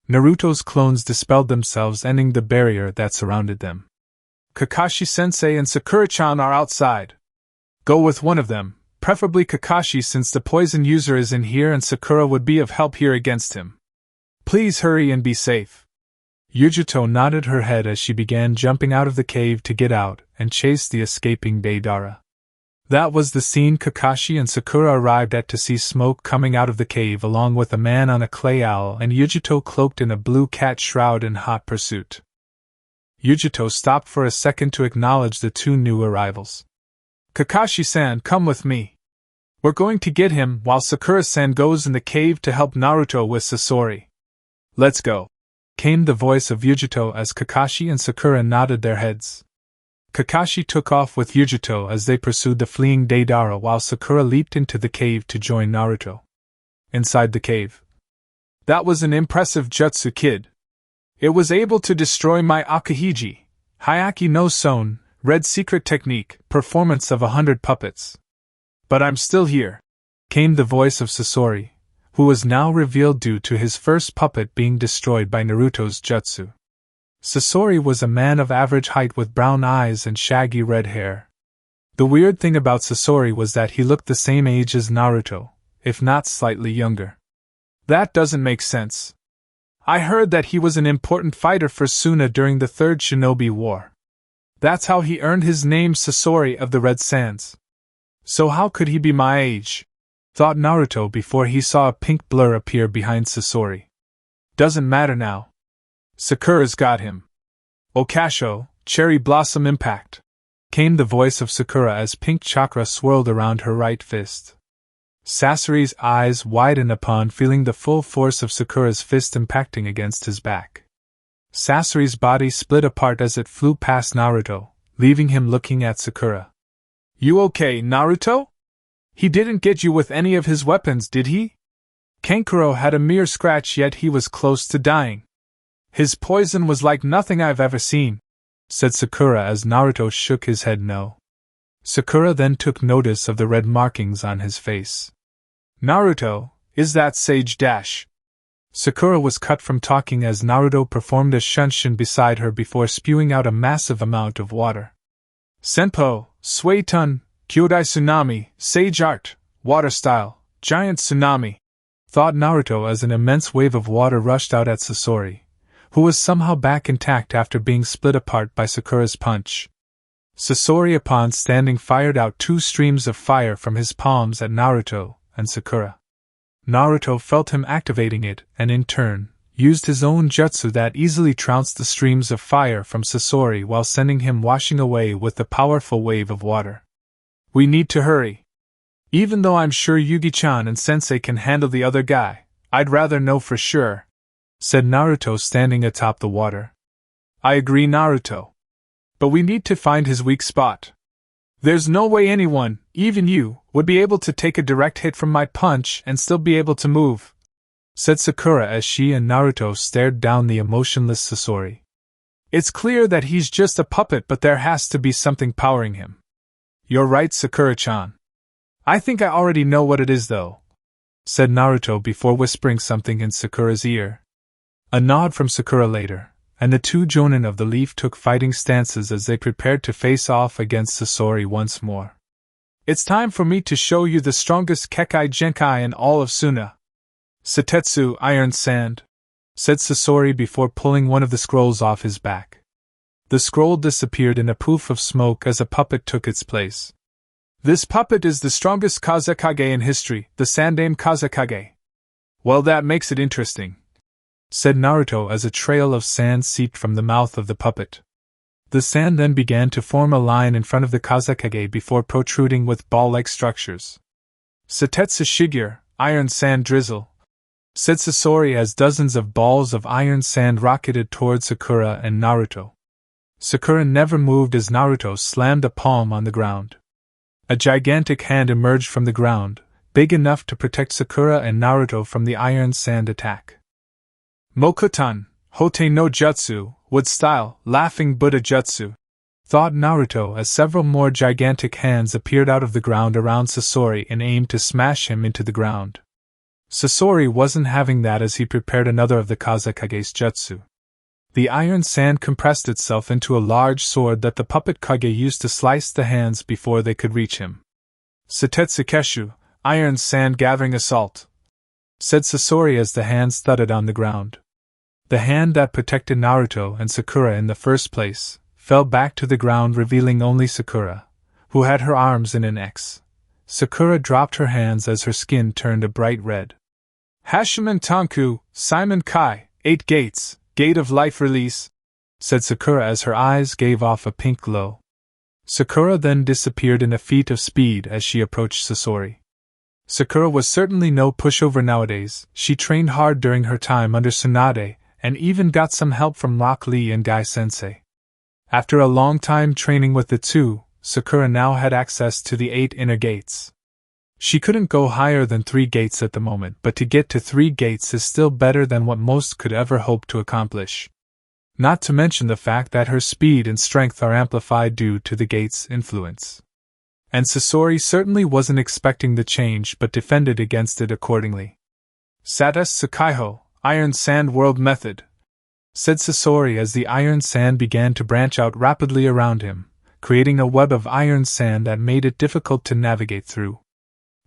Naruto's clones dispelled themselves, ending the barrier that surrounded them. Kakashi-sensei and Sakura-chan are outside. Go with one of them, preferably Kakashi since the poison user is in here and Sakura would be of help here against him. Please hurry and be safe. Yujito nodded her head as she began jumping out of the cave to get out and chase the escaping Deidara. That was the scene Kakashi and Sakura arrived at to see smoke coming out of the cave along with a man on a clay owl and Yujito cloaked in a blue cat shroud in hot pursuit. Yujito stopped for a second to acknowledge the two new arrivals. Kakashi-san, come with me. We're going to get him while Sakura-san goes in the cave to help Naruto with Sasori. Let's go, came the voice of Yujito as Kakashi and Sakura nodded their heads. Kakashi took off with Yujito as they pursued the fleeing Deidara while Sakura leaped into the cave to join Naruto. Inside the cave. That was an impressive jutsu, kid. It was able to destroy my Akahiji, Hyaki no Son, red secret technique, performance of 100 puppets. But I'm still here, came the voice of Sasori, who was now revealed due to his first puppet being destroyed by Naruto's jutsu. Sasori was a man of average height with brown eyes and shaggy red hair. The weird thing about Sasori was that he looked the same age as Naruto, if not slightly younger. That doesn't make sense. I heard that he was an important fighter for Suna during the Third Shinobi War. That's how he earned his name Sasori of the Red Sands. So how could he be my age? Thought Naruto before he saw a pink blur appear behind Sasori. Doesn't matter now. Sakura's got him. Okasho, cherry blossom impact, came the voice of Sakura as pink chakra swirled around her right fist. Sasori's eyes widened upon feeling the full force of Sakura's fist impacting against his back. Sasori's body split apart as it flew past Naruto, leaving him looking at Sakura. You okay, Naruto? He didn't get you with any of his weapons, did he? Kankuro had a mere scratch, yet he was close to dying. His poison was like nothing I've ever seen, said Sakura as Naruto shook his head no. Sakura then took notice of the red markings on his face. Naruto, is that Sage Dash? Sakura was cut from talking as Naruto performed a shunshin beside her before spewing out a massive amount of water. Senpo, Suetun, Kyodai Tsunami, Sage Art, Water Style, Giant Tsunami, thought Naruto as an immense wave of water rushed out at Sasori, who was somehow back intact after being split apart by Sakura's punch. Sasori upon standing fired out 2 streams of fire from his palms at Naruto and Sakura. Naruto felt him activating it and in turn, used his own jutsu that easily trounced the streams of fire from Sasori while sending him washing away with the powerful wave of water. We need to hurry. Even though I'm sure Yugi-chan and Sensei can handle the other guy, I'd rather know for sure, said Naruto standing atop the water. I agree, Naruto. But we need to find his weak spot. There's no way anyone, even you, would be able to take a direct hit from my punch and still be able to move, said Sakura as she and Naruto stared down the emotionless Sasori. It's clear that he's just a puppet, but there has to be something powering him. You're right, Sakura-chan. I think I already know what it is though, said Naruto before whispering something in Sakura's ear. A nod from Sakura later, and the 2 jonin of the leaf took fighting stances as they prepared to face off against Sasori once more. It's time for me to show you the strongest kekkei genkai in all of Suna. Setetsu Iron Sand, said Sasori before pulling one of the scrolls off his back. The scroll disappeared in a poof of smoke as a puppet took its place. This puppet is the strongest Kazekage in history, the Sandame Kazekage. Well, that makes it interesting, said Naruto as a trail of sand seeped from the mouth of the puppet. The sand then began to form a line in front of the Kazekage before protruding with ball-like structures. Setetsu Shigure, Iron Sand Drizzle, said Sasori as dozens of balls of iron sand rocketed towards Sakura and Naruto. Sakura never moved as Naruto slammed a palm on the ground. A gigantic hand emerged from the ground, big enough to protect Sakura and Naruto from the iron sand attack. Mokuton, Hote no Jutsu, Wood Style, Laughing Buddha Jutsu, thought Naruto as several more gigantic hands appeared out of the ground around Sasori and aimed to smash him into the ground. Sasori wasn't having that as he prepared another of the Kazekage's jutsu. The iron sand compressed itself into a large sword that the puppet Kage used to slice the hands before they could reach him. Setetsu Keshu, Iron Sand Gathering Assault, said Sasori as the hands thudded on the ground. The hand that protected Naruto and Sakura in the first place fell back to the ground, revealing only Sakura, who had her arms in an X. Sakura dropped her hands as her skin turned a bright red. Hashiman Tanku, Simon Kai, 8 gates, gate of life release, said Sakura as her eyes gave off a pink glow. Sakura then disappeared in a feat of speed as she approached Sasori. Sakura was certainly no pushover nowadays. She trained hard during her time under Tsunade, and even got some help from Rock Lee and Guy Sensei. After a long time training with the two, Sakura now had access to the 8 inner gates. She couldn't go higher than 3 gates at the moment, but to get to 3 gates is still better than what most could ever hope to accomplish. Not to mention the fact that her speed and strength are amplified due to the gate's influence. And Sasori certainly wasn't expecting the change but defended against it accordingly. Satas Sakaiho, Iron Sand World Method, said Sasori as the iron sand began to branch out rapidly around him, creating a web of iron sand that made it difficult to navigate through.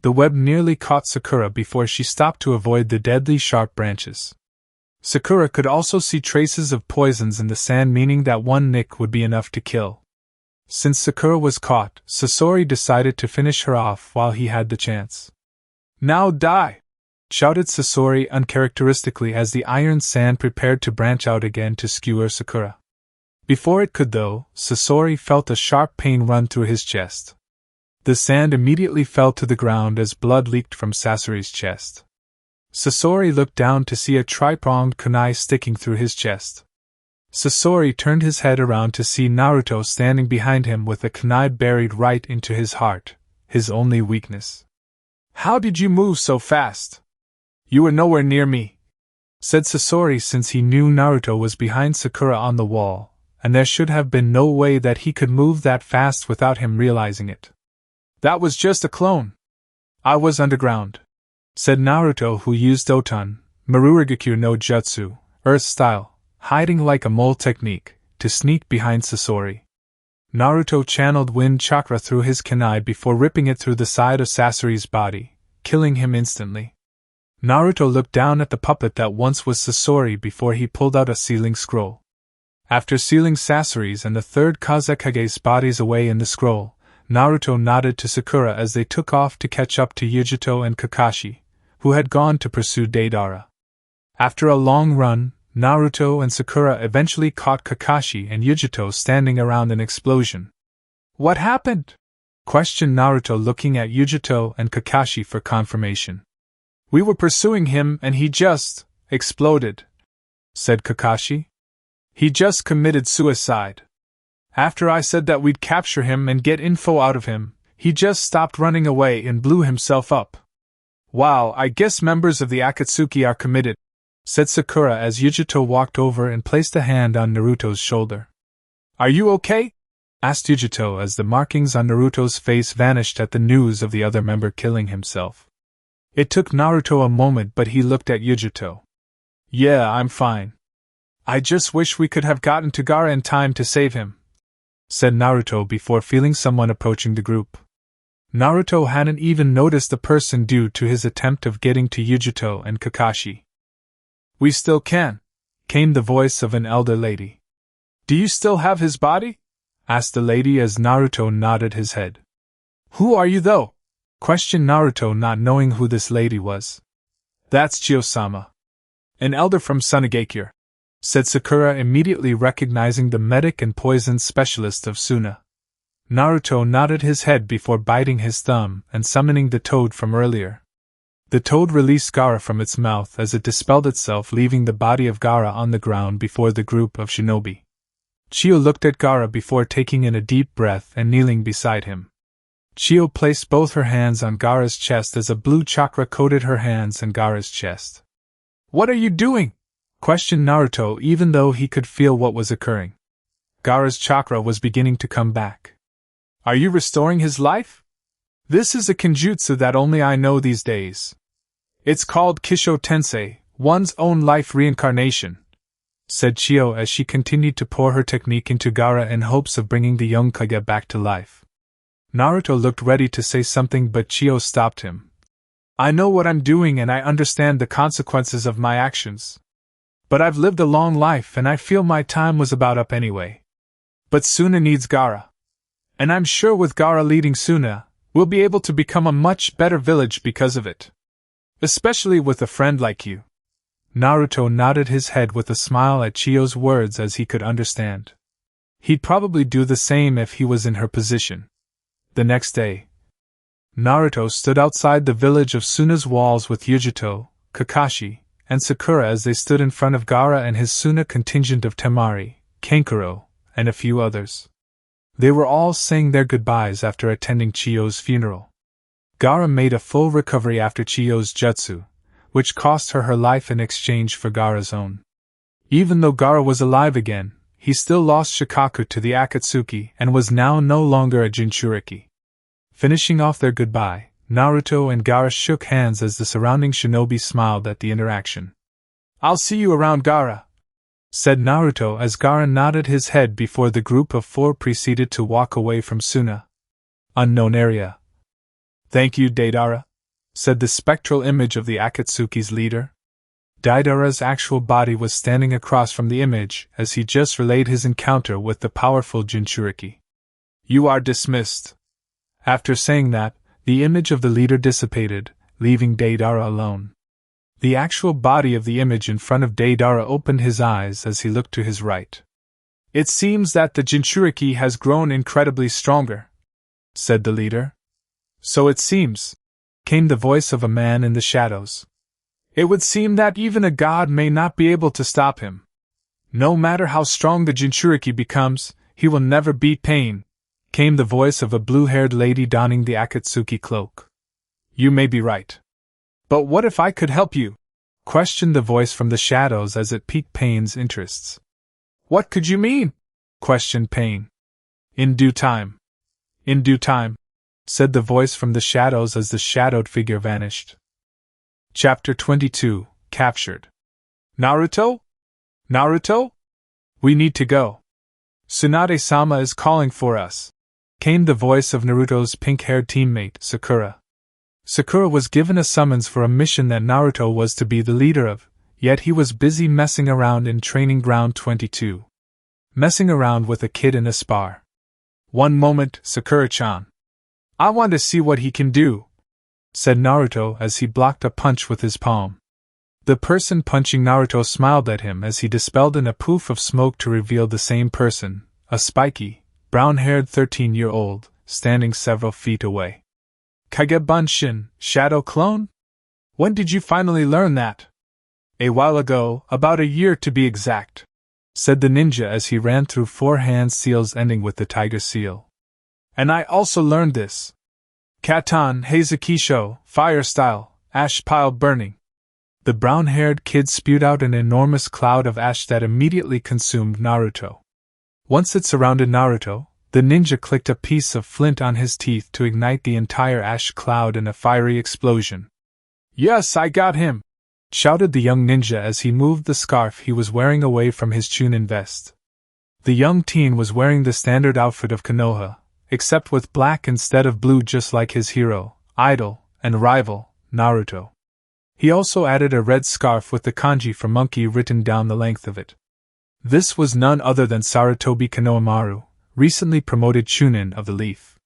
The web nearly caught Sakura before she stopped to avoid the deadly sharp branches. Sakura could also see traces of poisons in the sand, meaning that one nick would be enough to kill. Since Sakura was caught, Sasori decided to finish her off while he had the chance. "Now die!" shouted Sasori uncharacteristically as the iron sand prepared to branch out again to skewer Sakura. Before it could though, Sasori felt a sharp pain run through his chest. The sand immediately fell to the ground as blood leaked from Sasori's chest. Sasori looked down to see a tri-pronged kunai sticking through his chest. Sasori turned his head around to see Naruto standing behind him with a kunai buried right into his heart, his only weakness. "How did you move so fast? You were nowhere near me," said Sasori, since he knew Naruto was behind Sakura on the wall, and there should have been no way that he could move that fast without him realizing it. "That was just a clone. I was underground," said Naruto, who used Oton, Marurigakyu no Jutsu, Earth style, hiding like a mole technique, to sneak behind Sasori. Naruto channeled wind chakra through his kunai before ripping it through the side of Sasori's body, killing him instantly. Naruto looked down at the puppet that once was Sasori before he pulled out a sealing scroll. After sealing Sasori's and the third Kazekage's bodies away in the scroll, Naruto nodded to Sakura as they took off to catch up to Yujito and Kakashi, who had gone to pursue Deidara. After a long run, Naruto and Sakura eventually caught Kakashi and Yujito standing around an explosion. "What happened?" questioned Naruto, looking at Yujito and Kakashi for confirmation. "We were pursuing him and he just exploded," said Kakashi. "He just committed suicide. After I said that we'd capture him and get info out of him, he just stopped running away and blew himself up." "Wow, I guess members of the Akatsuki are committed," said Sakura as Yujito walked over and placed a hand on Naruto's shoulder. "Are you okay?" asked Yujito as the markings on Naruto's face vanished at the news of the other member killing himself. It took Naruto a moment, but he looked at Yujito. "Yeah, I'm fine. I just wish we could have gotten to Gaara in time to save him," said Naruto before feeling someone approaching the group. Naruto hadn't even noticed the person due to his attempt of getting to Yujito and Kakashi. "We still can," came the voice of an elder lady. "Do you still have his body?" asked the lady as Naruto nodded his head. "Who are you though?" questioned Naruto, not knowing who this lady was. "That's Chiyo-sama, an elder from Sunagakure," said Sakura, immediately recognizing the medic and poison specialist of Suna. Naruto nodded his head before biting his thumb and summoning the toad from earlier. The toad released Gaara from its mouth as it dispelled itself, leaving the body of Gaara on the ground before the group of shinobi. Chiyo looked at Gaara before taking in a deep breath and kneeling beside him. Chiyo placed both her hands on Gaara's chest as a blue chakra coated her hands and Gaara's chest. "What are you doing?" questioned Naruto, even though he could feel what was occurring. Gaara's chakra was beginning to come back. "Are you restoring his life? This is a kenjutsu that only I know these days. It's called Kisho Tensei, one's own life reincarnation," said Chiyo as she continued to pour her technique into Gaara in hopes of bringing the young Kage back to life. Naruto looked ready to say something, but Chiyo stopped him. "I know what I'm doing and I understand the consequences of my actions. But I've lived a long life and I feel my time was about up anyway. But Suna needs Gaara. And I'm sure with Gaara leading Suna, we'll be able to become a much better village because of it. Especially with a friend like you. Naruto nodded his head with a smile at Chiyo's words as he could understand. He'd probably do the same if he was in her position. The next day, Naruto stood outside the village of Suna's walls with Yujito, Kakashi, and Sakura as they stood in front of Gaara and his Suna contingent of Temari, Kankuro, and a few others. They were all saying their goodbyes after attending Chiyo's funeral. Gaara made a full recovery after Chiyo's jutsu, which cost her life in exchange for Gaara's own. Even though Gaara was alive again, he still lost Shikaku to the Akatsuki and was now no longer a Jinchuriki. Finishing off their goodbye, Naruto and Gaara shook hands as the surrounding shinobi smiled at the interaction. "I'll see you around, Gaara," said Naruto as Gaara nodded his head before the group of four proceeded to walk away from Suna. Unknown area. "Thank you, Deidara," said the spectral image of the Akatsuki's leader. Deidara's actual body was standing across from the image as he just relayed his encounter with the powerful Jinchuriki. "You are dismissed." After saying that, the image of the leader dissipated, leaving Deidara alone. The actual body of the image in front of Deidara opened his eyes as he looked to his right. "It seems that the Jinchuriki has grown incredibly stronger," said the leader. "So it seems," came the voice of a man in the shadows. "It would seem that even a god may not be able to stop him. No matter how strong the Jinchuriki becomes, he will never beat pain," came the voice of a blue-haired lady donning the Akatsuki cloak. "You may be right. But what if I could help you?" questioned the voice from the shadows as it piqued Pain's interests. "What could you mean?" questioned Pain. "In due time. In due time," said the voice from the shadows as the shadowed figure vanished. Chapter 22, Captured. "Naruto? Naruto? We need to go. Tsunade-sama is calling for us," came the voice of Naruto's pink-haired teammate, Sakura. Sakura was given a summons for a mission that Naruto was to be the leader of, yet he was busy messing around in Training Ground 22. Messing around with a kid in a spar. "One moment, Sakura-chan. I want to see what he can do," said Naruto as he blocked a punch with his palm. The person punching Naruto smiled at him as he dispelled in a poof of smoke to reveal the same person, a spiky, brown-haired 13-year-old, standing several feet away. "Kagebunshin, Shadow Clone? When did you finally learn that?" "A while ago, about a year to be exact," said the ninja as he ran through 4 hand seals ending with the tiger seal. "And I also learned this. Katan Heizukisho, fire style, ash pile burning." The brown-haired kid spewed out an enormous cloud of ash that immediately consumed Naruto. Once it surrounded Naruto, the ninja clicked a piece of flint on his teeth to ignite the entire ash cloud in a fiery explosion. "Yes, I got him!" shouted the young ninja as he moved the scarf he was wearing away from his Chunin vest. The young teen was wearing the standard outfit of Konoha, except with black instead of blue, just like his hero, idol, and rival, Naruto. He also added a red scarf with the kanji for monkey written down the length of it. This was none other than Sarutobi Konohamaru, recently promoted Chunin of the Leaf.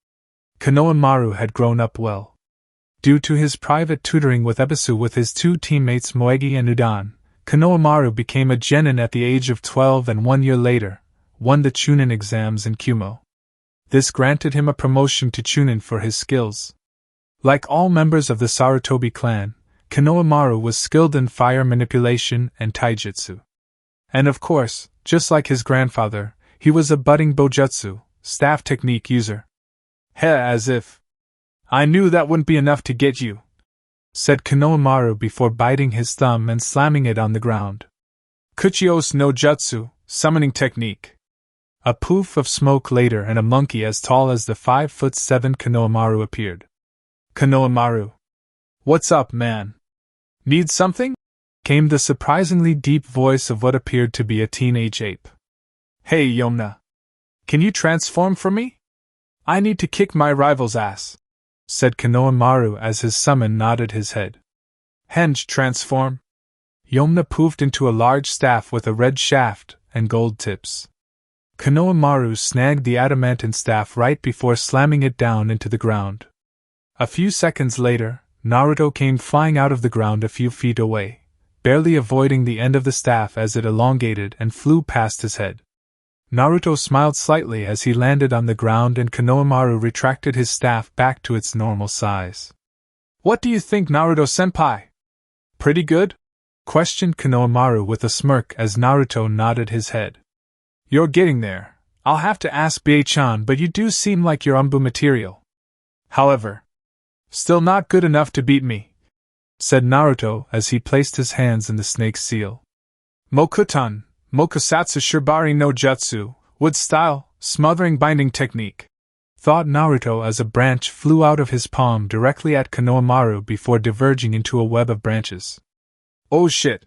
Konohamaru had grown up well. Due to his private tutoring with Ebisu with his 2 teammates Moegi and Udan, Konohamaru became a genin at the age of 12 and 1 year later, won the Chunin exams in Kumo. This granted him a promotion to Chunin for his skills. Like all members of the Sarutobi clan, Konohamaru was skilled in fire manipulation and taijutsu. And of course, just like his grandfather, he was a budding bojutsu, staff technique user. As if. "I knew that wouldn't be enough to get you," said Konohamaru before biting his thumb and slamming it on the ground. "Kuchios no jutsu, summoning technique." A poof of smoke later and a monkey as tall as the 5'7" Konohamaru appeared. "Konohamaru. What's up, man? Need something?" came the surprisingly deep voice of what appeared to be a teenage ape. "Hey, Yomna. Can you transform for me? I need to kick my rival's ass," said Konohamaru as his summon nodded his head. "Henge transform?" Yomna poofed into a large staff with a red shaft and gold tips. Konohamaru snagged the adamantine staff right before slamming it down into the ground. A few seconds later, Naruto came flying out of the ground a few feet away, barely avoiding the end of the staff as it elongated and flew past his head. Naruto smiled slightly as he landed on the ground and Konohamaru retracted his staff back to its normal size. "What do you think, Naruto-senpai? Pretty good?" questioned Konohamaru with a smirk as Naruto nodded his head. "You're getting there. I'll have to ask Bie-chan, but you do seem like you're Umbu material. However, still not good enough to beat me," said Naruto as he placed his hands in the snake's seal. Mokuton, Mokusatsu Shibari no Jutsu, wood style, smothering binding technique, thought Naruto as a branch flew out of his palm directly at Konohamaru before diverging into a web of branches. "Oh shit,"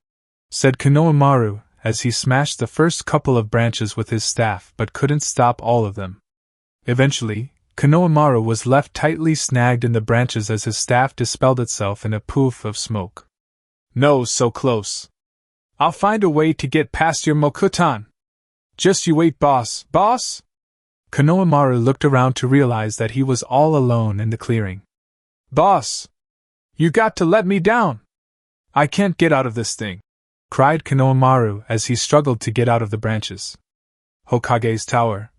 said Konohamaru as he smashed the first couple of branches with his staff but couldn't stop all of them. Eventually, Konohamaru was left tightly snagged in the branches as his staff dispelled itself in a poof of smoke. "No, so close. I'll find a way to get past your Mokuton. Just you wait, boss, boss?" Konohamaru looked around to realize that he was all alone in the clearing. "Boss! You got to let me down! I can't get out of this thing!" cried Konohamaru as he struggled to get out of the branches. "Hokage's Tower?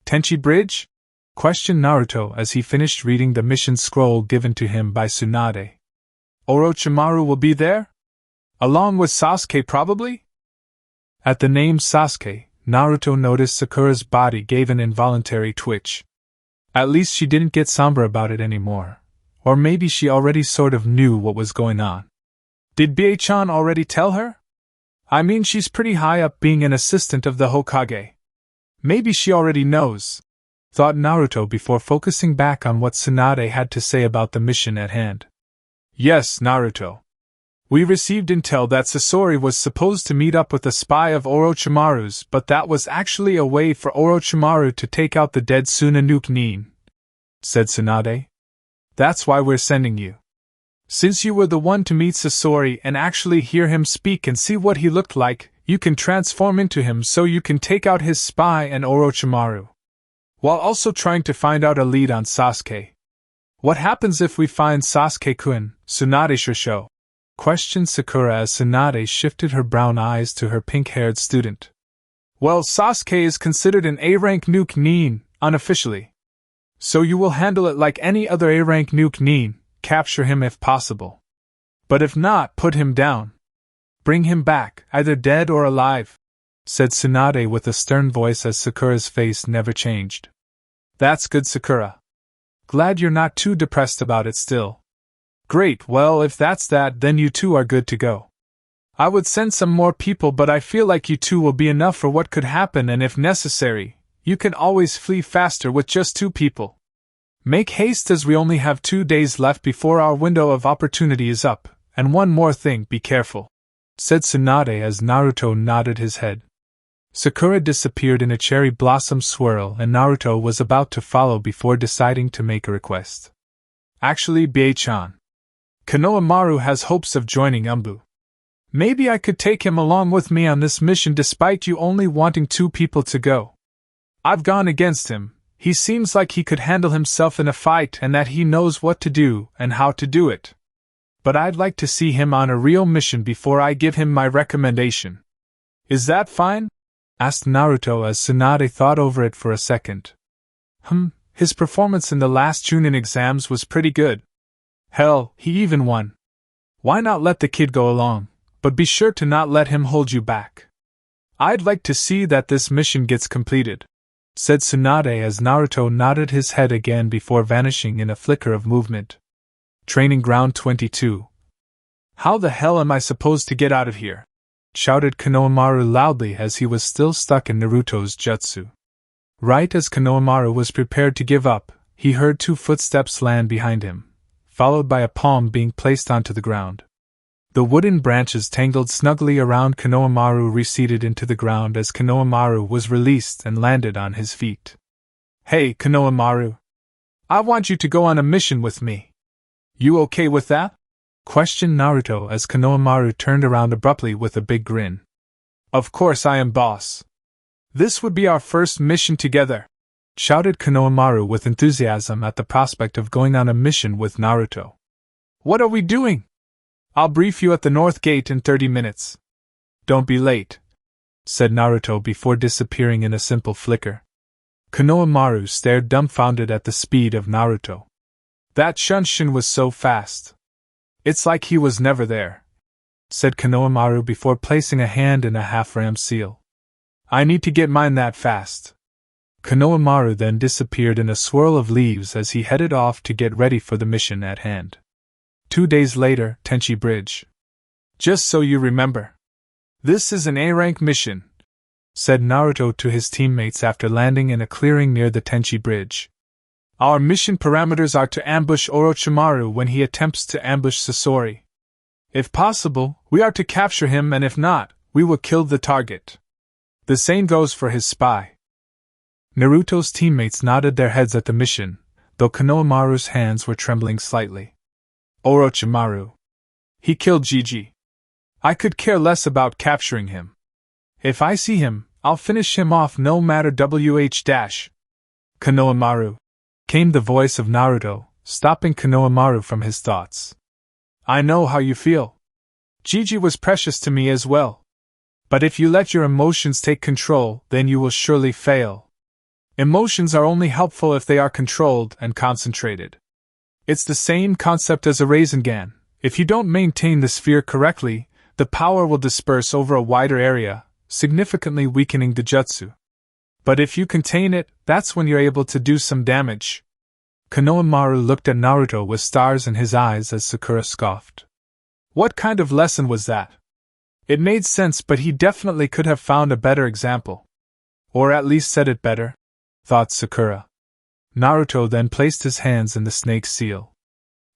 Tenchi Bridge?" questioned Naruto as he finished reading the mission scroll given to him by Tsunade. "Orochimaru will be there? Along with Sasuke probably?" At the name Sasuke, Naruto noticed Sakura's body gave an involuntary twitch. At least she didn't get somber about it anymore. Or maybe she already sort of knew what was going on. Did Bie-chan already tell her? I mean, she's pretty high up, being an assistant of the Hokage. Maybe she already knows, thought Naruto before focusing back on what Tsunade had to say about the mission at hand. "Yes, Naruto. We received intel that Sasori was supposed to meet up with a spy of Orochimaru's, but that was actually a way for Orochimaru to take out the dead Tsunanuke Nin," said Tsunade. "That's why we're sending you. Since you were the one to meet Sasori and actually hear him speak and see what he looked like, you can transform into him so you can take out his spy and Orochimaru. While also trying to find out a lead on Sasuke. What happens if we find Sasuke-kun, Tsunade Shosho?" questioned Sakura as Tsunade shifted her brown eyes to her pink-haired student. "Well, Sasuke is considered an A-rank nuke nin, unofficially. So you will handle it like any other A-rank nuke nin, capture him if possible. But if not, put him down. Bring him back, either dead or alive," said Tsunade with a stern voice as Sakura's face never changed. "That's good, Sakura. Glad you're not too depressed about it still. Great, well, if that's that, then you two are good to go. I would send some more people, but I feel like you two will be enough for what could happen, and if necessary, you can always flee faster with just 2 people. Make haste as we only have 2 days left before our window of opportunity is up, and one more thing, be careful," said Tsunade as Naruto nodded his head. Sakura disappeared in a cherry blossom swirl and Naruto was about to follow before deciding to make a request. "Actually, Bie-chan, Konohamaru has hopes of joining Umbu. Maybe I could take him along with me on this mission despite you only wanting 2 people to go. I've gone against him. He seems like he could handle himself in a fight and that he knows what to do and how to do it. But I'd like to see him on a real mission before I give him my recommendation. Is that fine?" asked Naruto as Tsunade thought over it for a second. His performance in the last Chunin exams was pretty good. Hell, he even won. Why not let the kid go along, but be sure to not let him hold you back. I'd like to see that this mission gets completed," said Tsunade as Naruto nodded his head again before vanishing in a flicker of movement. Training Ground 22. "How the hell am I supposed to get out of here?" shouted Konohamaru loudly as he was still stuck in Naruto's jutsu. Right as Konohamaru was prepared to give up, he heard 2 footsteps land behind him, followed by a palm being placed onto the ground. The wooden branches tangled snugly around Konohamaru receded into the ground as Konohamaru was released and landed on his feet. "Hey, Konohamaru! I want you to go on a mission with me. You okay with that?" questioned Naruto as Konohamaru turned around abruptly with a big grin. Of course I am boss. This would be our first mission together, shouted Konohamaru with enthusiasm at the prospect of going on a mission with Naruto. What are we doing? I'll brief you at the North Gate in 30 minutes. Don't be late, said Naruto before disappearing in a simple flicker. Konohamaru stared dumbfounded at the speed of Naruto. That Shunshin was so fast. It's like he was never there, said Konohamaru before placing a hand in a half-ram seal. I need to get mine that fast. Konohamaru then disappeared in a swirl of leaves as he headed off to get ready for the mission at hand. 2 days later, Tenchi Bridge. Just so you remember, this is an A-rank mission, said Naruto to his teammates after landing in a clearing near the Tenchi Bridge. Our mission parameters are to ambush Orochimaru when he attempts to ambush Sasori. If possible, we are to capture him, and if not, we will kill the target. The same goes for his spy. Naruto's teammates nodded their heads at the mission, though Konohamaru's hands were trembling slightly. Orochimaru. He killed Gigi. I could care less about capturing him. If I see him, I'll finish him off no matter wh-. Konohamaru. Came the voice of Naruto, stopping Konohamaru from his thoughts. I know how you feel. Gigi was precious to me as well. But if you let your emotions take control, then you will surely fail. Emotions are only helpful if they are controlled and concentrated. It's the same concept as a Rasengan. If you don't maintain the sphere correctly, the power will disperse over a wider area, significantly weakening the jutsu. But if you contain it, that's when you're able to do some damage. Konohamaru looked at Naruto with stars in his eyes as Sakura scoffed. What kind of lesson was that? It made sense, but he definitely could have found a better example. Or at least said it better, thought Sakura. Naruto then placed his hands in the snake seal.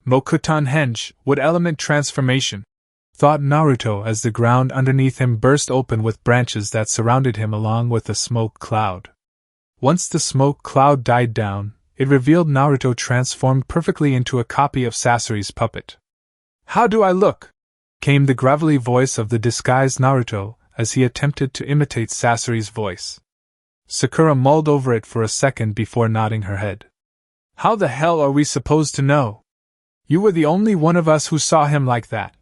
Mokuton henge, wood element transformation, thought Naruto as the ground underneath him burst open with branches that surrounded him along with a smoke cloud. Once the smoke cloud died down, it revealed Naruto transformed perfectly into a copy of Sasori's puppet. How do I look? Came the gravelly voice of the disguised Naruto as he attempted to imitate Sasori's voice. Sakura mulled over it for a second before nodding her head. How the hell are we supposed to know? You were the only one of us who saw him like that,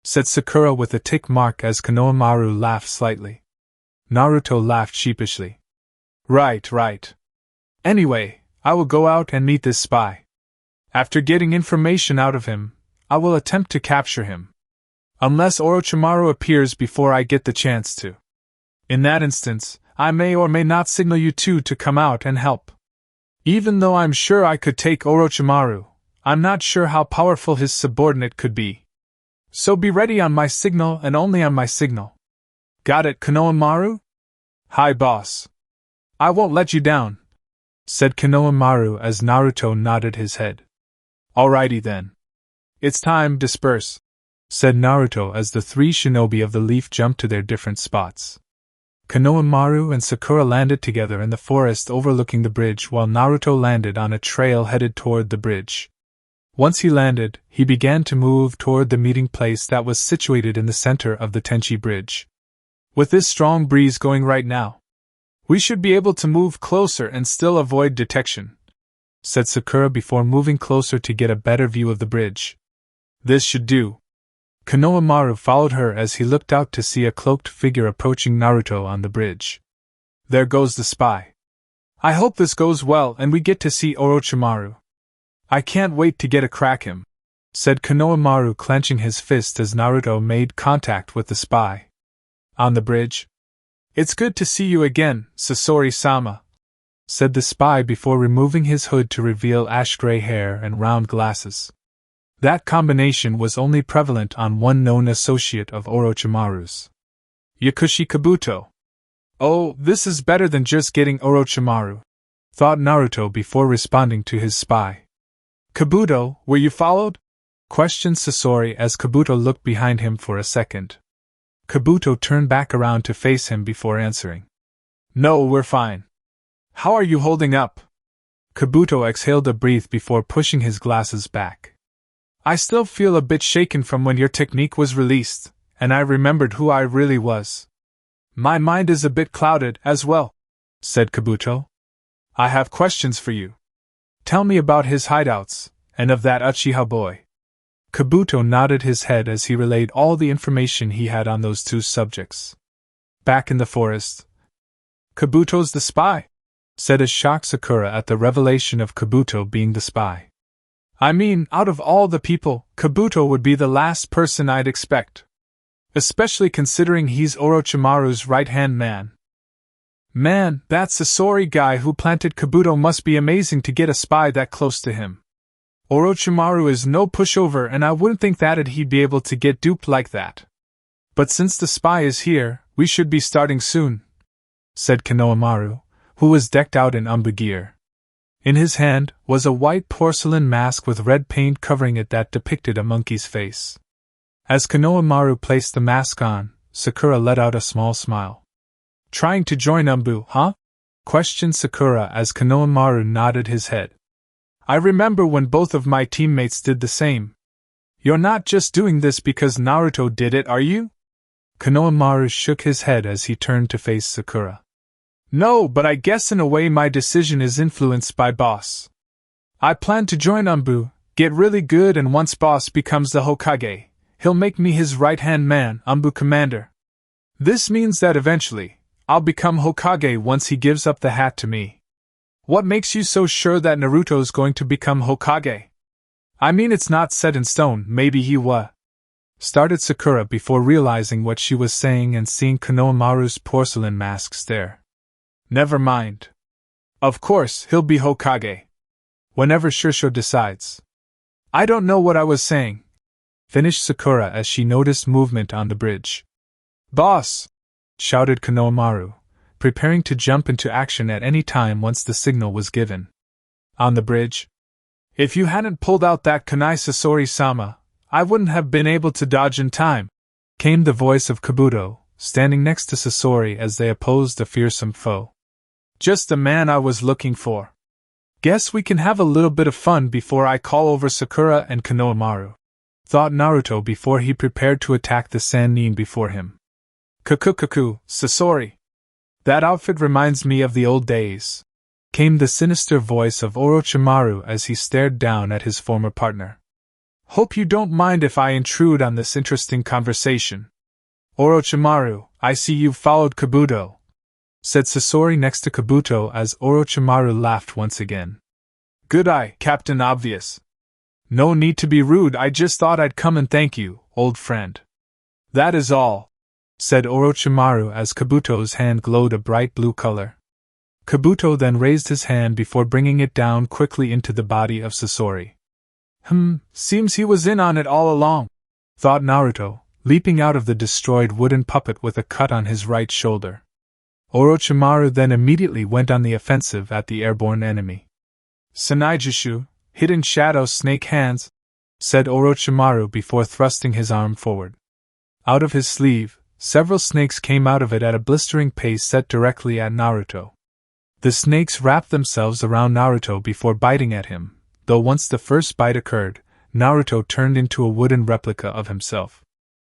said Sakura with a tick mark as Konohamaru laughed slightly. Naruto laughed sheepishly. Right. Anyway, I will go out and meet this spy. After getting information out of him, I will attempt to capture him. Unless Orochimaru appears before I get the chance to. In that instance, I may or may not signal you two to come out and help. Even though I'm sure I could take Orochimaru, I'm not sure how powerful his subordinate could be. So be ready on my signal and only on my signal. Got it, Konohamaru? Hi, boss. I won't let you down, said Konohamaru as Naruto nodded his head. Alrighty then. It's time, disperse, said Naruto as the 3 shinobi of the leaf jumped to their different spots. Konohamaru and Sakura landed together in the forest overlooking the bridge while Naruto landed on a trail headed toward the bridge. Once he landed, he began to move toward the meeting place that was situated in the center of the Tenchi Bridge. With this strong breeze going right now, we should be able to move closer and still avoid detection, said Sakura before moving closer to get a better view of the bridge. This should do. Konohamaru followed her as he looked out to see a cloaked figure approaching Naruto on the bridge. There goes the spy. I hope this goes well and we get to see Orochimaru. I can't wait to get a crack him, said Konohamaru clenching his fist as Naruto made contact with the spy. On the bridge? It's good to see you again, Sasori-sama, said the spy before removing his hood to reveal ash-gray hair and round glasses. That combination was only prevalent on one known associate of Orochimaru's. Yakushi Kabuto. Oh, this is better than just getting Orochimaru, thought Naruto before responding to his spy. Kabuto, were you followed? Questioned Sasori as Kabuto looked behind him for a second. Kabuto turned back around to face him before answering. No, we're fine. How are you holding up? Kabuto exhaled a breath before pushing his glasses back. I still feel a bit shaken from when your technique was released, and I remembered who I really was. My mind is a bit clouded as well, said Kabuto. I have questions for you. Tell me about his hideouts, and of that Uchiha boy. Kabuto nodded his head as he relayed all the information he had on those two subjects. Back in the forest. Kabuto's the spy, said a shocked Sakura at the revelation of Kabuto being the spy. I mean, out of all the people, Kabuto would be the last person I'd expect. Especially considering he's Orochimaru's right-hand man. Man, that Sasori guy who planted Kabuto must be amazing to get a spy that close to him. Orochimaru is no pushover, and I wouldn't think that he'd be able to get duped like that. But since the spy is here, we should be starting soon, said Konohamaru, who was decked out in Umbu gear. In his hand was a white porcelain mask with red paint covering it that depicted a monkey's face. As Konohamaru placed the mask on, Sakura let out a small smile. Trying to join Umbu, huh? Questioned Sakura as Konohamaru nodded his head. I remember when both of my teammates did the same. You're not just doing this because Naruto did it, are you? Konohamaru shook his head as he turned to face Sakura. No, but I guess in a way my decision is influenced by Boss. I plan to join Umbu, get really good, and once Boss becomes the Hokage, he'll make me his right-hand man, Umbu commander. This means that eventually, I'll become Hokage once he gives up the hat to me. What makes you so sure that Naruto's going to become Hokage? I mean, it's not set in stone, maybe he started Sakura before realizing what she was saying and seeing Konohamaru's porcelain mask stare. Never mind. Of course, he'll be Hokage. Whenever Shisho decides. I don't know what I was saying, finished Sakura as she noticed movement on the bridge. Boss! Shouted Konohamaru, preparing to jump into action at any time once the signal was given. On the bridge? If you hadn't pulled out that kunai Sasori-sama, I wouldn't have been able to dodge in time, came the voice of Kabuto, standing next to Sasori as they opposed a fearsome foe. Just the man I was looking for. Guess we can have a little bit of fun before I call over Sakura and Konohamaru, thought Naruto before he prepared to attack the Sannin before him. Kukukuku, Sasori. That outfit reminds me of the old days, came the sinister voice of Orochimaru as he stared down at his former partner. Hope you don't mind if I intrude on this interesting conversation. Orochimaru, I see you've followed Kabuto, said Sasori next to Kabuto as Orochimaru laughed once again. Good eye, Captain Obvious. No need to be rude, I just thought I'd come and thank you, old friend. That is all, said Orochimaru as Kabuto's hand glowed a bright blue color. Kabuto then raised his hand before bringing it down quickly into the body of Sasori. Seems he was in on it all along, thought Naruto, leaping out of the destroyed wooden puppet with a cut on his right shoulder. Orochimaru then immediately went on the offensive at the airborne enemy. Sanaijushu, hidden shadow snake hands, said Orochimaru before thrusting his arm forward. Out of his sleeve, several snakes came out of it at a blistering pace set directly at Naruto. The snakes wrapped themselves around Naruto before biting at him, though once the first bite occurred, Naruto turned into a wooden replica of himself.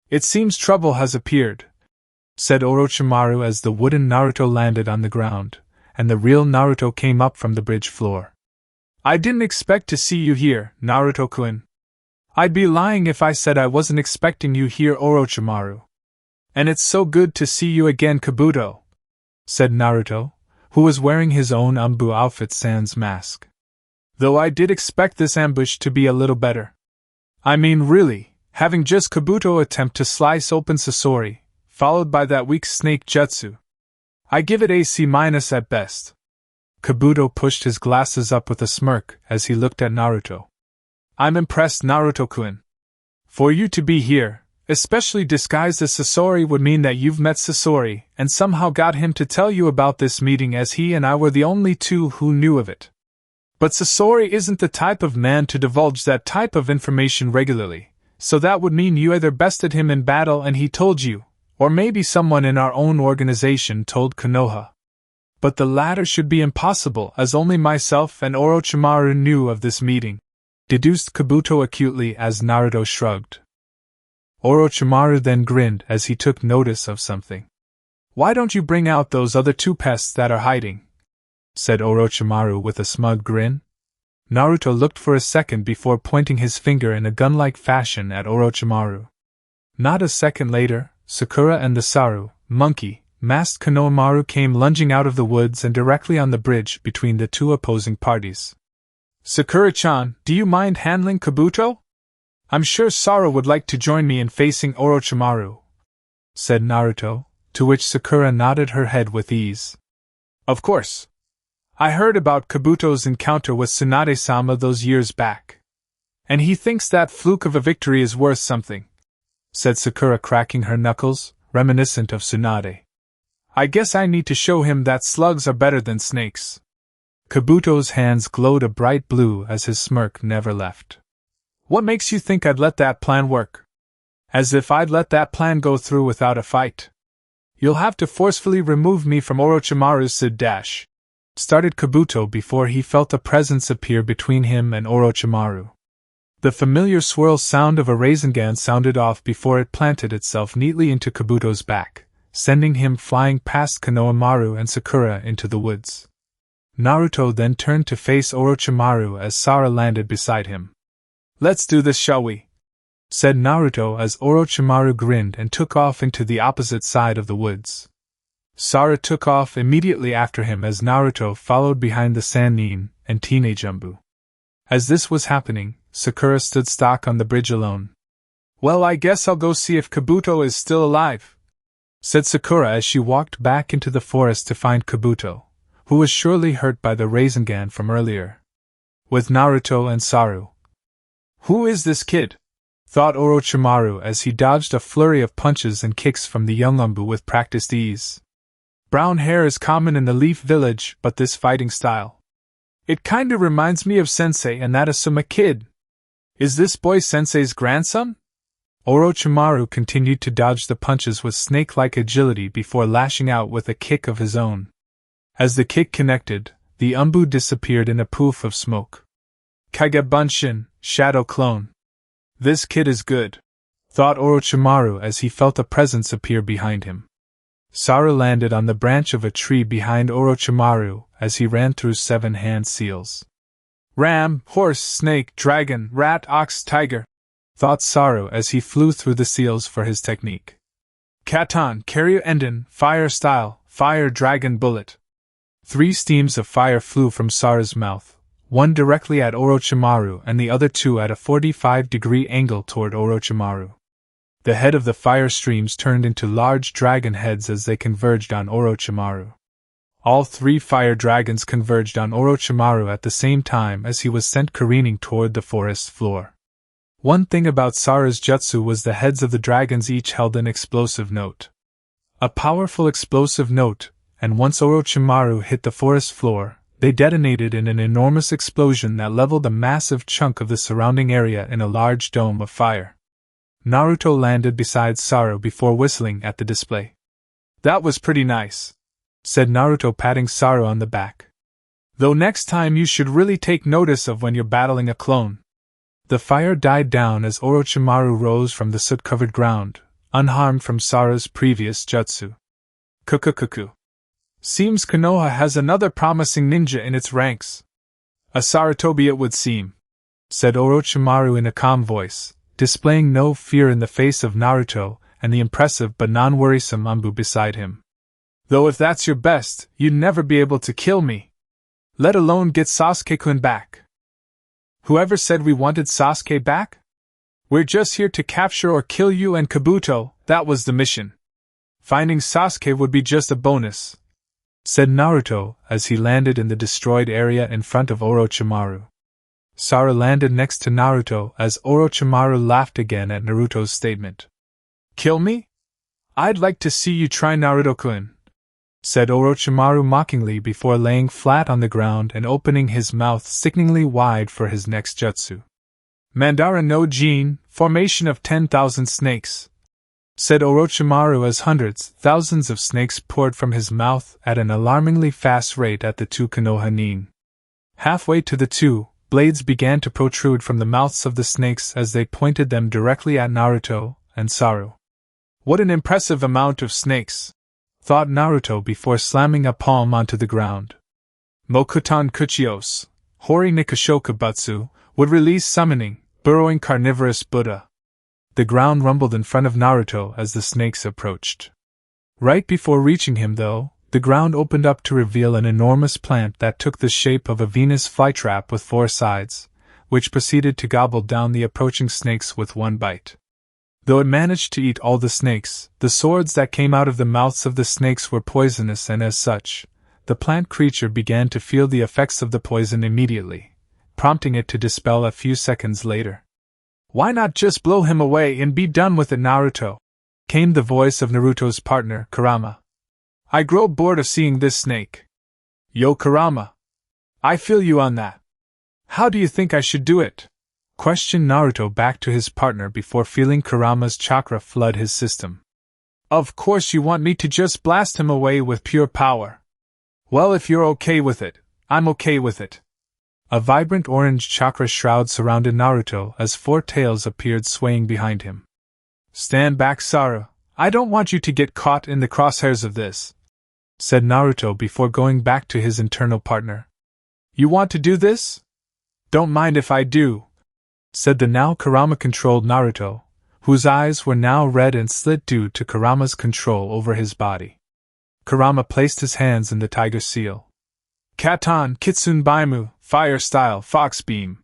It seems trouble has appeared, said Orochimaru as the wooden Naruto landed on the ground, and the real Naruto came up from the bridge floor. I didn't expect to see you here, Naruto-kun. I'd be lying if I said I wasn't expecting you here, Orochimaru. And it's so good to see you again, Kabuto, said Naruto, who was wearing his own Umbu outfit sans mask. Though I did expect this ambush to be a little better. I mean really, having just Kabuto attempt to slice open Sasori, followed by that weak snake jutsu. I give it a C- at best. Kabuto pushed his glasses up with a smirk as he looked at Naruto. I'm impressed, Naruto-kun. For you to be here, especially disguised as Sasori, would mean that you've met Sasori and somehow got him to tell you about this meeting, as he and I were the only two who knew of it. But Sasori isn't the type of man to divulge that type of information regularly, so that would mean you either bested him in battle and he told you, or maybe someone in our own organization told Konoha. But the latter should be impossible, as only myself and Orochimaru knew of this meeting. deduced Kabuto acutely as Naruto shrugged. Orochimaru then grinned as he took notice of something. "Why don't you bring out those other two pests that are hiding?" said Orochimaru with a smug grin. Naruto looked for a second before pointing his finger in a gun-like fashion at Orochimaru. Not a second later, Sakura and the Saru, monkey, masked Konohamaru came lunging out of the woods and directly on the bridge between the two opposing parties. "Sakura-chan, do you mind handling Kabuto? I'm sure Saru would like to join me in facing Orochimaru," said Naruto, to which Sakura nodded her head with ease. "Of course. I heard about Kabuto's encounter with Tsunade-sama those years back. And he thinks that fluke of a victory is worth something," said Sakura, cracking her knuckles, reminiscent of Tsunade. "I guess I need to show him that slugs are better than snakes." Kabuto's hands glowed a bright blue as his smirk never left. "What makes you think I'd let that plan work? As if I'd let that plan go through without a fight. You'll have to forcefully remove me from Orochimaru's Sid started Kabuto before he felt a presence appear between him and Orochimaru. The familiar swirl sound of a Rasengan sounded off before it planted itself neatly into Kabuto's back, sending him flying past Konohamaru and Sakura into the woods. Naruto then turned to face Orochimaru as Sara landed beside him. "Let's do this, shall we?" said Naruto as Orochimaru grinned and took off into the opposite side of the woods. Sara took off immediately after him as Naruto followed behind the Sannin and Teenage Umbu. As this was happening, Sakura stood stock on the bridge alone. "Well, I guess I'll go see if Kabuto is still alive," said Sakura as she walked back into the forest to find Kabuto, who was surely hurt by the Rasengan from earlier. With Naruto and Saru. "Who is this kid?" thought Orochimaru as he dodged a flurry of punches and kicks from the young Umbu with practiced ease. "Brown hair is common in the Leaf Village, but this fighting style. It kinda reminds me of Sensei and that Asuma kid. Is this boy Sensei's grandson?" Orochimaru continued to dodge the punches with snake-like agility before lashing out with a kick of his own. As the kick connected, the Umbu disappeared in a poof of smoke. "Kage-bunshin, Shadow Clone. This kid is good," thought Orochimaru as he felt a presence appear behind him. Sara landed on the branch of a tree behind Orochimaru as he ran through 7 hand seals. "Ram, horse, snake, dragon, rat, ox, tiger," thought Saru as he flew through the seals for his technique. "Katon, Karyu Enden, fire style, fire dragon bullet." 3 steams of fire flew from Sara's mouth, one directly at Orochimaru and the other 2 at a 45-degree angle toward Orochimaru. The head of the fire streams turned into large dragon heads as they converged on Orochimaru. All 3 fire dragons converged on Orochimaru at the same time as he was sent careening toward the forest floor. One thing about Sara's jutsu was the heads of the dragons each held an explosive note. A powerful explosive note, and once Orochimaru hit the forest floor, they detonated in an enormous explosion that leveled a massive chunk of the surrounding area in a large dome of fire. Naruto landed beside Saru before whistling at the display. "That was pretty nice," said Naruto, patting Saru on the back. "Though next time you should really take notice of when you're battling a clone." The fire died down as Orochimaru rose from the soot-covered ground, unharmed from Sara's previous jutsu. "Kukukuku. Seems Konoha has another promising ninja in its ranks. A Sarutobi it would seem," said Orochimaru in a calm voice, displaying no fear in the face of Naruto and the impressive but non-worrisome Umbu beside him. "Though if that's your best, you'd never be able to kill me. Let alone get Sasuke-kun back." "Whoever said we wanted Sasuke back? We're just here to capture or kill you and Kabuto, that was the mission. Finding Sasuke would be just a bonus," said Naruto as he landed in the destroyed area in front of Orochimaru. Sara landed next to Naruto as Orochimaru laughed again at Naruto's statement. "Kill me? I'd like to see you try, Naruto-kun," said Orochimaru mockingly before laying flat on the ground and opening his mouth sickeningly wide for his next jutsu. "Mandara no Jin, formation of 10,000 snakes," said Orochimaru as hundreds, thousands of snakes poured from his mouth at an alarmingly fast rate at the 2 Konoha nin. Halfway to the 2, blades began to protrude from the mouths of the snakes as they pointed them directly at Naruto and Saru. What an impressive amount of snakes, thought Naruto before slamming a palm onto the ground. Mokuton Kuchios, Hori Nikashokubutsu, would release summoning, burrowing carnivorous Buddha. The ground rumbled in front of Naruto as the snakes approached. Right before reaching him, though, the ground opened up to reveal an enormous plant that took the shape of a Venus flytrap with 4 sides, which proceeded to gobble down the approaching snakes with one bite. Though it managed to eat all the snakes, the swords that came out of the mouths of the snakes were poisonous, and as such, the plant creature began to feel the effects of the poison immediately, prompting it to dispel a few seconds later. "Why not just blow him away and be done with it, Naruto?" came the voice of Naruto's partner, Kurama. "I grow bored of seeing this snake." "Yo, Kurama. I feel you on that. How do you think I should do it?" questioned Naruto back to his partner before feeling Kurama's chakra flood his system. "Of course you want me to just blast him away with pure power. Well, if you're okay with it, I'm okay with it." A vibrant orange chakra shroud surrounded Naruto as 4 tails appeared swaying behind him. "Stand back, Saru. I don't want you to get caught in the crosshairs of this," said Naruto before going back to his internal partner. "You want to do this?" "Don't mind if I do," said the now Kurama-controlled Naruto, whose eyes were now red and slit due to Kurama's control over his body. Kurama placed his hands in the tiger seal. "Katon Kitsune Baimu, Fire Style, Fox Beam."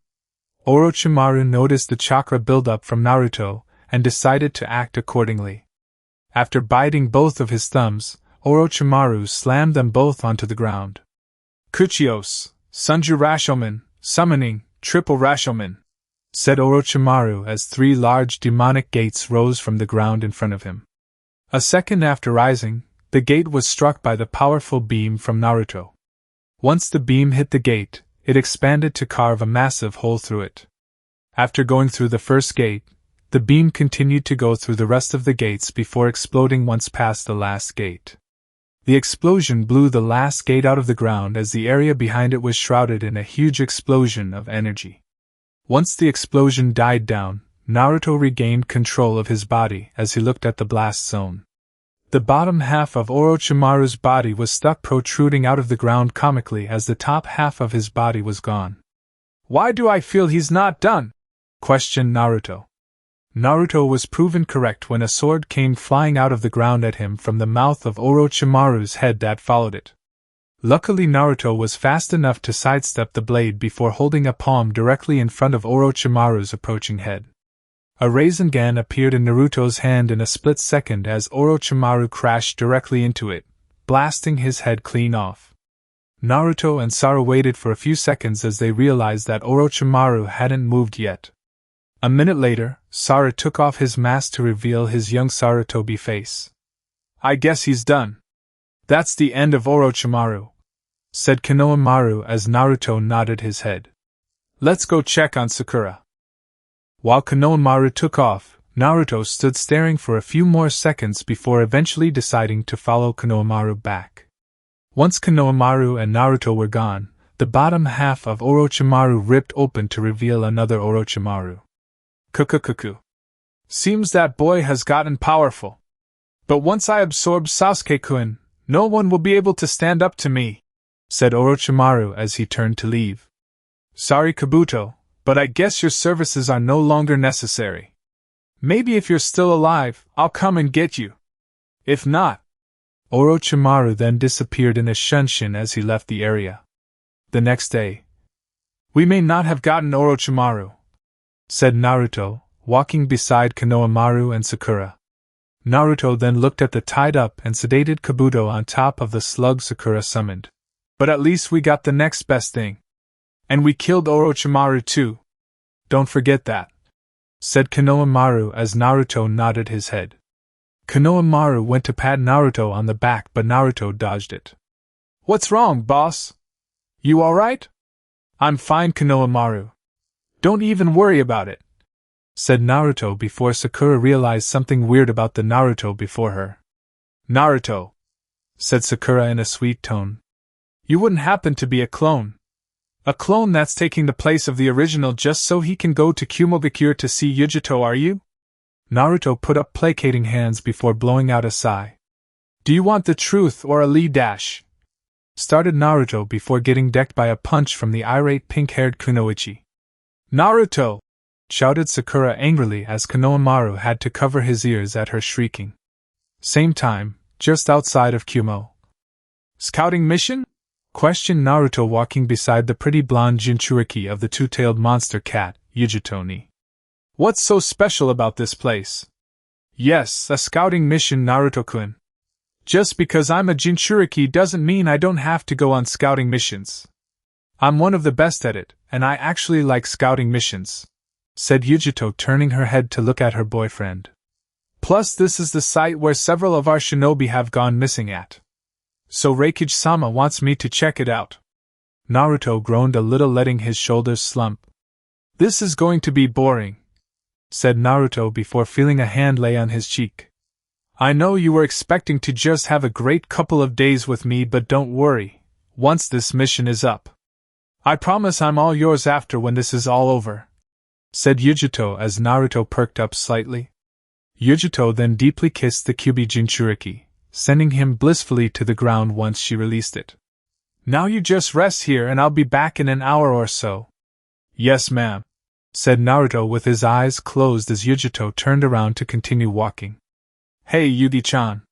Orochimaru noticed the chakra buildup from Naruto and decided to act accordingly. After biting both of his thumbs, Orochimaru slammed them both onto the ground. "Kuchios, Sunju Rashomon, Summoning, Triple Rashomon," said Orochimaru as 3 large demonic gates rose from the ground in front of him. A second after rising, the gate was struck by the powerful beam from Naruto. Once the beam hit the gate, it expanded to carve a massive hole through it. After going through the first gate, the beam continued to go through the rest of the gates before exploding once past the last gate. The explosion blew the last gate out of the ground as the area behind it was shrouded in a huge explosion of energy. Once the explosion died down, Naruto regained control of his body as he looked at the blast zone. The bottom half of Orochimaru's body was stuck protruding out of the ground comically as the top half of his body was gone. "Why do I feel he's not done?" questioned Naruto. Naruto was proven correct when a sword came flying out of the ground at him from the mouth of Orochimaru's head that followed it. Luckily, Naruto was fast enough to sidestep the blade before holding a palm directly in front of Orochimaru's approaching head. A Rasengan appeared in Naruto's hand in a split second as Orochimaru crashed directly into it, blasting his head clean off. Naruto and Saru waited for a few seconds as they realized that Orochimaru hadn't moved yet. A minute later, Saru took off his mask to reveal his young Sarutobi face. "I guess he's done. That's the end of Orochimaru," said Konohamaru as Naruto nodded his head. "Let's go check on Sakura." While Konohamaru took off, Naruto stood staring for a few more seconds before eventually deciding to follow Konohamaru back. Once Konohamaru and Naruto were gone, the bottom half of Orochimaru ripped open to reveal another Orochimaru. "Kukukuku. Seems that boy has gotten powerful. But once I absorb Sasuke-kun, no one will be able to stand up to me," said Orochimaru as he turned to leave. "Sorry, Kabuto, but I guess your services are no longer necessary. Maybe if you're still alive, I'll come and get you. If not..." Orochimaru then disappeared in a shunshin as he left the area. The next day, "We may not have gotten Orochimaru," said Naruto, walking beside Konohamaru and Sakura. Naruto then looked at the tied-up and sedated Kabuto on top of the slug Sakura summoned. "But at least we got the next best thing. And we killed Orochimaru too. Don't forget that," said Konohamaru as Naruto nodded his head. Konohamaru went to pat Naruto on the back, but Naruto dodged it. "What's wrong, boss? You alright?" "I'm fine, Konohamaru. Don't even worry about it," said Naruto before Sakura realized something weird about the Naruto before her. "Naruto," said Sakura in a sweet tone. "You wouldn't happen to be a clone?" A clone that's taking the place of the original just so he can go to Kumogakure to see Yujito, are you? Naruto put up placating hands before blowing out a sigh. Do you want the truth or a lead dash? Started Naruto before getting decked by a punch from the irate pink-haired Kunoichi. Naruto! Shouted Sakura angrily as Konohamaru had to cover his ears at her shrieking. Same time, just outside of Kumo. Scouting mission? Questioned Naruto walking beside the pretty blonde Jinchuriki of the two-tailed monster cat, Yujito-ni. What's so special about this place? Yes, a scouting mission, Naruto-kun. Just because I'm a Jinchuriki doesn't mean I don't have to go on scouting missions. I'm one of the best at it, and I actually like scouting missions, said Yujito, turning her head to look at her boyfriend. Plus this is the site where several of our shinobi have gone missing at. So Reikage-sama wants me to check it out. Naruto groaned a little, letting his shoulders slump. This is going to be boring, said Naruto before feeling a hand lay on his cheek. I know you were expecting to just have a great couple of days with me, but don't worry, once this mission is up. I promise I'm all yours after when this is all over, said Yujito as Naruto perked up slightly. Yujito then deeply kissed the Kyuubi Jinchuriki, sending him blissfully to the ground once she released it. Now you just rest here and I'll be back in an hour or so. Yes, ma'am, said Naruto with his eyes closed as Yujito turned around to continue walking. Hey, Yugi-chan.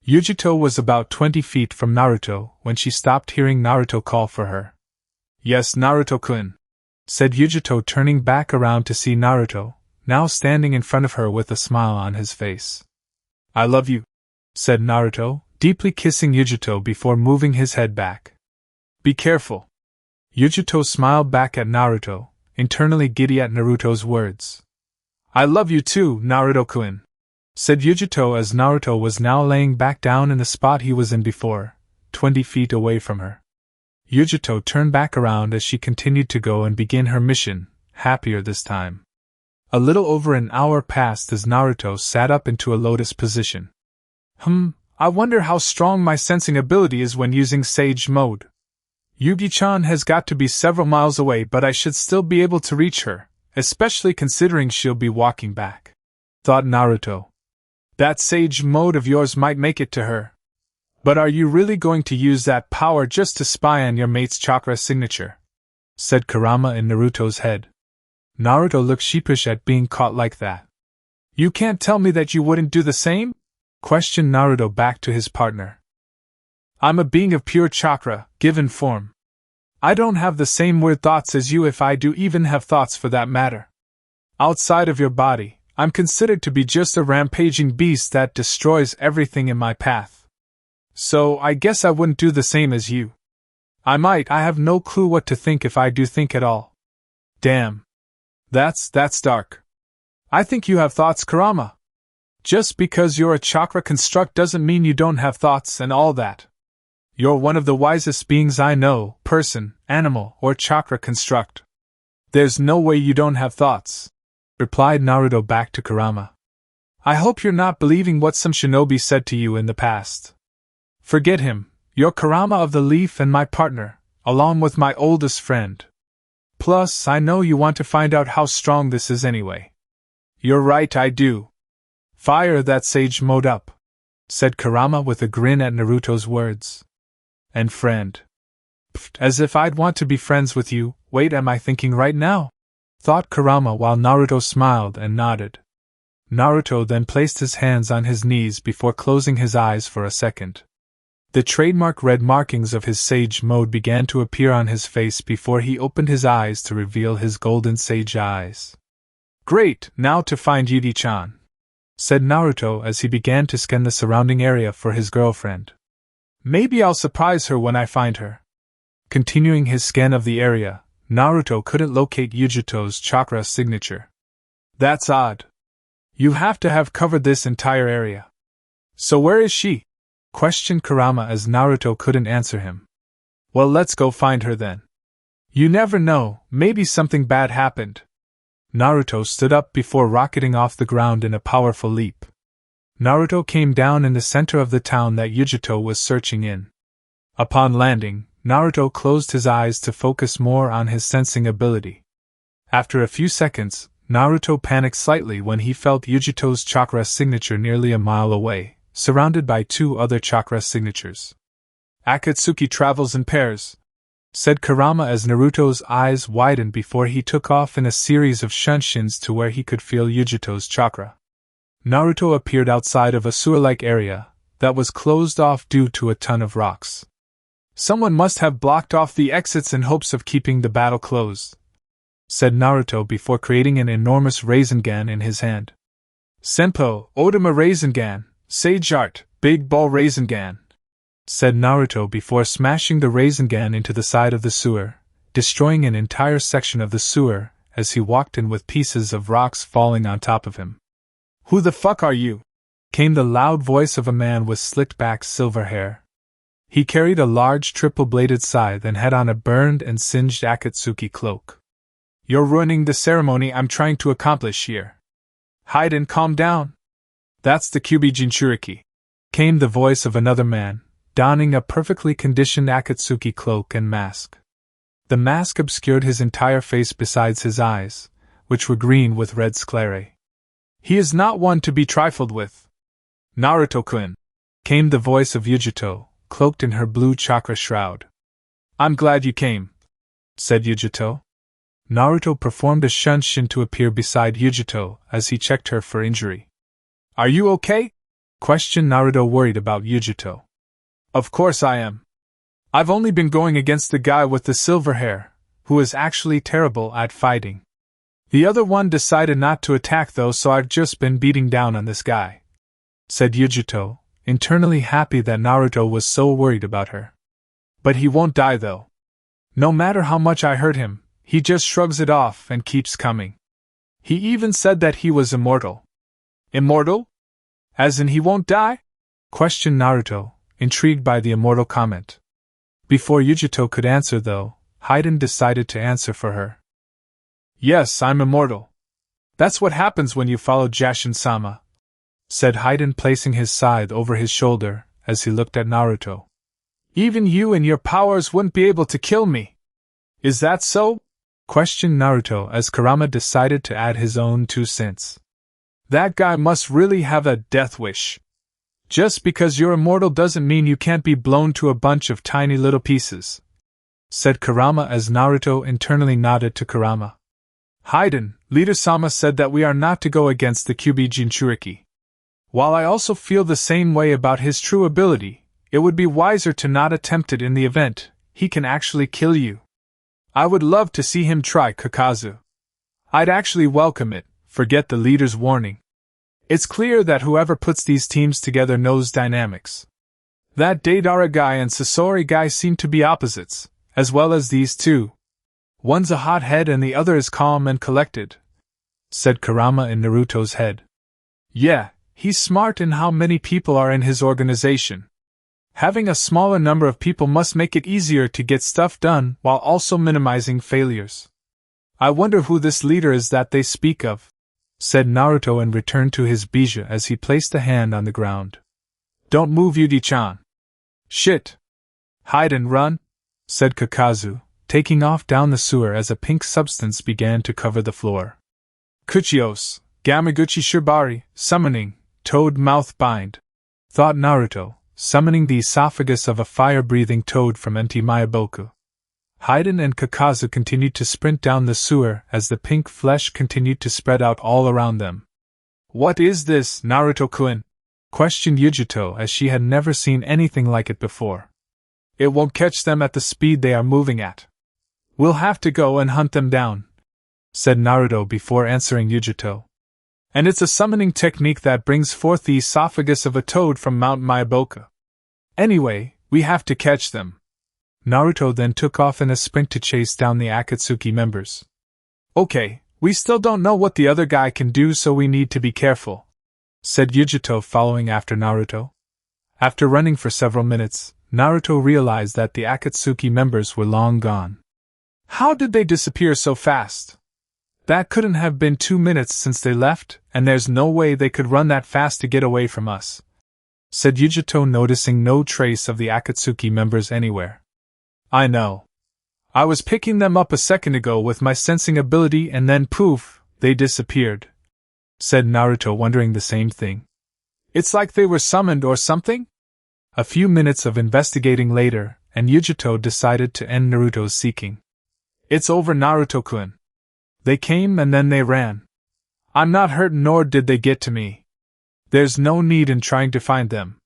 Yujito was about 20 feet from Naruto when she stopped hearing Naruto call for her. Yes, Naruto-kun, said Yujito, turning back around to see Naruto, now standing in front of her with a smile on his face. I love you, said Naruto, deeply kissing Yujito before moving his head back. Be careful. Yujito smiled back at Naruto, internally giddy at Naruto's words. I love you too, Naruto-kun, said Yujito as Naruto was now laying back down in the spot he was in before, 20 feet away from her. Yujito turned back around as she continued to go and begin her mission, happier this time. A little over an hour passed as Naruto sat up into a lotus position. I wonder how strong my sensing ability is when using Sage Mode. Yugi-chan has got to be several miles away, but I should still be able to reach her, especially considering she'll be walking back, thought Naruto. That Sage Mode of yours might make it to her. But are you really going to use that power just to spy on your mate's chakra signature? Said Kurama in Naruto's head. Naruto looked sheepish at being caught like that. You can't tell me that you wouldn't do the same? Questioned Naruto back to his partner. I'm a being of pure chakra, given form. I don't have the same weird thoughts as you, if I do even have thoughts for that matter. Outside of your body, I'm considered to be just a rampaging beast that destroys everything in my path. So I guess I wouldn't do the same as you. I have no clue what to think if I do think at all. Damn. That's dark. I think you have thoughts, Kurama. Just because you're a chakra construct doesn't mean you don't have thoughts and all that. You're one of the wisest beings I know, person, animal, or chakra construct. There's no way you don't have thoughts, replied Naruto back to Kurama. I hope you're not believing what some shinobi said to you in the past. Forget him, you're Kurama of the Leaf and my partner, along with my oldest friend. Plus, I know you want to find out how strong this is anyway. You're right, I do. Fire that Sage Mode up, said Kurama with a grin at Naruto's words. And friend. Pfft, as if I'd want to be friends with you. Wait, am I thinking right now? Thought Kurama while Naruto smiled and nodded. Naruto then placed his hands on his knees before closing his eyes for a second. The trademark red markings of his Sage Mode began to appear on his face before he opened his eyes to reveal his golden sage eyes. Great, now to find Yugi-chan, said Naruto as he began to scan the surrounding area for his girlfriend. Maybe I'll surprise her when I find her. Continuing his scan of the area, Naruto couldn't locate Yujito's chakra signature. That's odd. You have to have covered this entire area. So where is she? Questioned Kurama as Naruto couldn't answer him. Well, let's go find her then. You never know, maybe something bad happened. Naruto stood up before rocketing off the ground in a powerful leap. Naruto came down in the center of the town that Yujito was searching in. Upon landing, Naruto closed his eyes to focus more on his sensing ability. After a few seconds, Naruto panicked slightly when he felt Yujito's chakra signature nearly a mile away, surrounded by 2 other chakra signatures. Akatsuki travels in pairs, said Kurama as Naruto's eyes widened before he took off in a series of shunshins to where he could feel Yujito's chakra. Naruto appeared outside of a sewer-like area that was closed off due to a ton of rocks. Someone must have blocked off the exits in hopes of keeping the battle closed, said Naruto before creating an enormous Rasengan in his hand. Senpo, Odama Rasengan, Sage Art, Big Ball Rasengan, said Naruto before smashing the Rasengan into the side of the sewer, destroying an entire section of the sewer as he walked in with pieces of rocks falling on top of him. Who the fuck are you? Came the loud voice of a man with slicked-back silver hair. He carried a large triple-bladed scythe and had on a burned and singed Akatsuki cloak. You're ruining the ceremony I'm trying to accomplish here. Hide and calm down. That's the Kyuubi Jinchuriki, came the voice of another man, donning a perfectly conditioned Akatsuki cloak and mask. The mask obscured his entire face besides his eyes, which were green with red sclerae. He is not one to be trifled with. Naruto-kun, came the voice of Yujito, cloaked in her blue chakra shroud. I'm glad you came, said Yujito. Naruto performed a shunshin to appear beside Yujito as he checked her for injury. Are you okay? Questioned Naruto, worried about Yujito. Of course I am. I've only been going against the guy with the silver hair, who is actually terrible at fighting. The other one decided not to attack though, so I've just been beating down on this guy, said Yujito, internally happy that Naruto was so worried about her. But he won't die though. No matter how much I hurt him, he just shrugs it off and keeps coming. He even said that he was immortal. Immortal? As in he won't die? Questioned Naruto, intrigued by the immortal comment. Before Yujito could answer though, Haiden decided to answer for her. Yes, I'm immortal. That's what happens when you follow Jashin-sama, said Haiden, placing his scythe over his shoulder as he looked at Naruto. Even you and your powers wouldn't be able to kill me. Is that so? Questioned Naruto as Kurama decided to add his own 2 cents. That guy must really have a death wish. Just because you're immortal doesn't mean you can't be blown to a bunch of tiny little pieces, said Kurama as Naruto internally nodded to Kurama. Haiden, Leader-sama said that we are not to go against the Kyuubi Jinchuriki. While I also feel the same way about his true ability, it would be wiser to not attempt it in the event he can actually kill you. I would love to see him try, Kakazu. I'd actually welcome it, forget the leader's warning. It's clear that whoever puts these teams together knows dynamics. That Deidara guy and Sasori guy seem to be opposites, as well as these two. One's a hothead and the other is calm and collected, said Kurama in Naruto's head. Yeah, he's smart in how many people are in his organization. Having a smaller number of people must make it easier to get stuff done while also minimizing failures. I wonder who this leader is that they speak of, said Naruto and returned to his bija as he placed a hand on the ground. Don't move, Yudi-chan. Shit. Hide and run, said Kakazu, taking off down the sewer as a pink substance began to cover the floor. Kuchios, Gamaguchi Shibari, summoning, toad mouth bind, thought Naruto, summoning the esophagus of a fire-breathing toad from empty Mayaboku. Haiden and Kakazu continued to sprint down the sewer as the pink flesh continued to spread out all around them. What is this, Naruto-kun? Questioned Yujito as she had never seen anything like it before. It won't catch them at the speed they are moving at. We'll have to go and hunt them down, said Naruto before answering Yujito. And it's a summoning technique that brings forth the esophagus of a toad from Mount Mayaboku. Anyway, we have to catch them. Naruto then took off in a sprint to chase down the Akatsuki members. Okay, we still don't know what the other guy can do, so we need to be careful, said Yujito following after Naruto. After running for several minutes, Naruto realized that the Akatsuki members were long gone. How did they disappear so fast? That couldn't have been 2 minutes since they left, and there's no way they could run that fast to get away from us, said Yujito, noticing no trace of the Akatsuki members anywhere. I know. I was picking them up a second ago with my sensing ability and then poof, they disappeared, said Naruto, wondering the same thing. It's like they were summoned or something? A few minutes of investigating later, and Yujito decided to end Naruto's seeking. It's over, Naruto-kun. They came and then they ran. I'm not hurt, nor did they get to me. There's no need in trying to find them.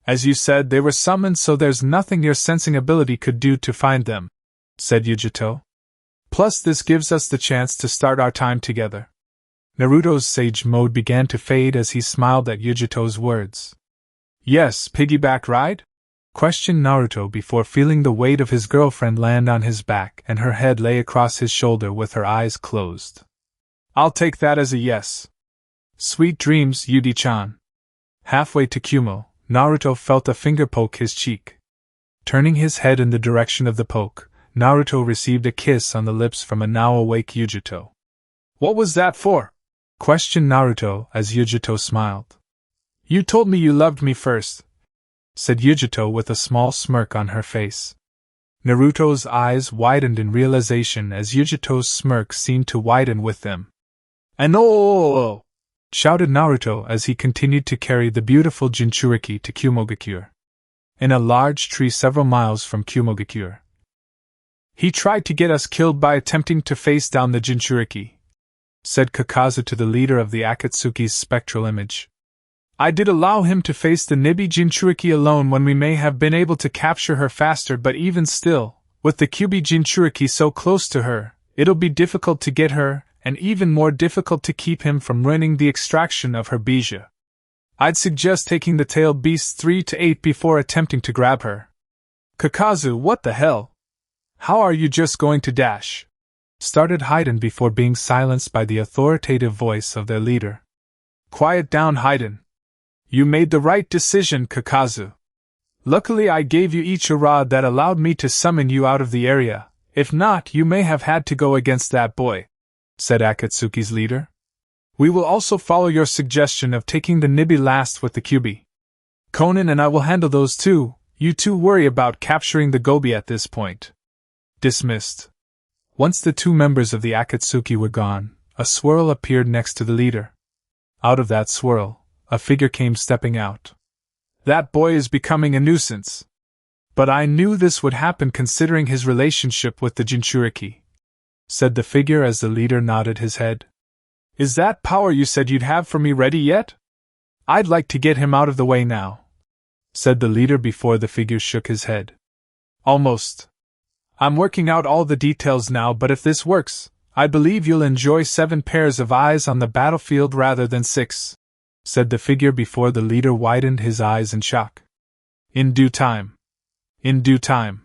As you said, they were summoned, so there's nothing your sensing ability could do to find them, said Yujito. Plus, this gives us the chance to start our time together. Naruto's sage mode began to fade as he smiled at Yujito's words. Yes, piggyback ride? Questioned Naruto before feeling the weight of his girlfriend land on his back and her head lay across his shoulder with her eyes closed. I'll take that as a yes. Sweet dreams, Yudi-chan. Halfway to Kumo, Naruto felt a finger poke his cheek. Turning his head in the direction of the poke, Naruto received a kiss on the lips from a now awake Yujito. What was that for? Questioned Naruto as Yujito smiled. You told me you loved me first, said Yujito with a small smirk on her face. Naruto's eyes widened in realization as Yujito's smirk seemed to widen with them. And oh! Shouted Naruto as he continued to carry the beautiful Jinchuriki to Kumogakure. In a large tree several miles from Kumogakure. He tried to get us killed by attempting to face down the Jinchuriki, said Kakazu to the leader of the Akatsuki's spectral image. I did allow him to face the Nibi Jinchuriki alone when we may have been able to capture her faster, but even still, with the Kyubi Jinchuriki so close to her, it'll be difficult to get her, and even more difficult to keep him from ruining the extraction of her bija. I'd suggest taking the tailed beasts 3 to 8 before attempting to grab her. Kakazu, what the hell? How are you just going to dash? Started Haiden before being silenced by the authoritative voice of their leader. Quiet down, Haiden. You made the right decision, Kakazu. Luckily I gave you each a rod that allowed me to summon you out of the area. If not, you may have had to go against that boy, said Akatsuki's leader. We will also follow your suggestion of taking the Nibi last with the Kyubi. Konan and I will handle those two. You two worry about capturing the Gobi at this point. Dismissed. Once the two members of the Akatsuki were gone, a swirl appeared next to the leader. Out of that swirl, a figure came stepping out. That boy is becoming a nuisance. But I knew this would happen considering his relationship with the Jinchuriki, said the figure as the leader nodded his head. Is that power you said you'd have for me ready yet? I'd like to get him out of the way now, said the leader before the figure shook his head. Almost. I'm working out all the details now, but if this works, I believe you'll enjoy 7 pairs of eyes on the battlefield rather than 6, said the figure before the leader widened his eyes in shock. In due time. In due time.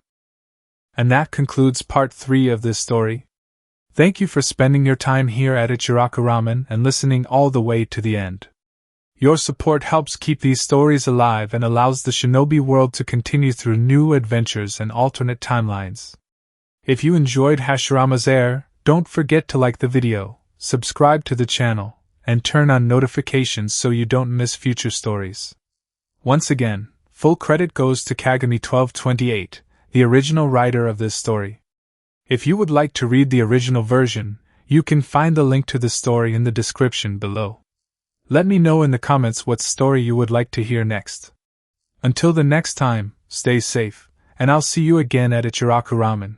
And that concludes part 3 of this story. Thank you for spending your time here at Ichiraku Ramen and listening all the way to the end. Your support helps keep these stories alive and allows the shinobi world to continue through new adventures and alternate timelines. If you enjoyed Hashirama's Heir, don't forget to like the video, subscribe to the channel, and turn on notifications so you don't miss future stories. Once again, full credit goes to Kagami1228, the original writer of this story. If you would like to read the original version, you can find the link to the story in the description below. Let me know in the comments what story you would like to hear next. Until the next time, stay safe, and I'll see you again at Ichiraku Ramen.